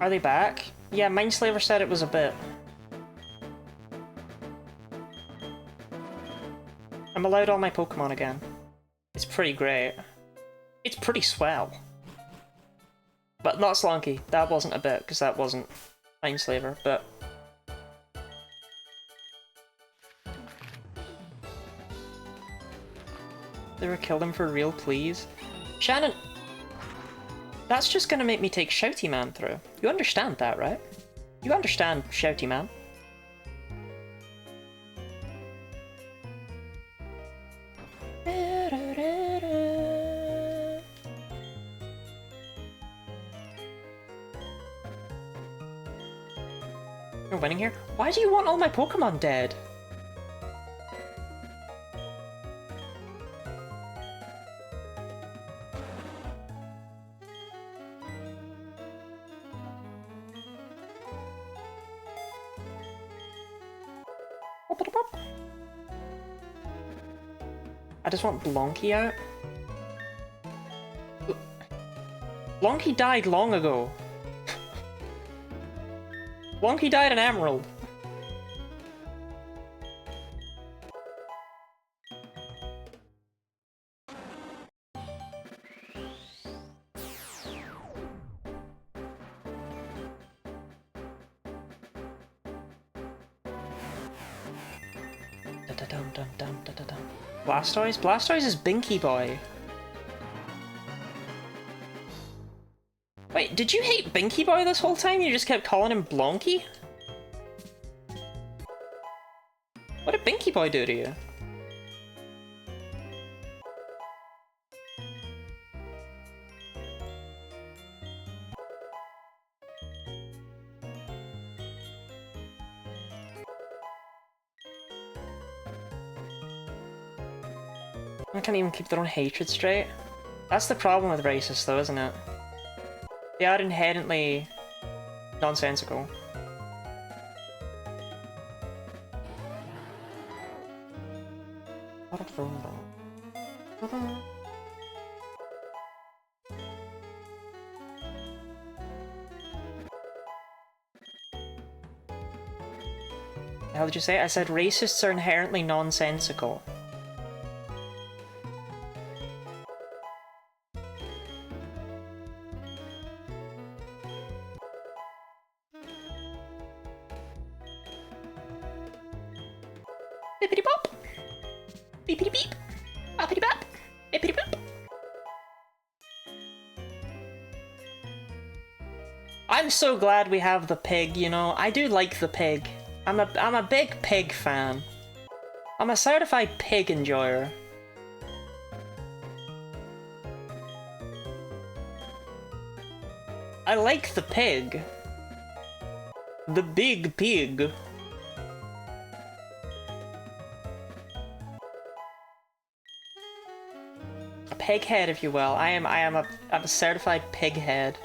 Are they back? Yeah, Mindslaver said it was a bit. I'm allowed all my Pokemon again. It's pretty great. It's pretty swell. But not Slonky. That wasn't a bit, because that wasn't Mindslaver, but... They were killed him for real, please. Shannon! That's just gonna make me take Shouty Man through. You understand that, right? You understand Shouty Man. You're winning here? Why do you want all my Pokemon dead? I just want Blonky out. Blonky died long ago. Blonky died in Emerald. Blastoise? Blastoise is Binky Boy. Wait, did you hate Binky Boy this whole time? You just kept calling him Blonky? What did Binky Boy do to you? I can't even keep their own hatred straight. That's the problem with racists though, isn't it? They are inherently nonsensical. How did you say it? I said racists are inherently nonsensical. Bippity bop! Beepity beep! Boppity bop! Bippity boop! I'm so glad we have the pig, you know? I do like the pig. I'm a big pig fan. I'm a certified pig enjoyer. I like the pig. The big pig. A pig head, if you will. I'm a certified pig head.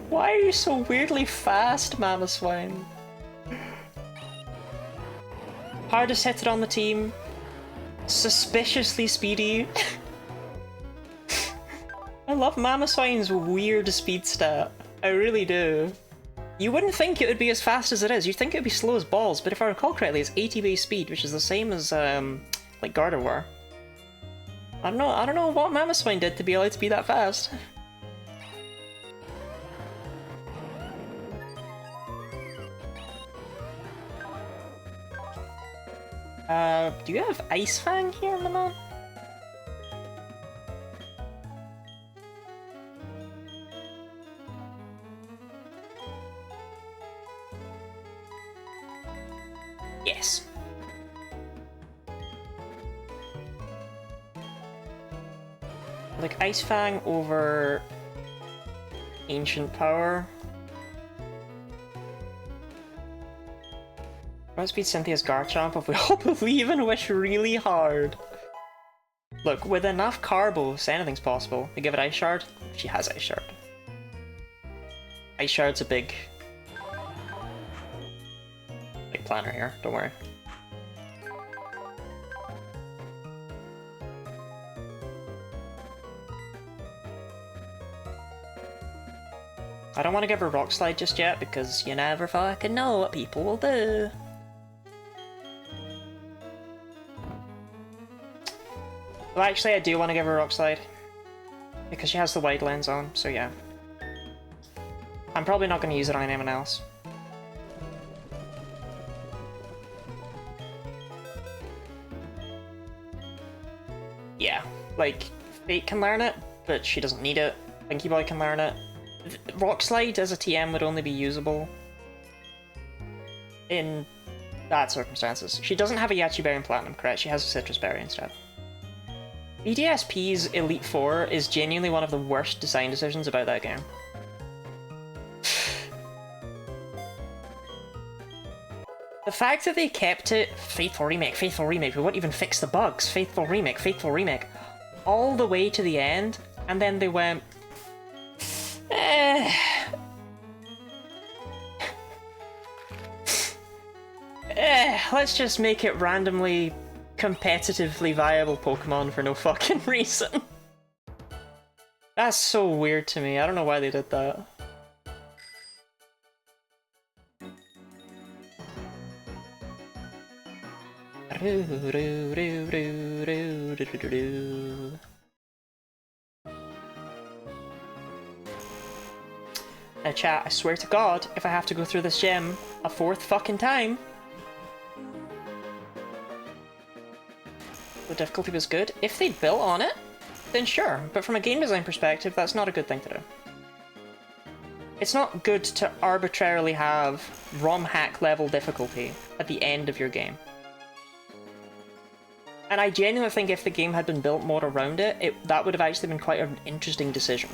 Why are you so weirdly fast, Mama Swine? Hardest hitter on the team. Suspiciously speedy. I love Mama Swine's weird speed stat. I really do. You wouldn't think it would be as fast as it is. You'd think it would be slow as balls, but if I recall correctly, it's 80 base speed, which is the same as, like Gardevoir. I don't know what Mama Swine did to be allowed to be that fast. Do you have Ice Fang here, my man? Yes. Like Ice Fang over Ancient Power. Outspeed Cynthia's Garchomp if we all believe and wish really hard. Look, with enough Carbos, anything's possible. We give it Ice Shard. She has Ice Shard. Ice Shard's a big planner here, don't worry. I don't want to give her Rock Slide just yet because you never fucking know what people will do. Well, actually, I do want to give her Rock Slide because she has the wide lens on, so yeah. I'm probably not going to use it on anyone else. Yeah, like, Fate can learn it, but she doesn't need it. Binky Boy can learn it. Rock Slide as a TM would only be usable in bad circumstances. She doesn't have a Yachi Berry in Platinum, correct? She has a Citrus Berry instead. BDSP's Elite Four is genuinely one of the worst design decisions about that game. The fact that they kept it Faithful Remake, we won't even fix the bugs, Faithful Remake, all the way to the end, and then they went, let's just make it randomly competitively viable Pokemon for no fucking reason. That's so weird to me, I don't know why they did that. Now chat, I swear to God, if I have to go through this gym, a fourth fucking time. The difficulty was good. If they'd built on it, then sure, but from a game design perspective, that's not a good thing to do. It's not good to arbitrarily have ROM hack level difficulty at the end of your game. And I genuinely think if the game had been built more around it, that would have actually been quite an interesting decision.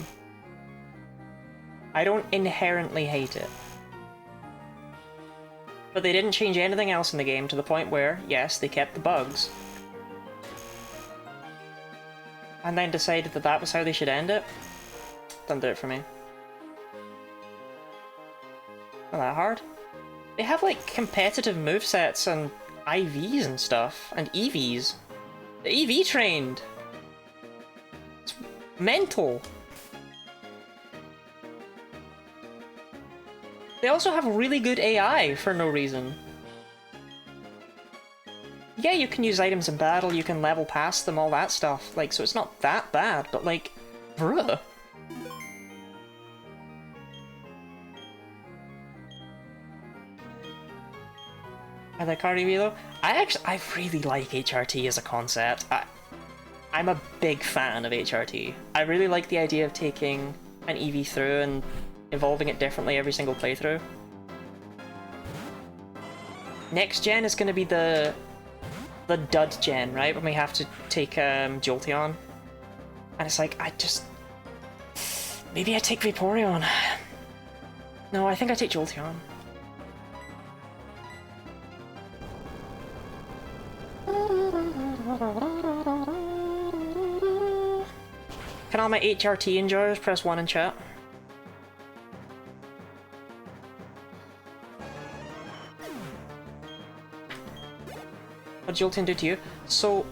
I don't inherently hate it. But they didn't change anything else in the game to the point where, yes, they kept the bugs. And then decided that that was how they should end it. Doesn't do it for me. Not that hard. They have like competitive movesets and IVs and stuff, and EVs. The EV trained! It's mental! They also have really good AI for no reason. Yeah, you can use items in battle, you can level past them, all that stuff, like, so it's not that bad, but like, bruh. I like REV though. I really like HRT as a concept. I'm a big fan of HRT. I really like the idea of taking an EV through and evolving it differently every single playthrough. Next gen is going to be the dud gen, right? When we have to take Jolteon. And it's like, maybe I take Vaporeon. No, I think I take Jolteon. Can all my HRT enjoyers press 1 in chat? What did Jolteon do to you? So,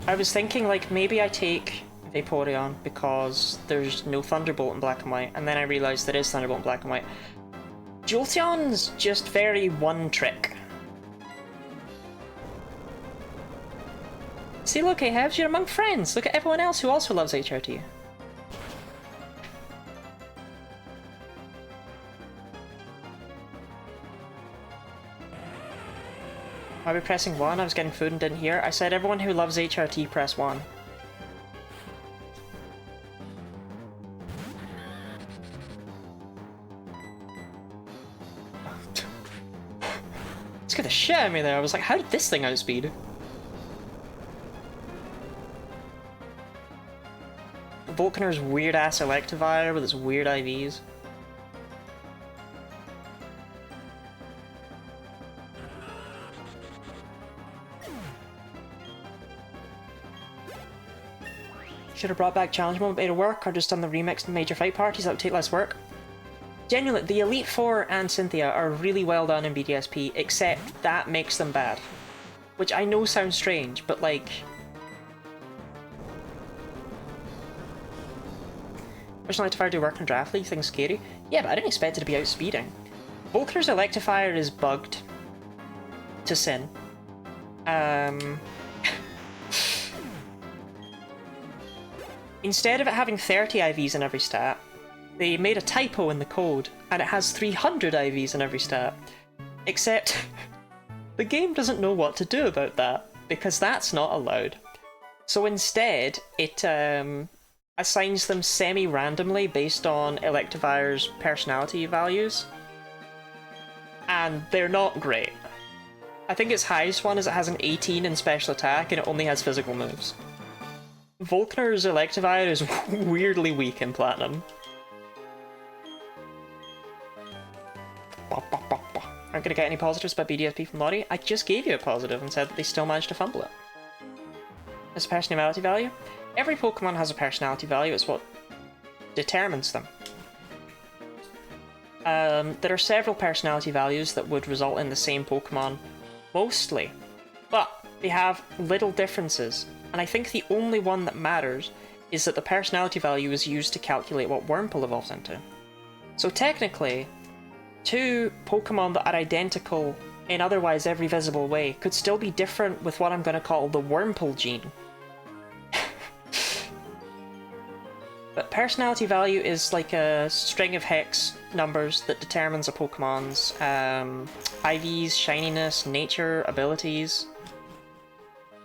I was thinking like maybe I take Vaporeon because there's no Thunderbolt in Black and White, and then I realised there is Thunderbolt in Black and White. Jolteon's just very one trick. See, look, Ahabs, you're among friends. Look at everyone else who also loves HRT. Why are we pressing 1? I was getting food and didn't hear. I said everyone who loves HRT press 1. Scared the shit out of me there. I was like, how did this thing outspeed? Volkner's weird ass Electivire with its weird IVs. Should have brought back challenge mode, made it work, or just done the remix and major fight parties. That would take less work. Genuinely, the Elite Four and Cynthia are really well done in BDSP, except that makes them bad. Which I know sounds strange, but like... Personal Electivire do work in Draft League, things scary. Yeah, but I didn't expect it to be outspeeding. Volkner's Electivire is bugged to sin. Instead of it having 30 IVs in every stat, they made a typo in the code, and it has 300 IVs in every stat. Except, the game doesn't know what to do about that, because that's not allowed. So instead, it assigns them semi-randomly based on Electivire's personality values. And they're not great. I think its highest one is it has an 18 in special attack, and it only has physical moves. Volkner's Electivire is weirdly weak in Platinum. Aren't gonna get any positives about BDSP from Lottie? I just gave you a positive and said that they still managed to fumble it. It's a personality value? Every Pokemon has a personality value, it's what determines them. There are several personality values that would result in the same Pokemon, mostly, but they have little differences. And I think the only one that matters is that the personality value is used to calculate what Wurmple evolves into. So technically, two Pokemon that are identical in otherwise every visible way could still be different with what I'm going to call the Wurmple gene. But personality value is like a string of hex numbers that determines a Pokemon's IVs, shininess, nature, abilities,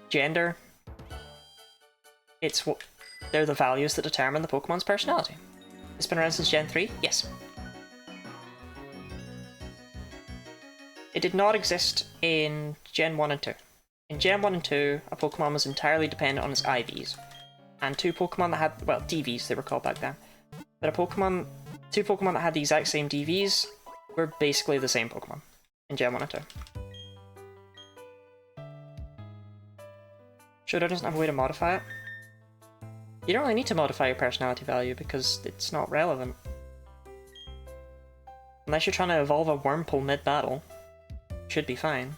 gender. They're the values that determine the Pokemon's personality. It's been around since Gen 3? Yes. It did not exist in Gen 1 and 2. In Gen 1 and 2, a Pokemon was entirely dependent on its IVs. And two Pokemon that had, well, DVs they were called back then. But two Pokemon that had the exact same DVs were basically the same Pokemon in Gen 1 and 2. Shoto doesn't have a way to modify it. You don't really need to modify your personality value because it's not relevant. Unless you're trying to evolve a Wurmple mid-battle. Should be fine.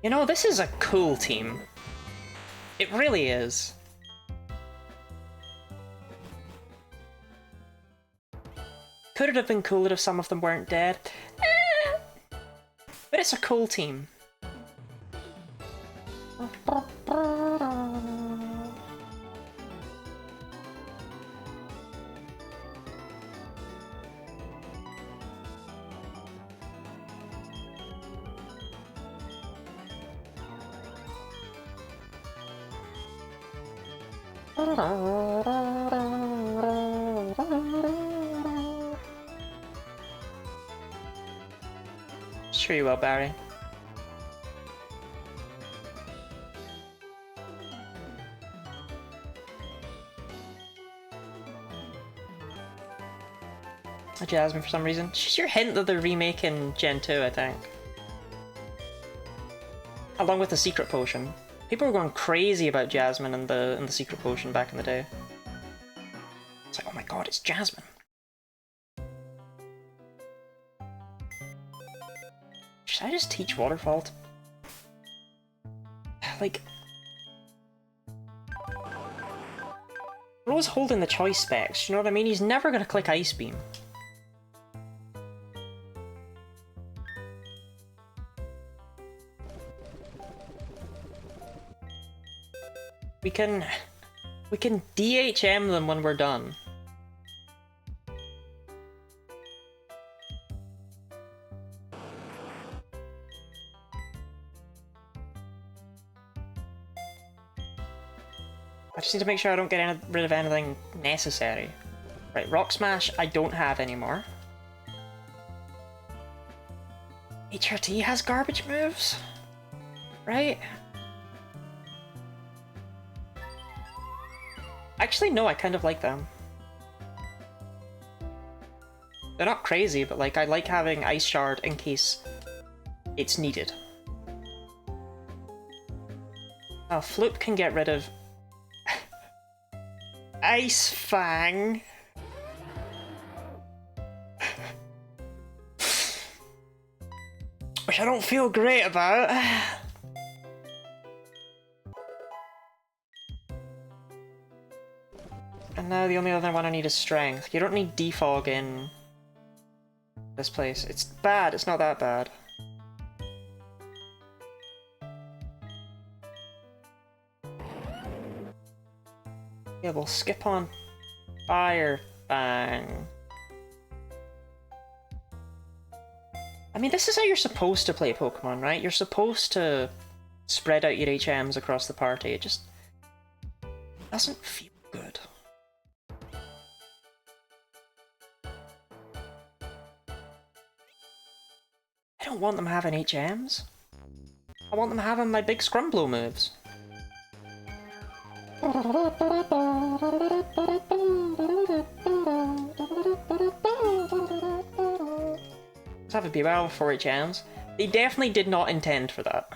You know, this is a cool team. It really is. Could it have been cooler if some of them weren't dead? But it's a cool team. Sure you will, Barry. A Jasmine for some reason. She's your hint that they're remaking Gen 2, I think. Along with the secret potion. People were going crazy about Jasmine and the secret potion back in the day. It's like, oh my god, it's Jasmine. Should I just teach Waterfall to... Like... We're always holding the choice specs, you know what I mean? He's never gonna click Ice Beam. We can DHM them when we're done. I just need to make sure I don't get rid of anything necessary. Right, Rock Smash I don't have anymore. HRT has garbage moves? Right? Actually, no, I kind of like them. They're not crazy, but like I like having Ice Shard in case it's needed. Oh, Floop can get rid of Ice Fang. Which I don't feel great about. And now the only other one I need is Strength. You don't need Defog in this place. It's bad, it's not that bad. Yeah, we'll skip on Fire Fang. I mean, this is how you're supposed to play Pokemon, right? You're supposed to spread out your HMs across the party. It just doesn't feel good. I don't want them having HMs. I want them having my big Scrumblow moves. Let's have a Beware with 4 HMs. They definitely did not intend for that.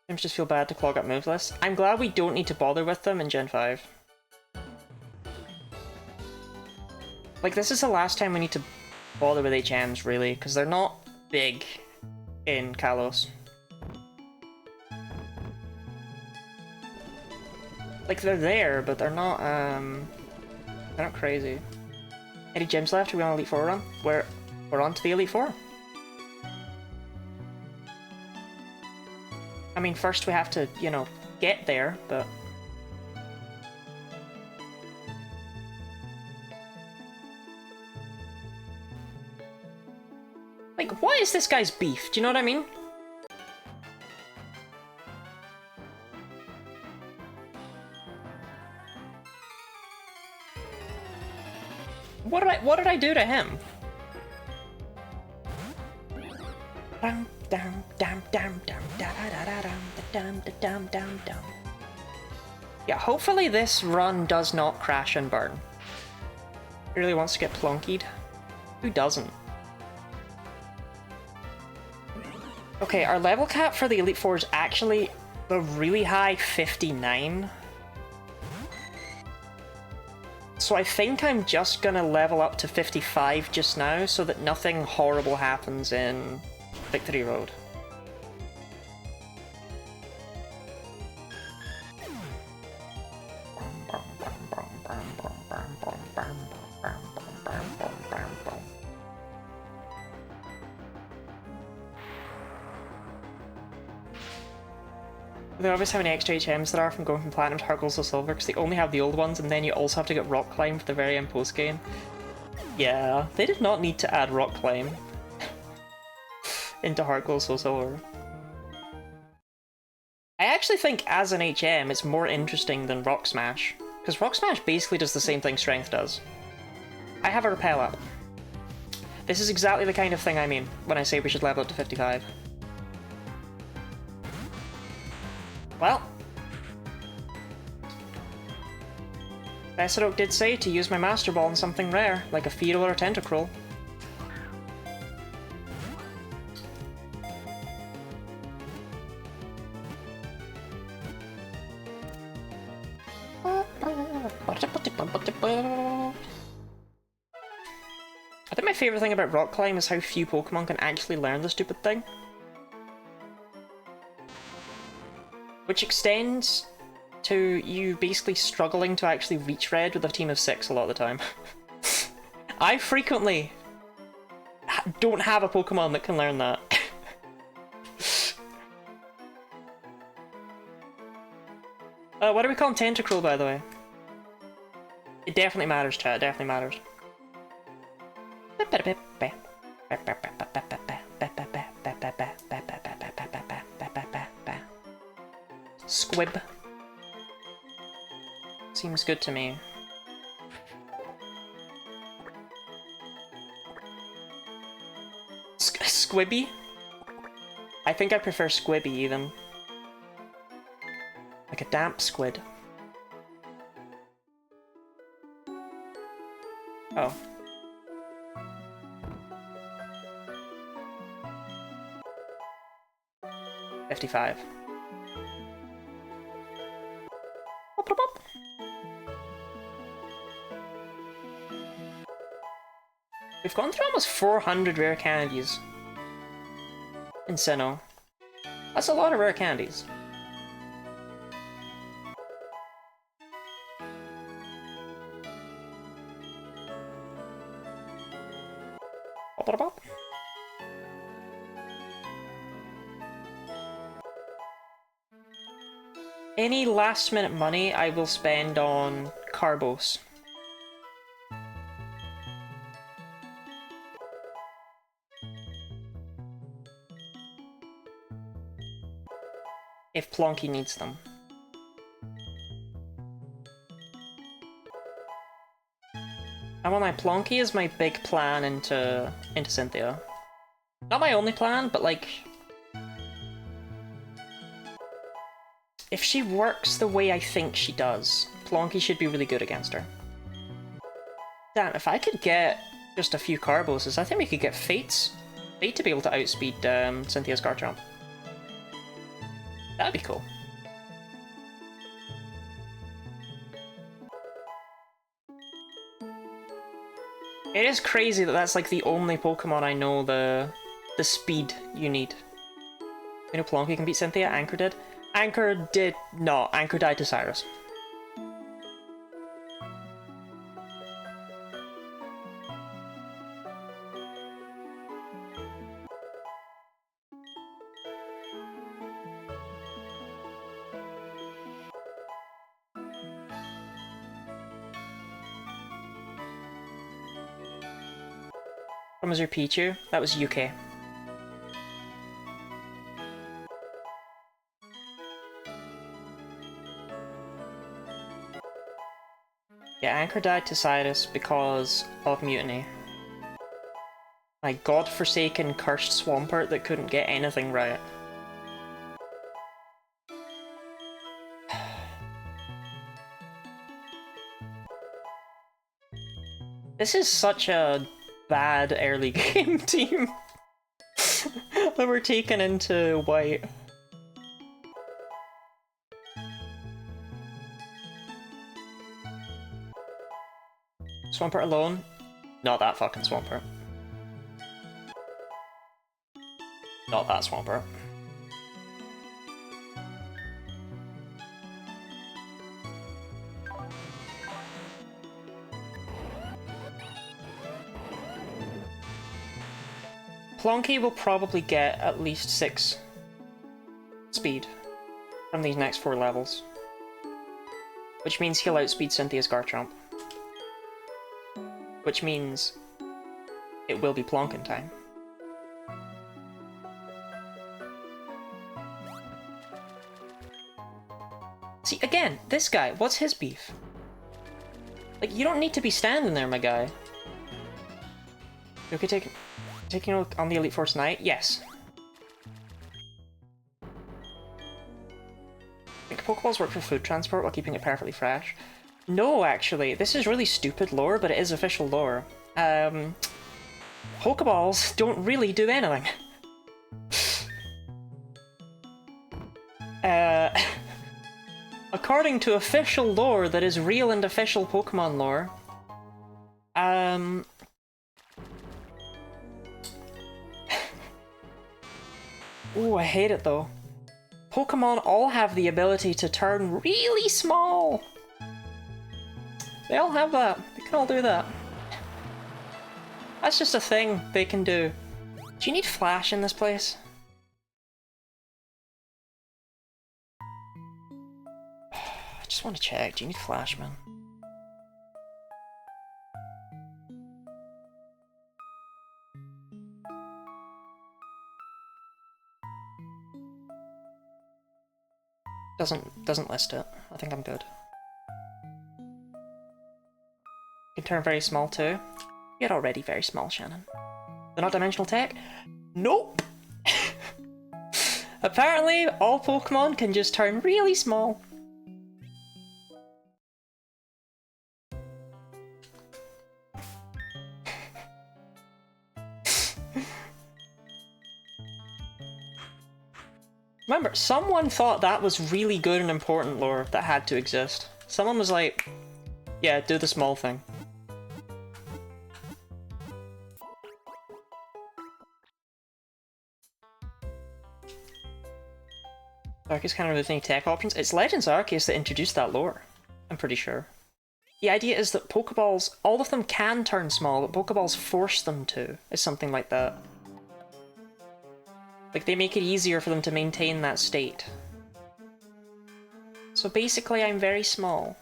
I just feel bad to clog up move lists. I'm glad we don't need to bother with them in Gen 5. Like, this is the last time we need to bother with HMs, really, because they're not big in Kalos. Like, they're there, but they're not crazy. Any gyms left? Are we on Elite Four run? We're on to the Elite Four. I mean, first we have to, you know, get there, but... Like, what is this guy's beef? Do you know what I mean? What did I do to him? Yeah, hopefully this run does not crash and burn. Really wants to get plunkied. Who doesn't? Okay, our level cap for the Elite Four is actually the really high 59. So I think I'm just gonna level up to 55 just now so that nothing horrible happens in Victory Road. They always how many extra HMs there are from going from Platinum to Heart Gold to Silver, because they only have the old ones, and then you also have to get Rock Climb for the very end post-game. Yeah, they did not need to add Rock Climb into Heart Gold Soul Silver. I actually think as an HM it's more interesting than Rock Smash, because Rock Smash basically does the same thing Strength does. I have a Repel up. This is exactly the kind of thing I mean when I say we should level up to 55. Well, Besseroak did say to use my Master Ball on something rare, like a Feetle or a Tentacruel. I think my favourite thing about Rock Climb is how few Pokemon can actually learn the stupid thing. Which extends to you basically struggling to actually reach red with a team of 6 a lot of the time. I frequently don't have a Pokemon that can learn that. What do we call Tentacruel, by the way? It definitely matters, chat, it definitely matters. Squib. Seems good to me. Squibby? I think I prefer Squibby even. Like a damp squid. Oh. $55. We've gone through almost 400 rare candies in Sinnoh. That's a lot of rare candies. Any last minute money I will spend on Carbos. If Plonky needs them. I want my Plonky as my big plan into Cynthia. Not my only plan, but like... if she works the way I think she does, Plonky should be really good against her. Damn, if I could get just a few Carboses, I think we could get Fates. Fate to be able to outspeed Cynthia's Garchomp. That'd be cool. It is crazy that that's like the only Pokemon I know the speed you need. You know Plonky can beat Cynthia, Anchor did? Anchor did not. Anchor died to Cyrus. From was your Pichu? That was UK. Yeah, Anchor died to Cyrus because of mutiny. My godforsaken cursed Swampert that couldn't get anything right. This is such a bad early game team that we're taken into white. Swampert alone? Not that fucking Swampert. Not that Swampert. Plonky will probably get at least 6 speed from these next 4 levels. Which means he'll outspeed Cynthia's Garchomp. Which means it will be Plonkin time. See, again, this guy, what's his beef? Like, you don't need to be standing there, my guy. You okay, taking on the Elite Four tonight? Yes. I think Pokeballs work for food transport while keeping it perfectly fresh. No, actually, this is really stupid lore, but it is official lore. Pokeballs don't really do anything. According to official lore that is real and official Pokemon lore, ooh, I hate it though. Pokemon all have the ability to turn really small. They all have that. They can all do that. That's just a thing they can do. Do you need Flash in this place? I just want to check. Do you need Flash, man? Doesn't list it. I think I'm good. You can turn very small too. You're already very small, Shannon. They're not dimensional tech? Nope! Apparently, all Pokemon can just turn really small. Remember, someone thought that was really good and important lore that had to exist. Someone was like, yeah, do the small thing. Arceus can't remove any tech options. It's Legends Arceus that introduced that lore, I'm pretty sure. The idea is that Pokeballs, all of them can turn small, but Pokeballs force them to. It's something like that. Like, they make it easier for them to maintain that state. So basically, I'm very small.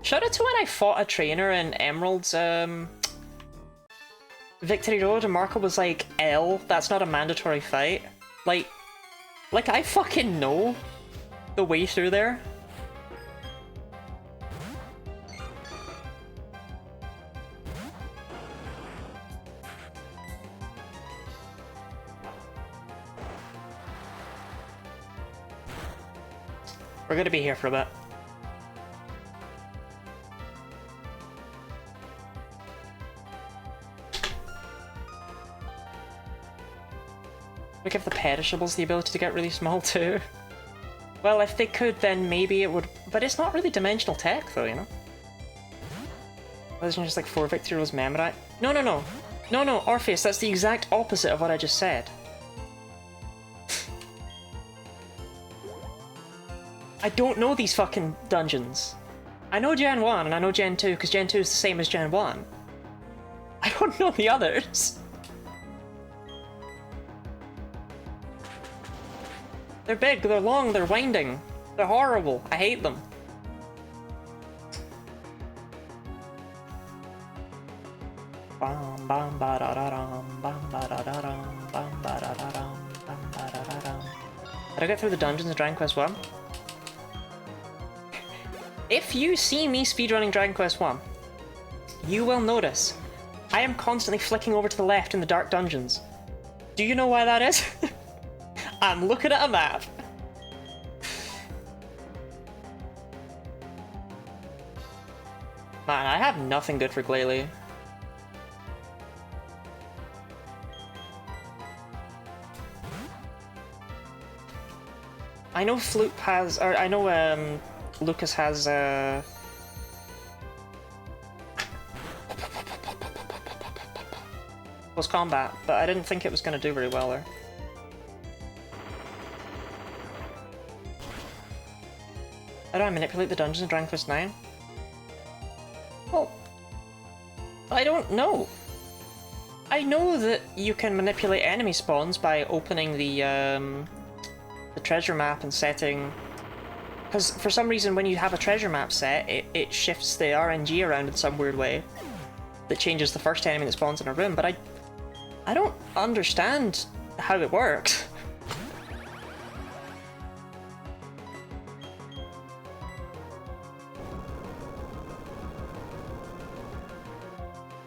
Shout out to when I fought a trainer in Emerald's, Victory Road, and Marco was like, L, that's not a mandatory fight. Like I fucking know the way through there. We're gonna be here for a bit. We give the perishables the ability to get really small too. Well, if they could, then maybe it would. But it's not really dimensional tech, though, you know. Wasn't just like 4 Victory Roads memorize? No, no, no, no, no, Orpheus. That's the exact opposite of what I just said. I don't know these fucking dungeons. I know Gen 1 and I know Gen 2 because Gen 2 is the same as Gen 1. I don't know the others. They're big, they're long, they're winding. They're horrible. I hate them. Bam bam ba da da dum, bam ba da da dum, bam ba da da dum, bam ba da da dum. Did I get through the dungeons of Dragon Quest 1? If you see me speedrunning Dragon Quest 1, you will notice I am constantly flicking over to the left in the dark dungeons. Do you know why that is? I'm looking at a map. Man, I have nothing good for Glalie. I know Floop has, or I know Lucas has close combat, but I didn't think it was going to do very well there. How do I manipulate the dungeons in Dragon Quest 9? Well, I don't know. I know that you can manipulate enemy spawns by opening the treasure map and setting... Because for some reason when you have a treasure map set, it shifts the RNG around in some weird way that changes the first enemy that spawns in a room, but I don't understand how it works.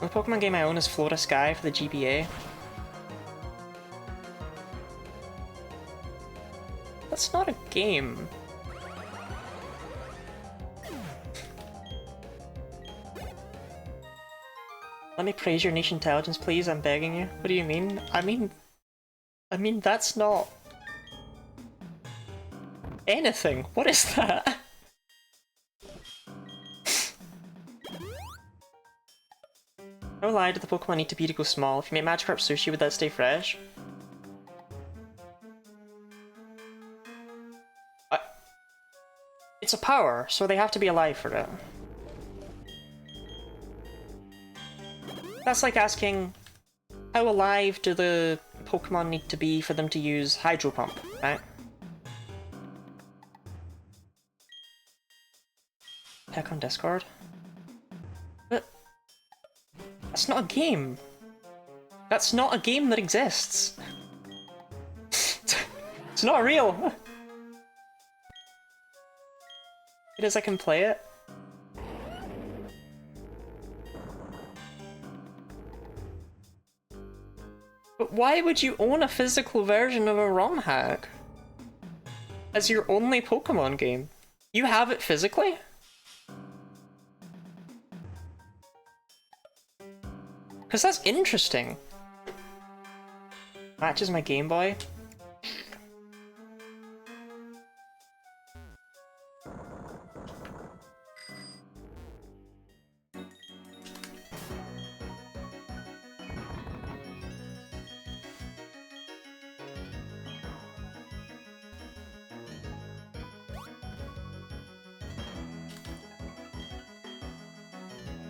The Pokemon game I own is Florida Sky for the GBA. That's not a game. Let me praise your niche intelligence, please. I'm begging you. What do you mean? I mean that's not anything. What is that? No lie, do the Pokemon need to be to go small? If you make Magikarp sushi, would that stay fresh? It's a power, so they have to be alive for it. That's like asking, how alive do the Pokemon need to be for them to use Hydro Pump, right? Heck on Discord? But that's not a game. That's not a game that exists. It's not real. It is, I can play it. But why would you own a physical version of a ROM hack as your only Pokemon game? You have it physically? Because that's interesting. Matches my Game Boy.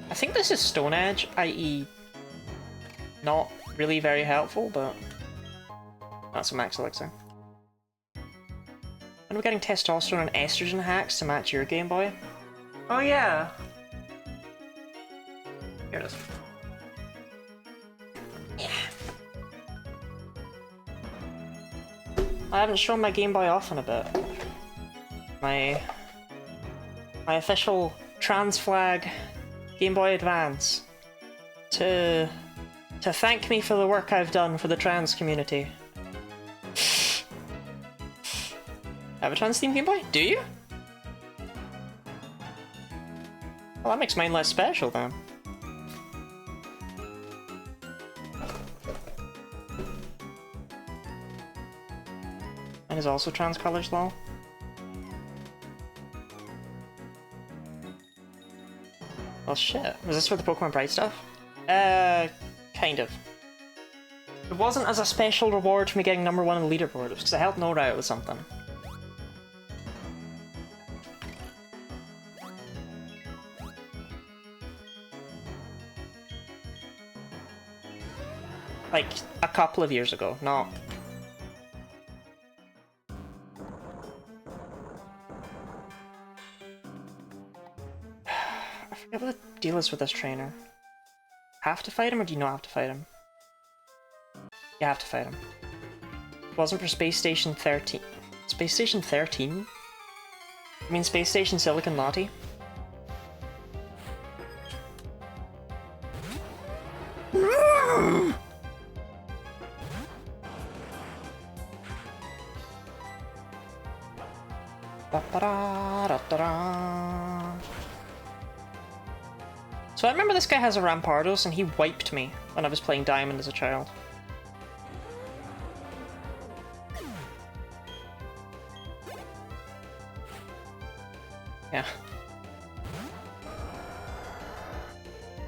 I think this is Stone Edge, i.e. not really very helpful, but that's a max elixir. When we're getting testosterone and estrogen hacks to match your Game Boy? Oh yeah! Here it is. Yeah. I haven't shown my Game Boy off in a bit. My official trans flag Game Boy Advance to thank me for the work I've done for the trans community. I have a trans themed Game Boy? Do you? Well, that makes mine less special then. Mine is also trans colors, lol. Well, shit. Was this for the Pokemon Bright stuff? Kind of. It wasn't as a special reward for me getting #1 on the leaderboard, it was because I helped Nora out with something. Like, a couple of years ago, not... I forget what the deal is with this trainer. have to fight him, or do you not have to fight him? You have to fight him. Wasn't for Space Station 13. Space Station 13? I mean Space Station Silicon Lottie? So I remember this guy has a Rampardos, and he wiped me when I was playing Diamond as a child. Yeah.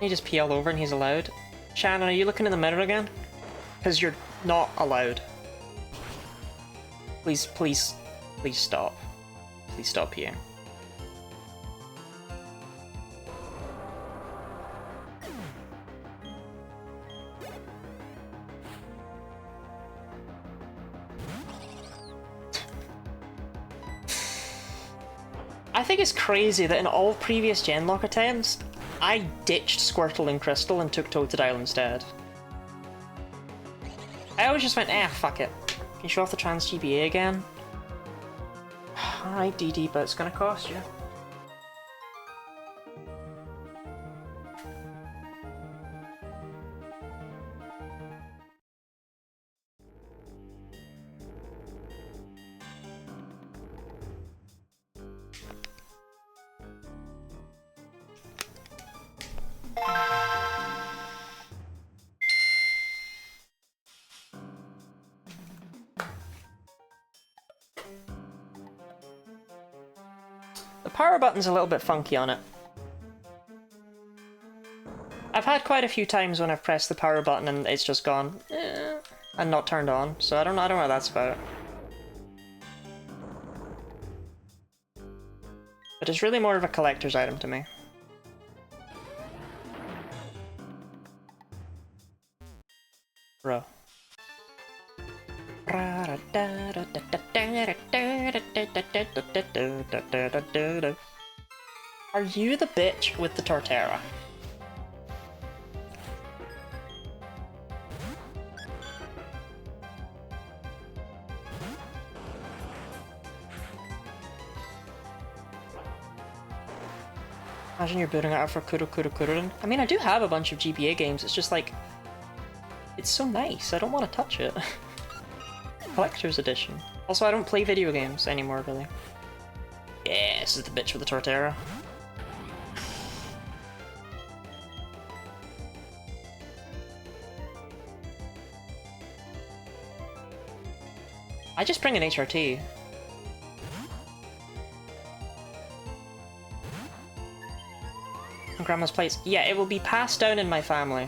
He just pee all over and he's allowed. Shannon, are you looking in the mirror again? Because you're not allowed. Please, please, please stop. Please stop peeing. I think it's crazy that in all previous Genlocke attempts, I ditched Squirtle and Crystal and took Totodile instead. I always just went, fuck it. Can you show off the trans GBA again? Alright, DD, but it's gonna cost you. The power button's a little bit funky on it. I've had quite a few times when I've pressed the power button and it's just gone, and not turned on, so I don't know what that's about. But it's really more of a collector's item to me. Bro. Are you the bitch with the Torterra? Imagine you're booting it out for Kururin. I mean, I do have a bunch of GBA games, it's just like... It's so nice, I don't want to touch it. Collector's edition. Also, I don't play video games anymore, really. Yeah, this is the bitch with the Torterra. I just bring an HRT. And Grandma's plates. Yeah, it will be passed down in my family.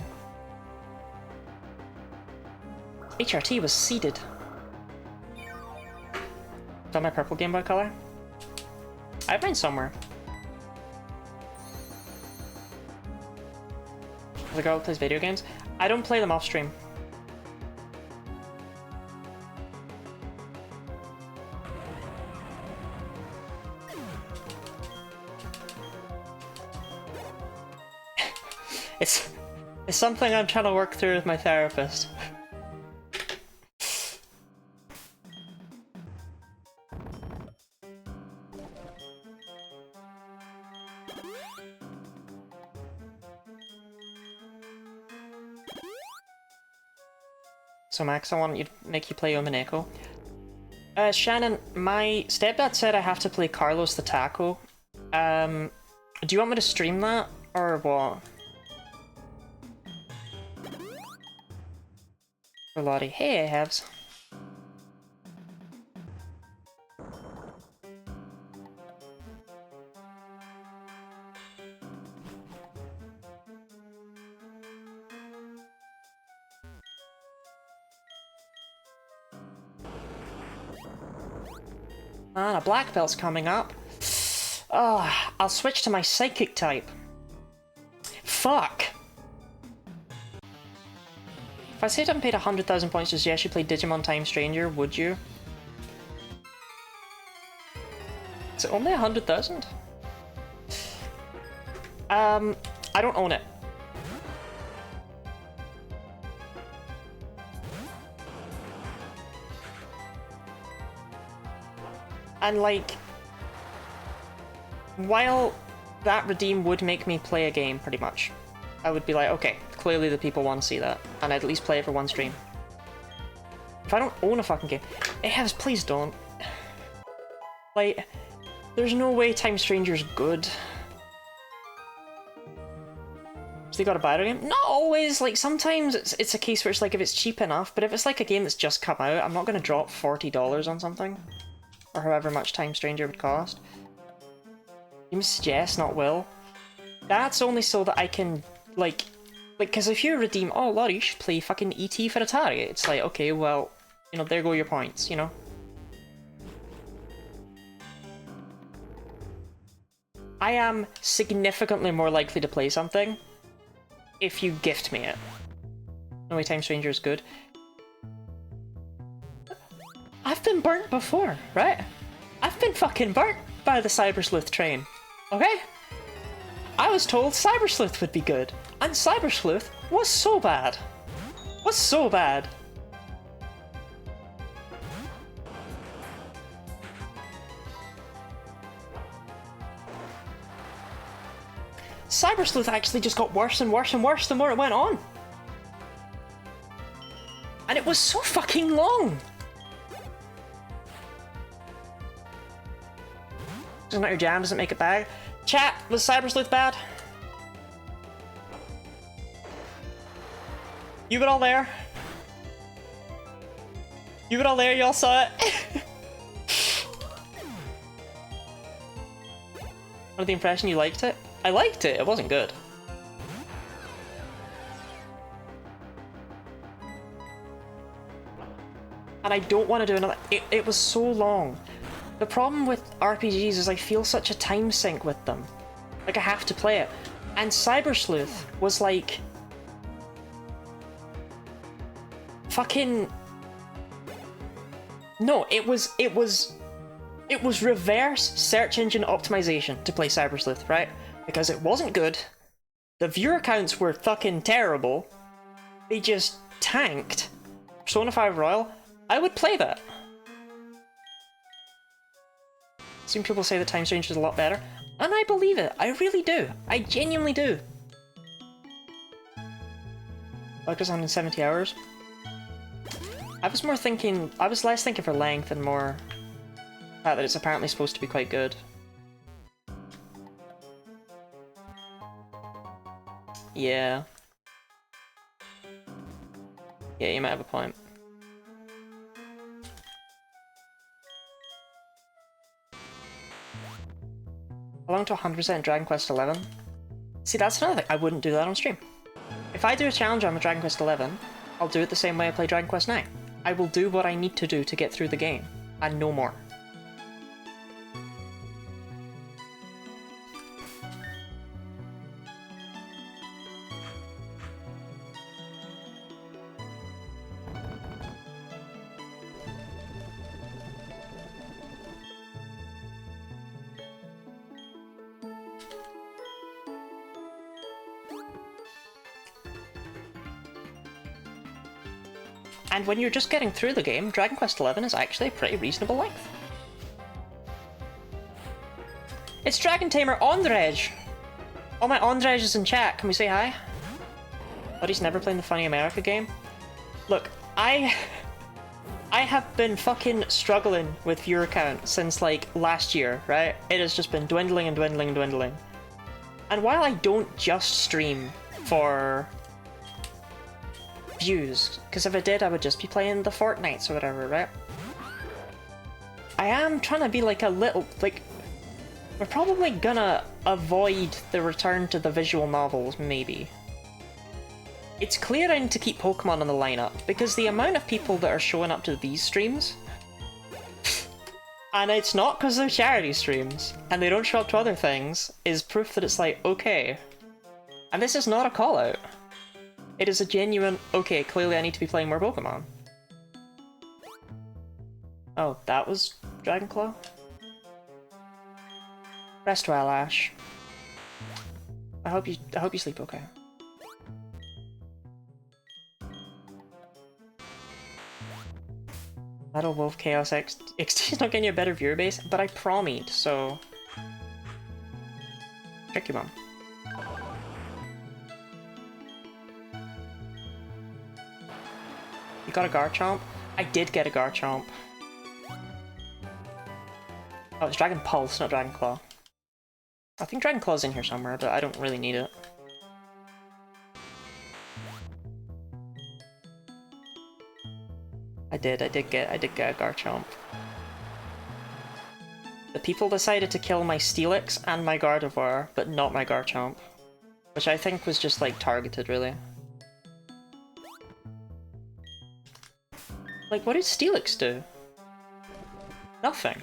HRT was seeded. Is that my purple Game Boy Color? I have mine somewhere. The girl who plays video games? I don't play them off stream. It's something I'm trying to work through with my therapist. So Max, I want you to make you play Omineko. Shannon, my stepdad said I have to play Carlos the Taco. Do you want me to stream that, or what? For Lottie. Hey, Ahabs. Ah, a black belt's coming up. Oh, I'll switch to my psychic type. Fuck! If I said I paid 100,000 points to suggest you play Digimon Time Stranger, would you? Is it only 100,000? I don't own it. And like, while that redeem would make me play a game pretty much, I would be like, okay, clearly the people want to see that, and I'd at least play it for one stream. If I don't own a fucking game, Evs, please don't. Like, there's no way Time Stranger's good. So they gotta buy the game? Not always, like sometimes it's a case where it's like if it's cheap enough, but if it's like a game that's just come out, I'm not gonna drop $40 on something. Or however much Time Stranger would cost. You must suggest, not will. That's only so that I can, like, because if you redeem, oh Laurie, you should play fucking ET for Atari, it's like, okay, well, you know, there go your points, you know? I am significantly more likely to play something if you gift me it. No way Time Stranger is good. I've been burnt before, right? I've been fucking burnt by the Cyber Sleuth train, okay? I was told Cyber Sleuth would be good, and Cyber Sleuth was so bad. Was so bad. Cyber Sleuth actually just got worse and worse and worse the more it went on. And it was so fucking long. It's not your jam, doesn't make it bad. Chat, was Cyber Sleuth bad? You were all there? You were all there, you all saw it? Under the impression you liked it? I liked it, it wasn't good. And I don't want to do another. It was so long. The problem with RPGs is I feel such a time sink with them. Like I have to play it. And Cyber Sleuth was like... fucking... No, it was reverse search engine optimization to play Cyber Sleuth, right? Because it wasn't good. The viewer counts were fucking terrible. They just tanked. Persona 5 Royal, I would play that. Some people say that Time Strange is a lot better, and I believe it. I really do. I genuinely do. Like it's 170 hours. I was less thinking for length and more the fact that it's apparently supposed to be quite good. Yeah. Yeah, you might have a point. Along to 100% Dragon Quest XI. See, that's another thing. I wouldn't do that on stream. If I do a challenge on Dragon Quest XI, I'll do it the same way I play Dragon Quest IX. I will do what I need to do to get through the game, and no more. And when you're just getting through the game, Dragon Quest XI is actually a pretty reasonable length. It's Dragon Tamer Ondrej! All my Ondrejes in chat, can we say hi? But he's never playing the Funny America game? Look, I have been fucking struggling with viewer count since like last year, right? It has just been dwindling and dwindling and dwindling. And while I don't just stream for views, because if I did I would just be playing the Fortnites or whatever, right? I am trying to be like a little, like, we're probably gonna avoid the return to the visual novels, maybe. It's clear I need to keep Pokemon on the lineup, because the amount of people that are showing up to these streams, and it's not because they're charity streams, and they don't show up to other things, is proof that it's like, okay. And this is not a call-out. It is a genuine, okay, clearly I need to be playing more Pokemon. Oh, that was Dragonclaw? Rest well, Ash. I hope you sleep okay. Metal Wolf Chaos XT is not getting you a better viewer base, but I promied, so... Tricky one. You got a Garchomp? I did get a Garchomp. Oh, it's Dragon Pulse, not Dragon Claw. I think Dragon Claw's in here somewhere, but I don't really need it. I did get a Garchomp. The people decided to kill my Steelix and my Gardevoir, but not my Garchomp. Which I think was just, like, targeted, really. Like, what did Steelix do? Nothing.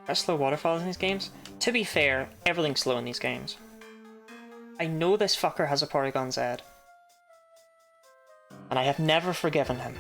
Are slow waterfalls in these games? To be fair, everything's slow in these games. I know this fucker has a Porygon Z. And I have never forgiven him.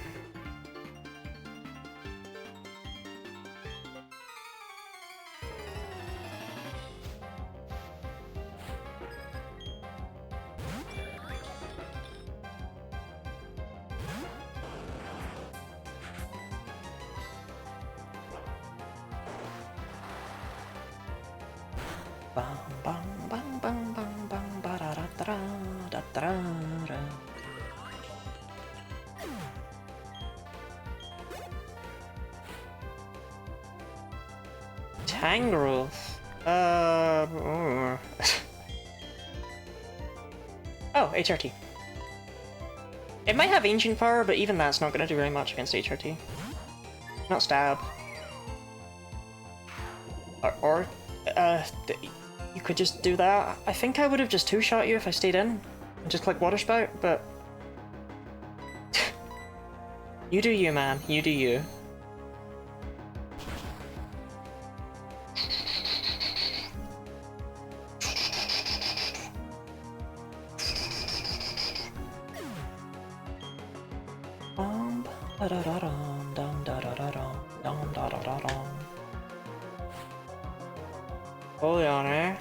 Tangrowth. Oh, HRT. It might have Ancient Power, but even that's not going to do very much against HRT. Not Stab. Or you could just do that. I think I would have just two-shot you if I stayed in and just click Water Spout, but... You do you, man. You do you. Hold on, eh?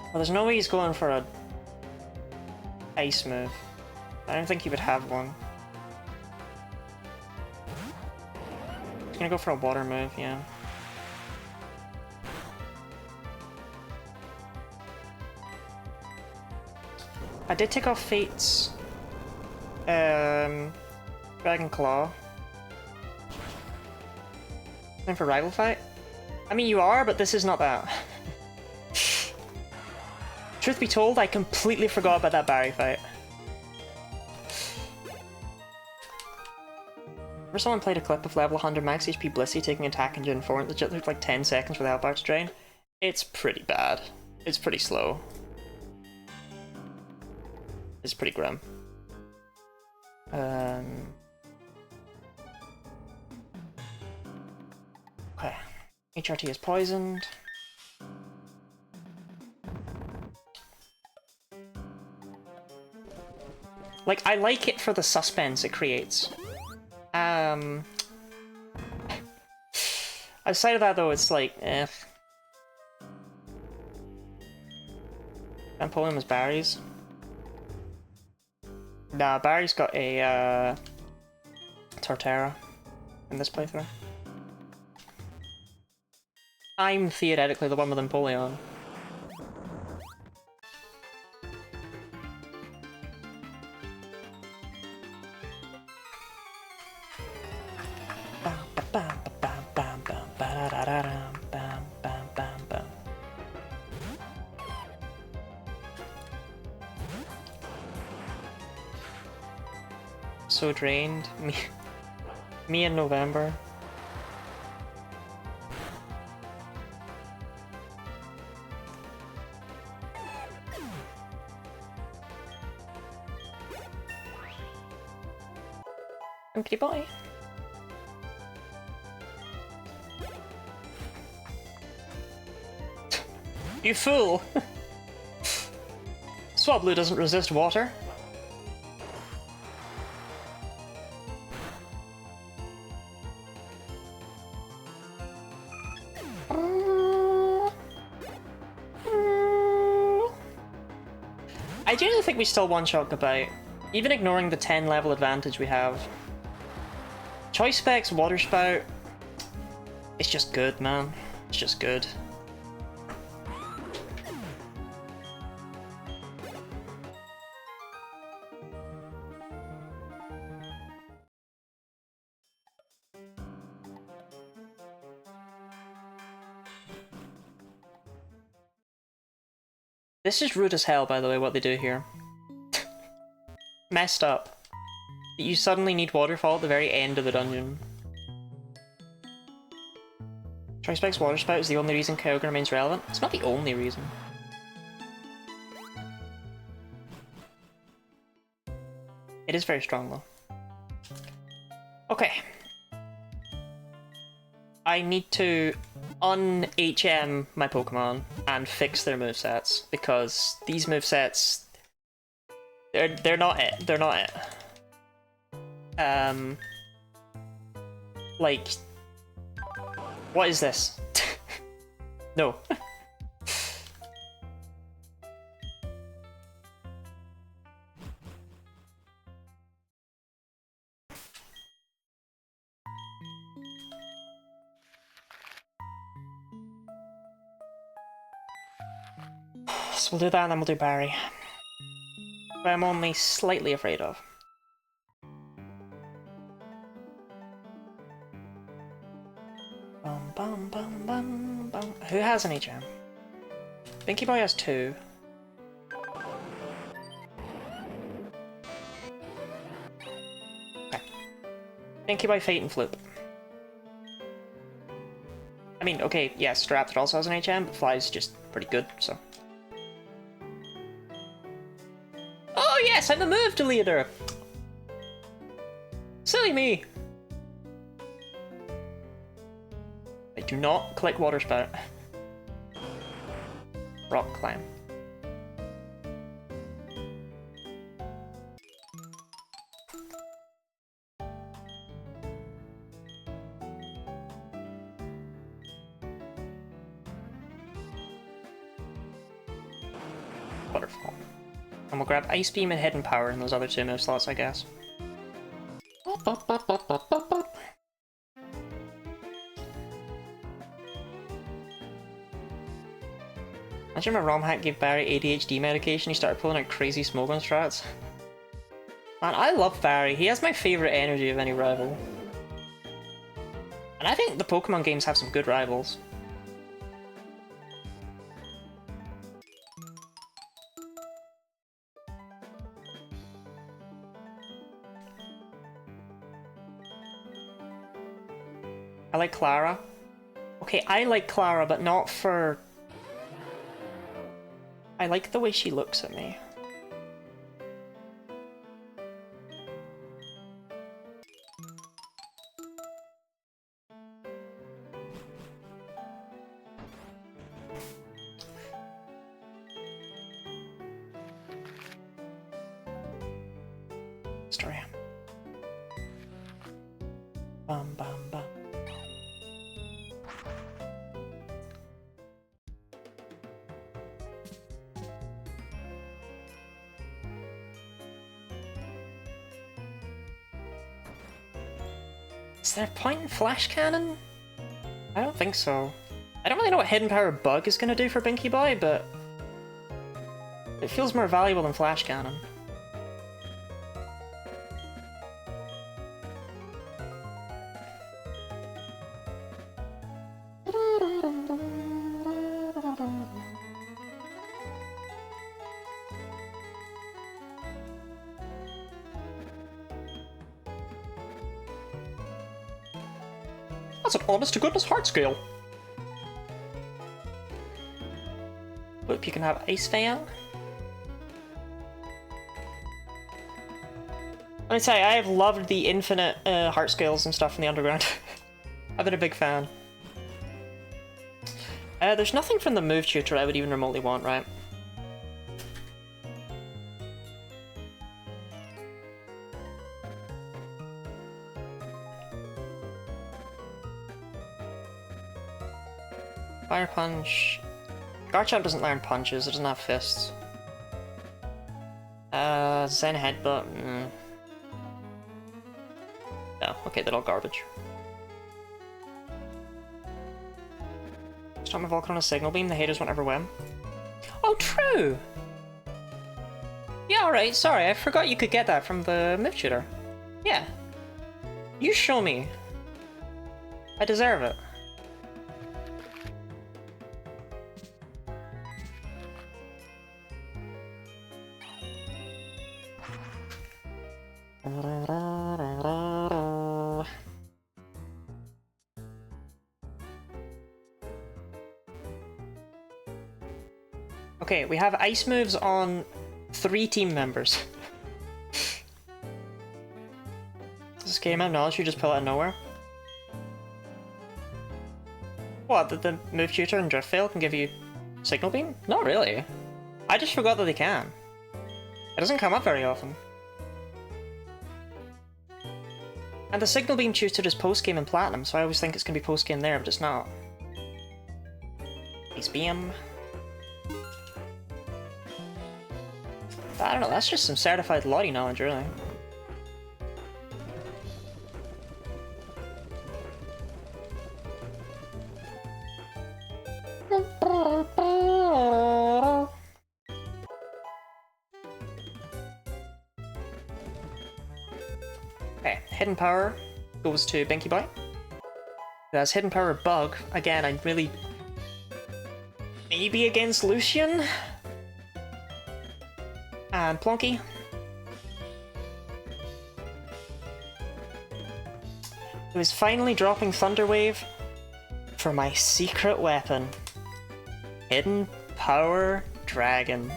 Well, there's no way he's going for a ice move. I don't think he would have one. He's gonna go for a water move, yeah. I did take off Fate's Dragon Claw. Time for rival fight? I mean, you are, but this is not that. Truth be told, I completely forgot about that Barry fight. Remember someone played a clip of level 100 max HP Blissey taking attack in Gen 4 and it took like 10 seconds for the health bar to drain? It's pretty bad. It's pretty slow. It's pretty grim. Okay. HRT is poisoned. Like, I like it for the suspense it creates. Outside of that, though, it's like, eh. I'm pulling his Barry's. Nah, Barry's got a, Torterra in this playthrough. I'm theoretically the one with Empoleon. So drained. Me in November. Okay, bye. You fool! Swablu doesn't resist water. I genuinely think we still one-shot Gabite, even ignoring the 10 level advantage we have. Choice Specs, Water Spout, it's just good, man. It's just good. This is rude as hell, by the way, what they do here. Messed up. You suddenly need Waterfall at the very end of the dungeon. Trispec's Water Spout is the only reason Kyogre remains relevant. It's not the only reason. It is very strong, though. Okay. I need to un-HM my Pokemon and fix their movesets, because these movesets, they're not it. They're not it. Like, what is this? No. So we'll do that and then we'll do Barry. But I'm only slightly afraid of. Bum, bum, bum, bum, bum. Who has an HM? Binky Boy has 2. Okay. Binky Boy, Fate, and Floop. I mean, okay, yes, Raptor also has an HM, but Fly's just pretty good, so. Oh yes, I'm the move deleter! Silly me! I do not click Water Spout. Rock Climb. Waterfall. And we'll grab Ice Beam and Hidden Power in those other 2 move slots, I guess. Imagine my ROM hack gave Barry ADHD medication, he started pulling out crazy smoking strats. Man, I love Barry. He has my favourite energy of any rival. And I think the Pokemon games have some good rivals. I like Clara. Okay, I like Clara, but not for... I like the way she looks at me. Story. Bum bum bum. Is there a point in Flash Cannon? I don't think so. I don't really know what Hidden Power Bug is going to do for Binky Boy, but it feels more valuable than Flash Cannon. That's an honest-to-goodness heart scale. Look, you can have Ice Fan. Let me say, I have loved the infinite heart scales and stuff in the underground. I've been a big fan. There's nothing from the move tutor I would even remotely want, right? Fire punch. Garchomp doesn't learn punches, it doesn't have fists. Zen headbutt. No, okay, they're all garbage. Stop my Vulcan on a signal beam, the haters won't ever win. Oh, true! Yeah, alright, sorry, I forgot you could get that from the move tutor. Yeah. You show me. I deserve it. Okay, we have ice moves on 3 team members. This game of knowledge you just pull out of nowhere. What, the move tutor and drift fail can give you signal beam? Not really. I just forgot that they can. It doesn't come up very often. And the signal beam tutor is post-game in Platinum, so I always think it's going to be post-game there, but it's not. Ice beam. I don't know, that's just some certified Lottie knowledge, really. Okay, hidden power goes to Binky Boy. That's hidden power bug. Again, I really... maybe against Lucian? And Plonky. Who is finally dropping Thunder Wave for my secret weapon. Hidden Power Dragon.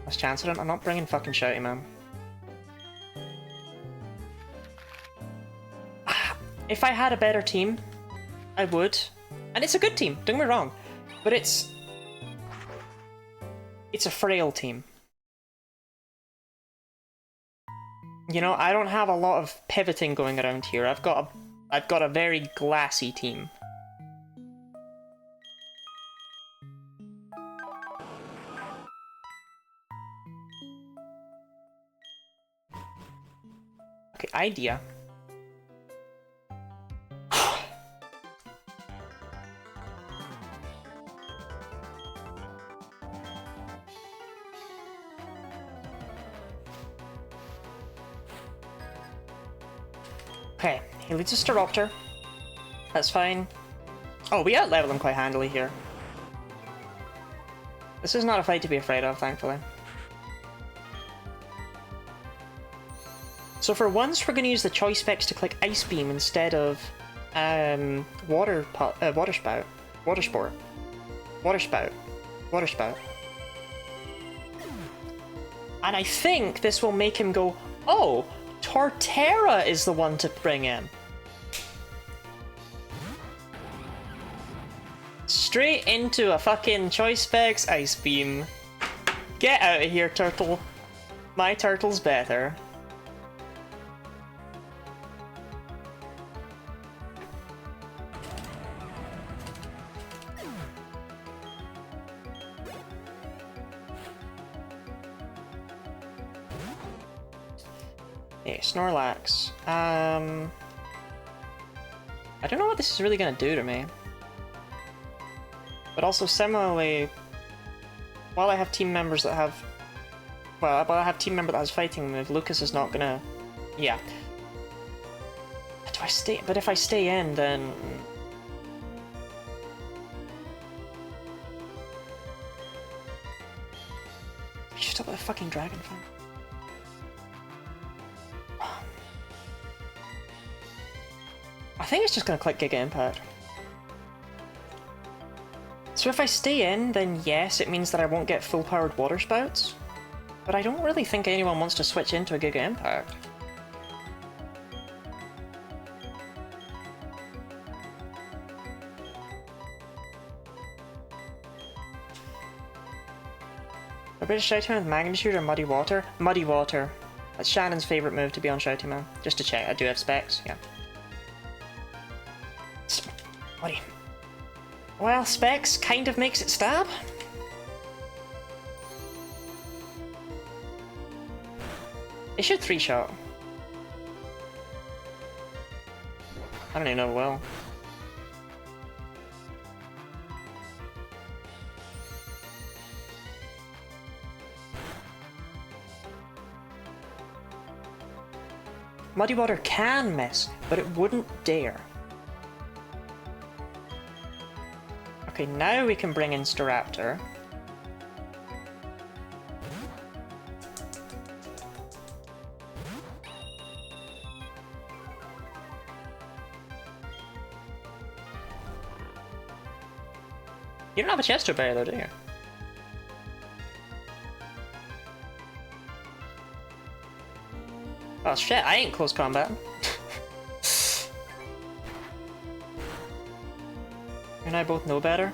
Let's chance it. I'm not bringing fucking Shouty, man. If I had a better team, I would. And it's a good team, don't get me wrong. But it's a frail team. You know, I don't have a lot of pivoting going around here. I've got a very glassy team. Okay, idea. Okay, he leads us to Raptor. That's fine. Oh, we out-level him quite handily here. This is not a fight to be afraid of, thankfully. So for once, we're going to use the choice specs to click Ice Beam instead of Water Spout. Water Sport. Water Spout. Water Spout. And I think this will make him go, oh, Torterra is the one to bring in. Straight into a fucking choice specs Ice Beam. Get out of here, turtle. My turtle's better. Okay, Snorlax. I don't know what this is really gonna do to me. But also similarly, while I have team members that have... well, while I have a team member that has fighting move, Lucas is not gonna... yeah. Do I stay... but if I stay in, then... I should stop with a fucking Dragonfly. I think it's just gonna click Giga Impact. So if I stay in, then yes, it means that I won't get full-powered water spouts. But I don't really think anyone wants to switch into a Giga Impact. A bit of Shouty Man with Magnitude or Muddy Water? Muddy Water. That's Shannon's favourite move to be on Shouty Man. Just to check, I do have specs, yeah. Muddy. Well, specs kind of makes it stab. It should 3-shot. I don't even know it will. Muddy Water can miss, but it wouldn't dare. Okay, now we can bring in Staraptor. You don't have a Chesto Berry though, do you? Oh shit, I ain't close combat. You and I both know better.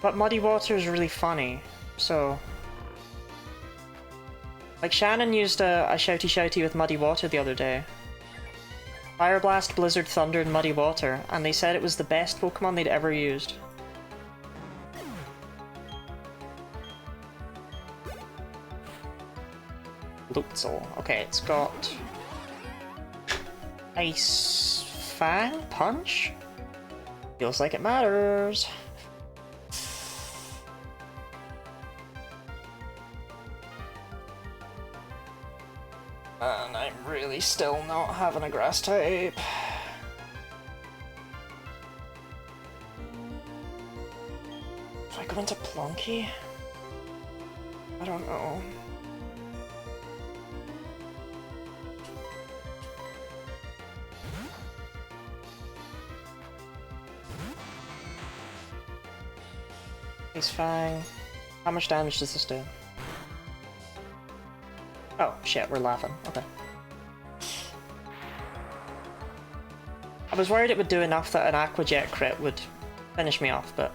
But Muddy Water is really funny, so... Like, Shannon used a Shouty with Muddy Water the other day. Fire Blast, Blizzard, Thunder, and Muddy Water, and they said it was the best Pokemon they'd ever used. Lutzel. Okay, it's got... Ice Fang? Punch? Feels like it matters. And I'm really still not having a grass type. If I go into Plunky? I don't know. He's fine. How much damage does this do? Oh, shit, we're laughing. Okay. I was worried it would do enough that an Aqua Jet crit would finish me off, but...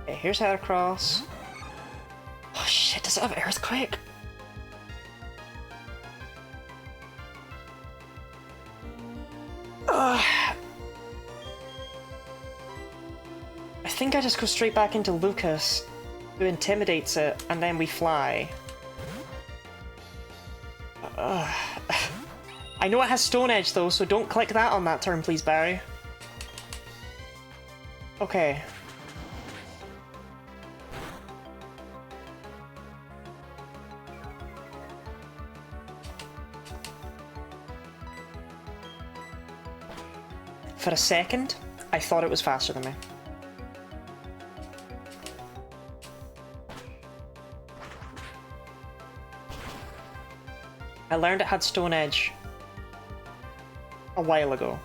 Okay, here's Heracross. Oh shit, does it have Earthquake? I think I just go straight back into Lucas, who intimidates it, and then we fly. I know it has Stone Edge though, so don't click that on that turn, please, Barry. Okay. For a second, I thought it was faster than me. I learned it had Stone Edge a while ago.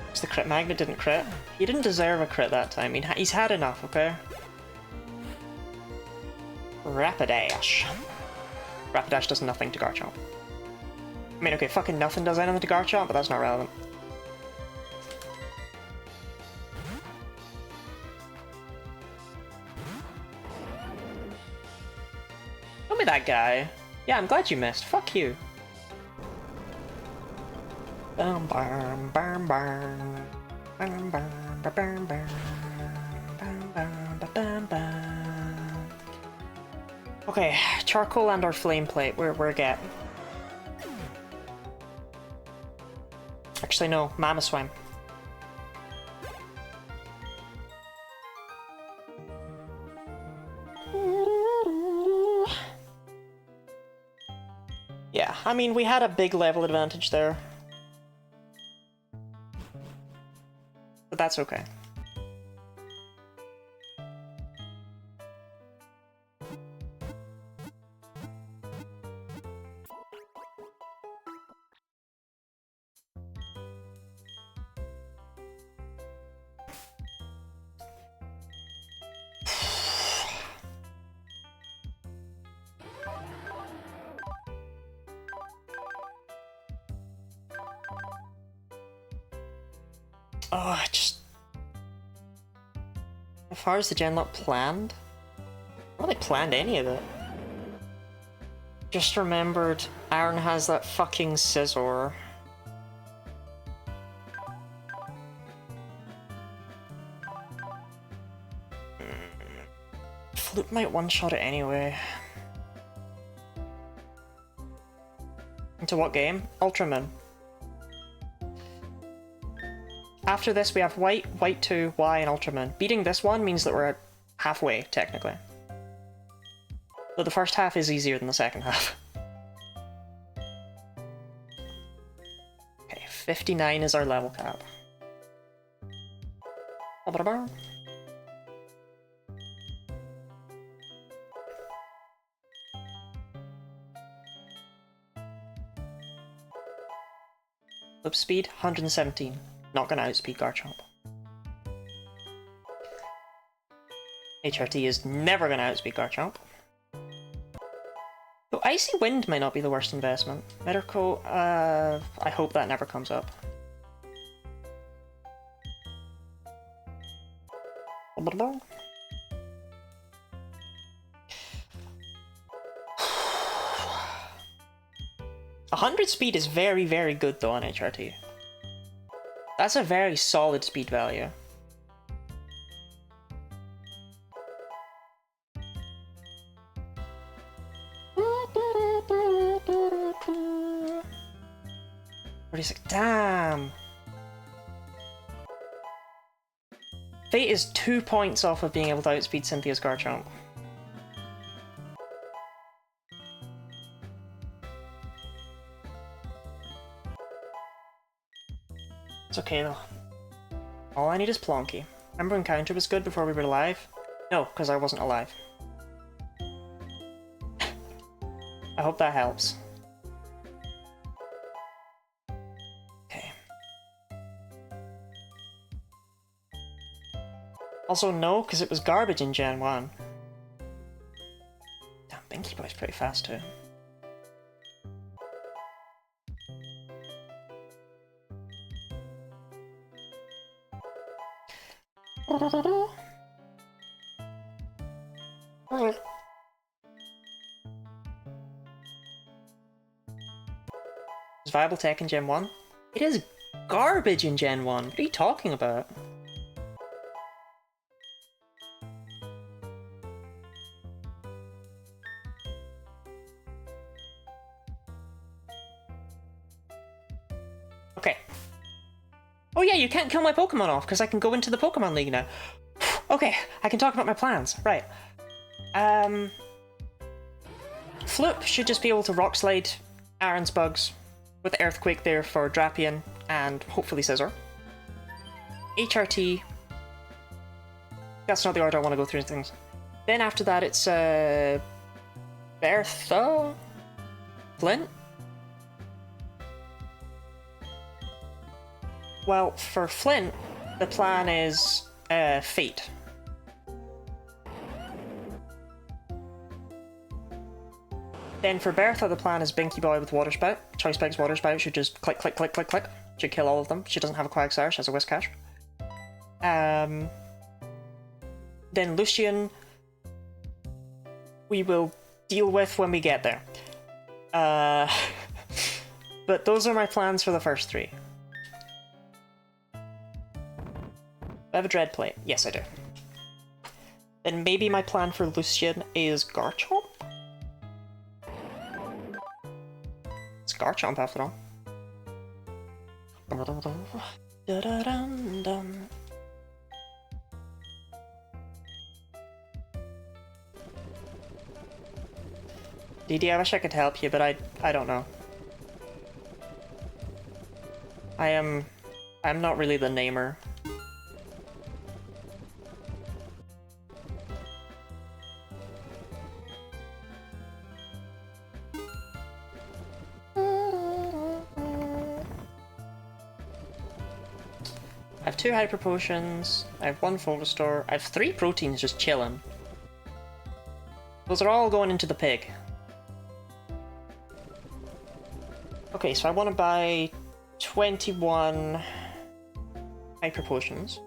Because the crit magnet didn't crit. He didn't deserve a crit that time. He's had enough, okay? Rapidash. Rapidash does nothing to Garchomp. I mean, okay, fucking nothing does anything to Garchomp, but that's not relevant. Don't be that guy. Yeah, I'm glad you missed. Fuck you. Bam bam bam bam bam bam bam bam bam bam bam. Okay, Charcoal and our Flame Plate. We're getting. Actually, no, Mamoswine. Yeah, I mean, we had a big level advantage there. But that's okay. Oh, just... As far as the Genlocke planned? I don't think they planned any of it. Just remembered Aaron has that fucking scissor. Flip might one-shot it anyway. Into what game? Ultraman. After this we have White, White 2, Y, and Ultraman. Beating this one means that we're halfway, technically. But the first half is easier than the second half. Okay, 59 is our level cap. Flip speed, 117. Not gonna outspeed Garchomp. HRT is never gonna outspeed Garchomp. Though Icy Wind might not be the worst investment. Metterco, I hope that never comes up. A 100 speed is very, very good though on HRT. That's a very solid speed value. Damn! Fate is 2 points off of being able to outspeed Cynthia's Garchomp. It's okay though. All I need is Plonky. Remember Encounter was good before we were alive? No, because I wasn't alive. I hope that helps. Okay. Also no, because it was garbage in Gen 1. Damn, Binky Boy's pretty fast too. Is viable tech in Gen 1? It is garbage in Gen 1. What are you talking about? Okay. Oh yeah, you can't kill my Pokemon off because I can go into the Pokemon League now. Okay, I can talk about my plans. Right. Floop should just be able to Rock Slide Aaron's Bugs with Earthquake there for Drapion and hopefully Scizor. HRT. That's not the order I want to go through things. Then after that it's Bertha? Flint? Well, for Flint, the plan is Fate. Then for Bertha, the plan is Binky Boy with Water Spout. Choice Spike's Water Spout should just click, click, click, click, click. Should kill all of them. She doesn't have a Quagsire, she has a Whiscash. Then Lucian, we will deal with when we get there. But those are my plans for the first three. I have a Dread Plate. Yes, I do. Then maybe my plan for Lucian is Garchomp? It's Garchomp after all. DD, I wish I could help you, but I don't know. I'm not really the namer. I have 2 Hyper Potions, I have 1 Full Restore, I have 3 Proteins just chilling. Those are all going into the pig. Okay, so I want to buy 21 Hyper potions.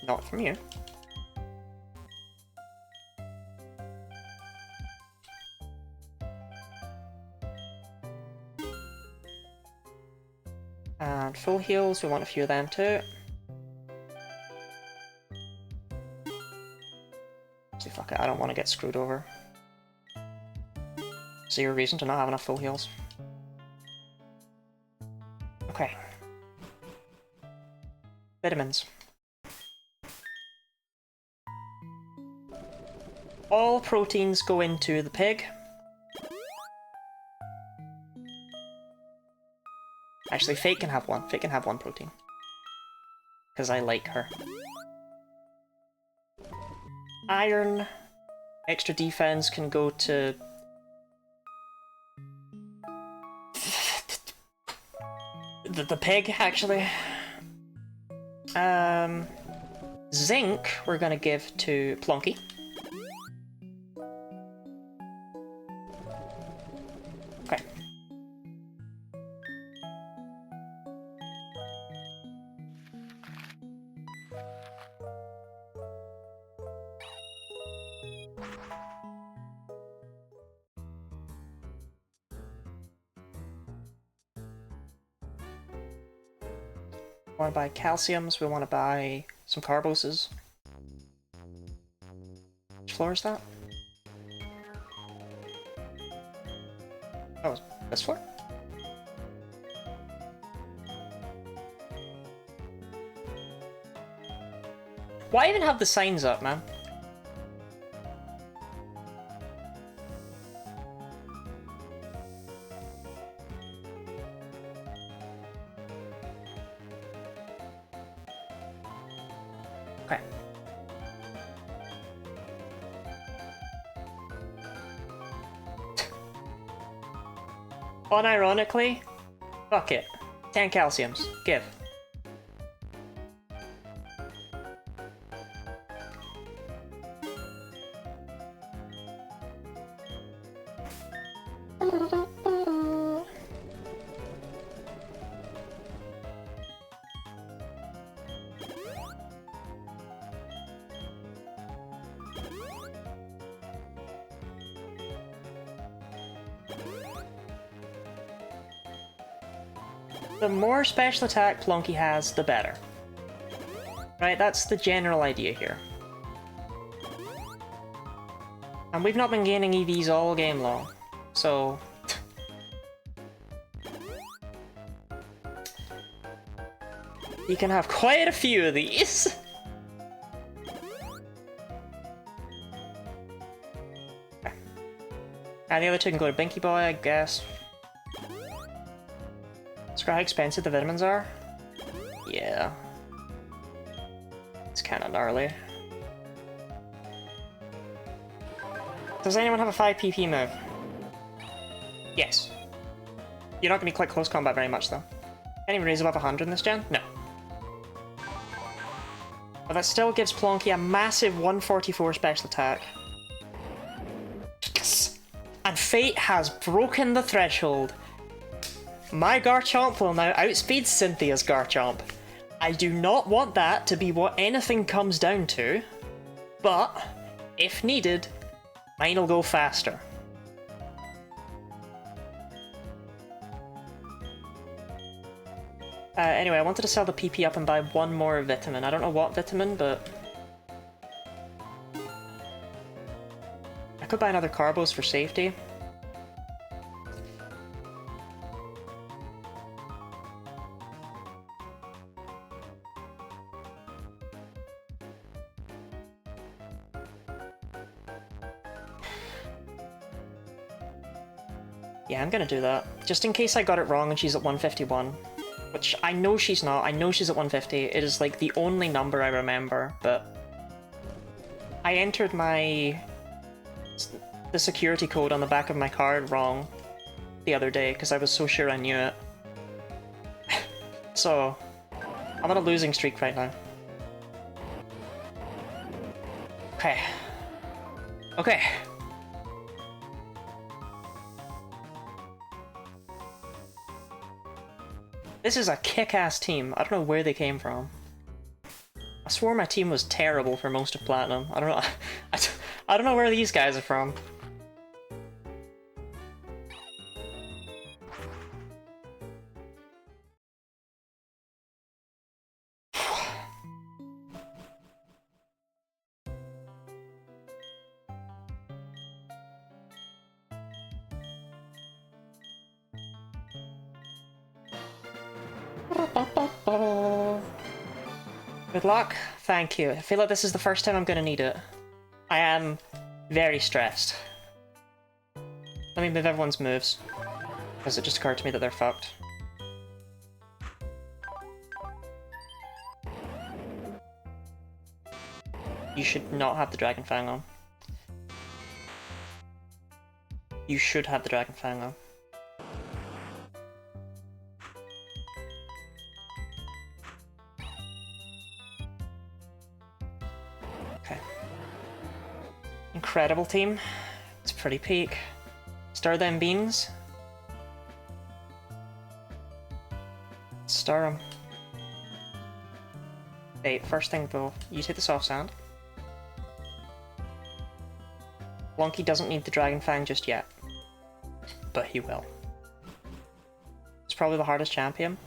Not from you. And full heals, we want a few of them too. See, fuck it, I don't want to get screwed over. Zero reason to not have enough full heals. Okay. Vitamins. All proteins go into the pig. Actually, Fate can have one. Fate can have one protein. Because I like her. Iron. Extra defense can go to... the pig, actually. Zinc we're gonna give to Plonky. Okay. We want to buy calciums, we want to buy some carboses. Which floor is that? Oh, this floor? Why even have the signs up, man? Okay. Unironically, fuck it. 10 calciums. Give. The more special attack Plonky has, the better. Right, that's the general idea here. And we've not been gaining EVs all game long, so... you can have quite a few of these! Okay. And the other two can go to Binky Boy, I guess. How expensive the vitamins are? Yeah. It's kind of gnarly. Does anyone have a 5 PP move? Yes. You're not going to be quite close combat very much though. Anyone raise above 100 in this gen? No. But that still gives Plonky a massive 144 special attack. Yes! And Fate has broken the threshold. My Garchomp will now outspeed Cynthia's Garchomp. I do not want that to be what anything comes down to, but, if needed, mine will go faster. Anyway, I wanted to sell the PP up and buy one more vitamin. I don't know what vitamin, but... I could buy another Carbos for safety. Yeah, I'm gonna do that. Just in case I got it wrong and she's at 151. Which I know she's not. I know she's at 150. It is like the only number I remember, but... I entered the security code on the back of my card wrong the other day because I was so sure I knew it. So, I'm on a losing streak right now. Okay. Okay. This is a kick-ass team. I don't know where they came from. I swore my team was terrible for most of Platinum. I don't know. I don't know where these guys are from. Good luck. Thank you. I feel like this is the first time I'm gonna need it. I am very stressed. Let me move everyone's moves, because it just occurred to me that they're fucked. You should not have the Dragon Fang on. You should have the Dragon Fang on. Okay. Incredible team. It's pretty peak. Stir them beans. Stir them. Okay, first thing though, you take the soft sand. Blonky doesn't need the Dragon Fang just yet, but he will. It's probably the hardest champion.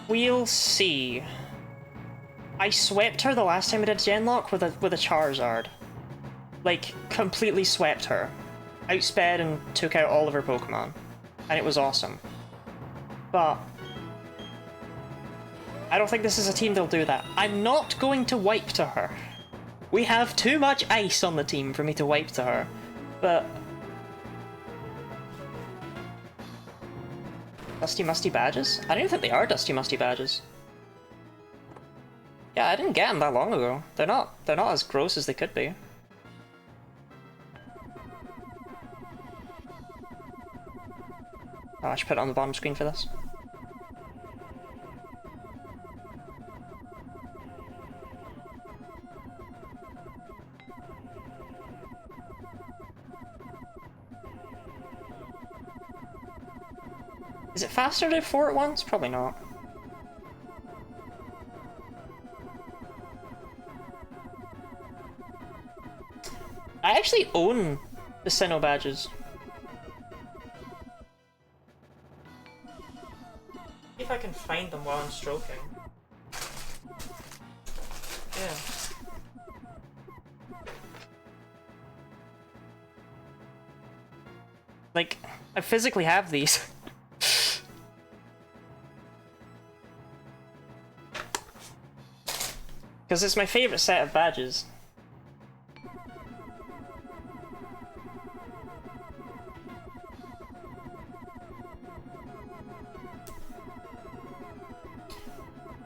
We'll see. I swept her the last time I did Genlocke with a Charizard. Like, completely swept her. Outsped and took out all of her Pokemon. And it was awesome. But I don't think this is a team that'll do that. I'm not going to wipe to her. We have too much ice on the team for me to wipe to her, but... Dusty Musty badges? I don't even think they are Dusty Musty badges. Yeah, I didn't get them that long ago. They're not as gross as they could be. Oh, I should put it on the bottom screen for this. Is it faster to do 4 at once? Probably not. I actually own the Sinnoh badges. See if I can find them while I'm stroking. Yeah. Like, I physically have these. Because it's my favourite set of badges.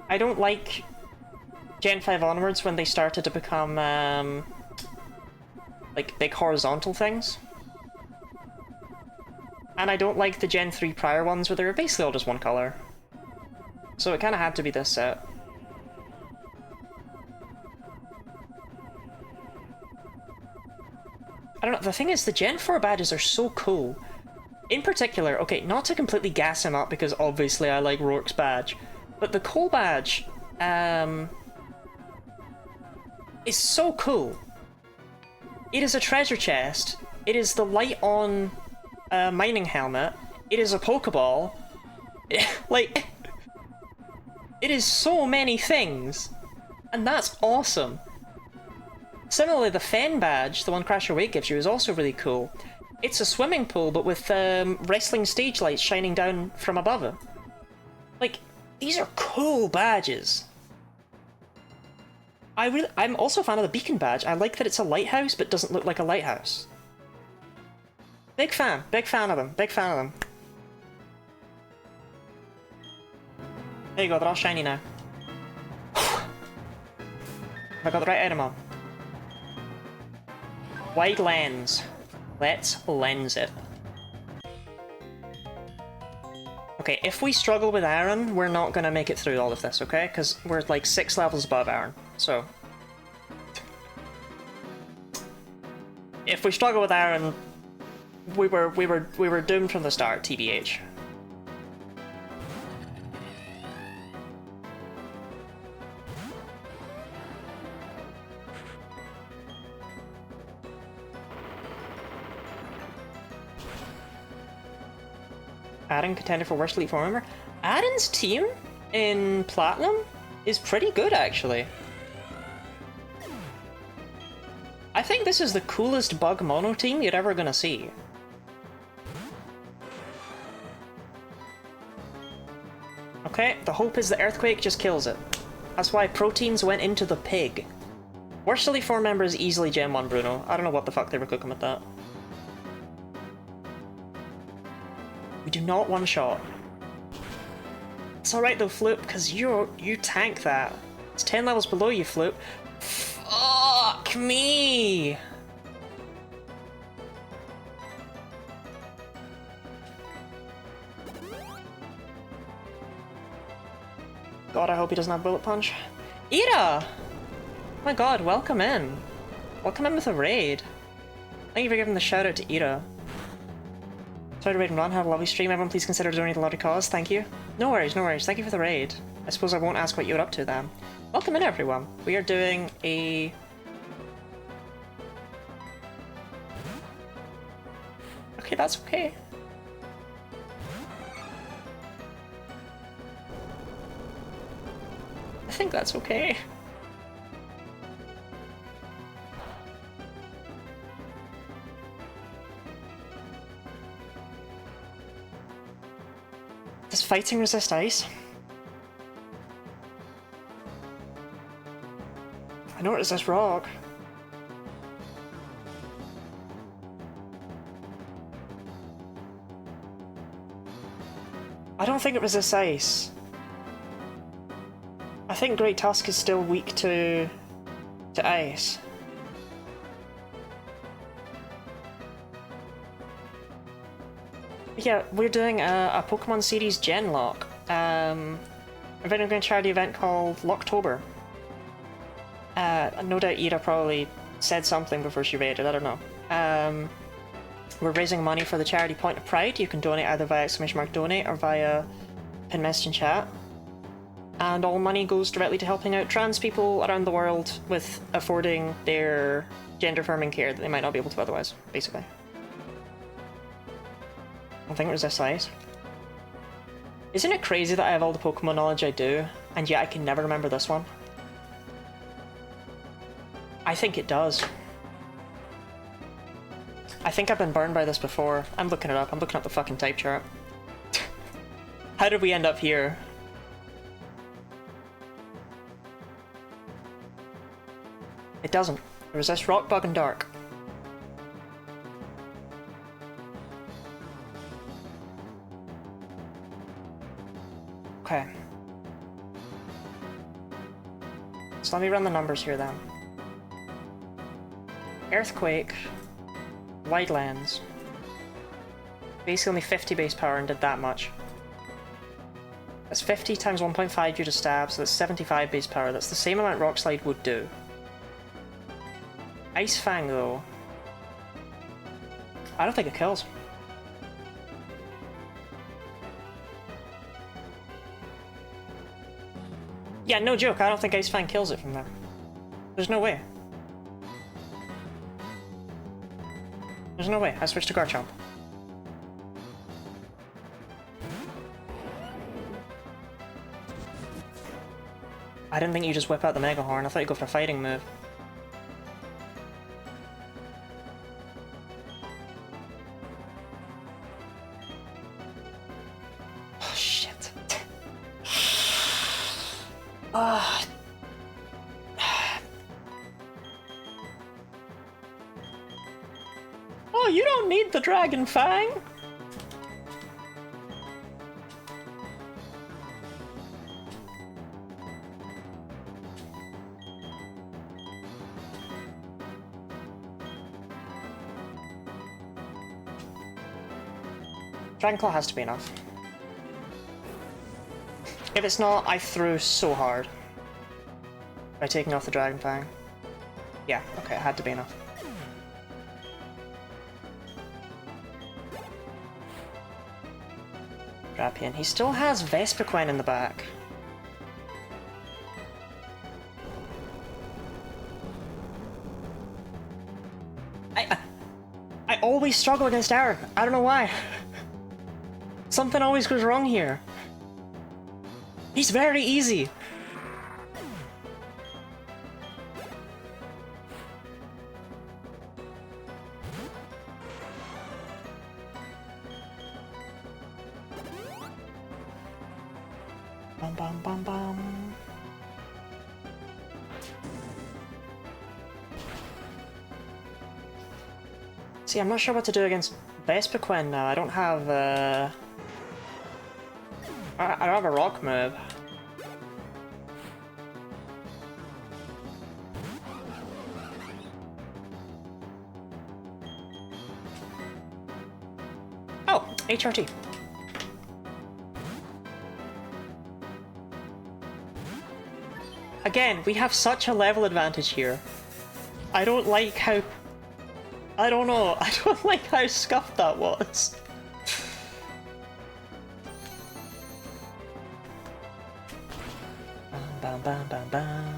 I don't like Gen 5 onwards when they started to become, like, big horizontal things. And I don't like the Gen 3 prior ones where they were basically all just one colour. So it kind of had to be this set. I don't know, the thing is, the Gen 4 badges are so cool. In particular, okay, not to completely gas him up because obviously I like Rourke's badge, but the coal badge, is so cool. It is a treasure chest, it is the light on mining helmet, it is a Pokeball, like, it is so many things, and that's awesome. Similarly, the Fen badge, the one Crash Your Weight gives you, is also really cool. It's a swimming pool, but with wrestling stage lights shining down from above it. Like, these are cool badges. I'm also a fan of the Beacon badge. I like that it's a lighthouse, but doesn't look like a lighthouse. Big fan of them, big fan of them. There you go, they're all shiny now. I got the right item on. Wide lens. Let's lens it. Okay, if we struggle with Aaron, we're not gonna make it through all of this, okay? Because we're like 6 levels above Aaron, so... If we struggle with Aaron, we were doomed from the start, TBH. Adding contender for worst Elite Four member. Adden's team in Platinum is pretty good, actually. I think this is the coolest bug mono team you're ever gonna see. Okay, the hope is the Earthquake just kills it. That's why proteins went into the pig. Worst Elite Four member is easily Gen 1 Bruno. I don't know what the fuck they were cooking with that. We do not one-shot. It's alright though, Floop, because you tank that. It's 10 levels below you, Floop. Fuck me! God, I hope he doesn't have Bullet Punch. Ira! Oh my god, welcome in. Welcome in with a raid. Thank you for giving the shout out to Ira. Sorry to raid and run, have a lovely stream. Everyone please consider donating a lot of cause, thank you. No worries, no worries. Thank you for the raid. I suppose I won't ask what you're up to then. Welcome in everyone. We are doing a... Okay, that's okay. I think that's okay. Does fighting resist ice? I know it resists rock. I don't think it resists ice. I think Great Tusk is still weak to ice. Yeah, we're doing a Pokemon series Genlocke. We're going to a charity event called Locketober. No doubt Ira probably said something before she raided, I don't know. We're raising money for the charity Point of Pride. You can donate either via !donate or via pin message in chat. And all money goes directly to helping out trans people around the world with affording their gender-affirming care that they might not be able to otherwise, basically. I think it resists ice. Isn't it crazy that I have all the Pokemon knowledge I do, and yet I can never remember this one? I think it does. I think I've been burned by this before. I'm looking it up. I'm looking up the fucking type chart. How did we end up here? It doesn't. It resists Rock, Bug, and Dark. Okay. So let me run the numbers here then. Earthquake, Wildlands. Basically only 50 base power and did that much. That's 50 times 1.5 due to stab, so that's 75 base power. That's the same amount Rock Slide would do. Ice Fang though, I don't think it kills. Yeah, no joke, I don't think Ice Fang kills it from there. There's no way. There's no way. I switched to Garchomp. I didn't think you just whip out the Mega Horn. I thought you'd go for a fighting move. Oh, shit. Oh, you don't need the Dragon Fang! Dragonclaw has to be enough. If it's not, I threw so hard by taking off the Dragon Fang. Yeah, okay, it had to be enough. Drapion. He still has Vespiquen in the back. I always struggle against Aaron. I don't know why. Something always goes wrong here. He's very easy. Bum bum bum bum. See, I'm not sure what to do against Vespiquen now. I don't have I don't have a rock move. Oh, HRT. Again, we have such a level advantage here. I don't like how... I don't know, I don't like how scuffed that was. Bam bam bam bam.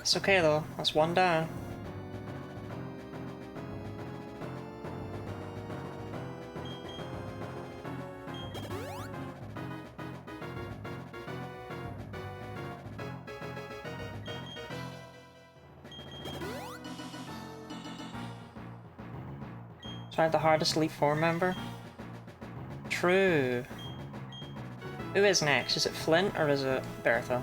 It's okay though, that's one down. So I have the hardest Elite Four member? True. Who is next? Is it Flint or is it Bertha?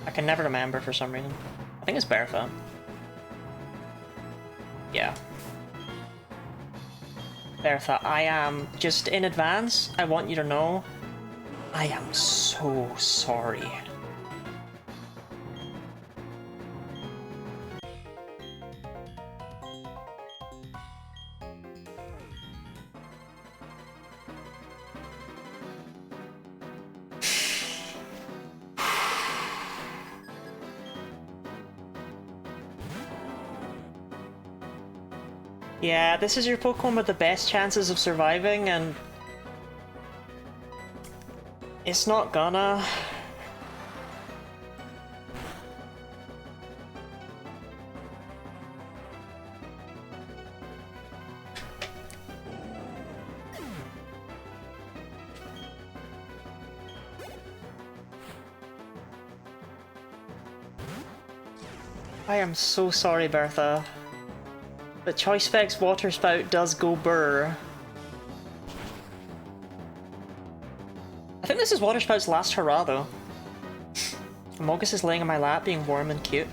I can never remember for some reason. I think it's Bertha. Yeah. Bertha, I am, just in advance, I want you to know, I am so sorry. Yeah, this is your Pokemon with the best chances of surviving, and it's not gonna. I am so sorry, Bertha. But Choice Specs Water Spout does go burr. I think this is Water Spout's last hurrah though. Amogus is laying on my lap being warm and cute.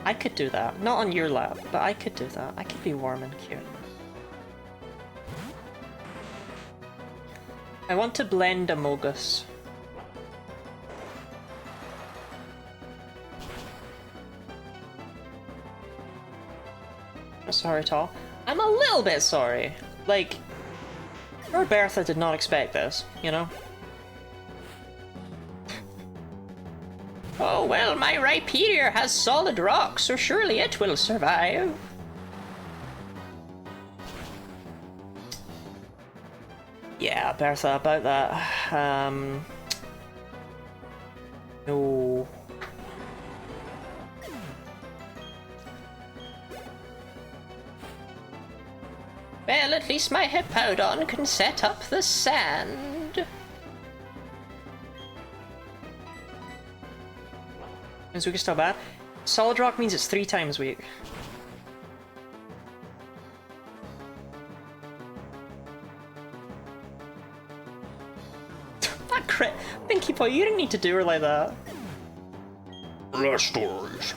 I could do that. Not on your lap, but I could do that. I could be warm and cute. I want to blend Amogus. Sorry at all. I'm a little bit sorry. Like, poor Bertha did not expect this, you know? Oh well, my Rhyperior has solid rock, so surely it will survive. Yeah, Bertha, about that. No. Well, at least my Hippowdon can set up the sand. Is Weak still bad? Solid Rock means it's 3 times weak. That crit! Pinky Boy, you didn't need to do her like that. Less stories.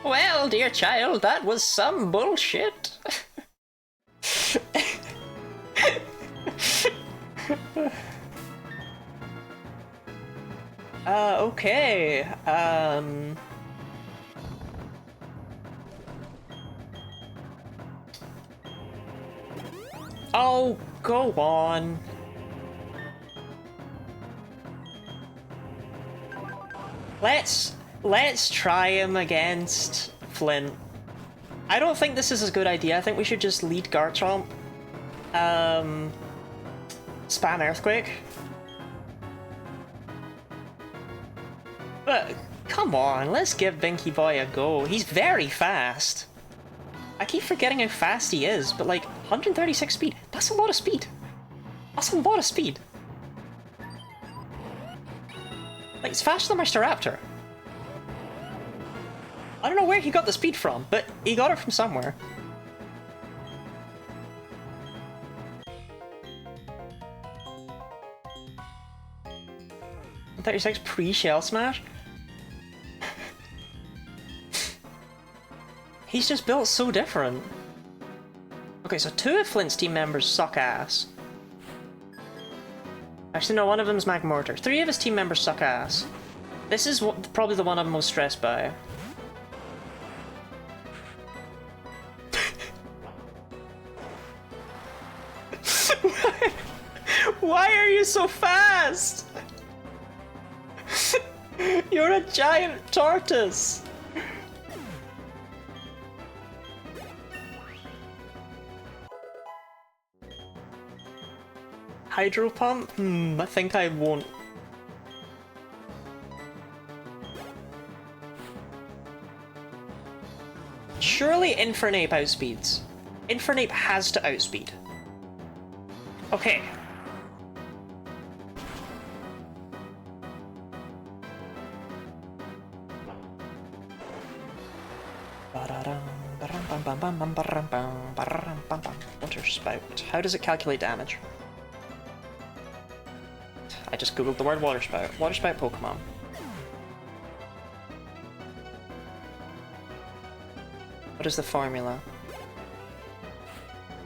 Well, dear child, that was some bullshit. Okay. Oh, go on. Let's try him against Flint. I don't think this is a good idea. I think we should just lead Garchomp. Spam Earthquake. But come on, let's give Binky Boy a go. He's very fast. I keep forgetting how fast he is, but like 136 speed, that's a lot of speed. That's a lot of speed. Like, it's faster than my Staraptor. I don't know where he got the speed from, but he got it from somewhere. $36 pre-Shell Smash? He's just built so different. Okay, so 2 of Flint's team members suck ass. Actually, no, one of them's Magmortar. 3 of his team members suck ass. This is probably the one I'm most stressed by. Why are you so fast? You're a giant tortoise. Hydro Pump? I think I won't. Surely Infernape outspeeds. Infernape has to outspeed. Okay. Water Spout. How does it calculate damage? I just googled the word Water Spout. Water Spout Pokemon. What is the formula?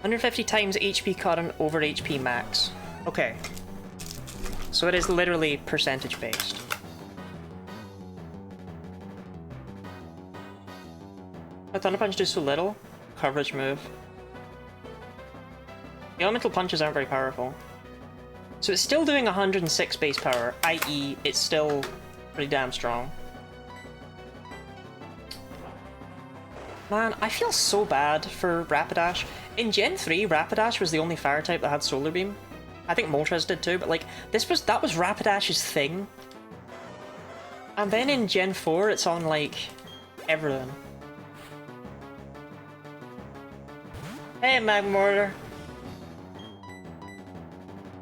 150 times HP cut over HP max. Okay. So it is literally percentage based. Why Thunder Punch do so little? Coverage move. The elemental punches aren't very powerful. So it's still doing 106 base power, i.e. it's still pretty damn strong. Man, I feel so bad for Rapidash. In Gen 3, Rapidash was the only fire type that had Solar Beam. I think Moltres did too, but like, that was Rapidash's thing. And then in Gen 4, it's on like, everything. Hey, Magmortar.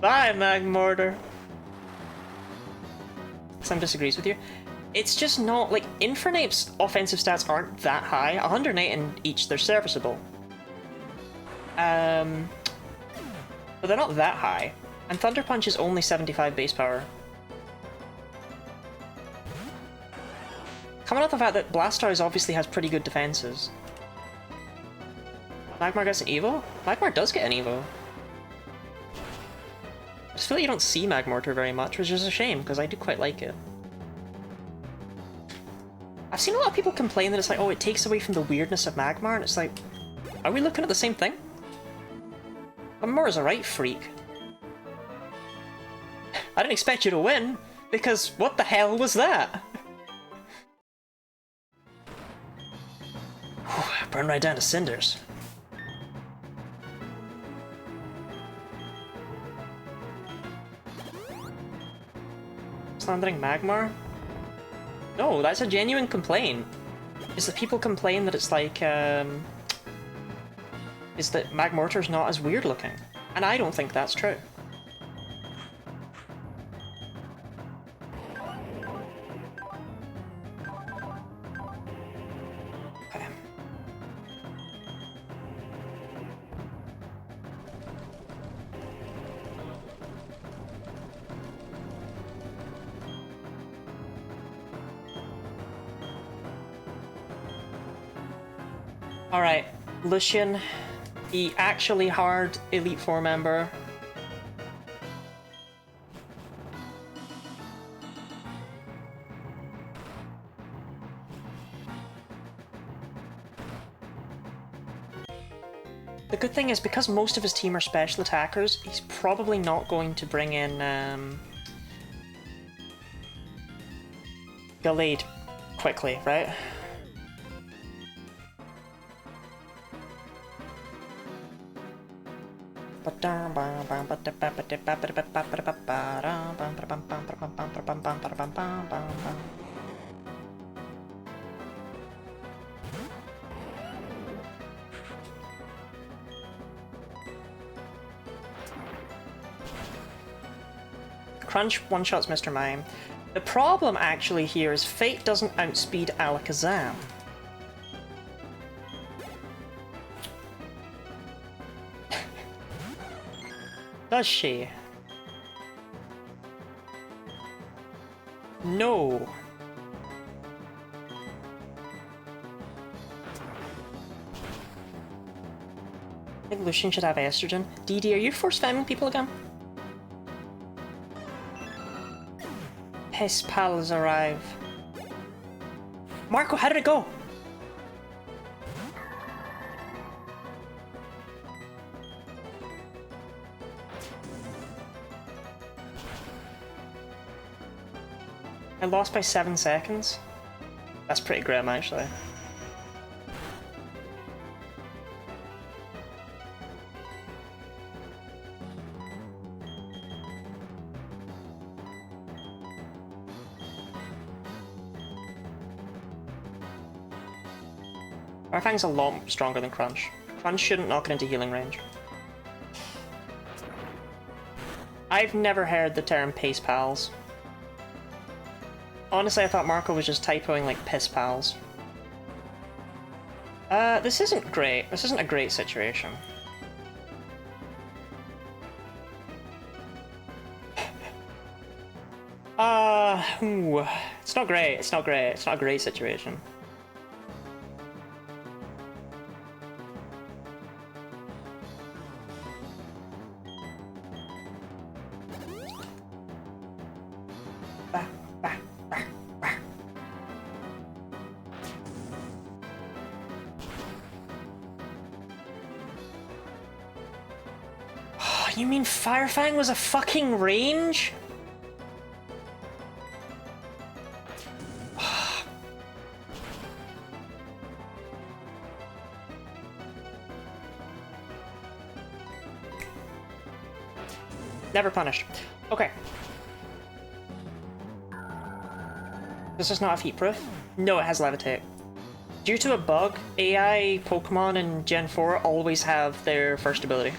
Bye, Magmortar. Some disagrees with you. It's just not, like, Infernape's offensive stats aren't that high. 108 in each, they're serviceable. But they're not that high. And Thunder Punch is only 75 base power. Coming off the fact that Blastoise obviously has pretty good defenses. Magmar gets an Evo? Magmar does get an Evo. I just feel like you don't see Magmortar very much, which is a shame, because I do quite like it. I've seen a lot of people complain that it's like, oh, it takes away from the weirdness of Magmar, and it's like, are we looking at the same thing? Magmar is a right freak. I didn't expect you to win, because what the hell was that? Whew, burn right down to cinders. Slandering Magmar? No, that's a genuine complaint. Is that people complain that it's like, is that Magmortar's not as weird looking. And I don't think that's true. Okay. Alright, Lucian, the actually hard Elite Four member. The good thing is, because most of his team are special attackers, he's probably not going to bring in Gallade quickly, right? Crunch one-shots Mr. Mime. The problem actually here is Fate doesn't outspeed Alakazam. Does she? No. I think Lucian should have estrogen. DD, are you force femming people again? Piss pals arrive. Marco, how did it go? I lost by 7 seconds. That's pretty grim, actually. Farfang's a lot stronger than Crunch. Crunch shouldn't knock it into healing range. I've never heard the term Pace Pals. Honestly, I thought Marco was just typoing like Piss Pals. This isn't great. This isn't a great situation. It's not great. It's not great. It's not a great situation. You mean Firefang was a fucking range? Never punished. Okay. This is not heat proof. No, it has levitate. Due to a bug, AI Pokemon in Gen 4 always have their first ability.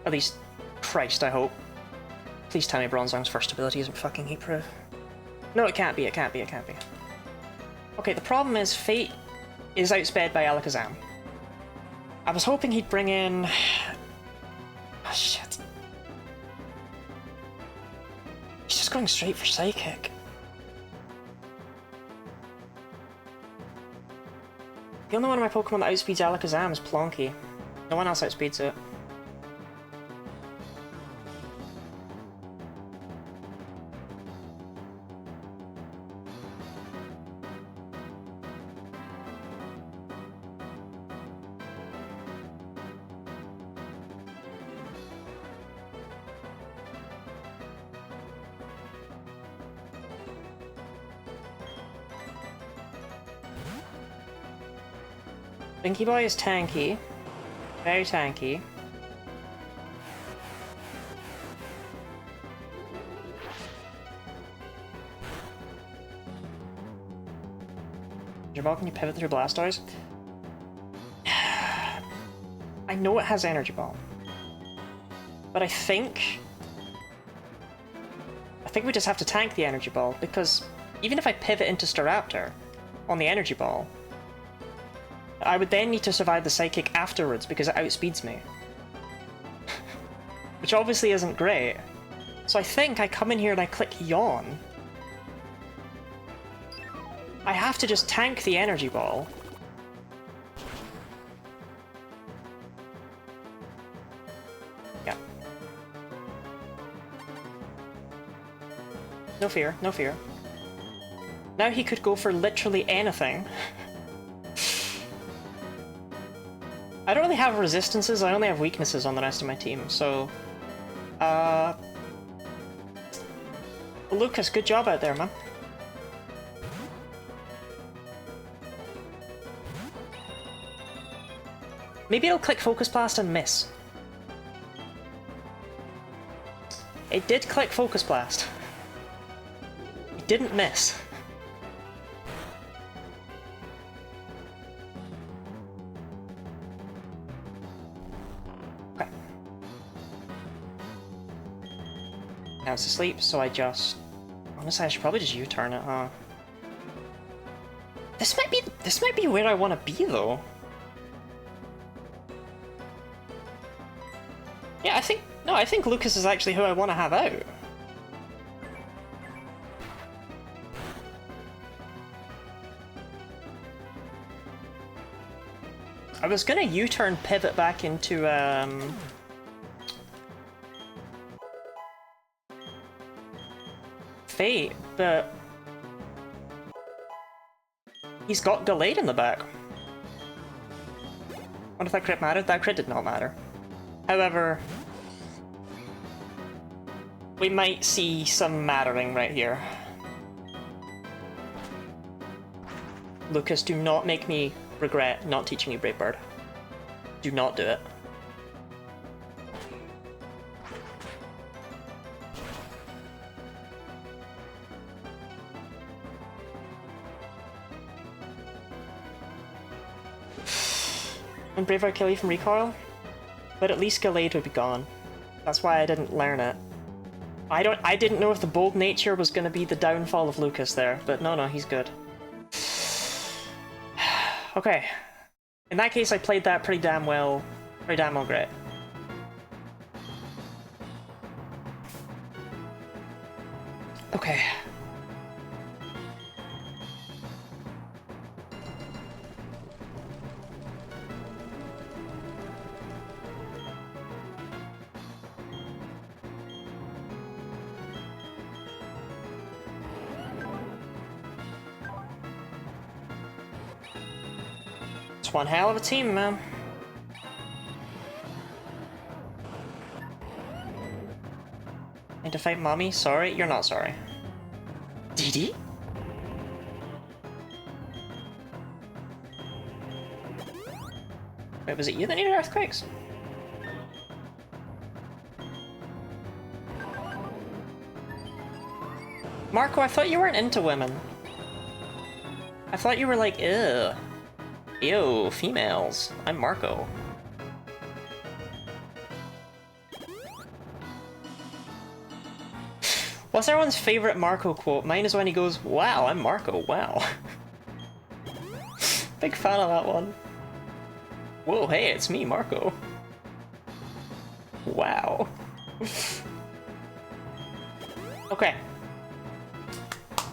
At least, Christ, I hope. Please tell me Bronzong's first ability isn't fucking heat proof. No, it can't be, it can't be, it can't be. Okay, the problem is Fate is outsped by Alakazam. I was hoping he'd bring in... Oh, shit. He's just going straight for Psychic. The only one of my Pokemon that outspeeds Alakazam is Plonky. No one else outspeeds it. Binky Boy is tanky. Very tanky. Ball, can you pivot through Blastoise? I know it has Energy Ball. But I think we just have to tank the Energy Ball, because even if I pivot into Staraptor on the Energy Ball, I would then need to survive the Psychic afterwards because it outspeeds me. Which obviously isn't great. So I think I come in here and I click Yawn. I have to just tank the Energy Ball. Yeah. No fear, no fear. Now he could go for literally anything. I don't really have resistances, I only have weaknesses on the rest of my team, so... Lucas, good job out there, man. Maybe it'll click Focus Blast and miss. It did click Focus Blast. It didn't miss. Okay. Now it's asleep, so I just... Honestly, I should probably just U-turn it, huh? This might be where I want to be, though. Yeah, I think Lucas is actually who I want to have out. I was gonna U-turn pivot back into, Fate, but... He's got Gallade in the back. What if that crit mattered? That crit did not matter. However, we might see some mattering right here. Lucas, do not make me regret not teaching you Brave Bird. Do not do it. And Brave Bird kill you from recoil? But at least Gallade would be gone. That's why I didn't learn it. I didn't know if the bold nature was going to be the downfall of Lucas there, but no, he's good. Okay. In that case, I played that pretty damn well great. Okay. It's one hell of a team, man. Need to fight mommy? Sorry? You're not sorry. DD? Wait, was it you that needed earthquakes? Marco, I thought you weren't into women. I thought you were like, ew. Ew, females. I'm Marco. What's everyone's favorite Marco quote? Mine is when he goes, wow, I'm Marco, wow. Big fan of that one. Whoa, hey, it's me, Marco. Wow. Okay.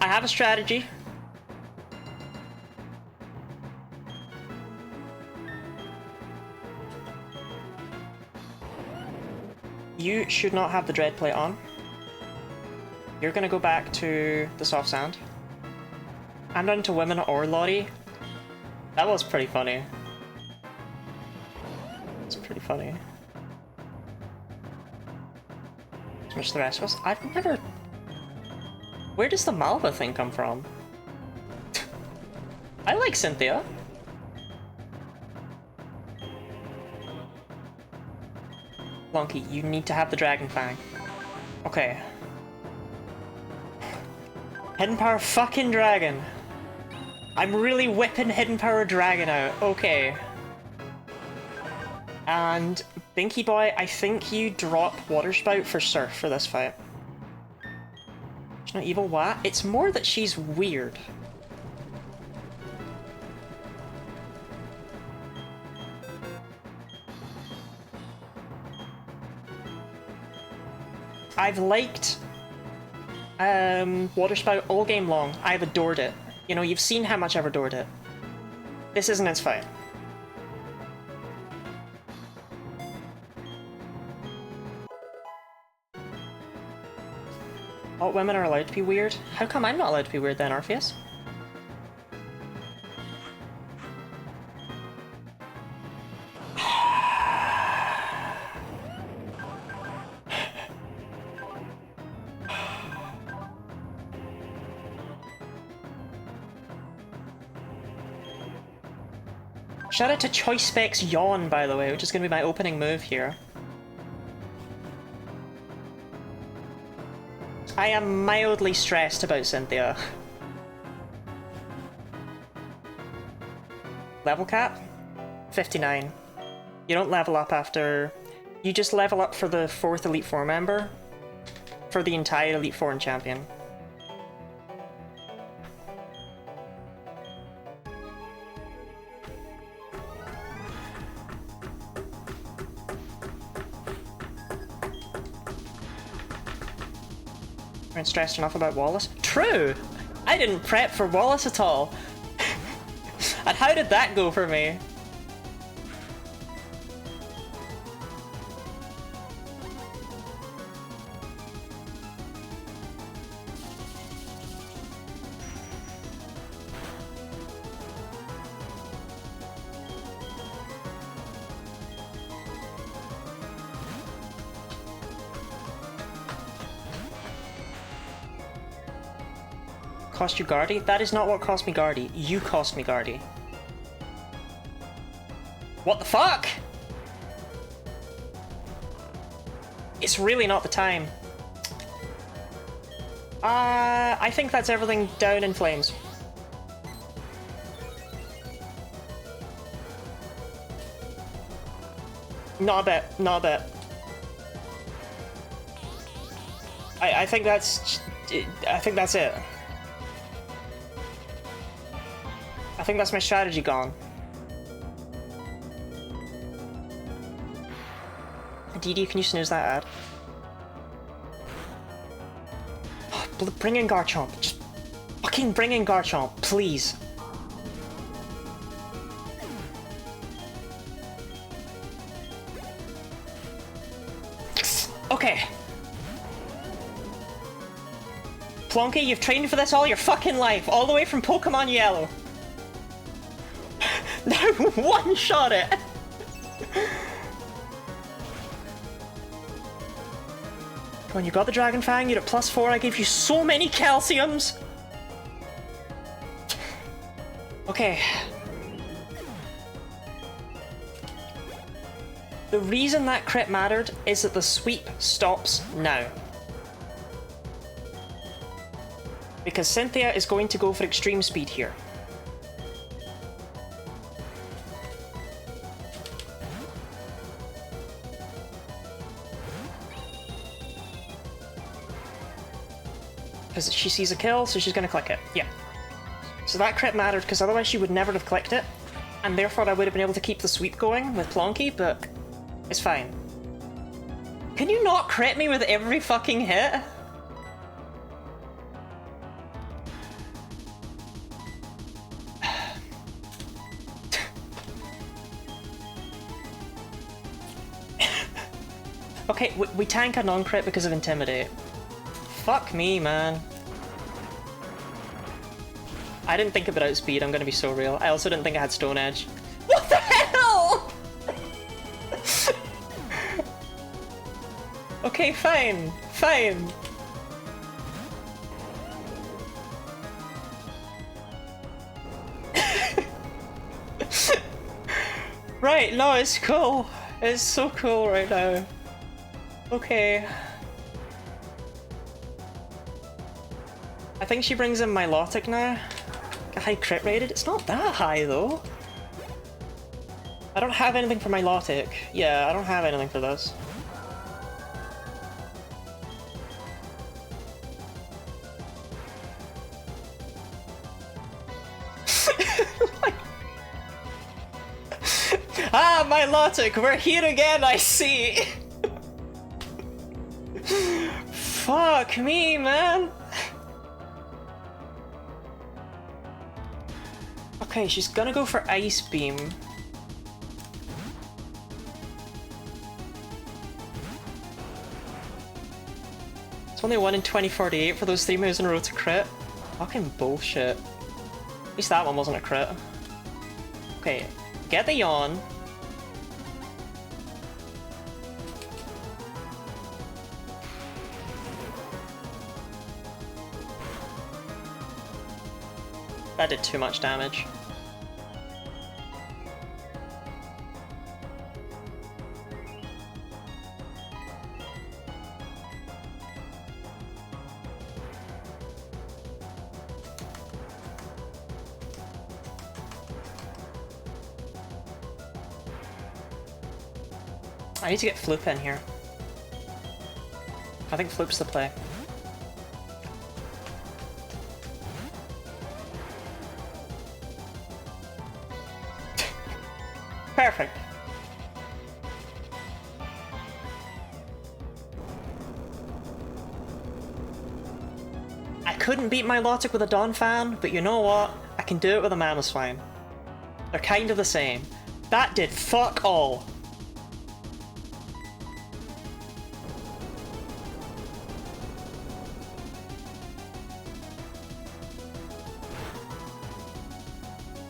I have a strategy. You should not have the dread plate on. You're gonna go back to the soft sand. I'm not into women or Lottie. That was pretty funny. It's pretty funny. Switch the rest of us. I've never... Where does the Malva thing come from? I like Cynthia. Lonky, you need to have the Dragon Fang. Okay. Hidden Power fucking Dragon. I'm really whipping Hidden Power Dragon out. Okay. And Binky Boy, I think you drop Water Spout for Surf for this fight. She's not evil, what? It's more that she's weird. I've liked Water Spout all game long. I've adored it. You know, you've seen how much I've adored it. This isn't its fight. All women are allowed to be weird? How come I'm not allowed to be weird then, Orpheus? Shout out to Choice Specs Yawn, by the way, which is going to be my opening move here. I am mildly stressed about Cynthia. Level cap? 59. You don't level up after... You just level up for the 4th Elite Four member. For the entire Elite Four and Champion. Aren't stressed enough about Wallace? True! I didn't prep for Wallace at all. And how did that go for me? Cost you Guardy? That is not what cost me Guardy. You cost me Guardy. What the fuck? It's really not the time. I think that's everything down in flames. Not a bit, not a bit. I think that's it. I think that's my strategy gone. DD, can you snooze that ad? Bring in Garchomp. Just fucking bring in Garchomp, please. Okay. Plonky, you've trained for this all your fucking life, all the way from Pokemon Yellow. Now one-shot it! When you got the Dragon Fang, you're at +4, I gave you so many calciums! Okay. The reason that crit mattered is that the sweep stops now. Because Cynthia is going to go for extreme speed here. Because she sees a kill, so she's gonna click it. Yeah. So that crit mattered, because otherwise she would never have clicked it, and therefore I would have been able to keep the sweep going with Plonky, but it's fine. Can you not crit me with every fucking hit? Okay, we tank a non-crit because of Intimidate. Fuck me, man. I didn't think about outspeed, I'm gonna be so real. I also didn't think I had Stone Edge. What the hell?! Okay, fine. Fine. Right, no, it's cool. It's so cool right now. Okay. I think she brings in Milotic now. High crit rated? It's not that high though. I don't have anything for Milotic. Yeah, I don't have anything for this. Ah, Milotic, we're here again, I see! Fuck me, man! Okay, she's gonna go for Ice Beam. It's only 1 in 2048 for those 3 moves in a row to crit. Fucking bullshit. At least that one wasn't a crit. Okay, get the yawn. That did too much damage. I need to get Floop in here. I think Floop's the play. Perfect. I couldn't beat my Logic with a Dawn Fan, but you know what? I can do it with a Mamoswine. They're kind of the same. That did fuck all.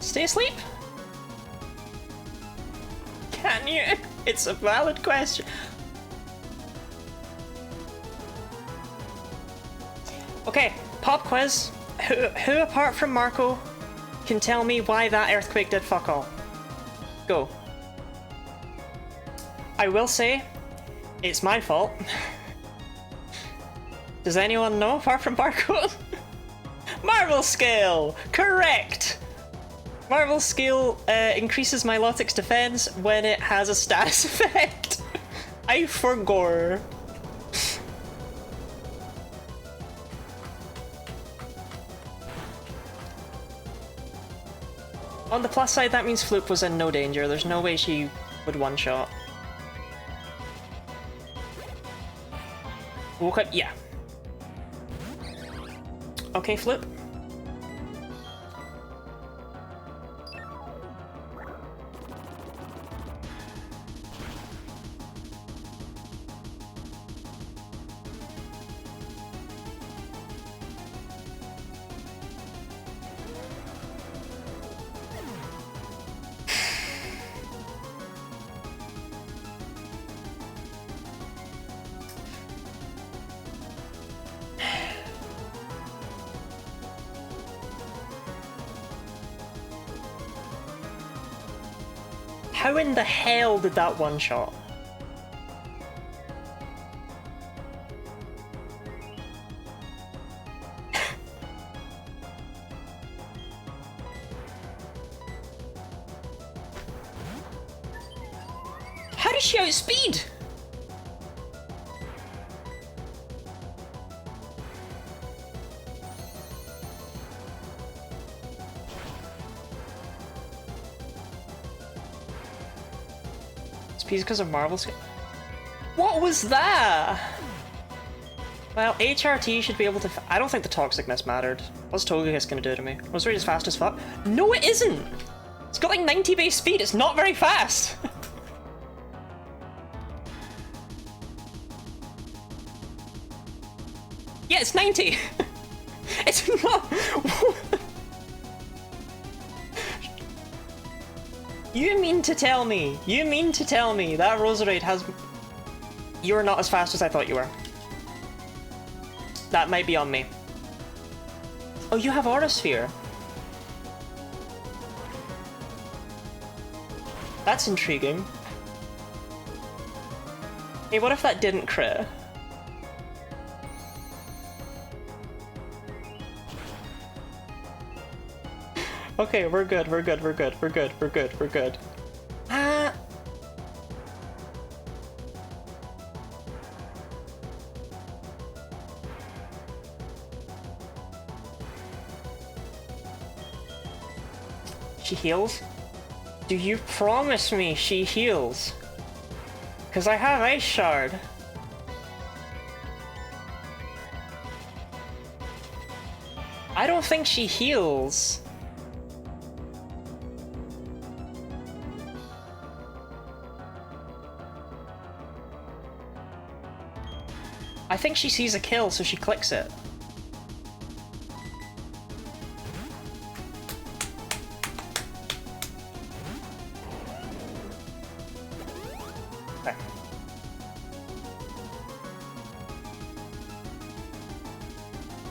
Stay asleep? Can you? It's a valid question. Okay, pop quiz. Who apart from Marco can tell me why that earthquake did fuck all? Go. I will say, it's my fault. Does anyone know apart from Marco? Marvel Scale! Correct! Marvel Scale increases my Lotic's defense when it has a status effect. I forgot. On the plus side, that means Floop was in no danger. There's no way she would one-shot. Woke up, yeah. Okay, Floop. How in the hell did that one-shot? How did she outspeed? Because of Marvel Scale. What was that? Well, HRT should be able to. I don't think the toxicness mattered. What's Togekiss gonna do to me? Was it just fast as fuck? No, it isn't! It's got like 90 base speed, it's not very fast! Yeah, it's 90! It's not. You mean to tell me that Roserade has... You're not as fast as I thought you were. That might be on me. Oh, you have Aura Sphere. That's intriguing. Hey, what if that didn't crit? Okay, we're good. She heals? Do you promise me she heals? 'Cause I have Ice Shard. I don't think she heals. I think she sees a kill, so she clicks it. Okay.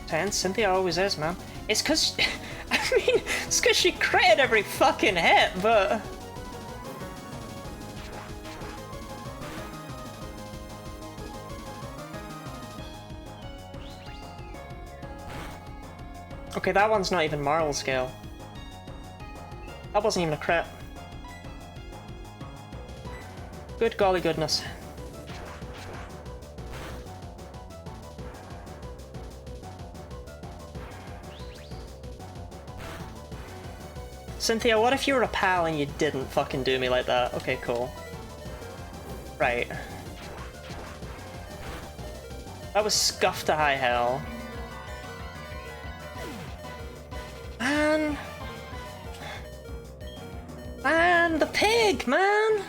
Tense, Cynthia always is, man. It's cause, I mean, it's cause she critted every fucking hit, but... Okay, that one's not even Marvel Scale. That wasn't even a crit. Good golly goodness. Cynthia, what if you were a pal and you didn't fucking do me like that? Okay, cool. Right. That was scuffed to high hell. Man. Man, the pig, man!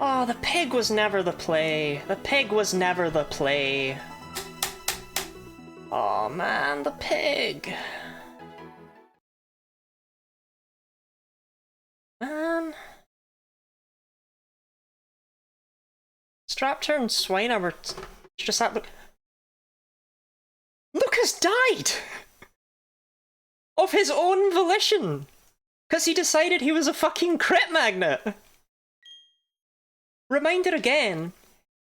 Oh, the pig was never the play. The pig was never the play. Oh man, the pig. Man. Straptor and Swiner were just that look. Lucas died! Of his own volition! Because he decided he was a fucking crit magnet! Reminder again,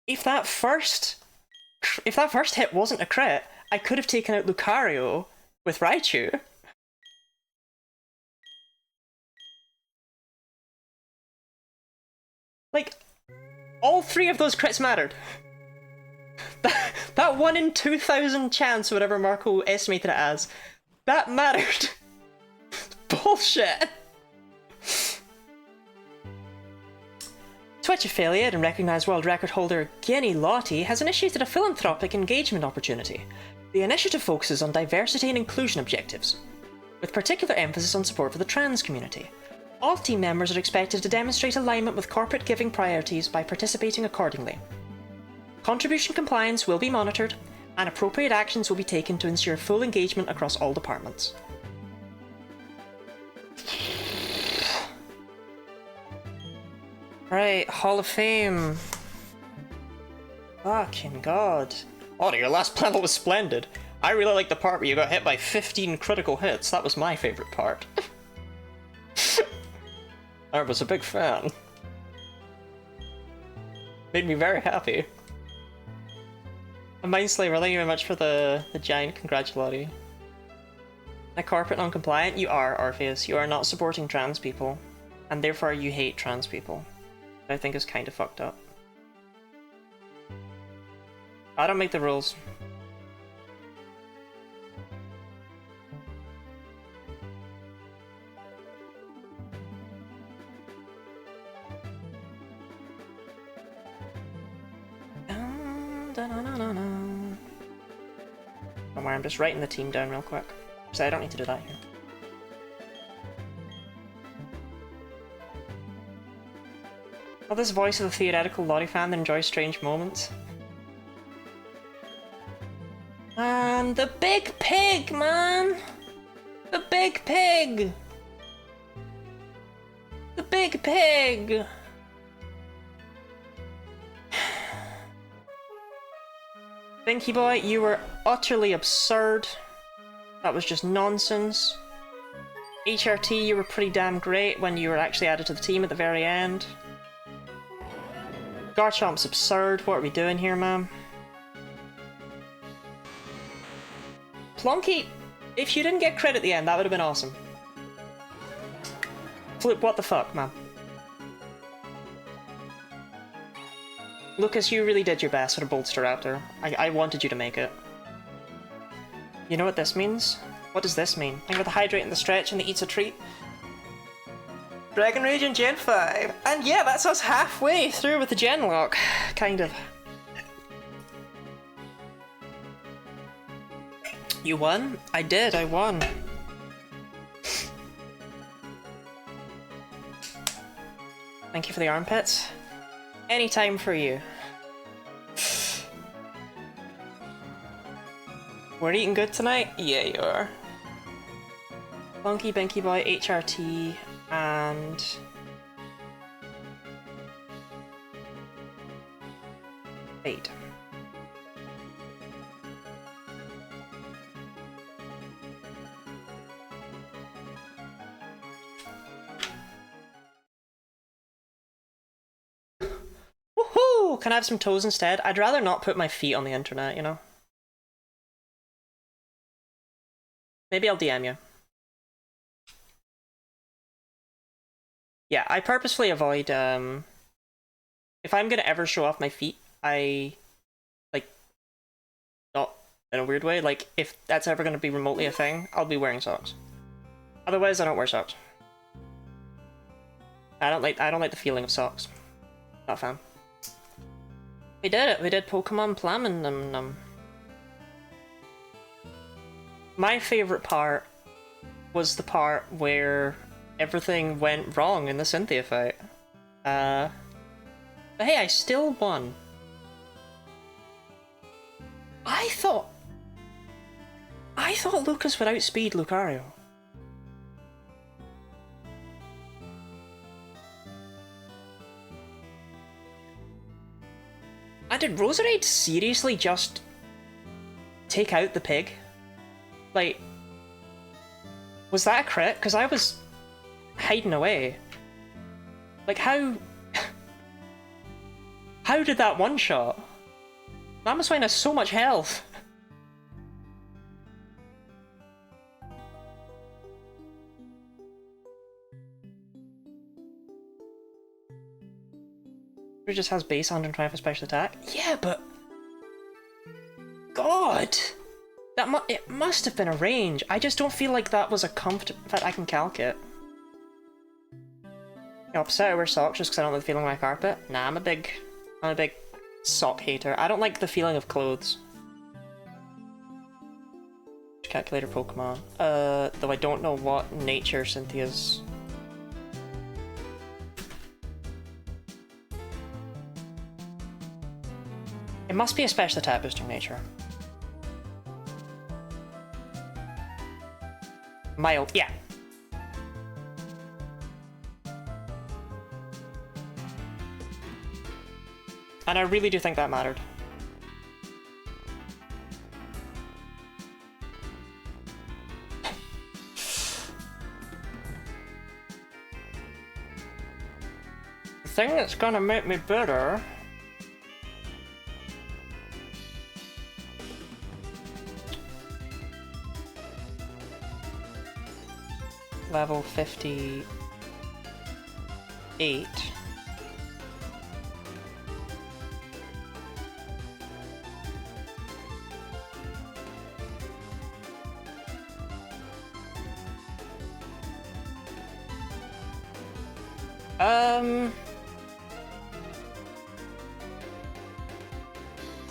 if that first hit wasn't a crit, I could have taken out Lucario with Raichu. Like, all three of those crits mattered. That 1 in 2,000 chance, whatever Marco estimated it as, that mattered. Bullshit. Twitch affiliate and recognised world record holder Genlocke has initiated a philanthropic engagement opportunity. The initiative focuses on diversity and inclusion objectives, with particular emphasis on support for the trans community. All team members are expected to demonstrate alignment with corporate giving priorities by participating accordingly. Contribution compliance will be monitored, and appropriate actions will be taken to ensure full engagement across all departments. Right, Hall of Fame. Fucking god. Oh, your last panel was splendid. I really like the part where you got hit by 15 critical hits. That was my favourite part. I was a big fan. Made me very happy. And Mindslaver, thank you very much for the giant congratulatory. A corporate non-compliant? You are, Orpheus. You are not supporting trans people. And therefore you hate trans people. I think is kind of fucked up. I don't make the rules. Don't worry, I'm just writing the team down real quick. So I don't need to do that here. Oh, this voice of a theoretical Lottie fan that enjoys strange moments. And the big pig, man! The big pig! The big pig! Binky Boy, you were utterly absurd. That was just nonsense. HRT, you were pretty damn great when you were actually added to the team at the very end. Garchomp's absurd. What are we doing here, man? Plonky, if you didn't get credit at the end, that would have been awesome. Flip, what the fuck, man? Lucas, you really did your best with a Bolsteraptor. I wanted you to make it. You know what this means? What does this mean? I'm gonna hydrate in the stretch and the eats a treat. Dragon Rage and Gen 5. And yeah, that's us halfway through with the Genlocke. Kind of. You won? I did, I won. Thank you for the armpits. Anytime for you. We're eating good tonight? Yeah, you are. Funky Binky Boy, HRT, and... Fate. Woohoo! Can I have some toes instead? I'd rather not put my feet on the internet, you know? Maybe I'll DM you. Yeah, I purposefully avoid, if I'm gonna ever show off my feet, I, like, not in a weird way, like, if that's ever gonna be remotely a thing, I'll be wearing socks. Otherwise, I don't wear socks. I don't like the feeling of socks. Not a fan. We did it! We did Pokemon Platinum. My favourite part was the part where everything went wrong in the Cynthia fight. But hey, I still won. I thought Lucas would outspeed Lucario. And did Roserade seriously just take out the pig? Like, was that a crit? Because I was hiding away. Like, how did that one-shot? Mamoswine has so much health. It just has base 125 for special attack. Yeah, but God, it must have been a range. I just don't feel like that was a comfortable. In fact, I can calc it. The opposite, I wear socks just because I don't like the feeling of my carpet. Nah, I'm a big sock hater. I don't like the feeling of clothes. Calculator Pokemon. Though I don't know what nature Cynthia's. It must be a special attack boosting nature. Mild, yeah. And I really do think that mattered. The thing that's gonna make me better. Level 58.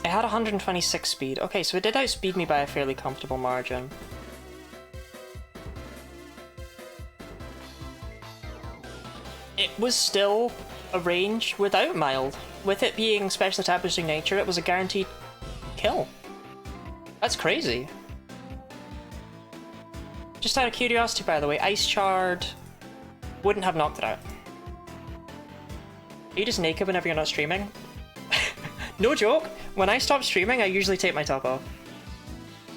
It had 126 speed. Okay, so it did outspeed me by a fairly comfortable margin. It was still a range without mild. With it being special attack boosting nature, it was a guaranteed kill. That's crazy. Just out of curiosity, by the way, Ice Shard wouldn't have knocked it out. Are you just naked whenever you're not streaming? No joke, when I stop streaming, I usually take my top off.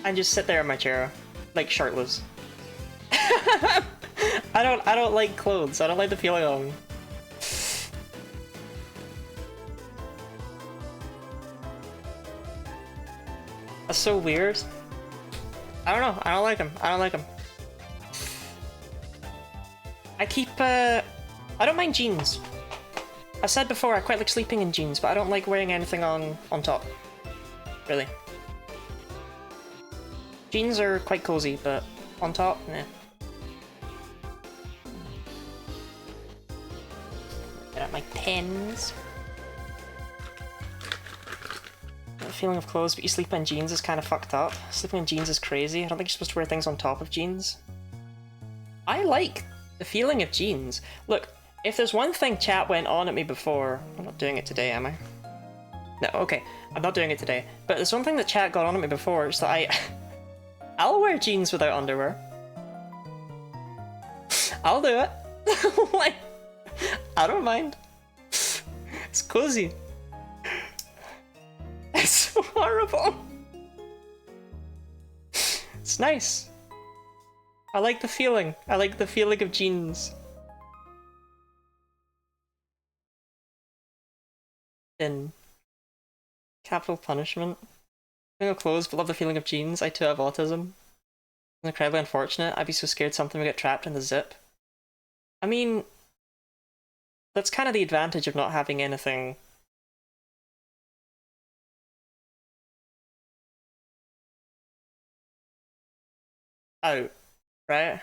And just sit there in my chair, like shirtless. I don't like clothes, I don't like the feeling of them. That's so weird. I don't know, I don't like them, I don't like them. I don't mind jeans. I said before, I quite like sleeping in jeans, but I don't like wearing anything on top. Really. Jeans are quite cozy, but on top, nah. Get out my pens. The feeling of clothes, but you sleep in jeans is kind of fucked up. Sleeping in jeans is crazy. I don't think you're supposed to wear things on top of jeans. I like the feeling of jeans. Look, if there's one thing chat went on at me before... I'm not doing it today, am I? No, okay. I'm not doing it today. But there's one thing that chat got on at me before, is that I'll wear jeans without underwear. I'll do it. Like, I don't mind. It's cozy. It's so horrible. It's nice. I like the feeling. I like the feeling of jeans. In capital punishment. Feeling of clothes, but love the feeling of jeans. I too have autism. It's incredibly unfortunate. I'd be so scared something would get trapped in the zip. I mean, That's kind of the advantage of not having anything out, right?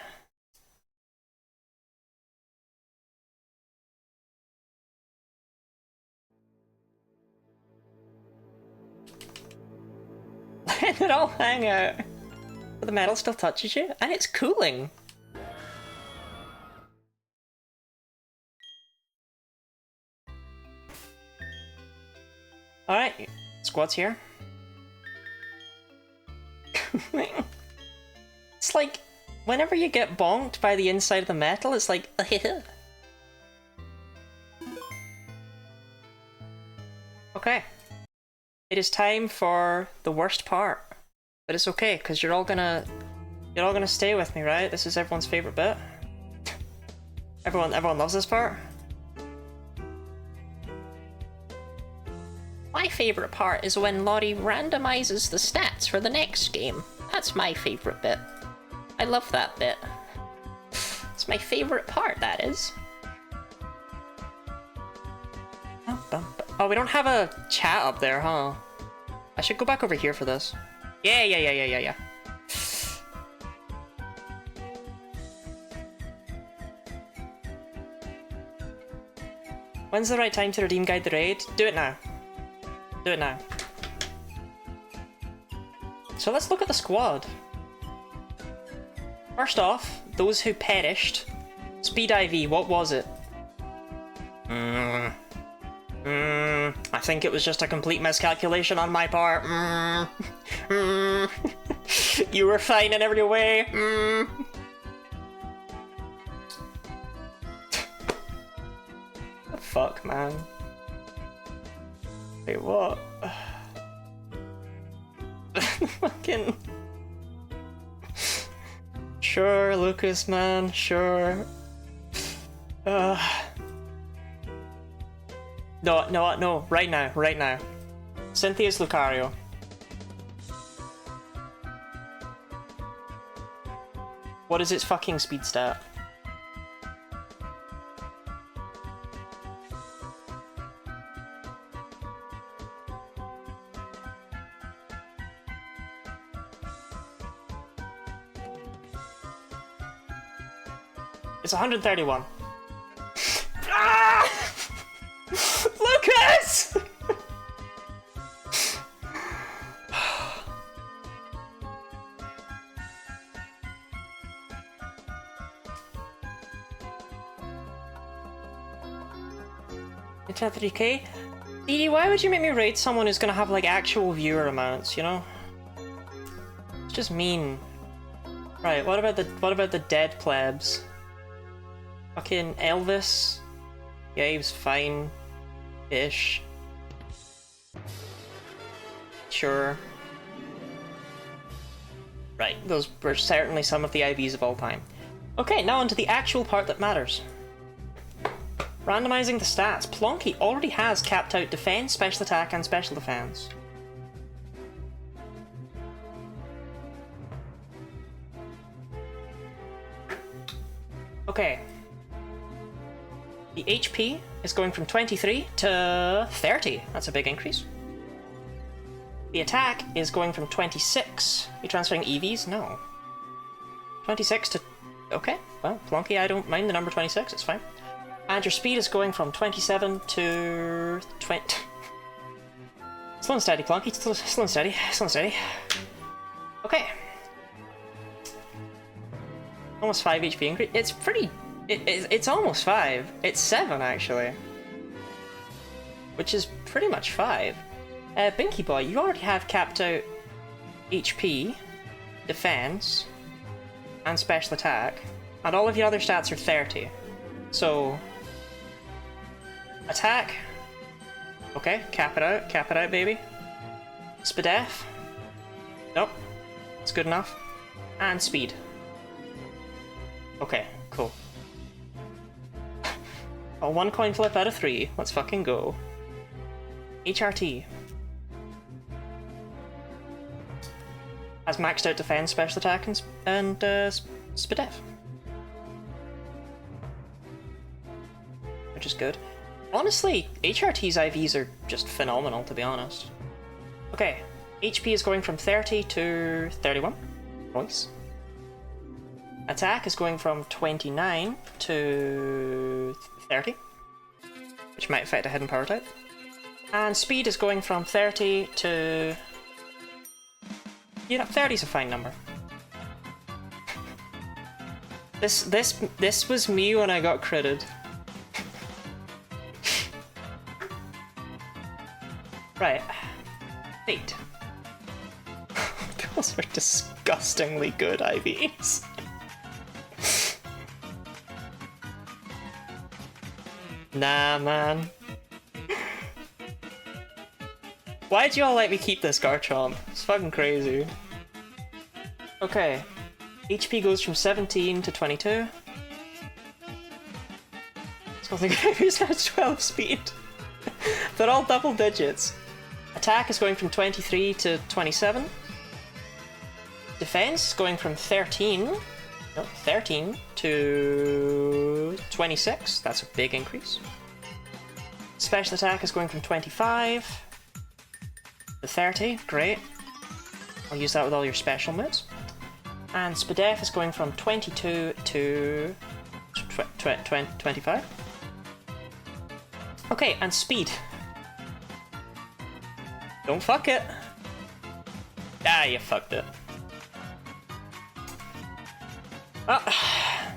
Let it all hang out. But the metal still touches you, and it's cooling. Alright, squad's here. It's like, whenever you get bonked by the inside of the metal, it's like, okay. It is time for the worst part. But it's okay, because you're all gonna stay with me, right? This is everyone's favorite bit. Everyone loves this part. My favorite part is when Lottie randomizes the stats for the next game. That's my favorite bit. I love that bit. It's my favorite part, that is. Oh, we don't have a chat up there, huh? I should go back over here for this. Yeah. When's the right time to redeem guide the raid? Do it now. Do it now. So let's look at the squad. First off, those who perished. Speed IV, what was it? I think it was just a complete miscalculation on my part. You were fine in every way. The fuck, man. Wait, what? Fucking... Sure, Lucas, man, sure. No, right now. Cynthia's Lucario. What is its fucking speed stat? It's 131. Ah! Lucas! It's at 3K? Edie, why would you make me raid someone who's gonna have like actual viewer amounts, you know? It's just mean. Right, what about the dead plebs? Fucking Elvis. Yeah, he was fine-ish. Sure. Right, those were certainly some of the IVs of all time. Okay, now on to the actual part that matters. Randomizing the stats. Plonky already has capped out defense, special attack, and special defense. Okay. The HP is going from 23 to 30. That's a big increase. The attack is going from 26. Are you transferring EVs? No. 26 to... Okay, well, Plonky, I don't mind the number 26, it's fine. And your speed is going from 27 to... 20... Slow and steady, Plonky. Slow and steady. Slow and steady. Okay. Almost 5 HP increase. It's pretty... It's almost 5. It's 7, actually. Which is pretty much 5. Binky Boy, you already have capped out HP, defense, and special attack. And all of your other stats are 30. So... Attack. Okay, cap it out, baby. Spadef. Nope. It's good enough. And speed. Okay, cool. A 1 coin flip out of 3. Let's fucking go. HRT. Has maxed out defense, special attack, and Spadef. which is good. Honestly, HRT's IVs are just phenomenal, to be honest. Okay, HP is going from 30 to 31. Nice. Attack is going from 29 to 30, which might affect a hidden power type. And speed is going from 30 to... You know, 30's a fine number. This was me when I got critted. Right. Fate. Those are disgustingly good IVs. Nah, man. Why'd you all let me keep this Garchomp? It's fucking crazy. Okay. HP goes from 17 to 22. So I think he's at 12 speed. They're all double digits. Attack is going from 23 to 27. Defense is going from 13 to 26. That's a big increase. Special attack is going from 25 to 30. Great. I'll use that with all your special moves. And Spadef is going from 22 to 25. Okay, and speed. Don't fuck it. Ah, you fucked it. Ah.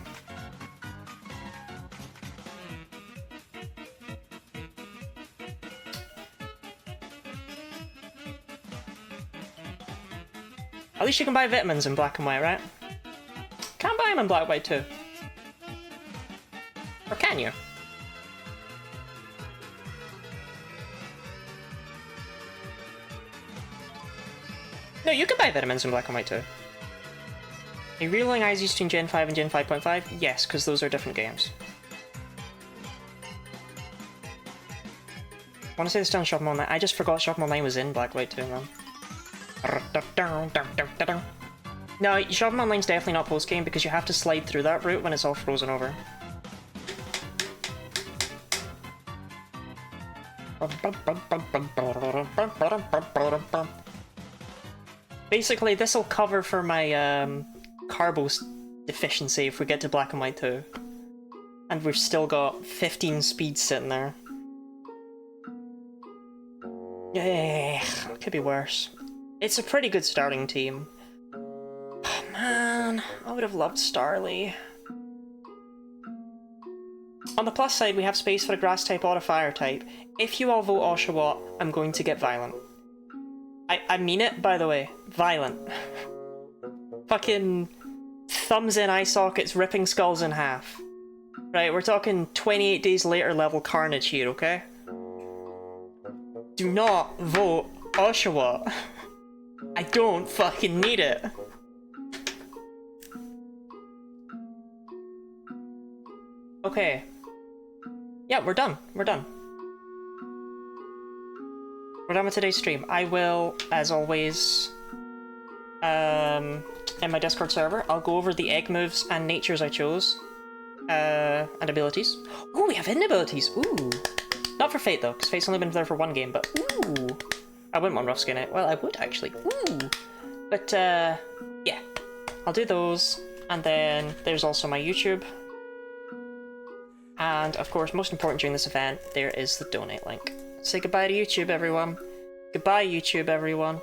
At least you can buy vitamins in black and white, right? Can't buy them in black and white too. Or can you? No, you can buy vitamins in black and white too. Are you reeling eyes between Gen 5 and Gen 5.5? Yes, because those are different games. I want to say this down Shopping Online. I just forgot Shopping Online was in black and white too, man. No, Shopping Online's definitely not post-game because you have to slide through that route when it's all frozen over. Basically, this'll cover for my carbo deficiency if we get to black and white too. And we've still got 15 speed sitting there. Yeah, could be worse. It's a pretty good starting team. Oh, man, I would have loved Starly. On the plus side, we have space for a grass type or a fire type. If you all vote Oshawott, I'm going to get violent. I mean it, by the way. Violent. Fucking thumbs in eye sockets, ripping skulls in half. Right, we're talking 28 days later level carnage here, okay? Do not vote Oshawott. I don't fucking need it. Okay. Yeah, we're done. We're done. We're done with today's stream. I will, as always, in my Discord server, I'll go over the egg moves and natures I chose. And abilities. Oh, we have hidden abilities! Ooh! Not for Fate though, because Fate's only been there for one game, but ooh! I wouldn't want rough skin it. Well, I would actually. Ooh! But, yeah. I'll do those, and then there's also my YouTube. And, of course, most important during this event, there is the donate link. Say goodbye to YouTube, everyone. Goodbye, YouTube, everyone.